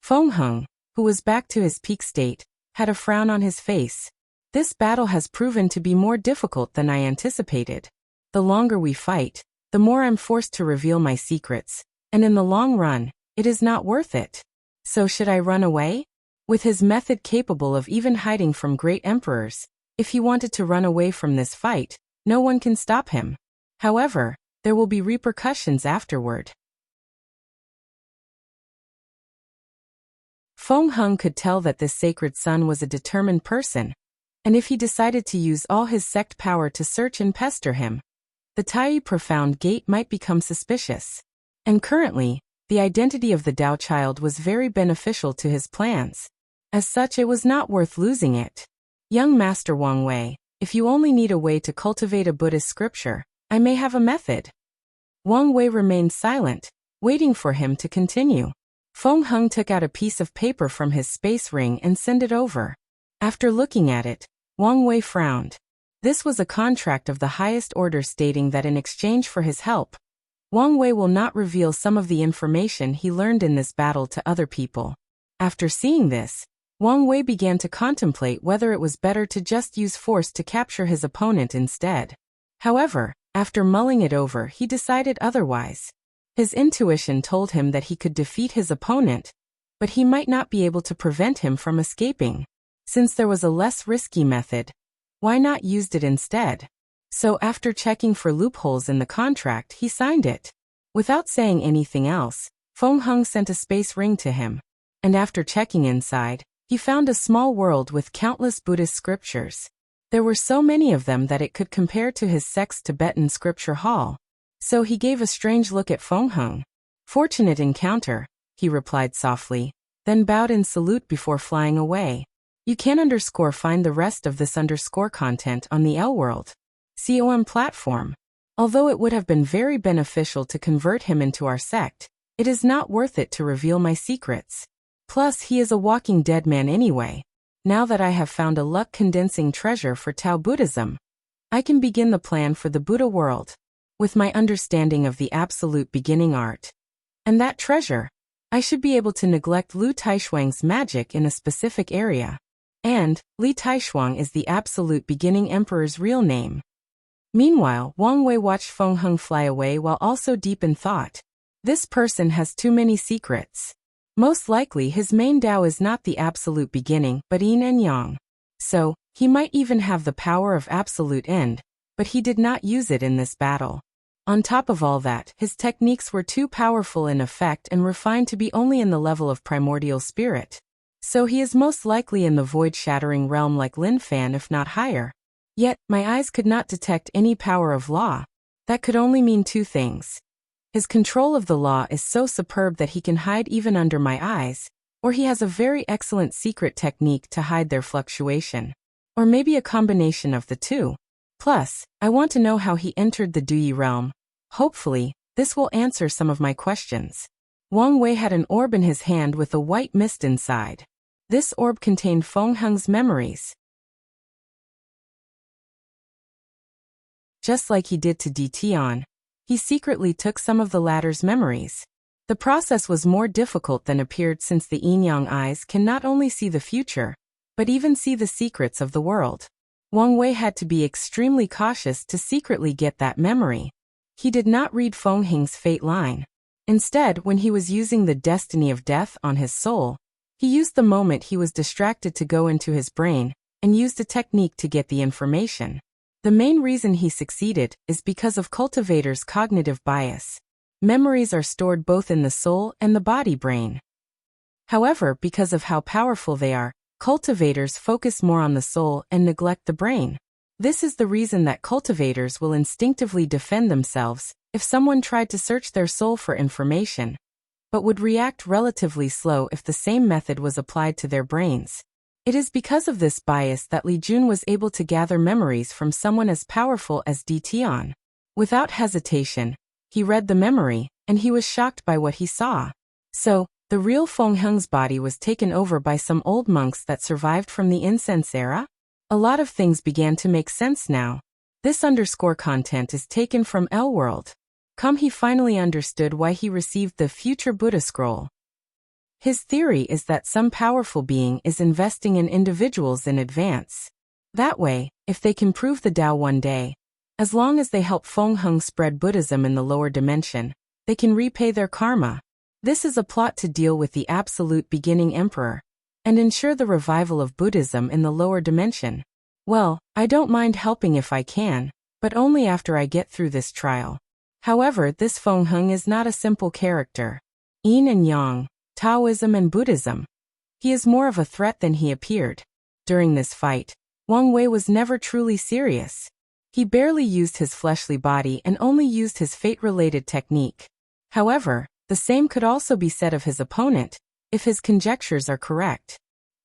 S1: Feng Heng, who was back to his peak state, had a frown on his face. This battle has proven to be more difficult than I anticipated. The longer we fight, the more I'm forced to reveal my secrets, and in the long run, it is not worth it. So should I run away? With his method capable of even hiding from great emperors, if he wanted to run away from this fight, no one can stop him. However, there will be repercussions afterward. Feng Heng could tell that this sacred son was a determined person, and if he decided to use all his sect power to search and pester him, the Tai Profound Gate might become suspicious. And currently, the identity of the Tao child was very beneficial to his plans. As such, it was not worth losing it. Young Master Wang Wei, if you only need a way to cultivate a Buddhist scripture, I may have a method. Wang Wei remained silent, waiting for him to continue. Feng Heng took out a piece of paper from his space ring and sent it over. After looking at it, Wang Wei frowned. This was a contract of the highest order stating that in exchange for his help, Wang Wei will not reveal some of the information he learned in this battle to other people. After seeing this, Wang Wei began to contemplate whether it was better to just use force to capture his opponent instead. However, after mulling it over, he decided otherwise. His intuition told him that he could defeat his opponent, but he might not be able to prevent him from escaping. Since there was a less risky method, why not use it instead? So after checking for loopholes in the contract, he signed it. Without saying anything else, Feng Heng sent a space ring to him. And after checking inside, he found a small world with countless Buddhist scriptures. There were so many of them that it could compare to his sect's Tibetan scripture hall. So he gave a strange look at Feng Heng. Fortunate encounter, he replied softly, then bowed in salute before flying away. You can find the rest of this content on the L-World COM platform. Although it would have been very beneficial to convert him into our sect, it is not worth it to reveal my secrets. Plus, he is a walking dead man anyway. Now that I have found a luck-condensing treasure for Tao Buddhism, I can begin the plan for the Buddha world. With my understanding of the absolute beginning art and that treasure, I should be able to neglect Lu Taishuang's magic in a specific area. And, Li Taishuang is the absolute beginning emperor's real name. Meanwhile, Wang Wei watched Feng Heng fly away while also deep in thought. This person has too many secrets. Most likely his main Tao is not the absolute beginning but yin and yang. So, he might even have the power of absolute end, but he did not use it in this battle. On top of all that, his techniques were too powerful in effect and refined to be only in the level of primordial spirit. So he is most likely in the void-shattering realm like Lin Fan if not higher. Yet, my eyes could not detect any power of law. That could only mean two things. His control of the law is so superb that he can hide even under my eyes, or he has a very excellent secret technique to hide their fluctuation. Or maybe a combination of the two. Plus, I want to know how he entered the Duyi realm. Hopefully, this will answer some of my questions. Wang Wei had an orb in his hand with a white mist inside. This orb contained Feng Heng's memories. Just like he did to Di Tian, he secretly took some of the latter's memories. The process was more difficult than appeared since the yin-yang eyes can not only see the future, but even see the secrets of the world. Wang Wei had to be extremely cautious to secretly get that memory. He did not read Feng Heng's fate line. Instead, when he was using the destiny of death on his soul, he used the moment he was distracted to go into his brain, and used a technique to get the information. The main reason he succeeded is because of cultivator's cognitive bias. Memories are stored both in the soul and the body brain. However, because of how powerful they are, cultivators focus more on the soul and neglect the brain. This is the reason that cultivators will instinctively defend themselves if someone tried to search their soul for information, but would react relatively slow if the same method was applied to their brains. It is because of this bias that Li Jun was able to gather memories from someone as powerful as Di Tian. Without hesitation, he read the memory, and he was shocked by what he saw. So, the real Feng Heng's body was taken over by some old monks that survived from the incense era? A lot of things began to make sense now. This underscore content is taken from L World. He finally understood why he received the future Buddha scroll. His theory is that some powerful being is investing in individuals in advance. That way, if they can prove the Tao one day, as long as they help Feng Heng spread Buddhism in the lower dimension, they can repay their karma. This is a plot to deal with the absolute beginning emperor, and ensure the revival of Buddhism in the lower dimension. Well, I don't mind helping if I can, but only after I get through this trial. However, this Feng Heng is not a simple character. Yin and Yang, Taoism and Buddhism. He is more of a threat than he appeared. During this fight, Wang Wei was never truly serious. He barely used his fleshly body and only used his fate-related technique. However, the same could also be said of his opponent, if his conjectures are correct.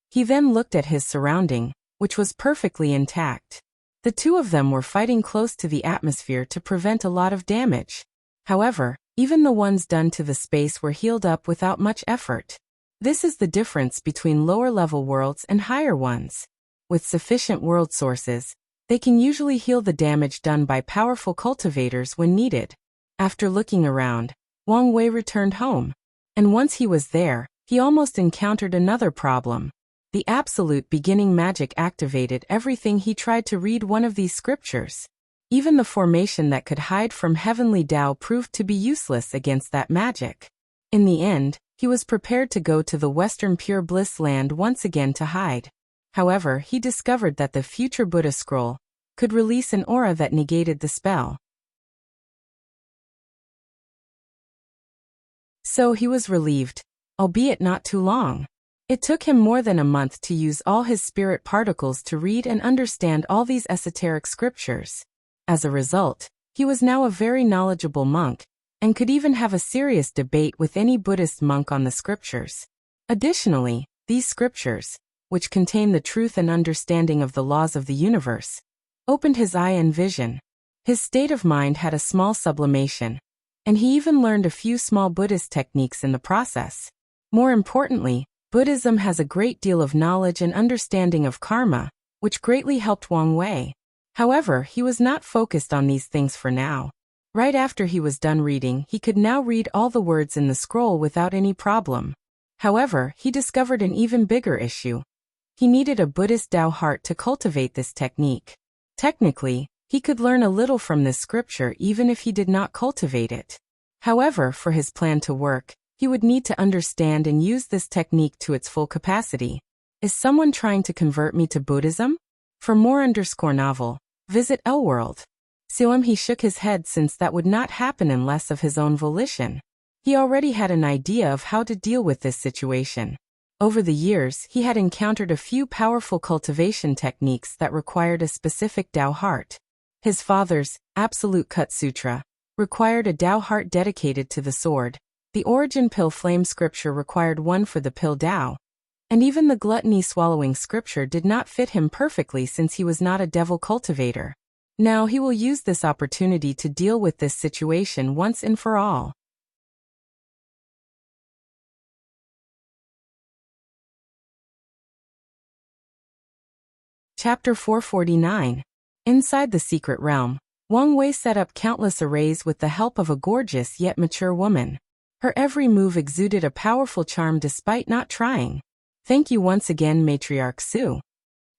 S1: He then looked at his surrounding, which was perfectly intact. The two of them were fighting close to the atmosphere to prevent a lot of damage. However, even the ones done to the space were healed up without much effort. This is the difference between lower-level worlds and higher ones. With sufficient world sources, they can usually heal the damage done by powerful cultivators when needed. After looking around, Wang Wei returned home. And once he was there, he almost encountered another problem. The absolute beginning magic activated everything he tried to read one of these scriptures. Even the formation that could hide from heavenly Tao proved to be useless against that magic. In the end, he was prepared to go to the Western Pure Bliss land once again to hide. However, he discovered that the future Buddha scroll could release an aura that negated the spell. So he was relieved, albeit not too long. It took him more than a month to use all his spirit particles to read and understand all these esoteric scriptures. As a result, he was now a very knowledgeable monk, and could even have a serious debate with any Buddhist monk on the scriptures. Additionally, these scriptures, which contain the truth and understanding of the laws of the universe, opened his eye and vision. His state of mind had a small sublimation, and he even learned a few small Buddhist techniques in the process. More importantly, Buddhism has a great deal of knowledge and understanding of karma, which greatly helped Wang Wei. However, he was not focused on these things for now. Right after he was done reading, he could now read all the words in the scroll without any problem. However, he discovered an even bigger issue. He needed a Buddhist Tao heart to cultivate this technique. Technically, he could learn a little from this scripture even if he did not cultivate it. However, for his plan to work, He would need to understand and use this technique to its full capacity. Is someone trying to convert me to Buddhism? For more novel, visit Elworld. He shook his head since that would not happen unless of his own volition. He already had an idea of how to deal with this situation. Over the years, he had encountered a few powerful cultivation techniques that required a specific Tao heart. His father's Absolute Cut Sutra required a Tao heart dedicated to the sword. The Origin Pill Flame scripture required one for the Pill Tao. And even the Gluttony Swallowing scripture did not fit him perfectly since he was not a devil cultivator. Now he will use this opportunity to deal with this situation once and for all. Chapter 449. Inside the Secret Realm, Wang Wei set up countless arrays with the help of a gorgeous yet mature woman. Her every move exuded a powerful charm despite not trying. Thank you once again, Matriarch Su.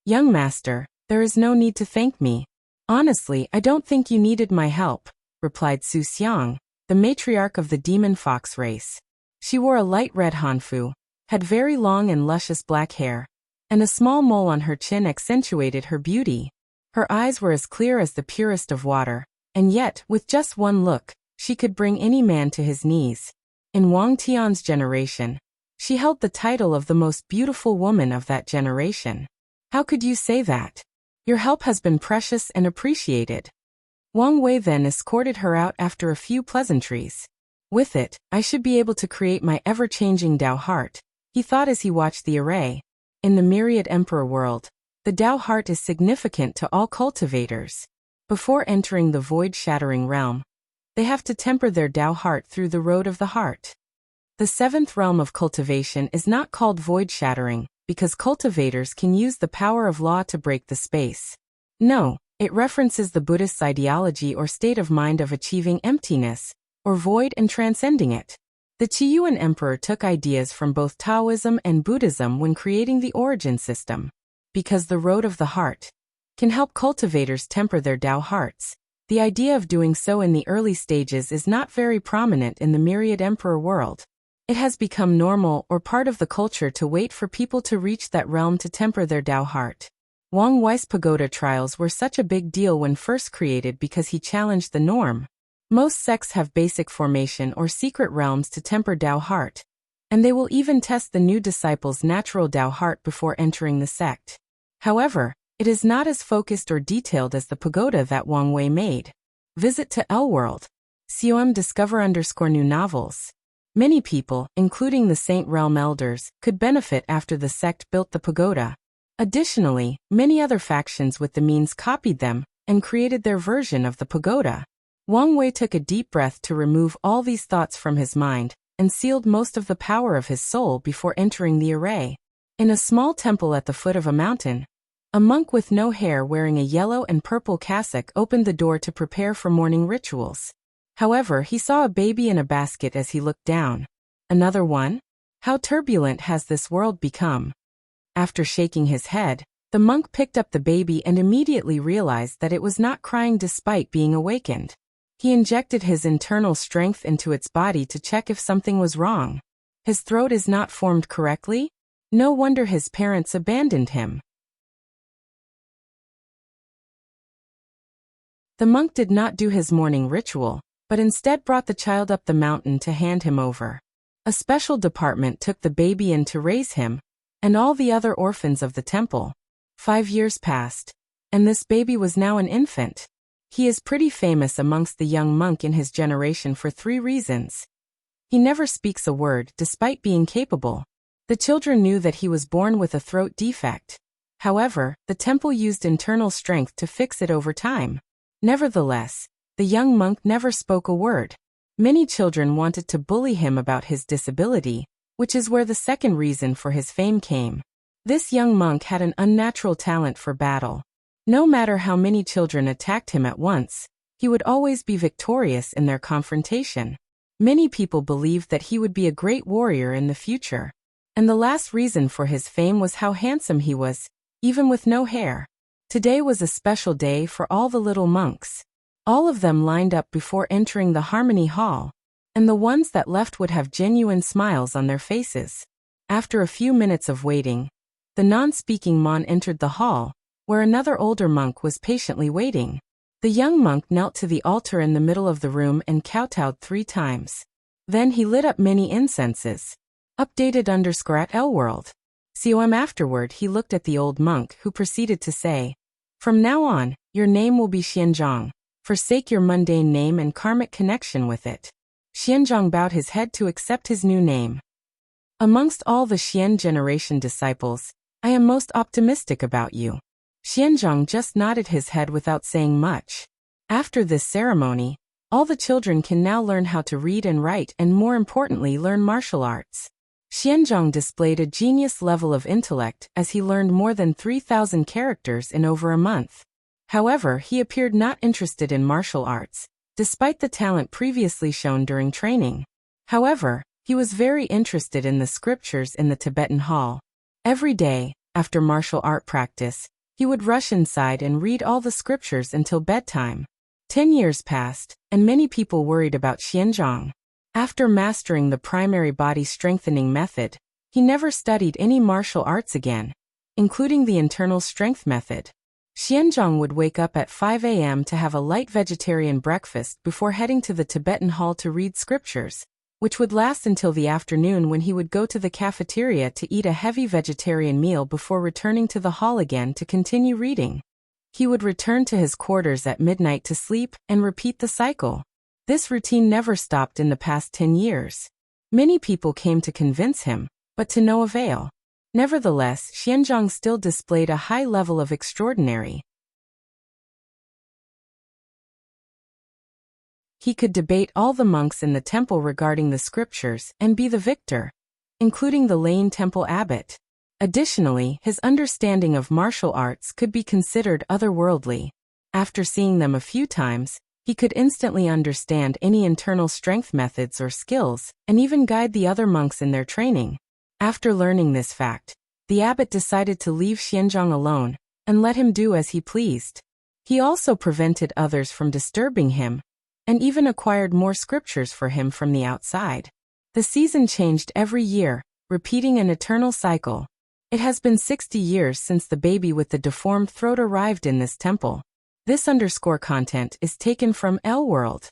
S1: Young master, there is no need to thank me. Honestly, I don't think you needed my help, replied Su Xiang, the matriarch of the demon fox race. She wore a light red hanfu, had very long and luscious black hair, and a small mole on her chin accentuated her beauty. Her eyes were as clear as the purest of water, and yet, with just one look, she could bring any man to his knees. In Wang Tian's generation, she held the title of the most beautiful woman of that generation. How could you say that? Your help has been precious and appreciated. Wang Wei then escorted her out after a few pleasantries. With it, I should be able to create my ever-changing Tao heart, he thought as he watched the array. In the myriad emperor world, the Tao heart is significant to all cultivators. Before entering the void-shattering realm, they have to temper their Tao heart through the road of the heart. The seventh realm of cultivation is not called void-shattering, because cultivators can use the power of law to break the space. No, it references the Buddhist ideology or state of mind of achieving emptiness, or void and transcending it. The Qiyuan emperor took ideas from both Taoism and Buddhism when creating the origin system. Because the road of the heart can help cultivators temper their Tao hearts, the idea of doing so in the early stages is not very prominent in the myriad emperor world. It has become normal or part of the culture to wait for people to reach that realm to temper their Tao heart. Wang Wei's pagoda trials were such a big deal when first created because he challenged the norm. Most sects have basic formation or secret realms to temper Tao heart, and they will even test the new disciples' natural Tao heart before entering the sect. However, it is not as focused or detailed as the pagoda that Wang Wei made. Visit to Elworld. Discover_new novels. Many people, including the Saint Realm elders, could benefit after the sect built the pagoda. Additionally, many other factions with the means copied them and created their version of the pagoda. Wang Wei took a deep breath to remove all these thoughts from his mind and sealed most of the power of his soul before entering the array. In a small temple at the foot of a mountain, a monk with no hair wearing a yellow and purple cassock opened the door to prepare for morning rituals. However, he saw a baby in a basket as he looked down. Another one? How turbulent has this world become? After shaking his head, the monk picked up the baby and immediately realized that it was not crying despite being awakened. He injected his internal strength into its body to check if something was wrong. His throat is not formed correctly? No wonder his parents abandoned him. The monk did not do his morning ritual, but instead brought the child up the mountain to hand him over. A special department took the baby in to raise him, and all the other orphans of the temple. 5 years passed, and this baby was now an infant. He is pretty famous amongst the young monk in his generation for 3 reasons. He never speaks a word despite being capable. The children knew that he was born with a throat defect. However, the temple used internal strength to fix it over time. Nevertheless, the young monk never spoke a word. Many children wanted to bully him about his disability, which is where the second reason for his fame came. This young monk had an unnatural talent for battle. No matter how many children attacked him at once, he would always be victorious in their confrontation. Many people believed that he would be a great warrior in the future. And the last reason for his fame was how handsome he was, even with no hair. Today was a special day for all the little monks. All of them lined up before entering the Harmony Hall. and the ones that left would have genuine smiles on their faces. After a few minutes of waiting, the non-speaking mon entered the hall, where another older monk was patiently waiting. The young monk knelt to the altar in the middle of the room and kowtowed 3 times. Then he lit up many incenses. Updated_at L-World. Afterward he looked at the old monk who proceeded to say, "From now on, your name will be Xianzhang. Forsake your mundane name and karmic connection with it." Xianzhang bowed his head to accept his new name. Amongst all the Xian generation disciples, I am most optimistic about you. Xianzhang just nodded his head without saying much. After this ceremony, all the children can now learn how to read and write and more importantly learn martial arts. Xianzhang displayed a genius level of intellect as he learned more than 3,000 characters in over a month. However, he appeared not interested in martial arts, despite the talent previously shown during training. However, he was very interested in the scriptures in the Tibetan hall. Every day, after martial art practice, he would rush inside and read all the scriptures until bedtime. 10 years passed, and many people worried about Xianzhang. After mastering the primary body strengthening method, he never studied any martial arts again, including the internal strength method. Xianzhang would wake up at 5 a.m. to have a light vegetarian breakfast before heading to the Tibetan hall to read scriptures, which would last until the afternoon when he would go to the cafeteria to eat a heavy vegetarian meal before returning to the hall again to continue reading. He would return to his quarters at midnight to sleep and repeat the cycle. This routine never stopped in the past 10 years. Many people came to convince him, but to no avail. Nevertheless, Xianzhang still displayed a high level of extraordinary. He could debate all the monks in the temple regarding the scriptures and be the victor, including the Lane Temple abbot. Additionally, his understanding of martial arts could be considered otherworldly. After seeing them a few times, he could instantly understand any internal strength methods or skills, and even guide the other monks in their training. After learning this fact, the abbot decided to leave Xianzhang alone, and let him do as he pleased. He also prevented others from disturbing him, and even acquired more scriptures for him from the outside. The season changed every year, repeating an eternal cycle. It has been 60 years since the baby with the deformed throat arrived in this temple. This _content is taken from L-World.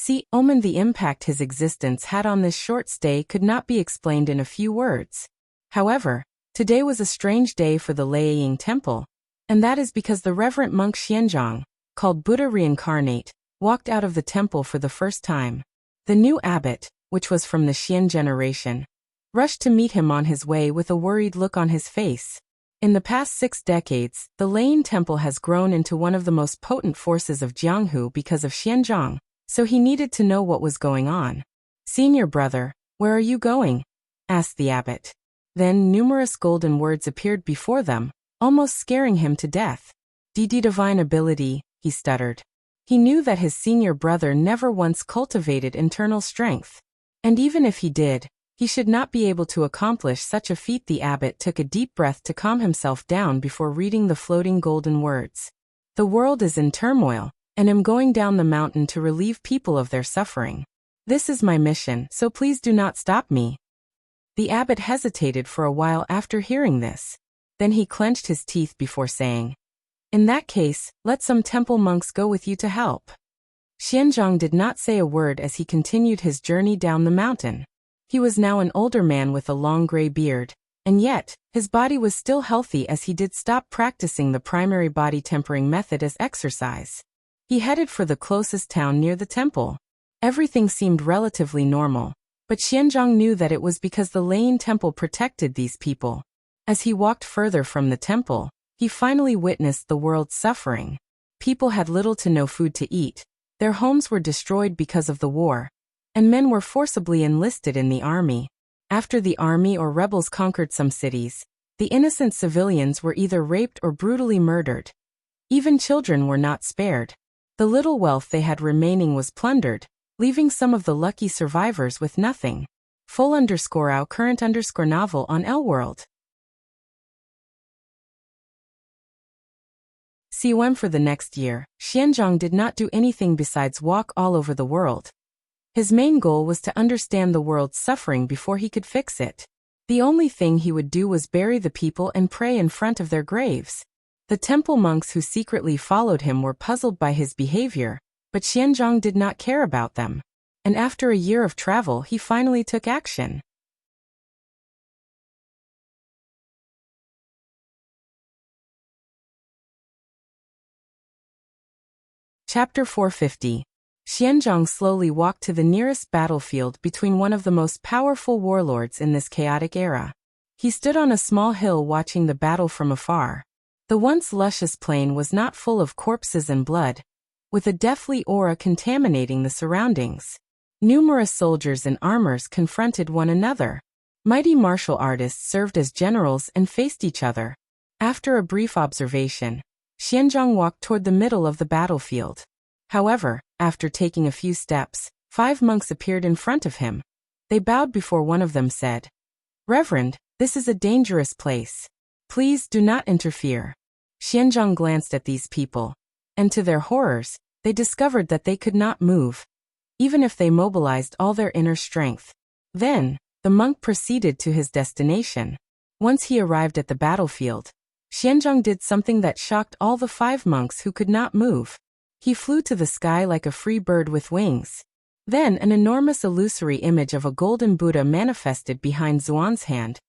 S1: The impact his existence had on this short stay could not be explained in a few words. However, today was a strange day for the Liaoying Temple, and that is because the reverent monk Xianzhang, called Buddha Reincarnate, walked out of the temple for the first time. The new abbot, which was from the Xian generation, rushed to meet him on his way with a worried look on his face. In the past 6 decades, the Liaoying Temple has grown into one of the most potent forces of Jianghu because of Xianzhang, so he needed to know what was going on. "Senior brother, where are you going?" asked the abbot. Then numerous golden words appeared before them, almost scaring him to death. Divine ability," he stuttered. He knew that his senior brother never once cultivated internal strength. And even if he did, he should not be able to accomplish such a feat. The abbot took a deep breath to calm himself down before reading the floating golden words. "The world is in turmoil, and am going down the mountain to relieve people of their suffering. This is my mission, so please do not stop me." The abbot hesitated for a while after hearing this. Then he clenched his teeth before saying, "In that case, let some temple monks go with you to help." Xianzhang did not say a word as he continued his journey down the mountain. He was now an older man with a long gray beard, and yet, his body was still healthy as he did stop practicing the primary body tempering method as exercise. He headed for the closest town near the temple. Everything seemed relatively normal, but Xianzhang knew that it was because the Liaoying Temple protected these people. As he walked further from the temple, he finally witnessed the world's suffering. People had little to no food to eat, their homes were destroyed because of the war, and men were forcibly enlisted in the army. After the army or rebels conquered some cities, the innocent civilians were either raped or brutally murdered. Even children were not spared. The little wealth they had remaining was plundered, leaving some of the lucky survivors with nothing. Full_out current_novel on L-World. For the next year, Xianzhang did not do anything besides walk all over the world. His main goal was to understand the world's suffering before he could fix it. The only thing he would do was bury the people and pray in front of their graves. The temple monks who secretly followed him were puzzled by his behavior, but Xianzhong did not care about them. And after a year of travel, he finally took action. Chapter 450. Xianzhong slowly walked to the nearest battlefield between one of the most powerful warlords in this chaotic era. He stood on a small hill watching the battle from afar. The once luscious plain was not full of corpses and blood, with a deathly aura contaminating the surroundings. Numerous soldiers in armors confronted one another. Mighty martial artists served as generals and faced each other. After a brief observation, Xianzhong walked toward the middle of the battlefield. However, after taking a few steps, 5 monks appeared in front of him. They bowed before one of them said, "Reverend, this is a dangerous place. Please do not interfere." Xianzhong glanced at these people, and to their horrors, they discovered that they could not move, even if they mobilized all their inner strength. Then, the monk proceeded to his destination. Once he arrived at the battlefield, Xianzhong did something that shocked all the 5 monks who could not move. He flew to the sky like a free bird with wings. Then an enormous illusory image of a golden Buddha manifested behind Xuan's hand,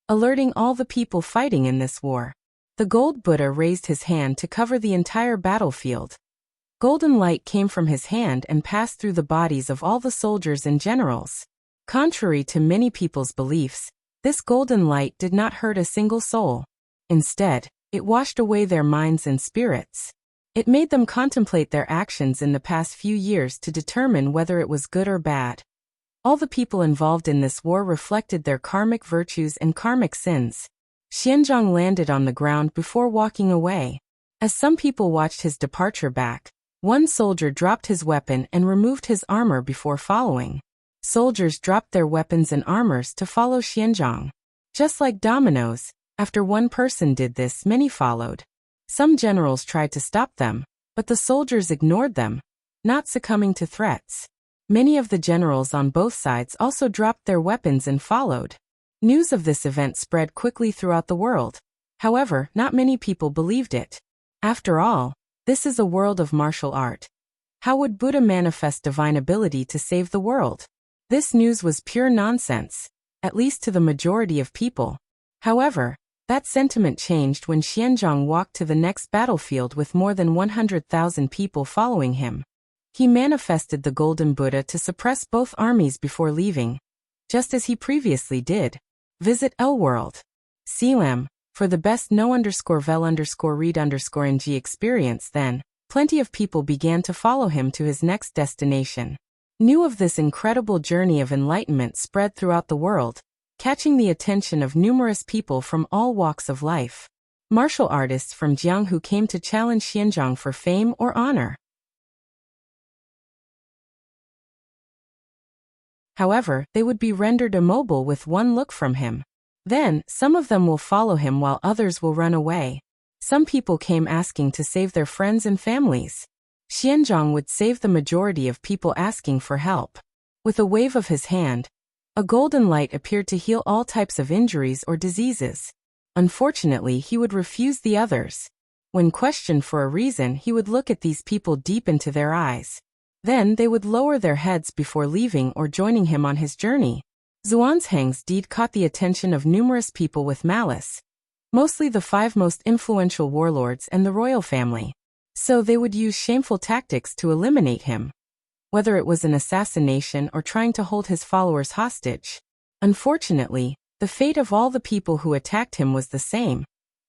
S1: alerting all the people fighting in this war. The gold Buddha raised his hand to cover the entire battlefield. Golden light came from his hand and passed through the bodies of all the soldiers and generals. Contrary to many people's beliefs, this golden light did not hurt a single soul. Instead, it washed away their minds and spirits. It made them contemplate their actions in the past few years to determine whether it was good or bad. All the people involved in this war reflected their karmic virtues and karmic sins. Xianzhong landed on the ground before walking away. As some people watched his departure back, one soldier dropped his weapon and removed his armor before following. Soldiers dropped their weapons and armors to follow Xianzhong. Just like dominoes, after one person did this, many followed. Some generals tried to stop them, but the soldiers ignored them, not succumbing to threats. Many of the generals on both sides also dropped their weapons and followed. News of this event spread quickly throughout the world. However, not many people believed it. After all, this is a world of martial art. How would Buddha manifest divine ability to save the world? This news was pure nonsense, at least to the majority of people. However, that sentiment changed when Xianzhong walked to the next battlefield with more than 100,000 people following him. He manifested the Golden Buddha to suppress both armies before leaving, just as he previously did. Visit L-World. CLAM, for the best know_vel_read_ng experience. Then, plenty of people began to follow him to his next destination. News of this incredible journey of enlightenment spread throughout the world, catching the attention of numerous people from all walks of life. Martial artists from Jianghu came to challenge Xianzhong for fame or honor. However, they would be rendered immobile with one look from him. Then, some of them will follow him while others will run away. Some people came asking to save their friends and families. Xianzhong would save the majority of people asking for help. With a wave of his hand, a golden light appeared to heal all types of injuries or diseases. Unfortunately, he would refuse the others. When questioned for a reason, he would look at these people deep into their eyes. Then they would lower their heads before leaving or joining him on his journey. Xuanzhang's deed caught the attention of numerous people with malice, mostly the 5 most influential warlords and the royal family. So they would use shameful tactics to eliminate him, whether it was an assassination or trying to hold his followers hostage. Unfortunately, the fate of all the people who attacked him was the same.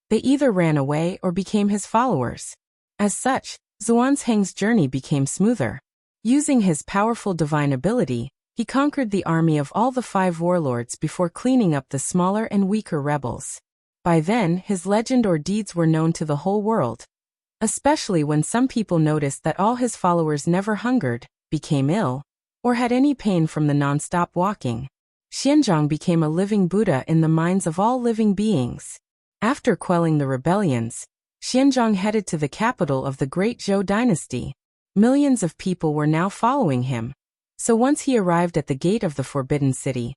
S1: They either ran away or became his followers. As such, Xuanzhang's journey became smoother. Using his powerful divine ability, he conquered the army of all the 5 warlords before cleaning up the smaller and weaker rebels. By then, his legend or deeds were known to the whole world, especially when some people noticed that all his followers never hungered, became ill, or had any pain from the non-stop walking. Xianzhong became a living Buddha in the minds of all living beings. After quelling the rebellions, Xianzhong headed to the capital of the great Zhou dynasty. Millions of people were now following him. So once he arrived at the gate of the Forbidden City,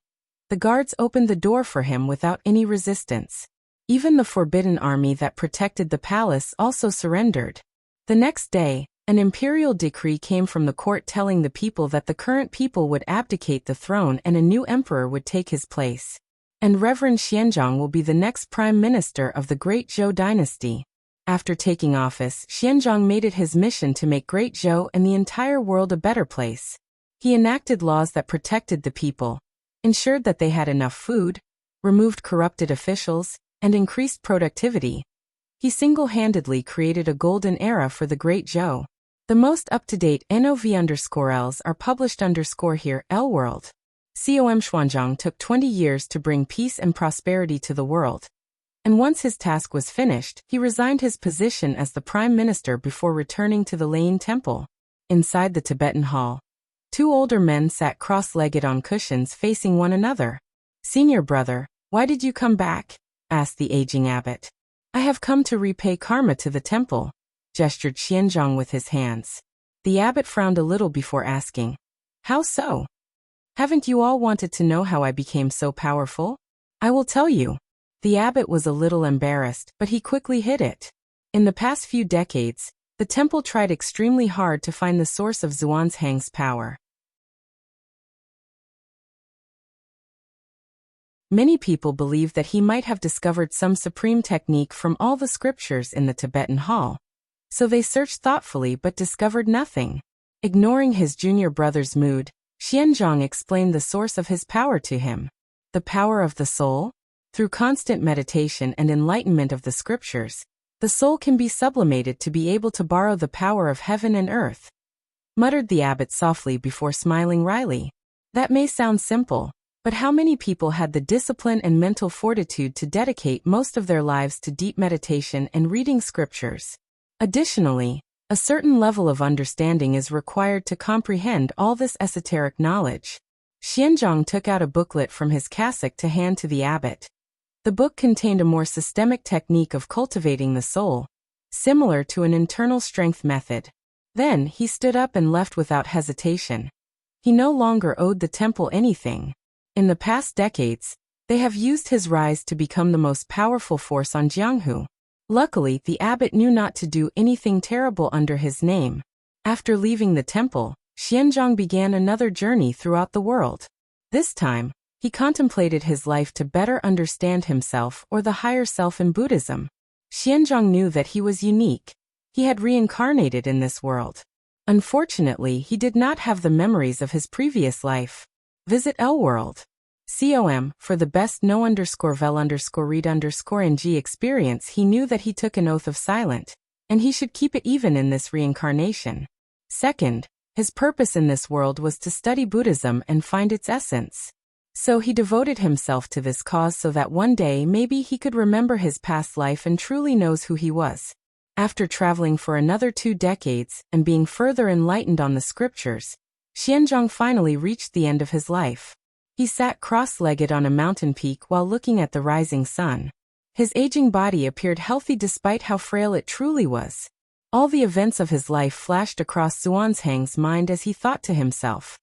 S1: the guards opened the door for him without any resistance. Even the Forbidden Army that protected the palace also surrendered. The next day, an imperial decree came from the court telling the people that the current people would abdicate the throne and a new emperor would take his place. And Reverend Xianzhong will be the next prime minister of the Great Zhou dynasty. After taking office, Xianzhong made it his mission to make Great Zhou and the entire world a better place. He enacted laws that protected the people, ensured that they had enough food, removed corrupted officials, and increased productivity. He single-handedly created a golden era for the Great Zhou. The most up-to-date NOV_Ls are published here L-World. Com Xuanzhang took 20 years to bring peace and prosperity to the world. And once his task was finished, he resigned his position as the prime minister before returning to the Lane Temple. Inside the Tibetan hall, two older men sat cross-legged on cushions facing one another. "Senior brother, why did you come back?" asked the aging abbot. "I have come to repay karma to the temple," gestured Xianzhong with his hands. The abbot frowned a little before asking, "How so? Haven't you all wanted to know how I became so powerful? I will tell you." The abbot was a little embarrassed, but he quickly hid it. In the past few decades, the temple tried extremely hard to find the source of Zhuang's power. Many people believe that he might have discovered some supreme technique from all the scriptures in the Tibetan hall. So they searched thoughtfully but discovered nothing. Ignoring his junior brother's mood, Xianzhong explained the source of his power to him. The power of the soul? Through constant meditation and enlightenment of the scriptures, the soul can be sublimated to be able to borrow the power of heaven and earth, muttered the abbot softly before smiling wryly. That may sound simple, but how many people had the discipline and mental fortitude to dedicate most of their lives to deep meditation and reading scriptures? Additionally, a certain level of understanding is required to comprehend all this esoteric knowledge. Xianzhong took out a booklet from his cassock to hand to the abbot. The book contained a more systemic technique of cultivating the soul, similar to an internal strength method. Then he stood up and left without hesitation. He no longer owed the temple anything. In the past decades, they have used his rise to become the most powerful force on Jianghu. Luckily, the abbot knew not to do anything terrible under his name. After leaving the temple, Xianzhong began another journey throughout the world. This time, he contemplated his life to better understand himself or the higher self in Buddhism. Xianzhong knew that he was unique. He had reincarnated in this world. Unfortunately, he did not have the memories of his previous life. Visit L-World. Com, for the best no_vel_read_ng experience. He knew that he took an oath of silence, and he should keep it even in this reincarnation. Second, his purpose in this world was to study Buddhism and find its essence. So he devoted himself to this cause so that one day maybe he could remember his past life and truly knows who he was. After traveling for another 2 decades and being further enlightened on the scriptures, Xianzhong finally reached the end of his life. He sat cross-legged on a mountain peak while looking at the rising sun. His aging body appeared healthy despite how frail it truly was. All the events of his life flashed across Zhuang's mind as he thought to himself,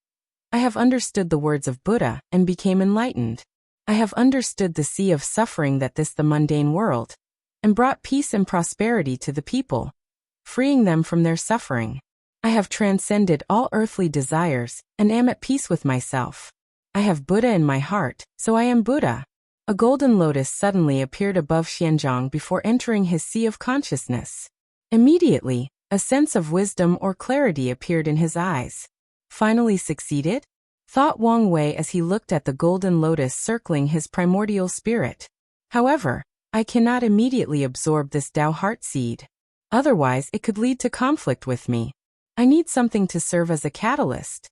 S1: "I have understood the words of Buddha and became enlightened. I have understood the sea of suffering that is the mundane world, and brought peace and prosperity to the people, freeing them from their suffering. I have transcended all earthly desires and am at peace with myself. I have Buddha in my heart, so I am Buddha." A golden lotus suddenly appeared above Xianzhong before entering his sea of consciousness. Immediately, a sense of wisdom or clarity appeared in his eyes. Finally succeeded? Thought Wang Wei as he looked at the golden lotus circling his primordial spirit. However, I cannot immediately absorb this Tao heart seed. Otherwise, it could lead to conflict with me. I need something to serve as a catalyst.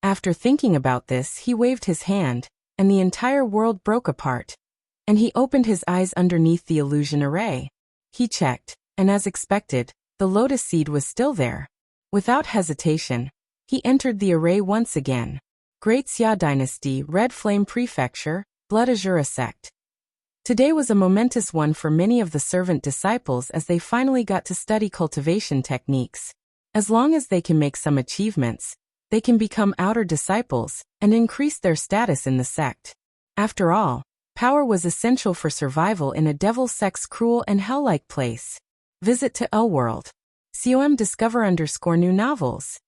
S1: After thinking about this, he waved his hand, and the entire world broke apart. And he opened his eyes underneath the illusion array. He checked, and as expected, the lotus seed was still there. Without hesitation, he entered the array once again. Great Xia Dynasty, Red Flame Prefecture, Blood Azura Sect. Today was a momentous one for many of the servant disciples as they finally got to study cultivation techniques. As long as they can make some achievements, they can become outer disciples and increase their status in the sect. After all, power was essential for survival in a devil-sex cruel and hell-like place. Visit to L-World. COM discover_new novels.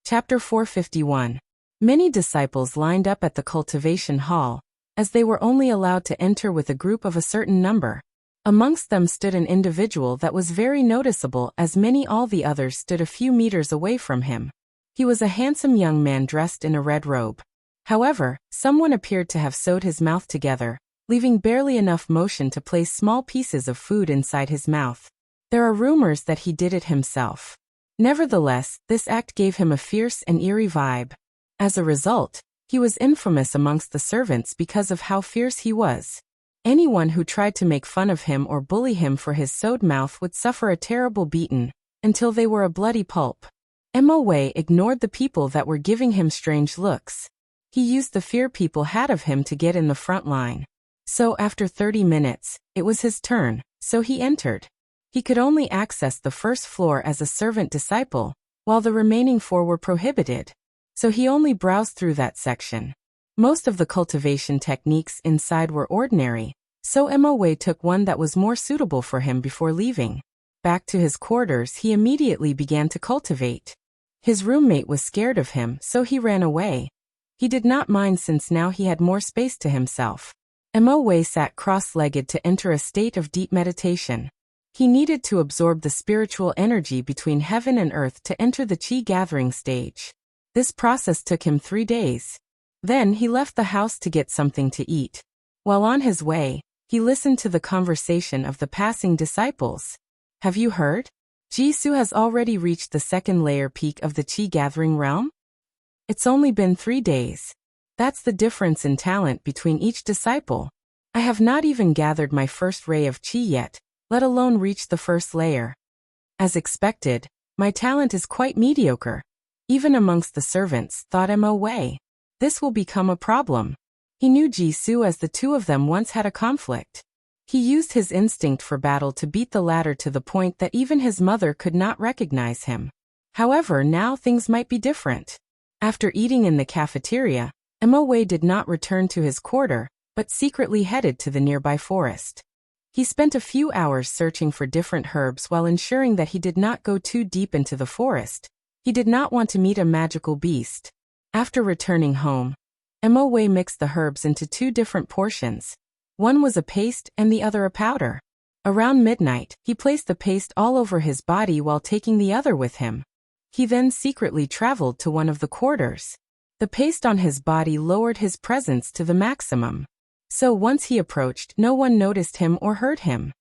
S1: Chapter 451. Many disciples lined up at the cultivation hall, as they were only allowed to enter with a group of a certain number. Amongst them stood an individual that was very noticeable as all the others stood a few meters away from him. He was a handsome young man dressed in a red robe. However, someone appeared to have sewed his mouth together, leaving barely enough motion to place small pieces of food inside his mouth. There are rumors that he did it himself. Nevertheless, this act gave him a fierce and eerie vibe. As a result, he was infamous amongst the servants because of how fierce he was. Anyone who tried to make fun of him or bully him for his sewed mouth would suffer a terrible beating, until they were a bloody pulp. Mo Wei ignored the people that were giving him strange looks. He used the fear people had of him to get in the front line. So after 30 minutes, it was his turn, so he entered. He could only access the first floor as a servant disciple, while the remaining 4 were prohibited. So he only browsed through that section. Most of the cultivation techniques inside were ordinary, so Mo Wei took one that was more suitable for him before leaving. Back to his quarters, he immediately began to cultivate. His roommate was scared of him, so he ran away. He did not mind since now he had more space to himself. Mo Wei sat cross-legged to enter a state of deep meditation. He needed to absorb the spiritual energy between heaven and earth to enter the Qi gathering stage. This process took him 3 days. Then he left the house to get something to eat. While on his way, he listened to the conversation of the passing disciples. Have you heard? Jisoo has already reached the 2nd layer peak of the Qi gathering realm? It's only been 3 days. That's the difference in talent between each disciple. I have not even gathered my first ray of Qi yet, let alone reach the 1st layer. As expected, my talent is quite mediocre. Even amongst the servants, thought Mo Wei. This will become a problem. He knew Jisoo as the 2 of them once had a conflict. He used his instinct for battle to beat the latter to the point that even his mother could not recognize him. However, now things might be different. After eating in the cafeteria, Mo Wei did not return to his quarter, but secretly headed to the nearby forest. He spent a few hours searching for different herbs while ensuring that he did not go too deep into the forest. He did not want to meet a magical beast. After returning home, Mo Wei mixed the herbs into 2 different portions. One was a paste and the other a powder. Around midnight, he placed the paste all over his body while taking the other with him. He then secretly traveled to one of the quarters. The paste on his body lowered his presence to the maximum. So once he approached, no one noticed him or heard him.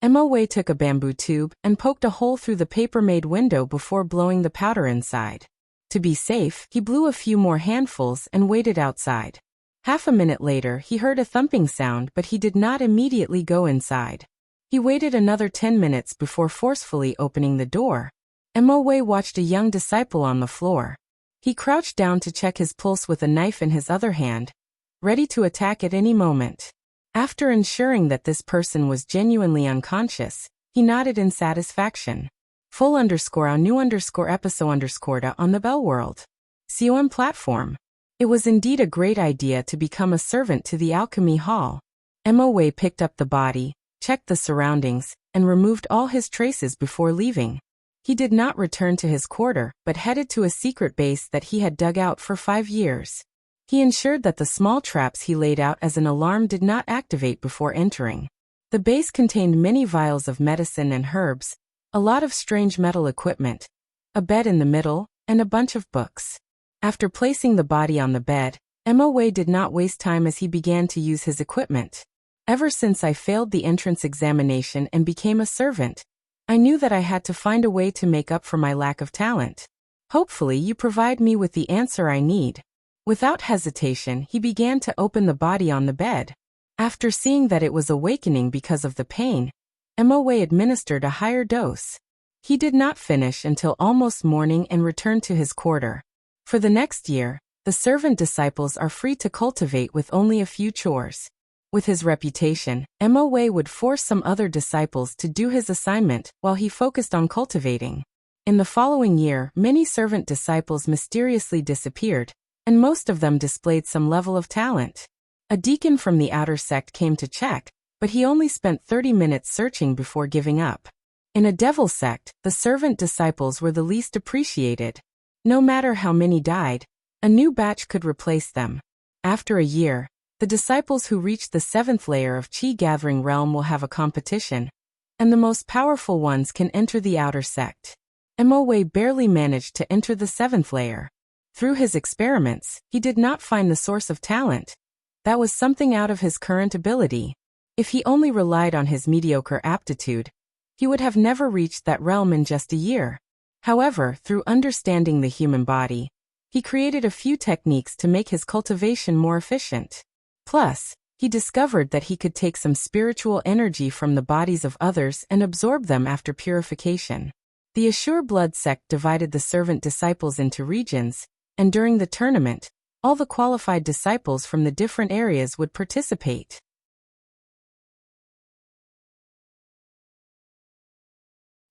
S1: Mo Wei took a bamboo tube and poked a hole through the paper-made window before blowing the powder inside. To be safe, he blew a few more handfuls and waited outside. Half a minute later, he heard a thumping sound, but he did not immediately go inside. He waited another 10 minutes before forcefully opening the door. Mo Wei watched a young disciple on the floor. He crouched down to check his pulse with a knife in his other hand, ready to attack at any moment. After ensuring that this person was genuinely unconscious, he nodded in satisfaction. Full_new_episode_da on the Bell World. COM platform. It was indeed a great idea to become a servant to the alchemy hall. Mo Wei picked up the body, checked the surroundings, and removed all his traces before leaving. He did not return to his quarter, but headed to a secret base that he had dug out for 5 years. He ensured that the small traps he laid out as an alarm did not activate before entering. The base contained many vials of medicine and herbs, a lot of strange metal equipment, a bed in the middle, and a bunch of books. After placing the body on the bed, Mo Wei did not waste time as he began to use his equipment. Ever since I failed the entrance examination and became a servant, I knew that I had to find a way to make up for my lack of talent. Hopefully you provide me with the answer I need. Without hesitation, he began to open the body on the bed. After seeing that it was awakening because of the pain, Mo Wei administered a higher dose. He did not finish until almost morning and returned to his quarter. For the next year, the servant disciples are free to cultivate with only a few chores. With his reputation, Mo Wei would force some other disciples to do his assignment while he focused on cultivating. In the following year, many servant disciples mysteriously disappeared, and most of them displayed some level of talent. A deacon from the outer sect came to check, but he only spent 30 minutes searching before giving up. In a devil sect, the servant disciples were the least appreciated. No matter how many died, a new batch could replace them. After a year, the disciples who reach the 7th layer of Qi Gathering Realm will have a competition, and the most powerful ones can enter the outer sect. Mo Wei barely managed to enter the 7th layer. Through his experiments, he did not find the source of talent. That was something out of his current ability. If he only relied on his mediocre aptitude, he would have never reached that realm in just a year. However, through understanding the human body, he created a few techniques to make his cultivation more efficient. Plus, he discovered that he could take some spiritual energy from the bodies of others and absorb them after purification. The Assure blood sect divided the servant disciples into regions, and during the tournament, all the qualified disciples from the different areas would participate.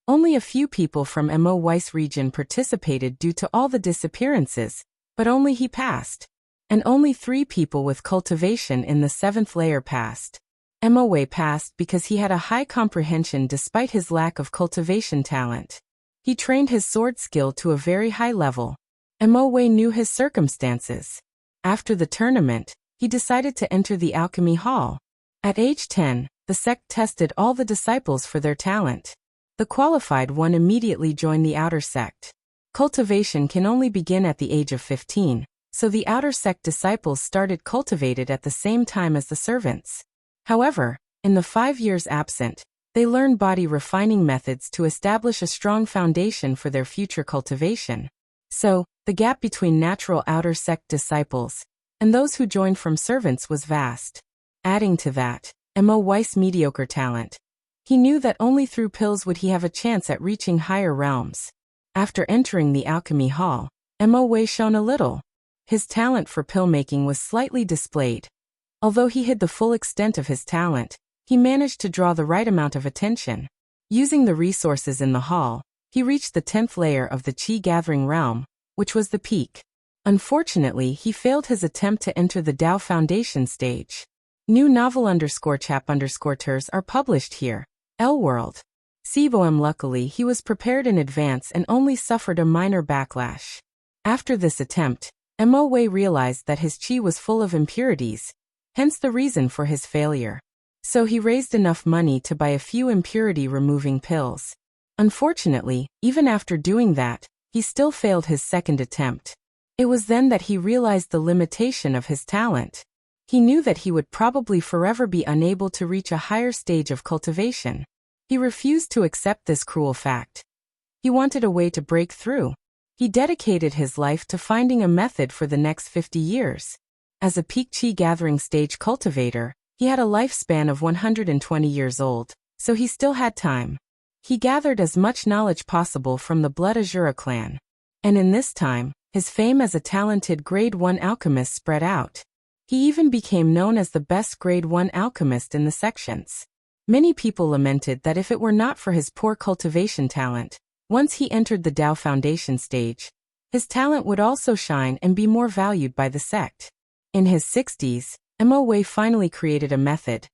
S1: Only a few people from Mo Wei's region participated due to all the disappearances, but only he passed. And only 3 people with cultivation in the 7th layer passed. Mo Wei passed because he had a high comprehension despite his lack of cultivation talent. He trained his sword skill to a very high level. Mo Wei knew his circumstances. After the tournament, he decided to enter the alchemy hall. At age 10, the sect tested all the disciples for their talent. The qualified one immediately joined the outer sect. Cultivation can only begin at the age of 15, so the outer sect disciples started cultivated at the same time as the servants. However, in the 5 years absent, they learned body refining methods to establish a strong foundation for their future cultivation. So, the gap between natural outer sect disciples and those who joined from servants was vast. Adding to that, Mo Wei's mediocre talent. He knew that only through pills would he have a chance at reaching higher realms. After entering the alchemy hall, Mo Wei shone a little. His talent for pill making was slightly displayed. Although he hid the full extent of his talent, he managed to draw the right amount of attention. Using the resources in the hall, he reached the 10th layer of the Qi Gathering Realm, which was the peak. Unfortunately, he failed his attempt to enter the Dao Foundation stage. New novel_chap_ters are published here. L World. Siboem. Luckily, he was prepared in advance and only suffered a minor backlash. After this attempt, Mo Wei realized that his qi was full of impurities, hence the reason for his failure. So he raised enough money to buy a few impurity-removing pills. Unfortunately, even after doing that, he still failed his second attempt. It was then that he realized the limitation of his talent. He knew that he would probably forever be unable to reach a higher stage of cultivation. He refused to accept this cruel fact. He wanted a way to break through. He dedicated his life to finding a method for the next 50 years. As a peak Qi gathering stage cultivator, he had a lifespan of 120 years old, so he still had time. He gathered as much knowledge possible from the Blood Azura clan. And in this time, his fame as a talented Grade 1 alchemist spread out. He even became known as the best Grade 1 alchemist in the sections. Many people lamented that if it were not for his poor cultivation talent, once he entered the Dao Foundation stage, his talent would also shine and be more valued by the sect. In his 60s, Mo Wei finally created a method.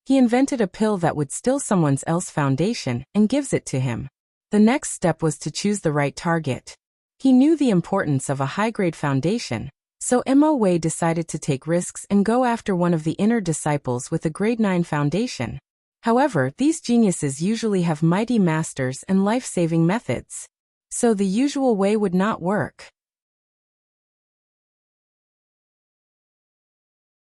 S1: He invented a pill that would steal someone else's foundation and gives it to him. The next step was to choose the right target. He knew the importance of a high-grade foundation, so Mo Wei decided to take risks and go after one of the inner disciples with a Grade 9 foundation. However, these geniuses usually have mighty masters and life-saving methods. So the usual way would not work.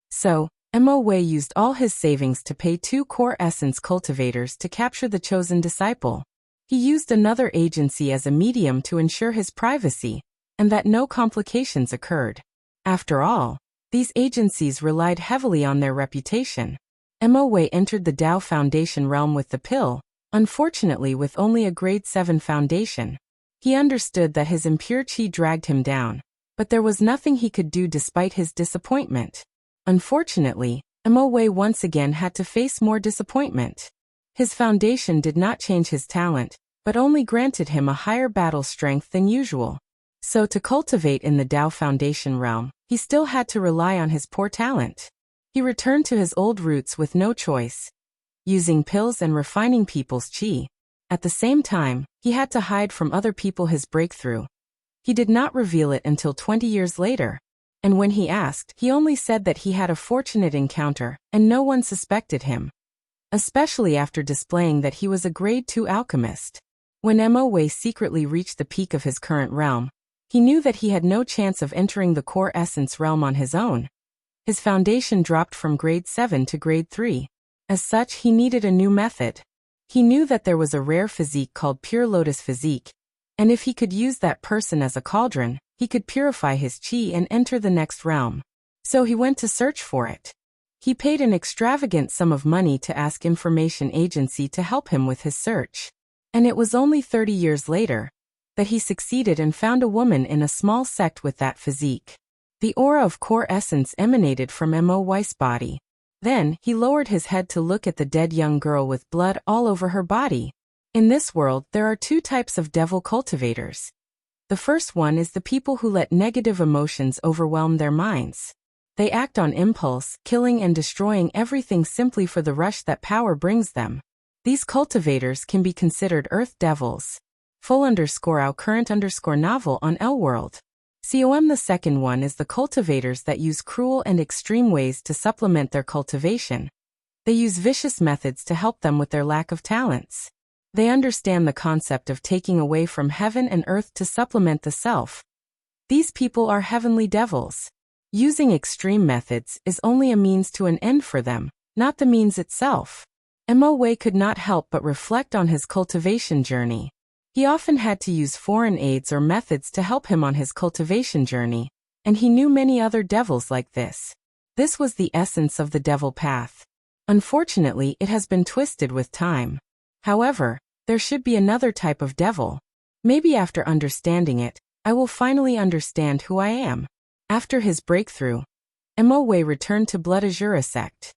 S1: So, Mo Wei used all his savings to pay 2 core essence cultivators to capture the chosen disciple. He used another agency as a medium to ensure his privacy, and that no complications occurred. After all, these agencies relied heavily on their reputation. Mo Wei entered the Dao Foundation realm with the pill, unfortunately with only a grade 7 foundation. He understood that his impure qi dragged him down, but there was nothing he could do despite his disappointment. Unfortunately, Mo Wei once again had to face more disappointment. His foundation did not change his talent, but only granted him a higher battle strength than usual. So to cultivate in the Dao Foundation realm, he still had to rely on his poor talent. He returned to his old roots with no choice, using pills and refining people's qi. At the same time, he had to hide from other people his breakthrough. He did not reveal it until 20 years later, and when he asked, he only said that he had a fortunate encounter, and no one suspected him. Especially after displaying that he was a grade 2 alchemist. When Mo Wei secretly reached the peak of his current realm, he knew that he had no chance of entering the core essence realm on his own. His foundation dropped from grade 7 to grade 3. As such, he needed a new method. He knew that there was a rare physique called Pure Lotus Physique, and if he could use that person as a cauldron, he could purify his qi and enter the next realm. So he went to search for it. He paid an extravagant sum of money to Ask Information Agency to help him with his search. And it was only 30 years later that he succeeded and found a woman in a small sect with that physique. The aura of core essence emanated from Mo Wei's body. Then, he lowered his head to look at the dead young girl with blood all over her body. In this world, there are two types of devil cultivators. The first one is the people who let negative emotions overwhelm their minds. They act on impulse, killing and destroying everything simply for the rush that power brings them. These cultivators can be considered earth devils. Full_our current_novel on L World. The second one is the cultivators that use cruel and extreme ways to supplement their cultivation. They use vicious methods to help them with their lack of talents. They understand the concept of taking away from heaven and earth to supplement the self. These people are heavenly devils. Using extreme methods is only a means to an end for them, not the means itself. Mo Wei could not help but reflect on his cultivation journey. He often had to use foreign aids or methods to help him on his cultivation journey, and he knew many other devils like this. This was the essence of the devil path. Unfortunately, it has been twisted with time. However, there should be another type of devil. Maybe after understanding it, I will finally understand who I am. After his breakthrough, Mo Wei returned to Blood Azura sect.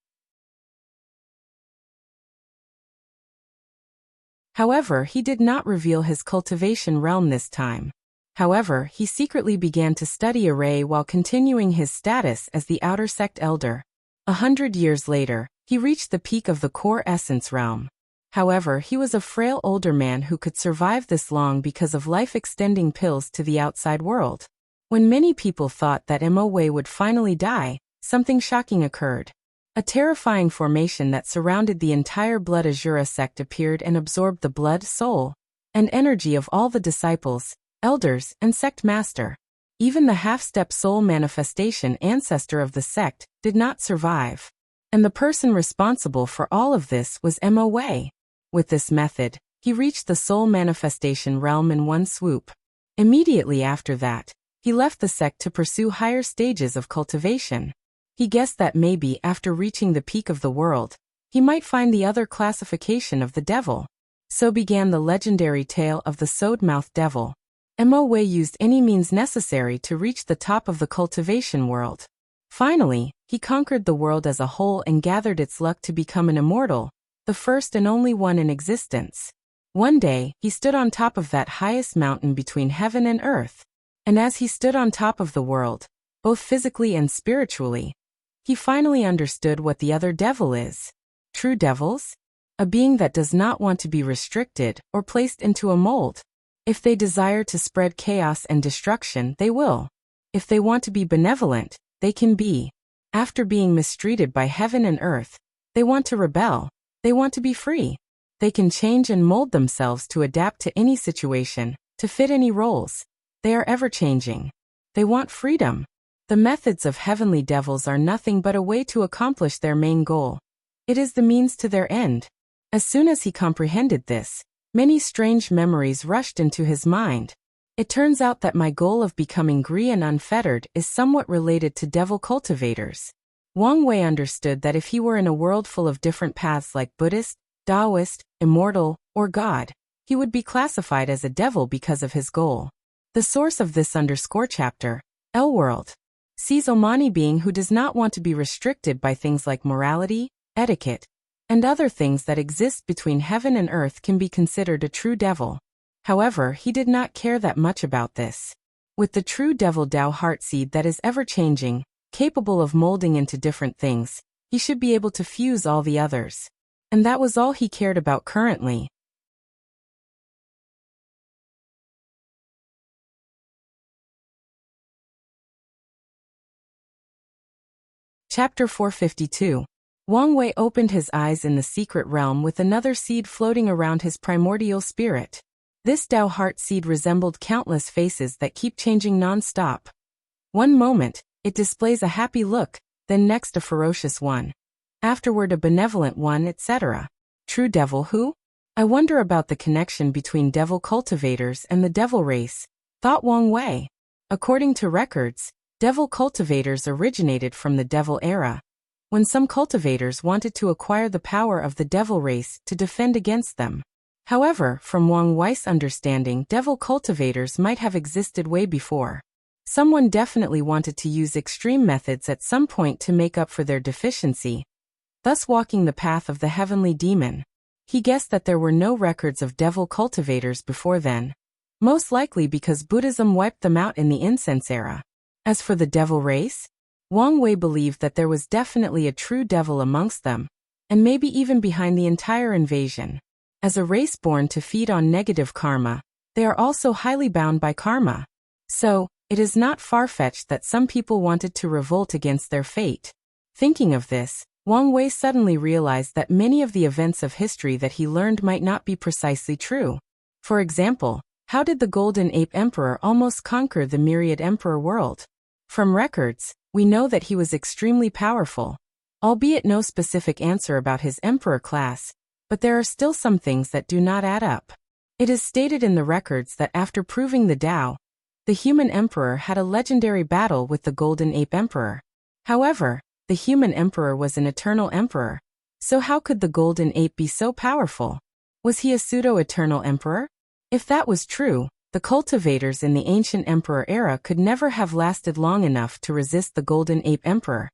S1: However, he did not reveal his cultivation realm this time. However, he secretly began to study array while continuing his status as the outer sect elder. 100 years later, he reached the peak of the core essence realm. However, he was a frail older man who could survive this long because of life-extending pills to the outside world. When many people thought that Mo Wei would finally die, something shocking occurred. A terrifying formation that surrounded the entire Blood Azura sect appeared and absorbed the blood, soul, and energy of all the disciples, elders, and sect master. Even the half-step soul manifestation ancestor of the sect did not survive. And the person responsible for all of this was Mo Wei. With this method, he reached the soul manifestation realm in one swoop. Immediately after that, he left the sect to pursue higher stages of cultivation. He guessed that maybe after reaching the peak of the world, he might find the other classification of the devil. So began the legendary tale of the Sewed-Mouth Devil. Mo Wei used any means necessary to reach the top of the cultivation world. Finally, he conquered the world as a whole and gathered its luck to become an immortal, the first and only one in existence. One day, he stood on top of that highest mountain between heaven and earth. And as he stood on top of the world, both physically and spiritually, he finally understood what the other devil is. True devils? A being that does not want to be restricted or placed into a mold. If they desire to spread chaos and destruction, they will. If they want to be benevolent, they can be. After being mistreated by heaven and earth, they want to rebel. They want to be free. They can change and mold themselves to adapt to any situation, to fit any roles. They are ever-changing. They want freedom. The methods of heavenly devils are nothing but a way to accomplish their main goal. It is the means to their end. As soon as he comprehended this, many strange memories rushed into his mind. It turns out that my goal of becoming free and unfettered is somewhat related to devil cultivators. Wang Wei understood that if he were in a world full of different paths like Buddhist, Taoist, immortal, or God, he would be classified as a devil because of his goal. The source of this chapter, L-World, sees Omani being who does not want to be restricted by things like morality, etiquette, and other things that exist between heaven and earth can be considered a true devil. However, he did not care that much about this. With the true devil Tao heart seed that is ever-changing, capable of molding into different things, he should be able to fuse all the others. And that was all he cared about currently. Chapter 452. Wang Wei opened his eyes in the secret realm with another seed floating around his primordial spirit. This Tao heart seed resembled countless faces that keep changing non-stop. One moment, it displays a happy look, then next a ferocious one. Afterward a benevolent one, etc. True devil who? I wonder about the connection between devil cultivators and the devil race, thought Wang Wei. According to records, devil cultivators originated from the devil era, when some cultivators wanted to acquire the power of the devil race to defend against them. However, from Wang Wei's understanding, devil cultivators might have existed way before. Someone definitely wanted to use extreme methods at some point to make up for their deficiency, thus walking the path of the heavenly demon. He guessed that there were no records of devil cultivators before then, most likely because Buddhism wiped them out in the incense era. As for the devil race, Wang Wei believed that there was definitely a true devil amongst them, and maybe even behind the entire invasion. As a race born to feed on negative karma, they are also highly bound by karma. So, it is not far-fetched that some people wanted to revolt against their fate. Thinking of this, Wang Wei suddenly realized that many of the events of history that he learned might not be precisely true. For example, how did the Golden Ape Emperor almost conquer the Myriad Emperor world? From records, we know that he was extremely powerful, albeit no specific answer about his emperor class, but there are still some things that do not add up. It is stated in the records that after proving the Tao, the human emperor had a legendary battle with the Golden Ape Emperor. However, the human emperor was an eternal emperor, so how could the Golden Ape be so powerful? Was he a pseudo-eternal emperor? If that was true, the cultivators in the ancient emperor era could never have lasted long enough to resist the Golden Ape Emperor.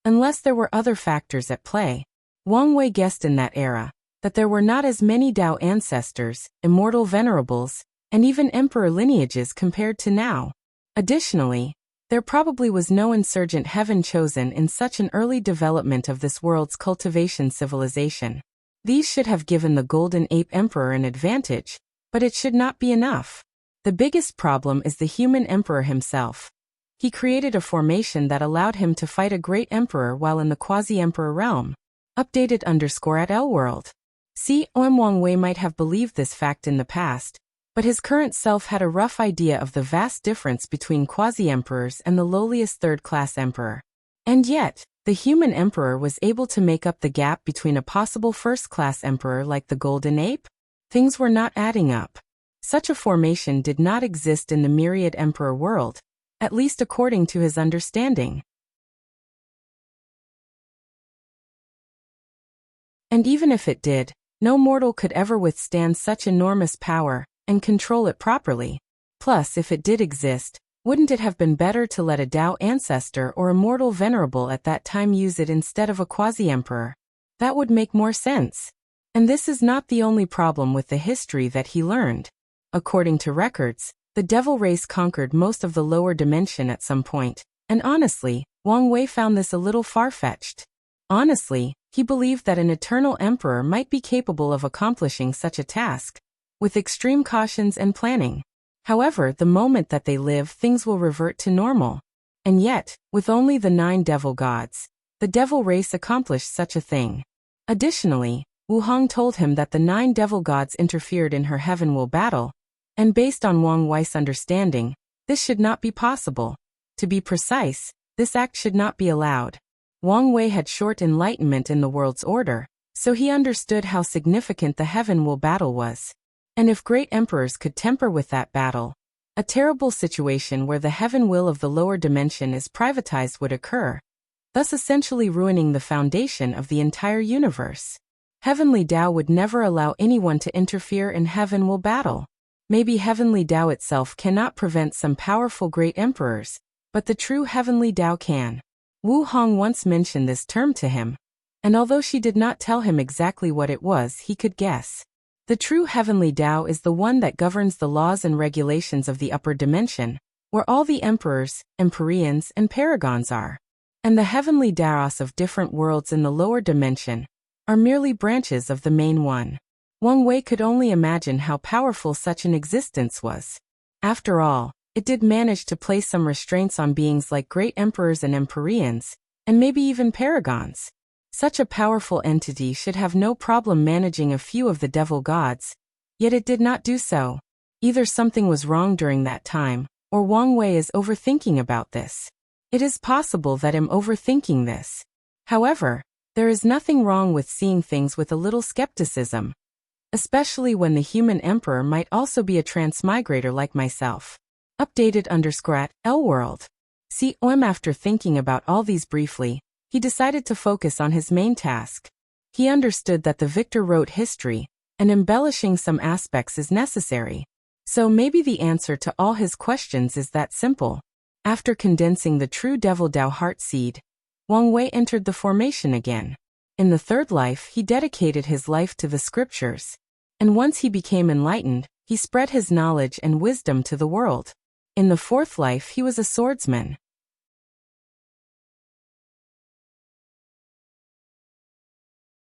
S1: Unless there were other factors at play. Wang Wei guessed in that era that there were not as many Tao ancestors, immortal venerables, and even emperor lineages compared to now. Additionally, there probably was no insurgent heaven chosen in such an early development of this world's cultivation civilization. These should have given the Golden Ape Emperor an advantage, but it should not be enough. The biggest problem is the human emperor himself. He created a formation that allowed him to fight a great emperor while in the quasi-emperor realm. Updated _ L-World. See, Wang Wei might have believed this fact in the past, but his current self had a rough idea of the vast difference between quasi-emperors and the lowliest third-class emperor. And yet, the human emperor was able to make up the gap between a possible first-class emperor like the Golden Ape? Things were not adding up. Such a formation did not exist in the Myriad Emperor world, at least according to his understanding. And even if it did, no mortal could ever withstand such enormous power and control it properly. Plus, if it did exist, wouldn't it have been better to let a Tao ancestor or immortal venerable at that time use it instead of a quasi-emperor? That would make more sense. And this is not the only problem with the history that he learned. According to records, the devil race conquered most of the lower dimension at some point, and honestly, Wang Wei found this a little far-fetched. Honestly, he believed that an eternal emperor might be capable of accomplishing such a task, with extreme cautions and planning. However, the moment that they live, things will revert to normal. And yet, with only the 9 devil gods, the devil race accomplished such a thing. Additionally, Wu Hong told him that the 9 devil gods interfered in her heaven-will battle, and based on Wang Wei's understanding, this should not be possible. To be precise, this act should not be allowed. Wang Wei had short enlightenment in the world's order, so he understood how significant the heaven-will battle was. And if great emperors could temper with that battle, a terrible situation where the heaven will of the lower dimension is privatized would occur. thus essentially ruining the foundation of the entire universe. Heavenly Tao would never allow anyone to interfere in heavenly battle. Maybe Heavenly Tao itself cannot prevent some powerful great emperors, but the true Heavenly Tao can. Wu Hong once mentioned this term to him, and although she did not tell him exactly what it was, he could guess. The true Heavenly Tao is the one that governs the laws and regulations of the upper dimension, where all the emperors, empyreans, and paragons are. And the Heavenly Taos of different worlds in the lower dimension are merely branches of the main one. Wang Wei could only imagine how powerful such an existence was. After all, it did manage to place some restraints on beings like great emperors and empyreans, and maybe even paragons. Such a powerful entity should have no problem managing a few of the devil gods, yet it did not do so. Either something was wrong during that time, or Wang Wei is overthinking about this. It is possible that I'm overthinking this. However, there is nothing wrong with seeing things with a little skepticism, especially when the human emperor might also be a transmigrator like myself. Updated L World. After thinking about all these briefly, he decided to focus on his main task. He understood that the victor wrote history, and embellishing some aspects is necessary. So maybe the answer to all his questions is that simple. After condensing the true Devil Tao heart seed, Wang Wei entered the formation again. In the third life, he dedicated his life to the scriptures. And once he became enlightened, he spread his knowledge and wisdom to the world. In the fourth life, he was a swordsman.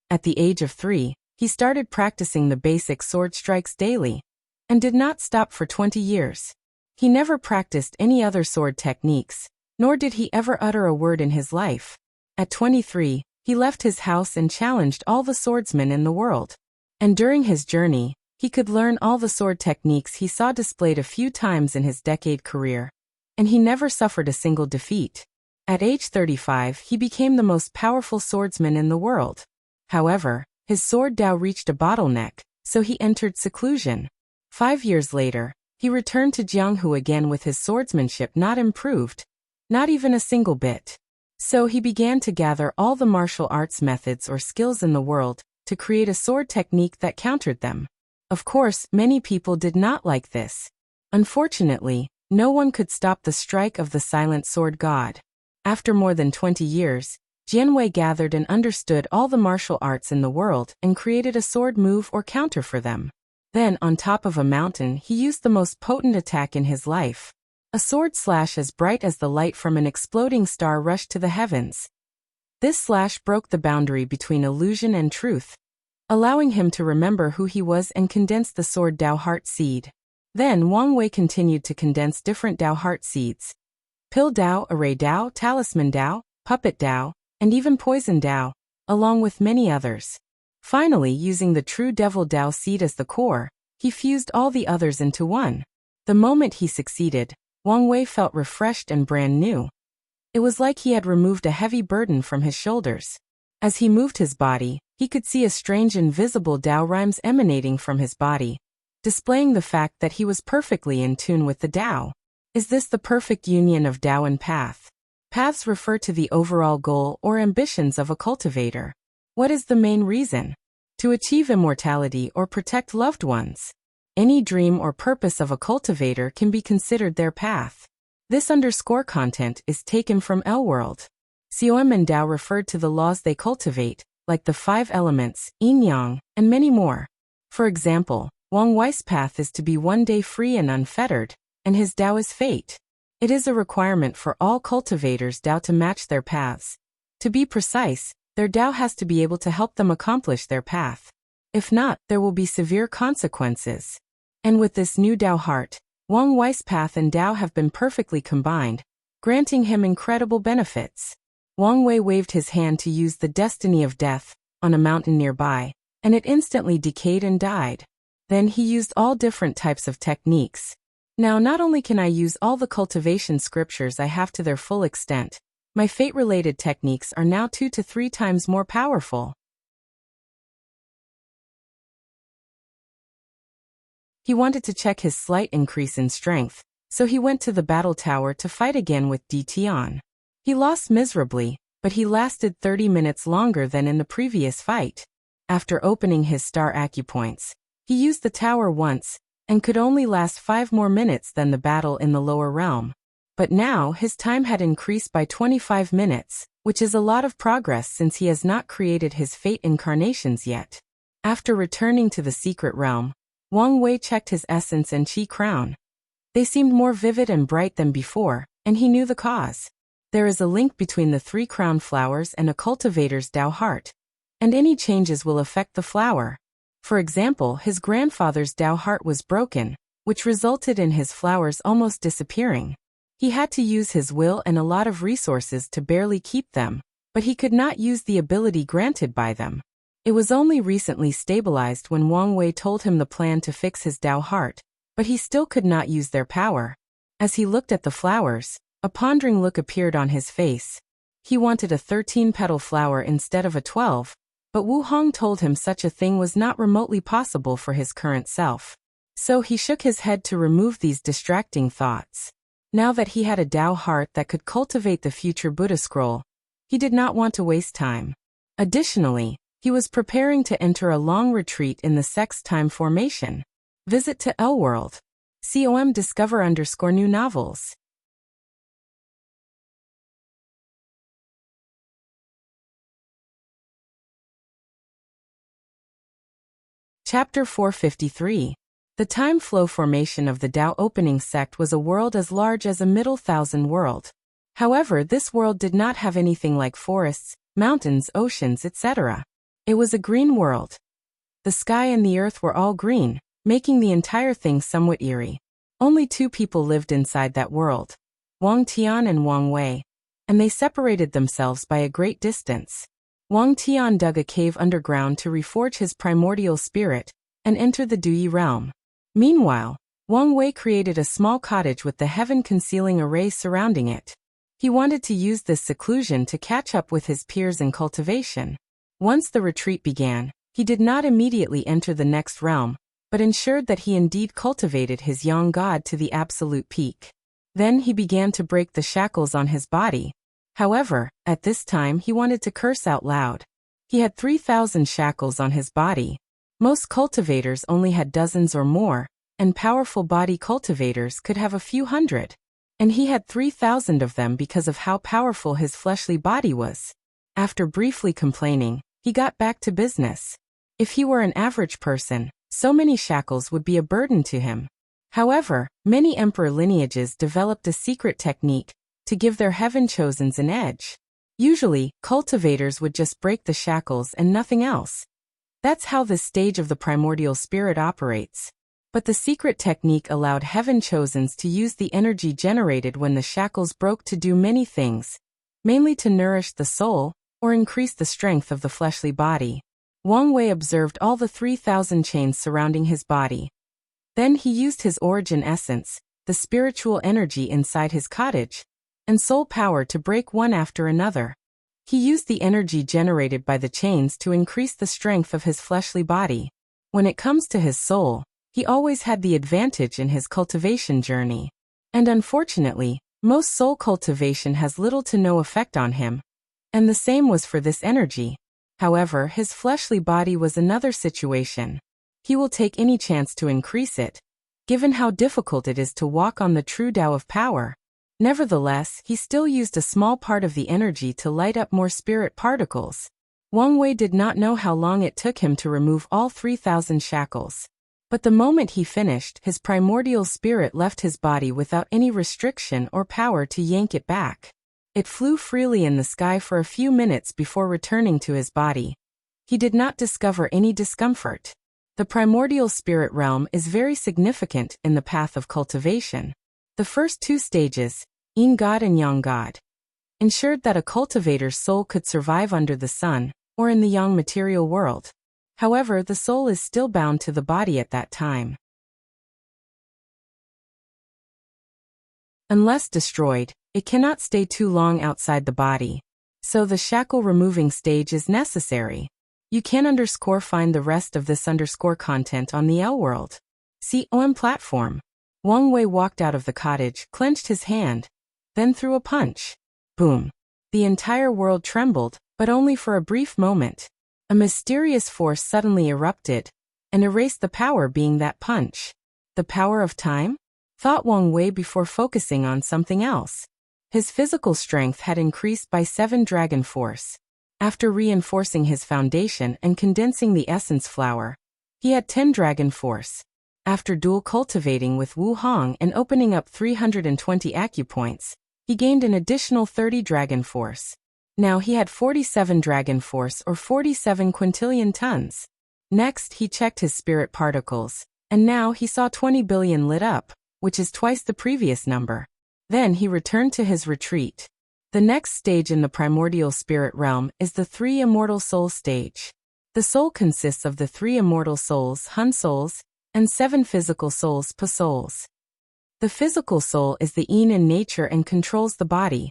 S1: At the age of 3, he started practicing the basic sword strikes daily, and did not stop for 20 years. He never practiced any other sword techniques, nor did he ever utter a word in his life. At 23, he left his house and challenged all the swordsmen in the world. And during his journey, he could learn all the sword techniques he saw displayed a few times in his decade career, and he never suffered a single defeat. At age 35, he became the most powerful swordsman in the world. However, his sword Tao reached a bottleneck, so he entered seclusion. 5 years later, he returned to Jianghu again with his swordsmanship not improved, not even a single bit. So he began to gather all the martial arts methods or skills in the world to create a sword technique that countered them. Of course, many people did not like this. Unfortunately, no one could stop the strike of the silent sword god. After more than 20 years, Jianwei gathered and understood all the martial arts in the world and created a sword move or counter for them. Then, on top of a mountain, he used the most potent attack in his life. A sword slash as bright as the light from an exploding star rushed to the heavens. This slash broke the boundary between illusion and truth, allowing him to remember who he was and condense the sword Tao heart seed. Then Wang Wei continued to condense different Tao heart seeds. Pill Tao, Array Tao, Talisman Tao, Puppet Tao, and even Poison Tao, along with many others. Finally, using the true Devil Tao seed as the core, he fused all the others into one. The moment he succeeded, Wang Wei felt refreshed and brand new. It was like he had removed a heavy burden from his shoulders. As he moved his body, he could see a strange invisible Tao rhymes emanating from his body, displaying the fact that he was perfectly in tune with the Tao. Is this the perfect union of Tao and path? Paths refer to the overall goal or ambitions of a cultivator. What is the main reason? To achieve immortality or protect loved ones. Any dream or purpose of a cultivator can be considered their path. This underscore content is taken from L World. Xiom and Tao referred to the laws they cultivate, like the 5 elements, yin-yang, and many more. For example, Wang Wei's path is to be one day free and unfettered, and his Tao is fate. It is a requirement for all cultivators' Tao to match their paths. To be precise, their Tao has to be able to help them accomplish their path. If not, there will be severe consequences. And with this new Tao heart, Wang Wei's path and Tao have been perfectly combined, granting him incredible benefits. Wang Wei waved his hand to use the destiny of death on a mountain nearby, and it instantly decayed and died. Then he used all different types of techniques. Now not only can I use all the cultivation scriptures I have to their full extent, my fate-related techniques are now 2 to 3 times more powerful. He wanted to check his slight increase in strength, so he went to the battle tower to fight again with Di Tian. He lost miserably, but he lasted 30 minutes longer than in the previous fight. After opening his star acupoints, he used the tower once, and could only last 5 more minutes than the battle in the lower realm. But now his time had increased by 25 minutes, which is a lot of progress since he has not created his fate incarnations yet. After returning to the secret realm, Wang Wei checked his essence and chi crown. They seemed more vivid and bright than before, and he knew the cause. There is a link between the 3 crown flowers and a cultivator's Tao heart, and any changes will affect the flower. For example, his grandfather's Tao heart was broken, which resulted in his flowers almost disappearing. He had to use his will and a lot of resources to barely keep them, but he could not use the ability granted by them. It was only recently stabilized when Wang Wei told him the plan to fix his Tao heart, but he still could not use their power. As he looked at the flowers, a pondering look appeared on his face. He wanted a 13-petal flower instead of a 12, but Wu Hong told him such a thing was not remotely possible for his current self. So he shook his head to remove these distracting thoughts. Now that he had a Tao heart that could cultivate the future Buddha scroll, he did not want to waste time. Additionally, he was preparing to enter a long retreat in the Sex Time Formation. Visit to L World. COM discover_new novels. Chapter 453. The time flow formation of the Tao opening sect was a world as large as a middle thousand world. However, this world did not have anything like forests, mountains, oceans, etc. It was a green world. The sky and the earth were all green, making the entire thing somewhat eerie. Only 2 people lived inside that world, Wang Tian and Wang Wei, and they separated themselves by a great distance. Wang Tian dug a cave underground to reforge his primordial spirit and enter the Duyi realm. Meanwhile, Wang Wei created a small cottage with the heaven-concealing array surrounding it. He wanted to use this seclusion to catch up with his peers in cultivation. Once the retreat began, he did not immediately enter the next realm, but ensured that he indeed cultivated his yang god to the absolute peak. Then he began to break the shackles on his body. However, at this time he wanted to curse out loud. He had 3,000 shackles on his body. Most cultivators only had dozens or more, and powerful body cultivators could have a few hundred. And he had 3,000 of them because of how powerful his fleshly body was. After briefly complaining, he got back to business. If he were an average person, so many shackles would be a burden to him. However, many emperor lineages developed a secret technique to give their heaven-chosens an edge. Usually, cultivators would just break the shackles and nothing else. That's how this stage of the primordial spirit operates. But the secret technique allowed heaven-chosens to use the energy generated when the shackles broke to do many things, mainly to nourish the soul or increase the strength of the fleshly body. Wang Wei observed all the 3,000 chains surrounding his body. Then he used his origin essence, the spiritual energy inside his cottage, and soul power to break one after another. He used the energy generated by the chains to increase the strength of his fleshly body. When it comes to his soul, he always had the advantage in his cultivation journey. And unfortunately, most soul cultivation has little to no effect on him. And the same was for this energy. However, his fleshly body was another situation. He will take any chance to increase it, given how difficult it is to walk on the true Tao of power. Nevertheless, he still used a small part of the energy to light up more spirit particles. Wang Wei did not know how long it took him to remove all 3,000 shackles. But the moment he finished, his primordial spirit left his body without any restriction or power to yank it back. It flew freely in the sky for a few minutes before returning to his body. He did not discover any discomfort. The primordial spirit realm is very significant in the path of cultivation. The first 2 stages, Yin God and Yang God, ensured that a cultivator's soul could survive under the sun, or in the Yang material world. However, the soul is still bound to the body at that time. Unless destroyed, it cannot stay too long outside the body. So the shackle removing stage is necessary. You can find the rest of this content on the L World. COM platform. Wang Wei walked out of the cottage, clenched his hand, then threw a punch. Boom. The entire world trembled, but only for a brief moment. A mysterious force suddenly erupted and erased the power being that punch. The power of time? Thought Wang Wei before focusing on something else. His physical strength had increased by 7 dragon force. After reinforcing his foundation and condensing the essence flower, he had 10 dragon force. After dual cultivating with Wu Hong and opening up 320 acupoints, he gained an additional 30 dragon force. Now he had 47 dragon force or 47 quintillion tons. Next he checked his spirit particles, and now he saw 20 billion lit up, which is twice the previous number. Then he returned to his retreat. The next stage in the primordial spirit realm is the 3 immortal soul stage. The soul consists of the 3 immortal souls, Hun souls, and 7 physical souls, Pa souls. The physical soul is the yin in nature and controls the body,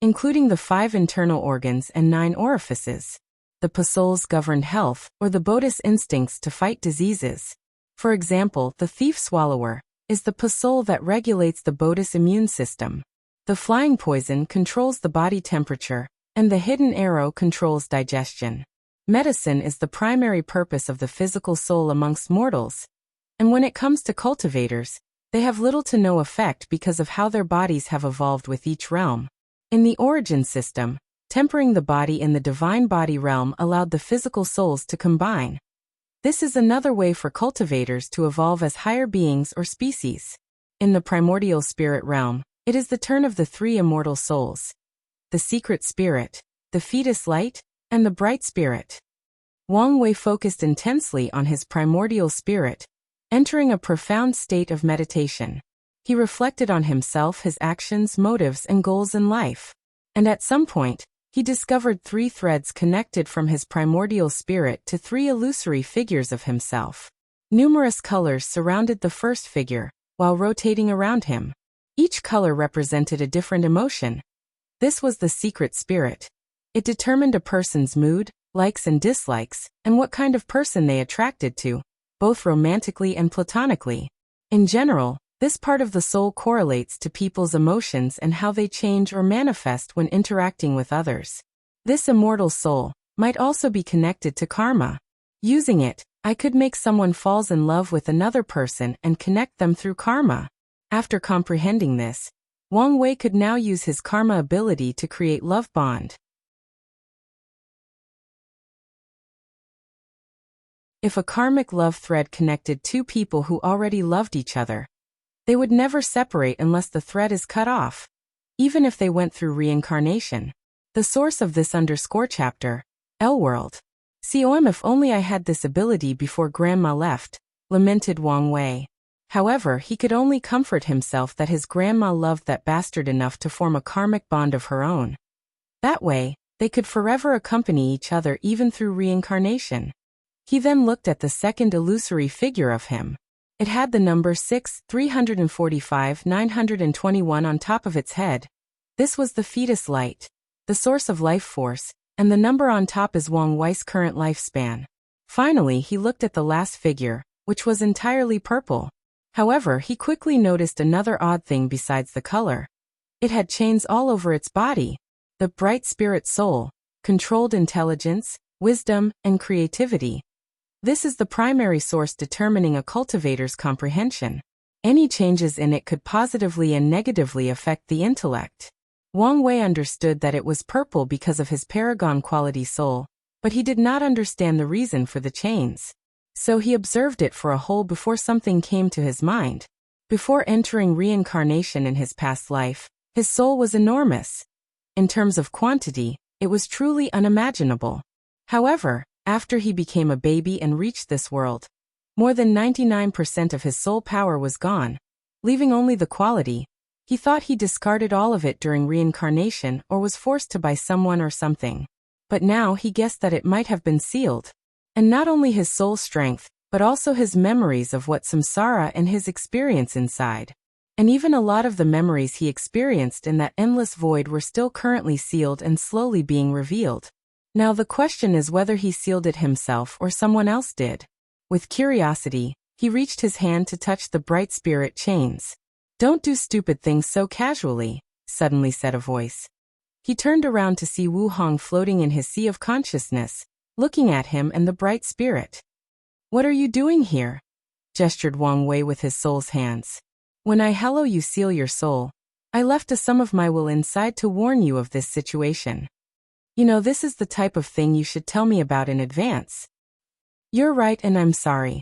S1: including the 5 internal organs and 9 orifices. The Pa souls governed health, or the Bodhi's instincts to fight diseases. For example, the thief swallower is the Pa soul that regulates the Bodhi's immune system. The flying poison controls the body temperature, and the hidden arrow controls digestion. Medicine is the primary purpose of the physical soul amongst mortals, and when it comes to cultivators, they have little to no effect because of how their bodies have evolved with each realm. In the origin system, tempering the body in the divine body realm allowed the physical souls to combine. This is another way for cultivators to evolve as higher beings or species. In the primordial spirit realm, it is the turn of the 3 immortal souls: the secret spirit, the fetus light, and the bright spirit. Wang Wei focused intensely on his primordial spirit, entering a profound state of meditation. He reflected on himself, his actions, motives, and goals in life. And at some point, he discovered 3 threads connected from his primordial spirit to 3 illusory figures of himself. Numerous colors surrounded the first figure, while rotating around him. Each color represented a different emotion. This was the secret spirit. It determined a person's mood, likes and dislikes, and what kind of person they attracted to, both romantically and platonically. In general, this part of the soul correlates to people's emotions and how they change or manifest when interacting with others. This immortal soul might also be connected to karma. Using it, I could make someone falls in love with another person and connect them through karma. After comprehending this, Wang Wei could now use his karma ability to create love bond. If a karmic love thread connected 2 people who already loved each other, they would never separate unless the thread is cut off, even if they went through reincarnation. The source of this chapter, L-World. If only I had this ability before Grandma left, lamented Wang Wei. However, he could only comfort himself that his grandma loved that bastard enough to form a karmic bond of her own. That way, they could forever accompany each other even through reincarnation. He then looked at the second illusory figure of him. It had the number 6, 345, 921 on top of its head. This was the fetus light, the source of life force, and the number on top is Wang Wei's current lifespan. Finally, he looked at the last figure, which was entirely purple. However, he quickly noticed another odd thing besides the color. It had chains all over its body. The bright spirit soul controlled intelligence, wisdom, and creativity. This is the primary source determining a cultivator's comprehension. Any changes in it could positively and negatively affect the intellect. Wang Wei understood that it was purple because of his paragon quality soul, but he did not understand the reason for the chains. So he observed it for a whole before something came to his mind. Before entering reincarnation in his past life, his soul was enormous. In terms of quantity, it was truly unimaginable. However, after he became a baby and reached this world, more than 99% of his soul power was gone, leaving only the quality. He thought he discarded all of it during reincarnation or was forced to by someone or something. But now he guessed that it might have been sealed. And not only his soul strength, but also his memories of what samsara and his experience inside. And even a lot of the memories he experienced in that endless void were still currently sealed and slowly being revealed. Now the question is whether he sealed it himself or someone else did. With curiosity, he reached his hand to touch the bright spirit chains. "Don't do stupid things so casually," suddenly said a voice. He turned around to see Wu Hong floating in his sea of consciousness, looking at him and the bright spirit. "What are you doing here?" gestured Wang Wei with his soul's hands. "When I hello you seal your soul, I left a sum of my will inside to warn you of this situation. You know, this is the type of thing you should tell me about in advance." "You're right and I'm sorry.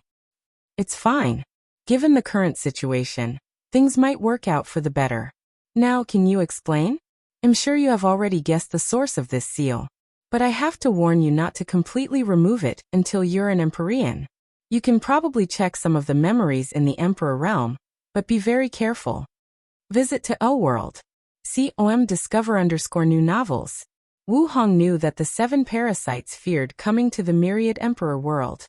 S1: It's fine. Given the current situation, things might work out for the better. Now, can you explain? I'm sure you have already guessed the source of this seal, but I have to warn you not to completely remove it until you're an Empyrean. You can probably check some of the memories in the Emperor realm, but be very careful. Visit to L-World. COM discover_new novels." Wu Hong knew that the 7 parasites feared coming to the myriad Emperor world.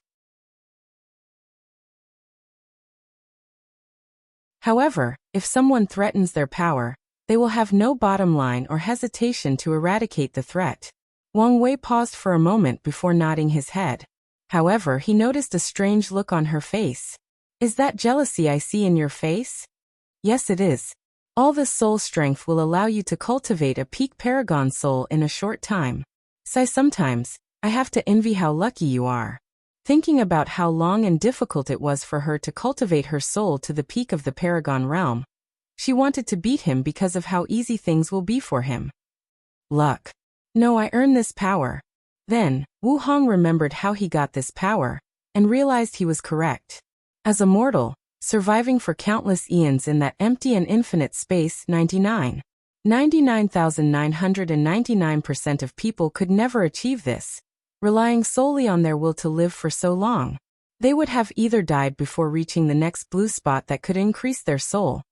S1: However, if someone threatens their power, they will have no bottom line or hesitation to eradicate the threat. Wang Wei paused for a moment before nodding his head. However, he noticed a strange look on her face. "Is that jealousy I see in your face?" "Yes, it is. All this soul strength will allow you to cultivate a peak paragon soul in a short time. Sometimes, I have to envy how lucky you are." Thinking about how long and difficult it was for her to cultivate her soul to the peak of the paragon realm, she wanted to beat him because of how easy things will be for him. Luck. No, I earned this power. Then, Wu Hong remembered how he got this power, and realized he was correct. As a mortal, surviving for countless eons in that empty and infinite space, 99,999% of people could never achieve this, relying solely on their will to live for so long. They would have either died before reaching the next blue spot that could increase their soul,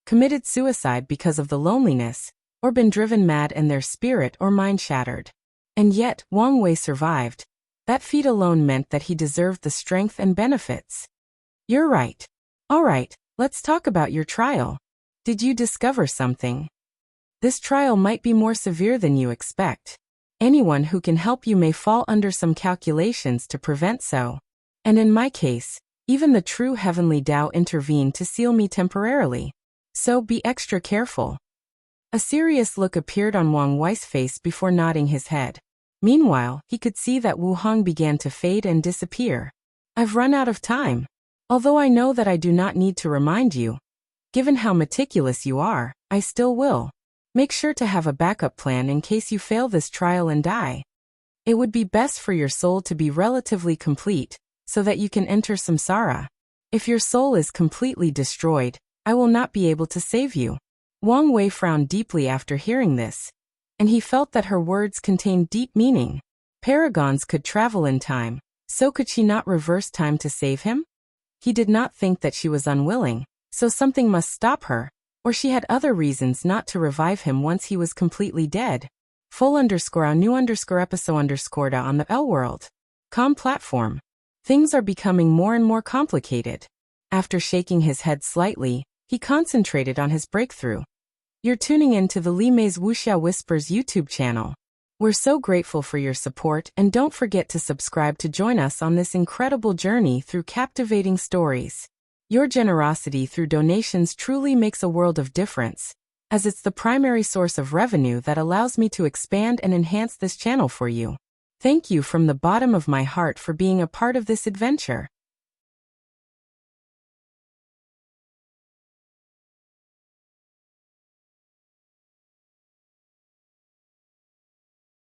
S1: committed suicide because of the loneliness, or been driven mad and their spirit or mind shattered. And yet, Wang Wei survived. That feat alone meant that he deserved the strength and benefits. "You're right. All right, let's talk about your trial. Did you discover something? This trial might be more severe than you expect. Anyone who can help you may fall under some calculations to prevent so. And in my case, even the true heavenly Tao intervened to seal me temporarily. So be extra careful." A serious look appeared on Wang Wei's face before nodding his head. Meanwhile, he could see that Wu Hong began to fade and disappear. "I've run out of time. Although I know that I do not need to remind you. Given how meticulous you are, I still will. Make sure to have a backup plan in case you fail this trial and die. It would be best for your soul to be relatively complete, so that you can enter samsara. If your soul is completely destroyed, I will not be able to save you." Wang Wei frowned deeply after hearing this, and he felt that her words contained deep meaning. Paragons could travel in time, so could she not reverse time to save him? He did not think that she was unwilling, so something must stop her, or she had other reasons not to revive him once he was completely dead. Full_new_episode_ on the L-World. Com platform. Things are becoming more and more complicated. After shaking his head slightly, he concentrated on his breakthrough. You're tuning in to the Li Mei's Wuxia Whispers YouTube channel. We're so grateful for your support, and don't forget to subscribe to join us on this incredible journey through captivating stories. Your generosity through donations truly makes a world of difference, as it's the primary source of revenue that allows me to expand and enhance this channel for you. Thank you from the bottom of my heart for being a part of this adventure.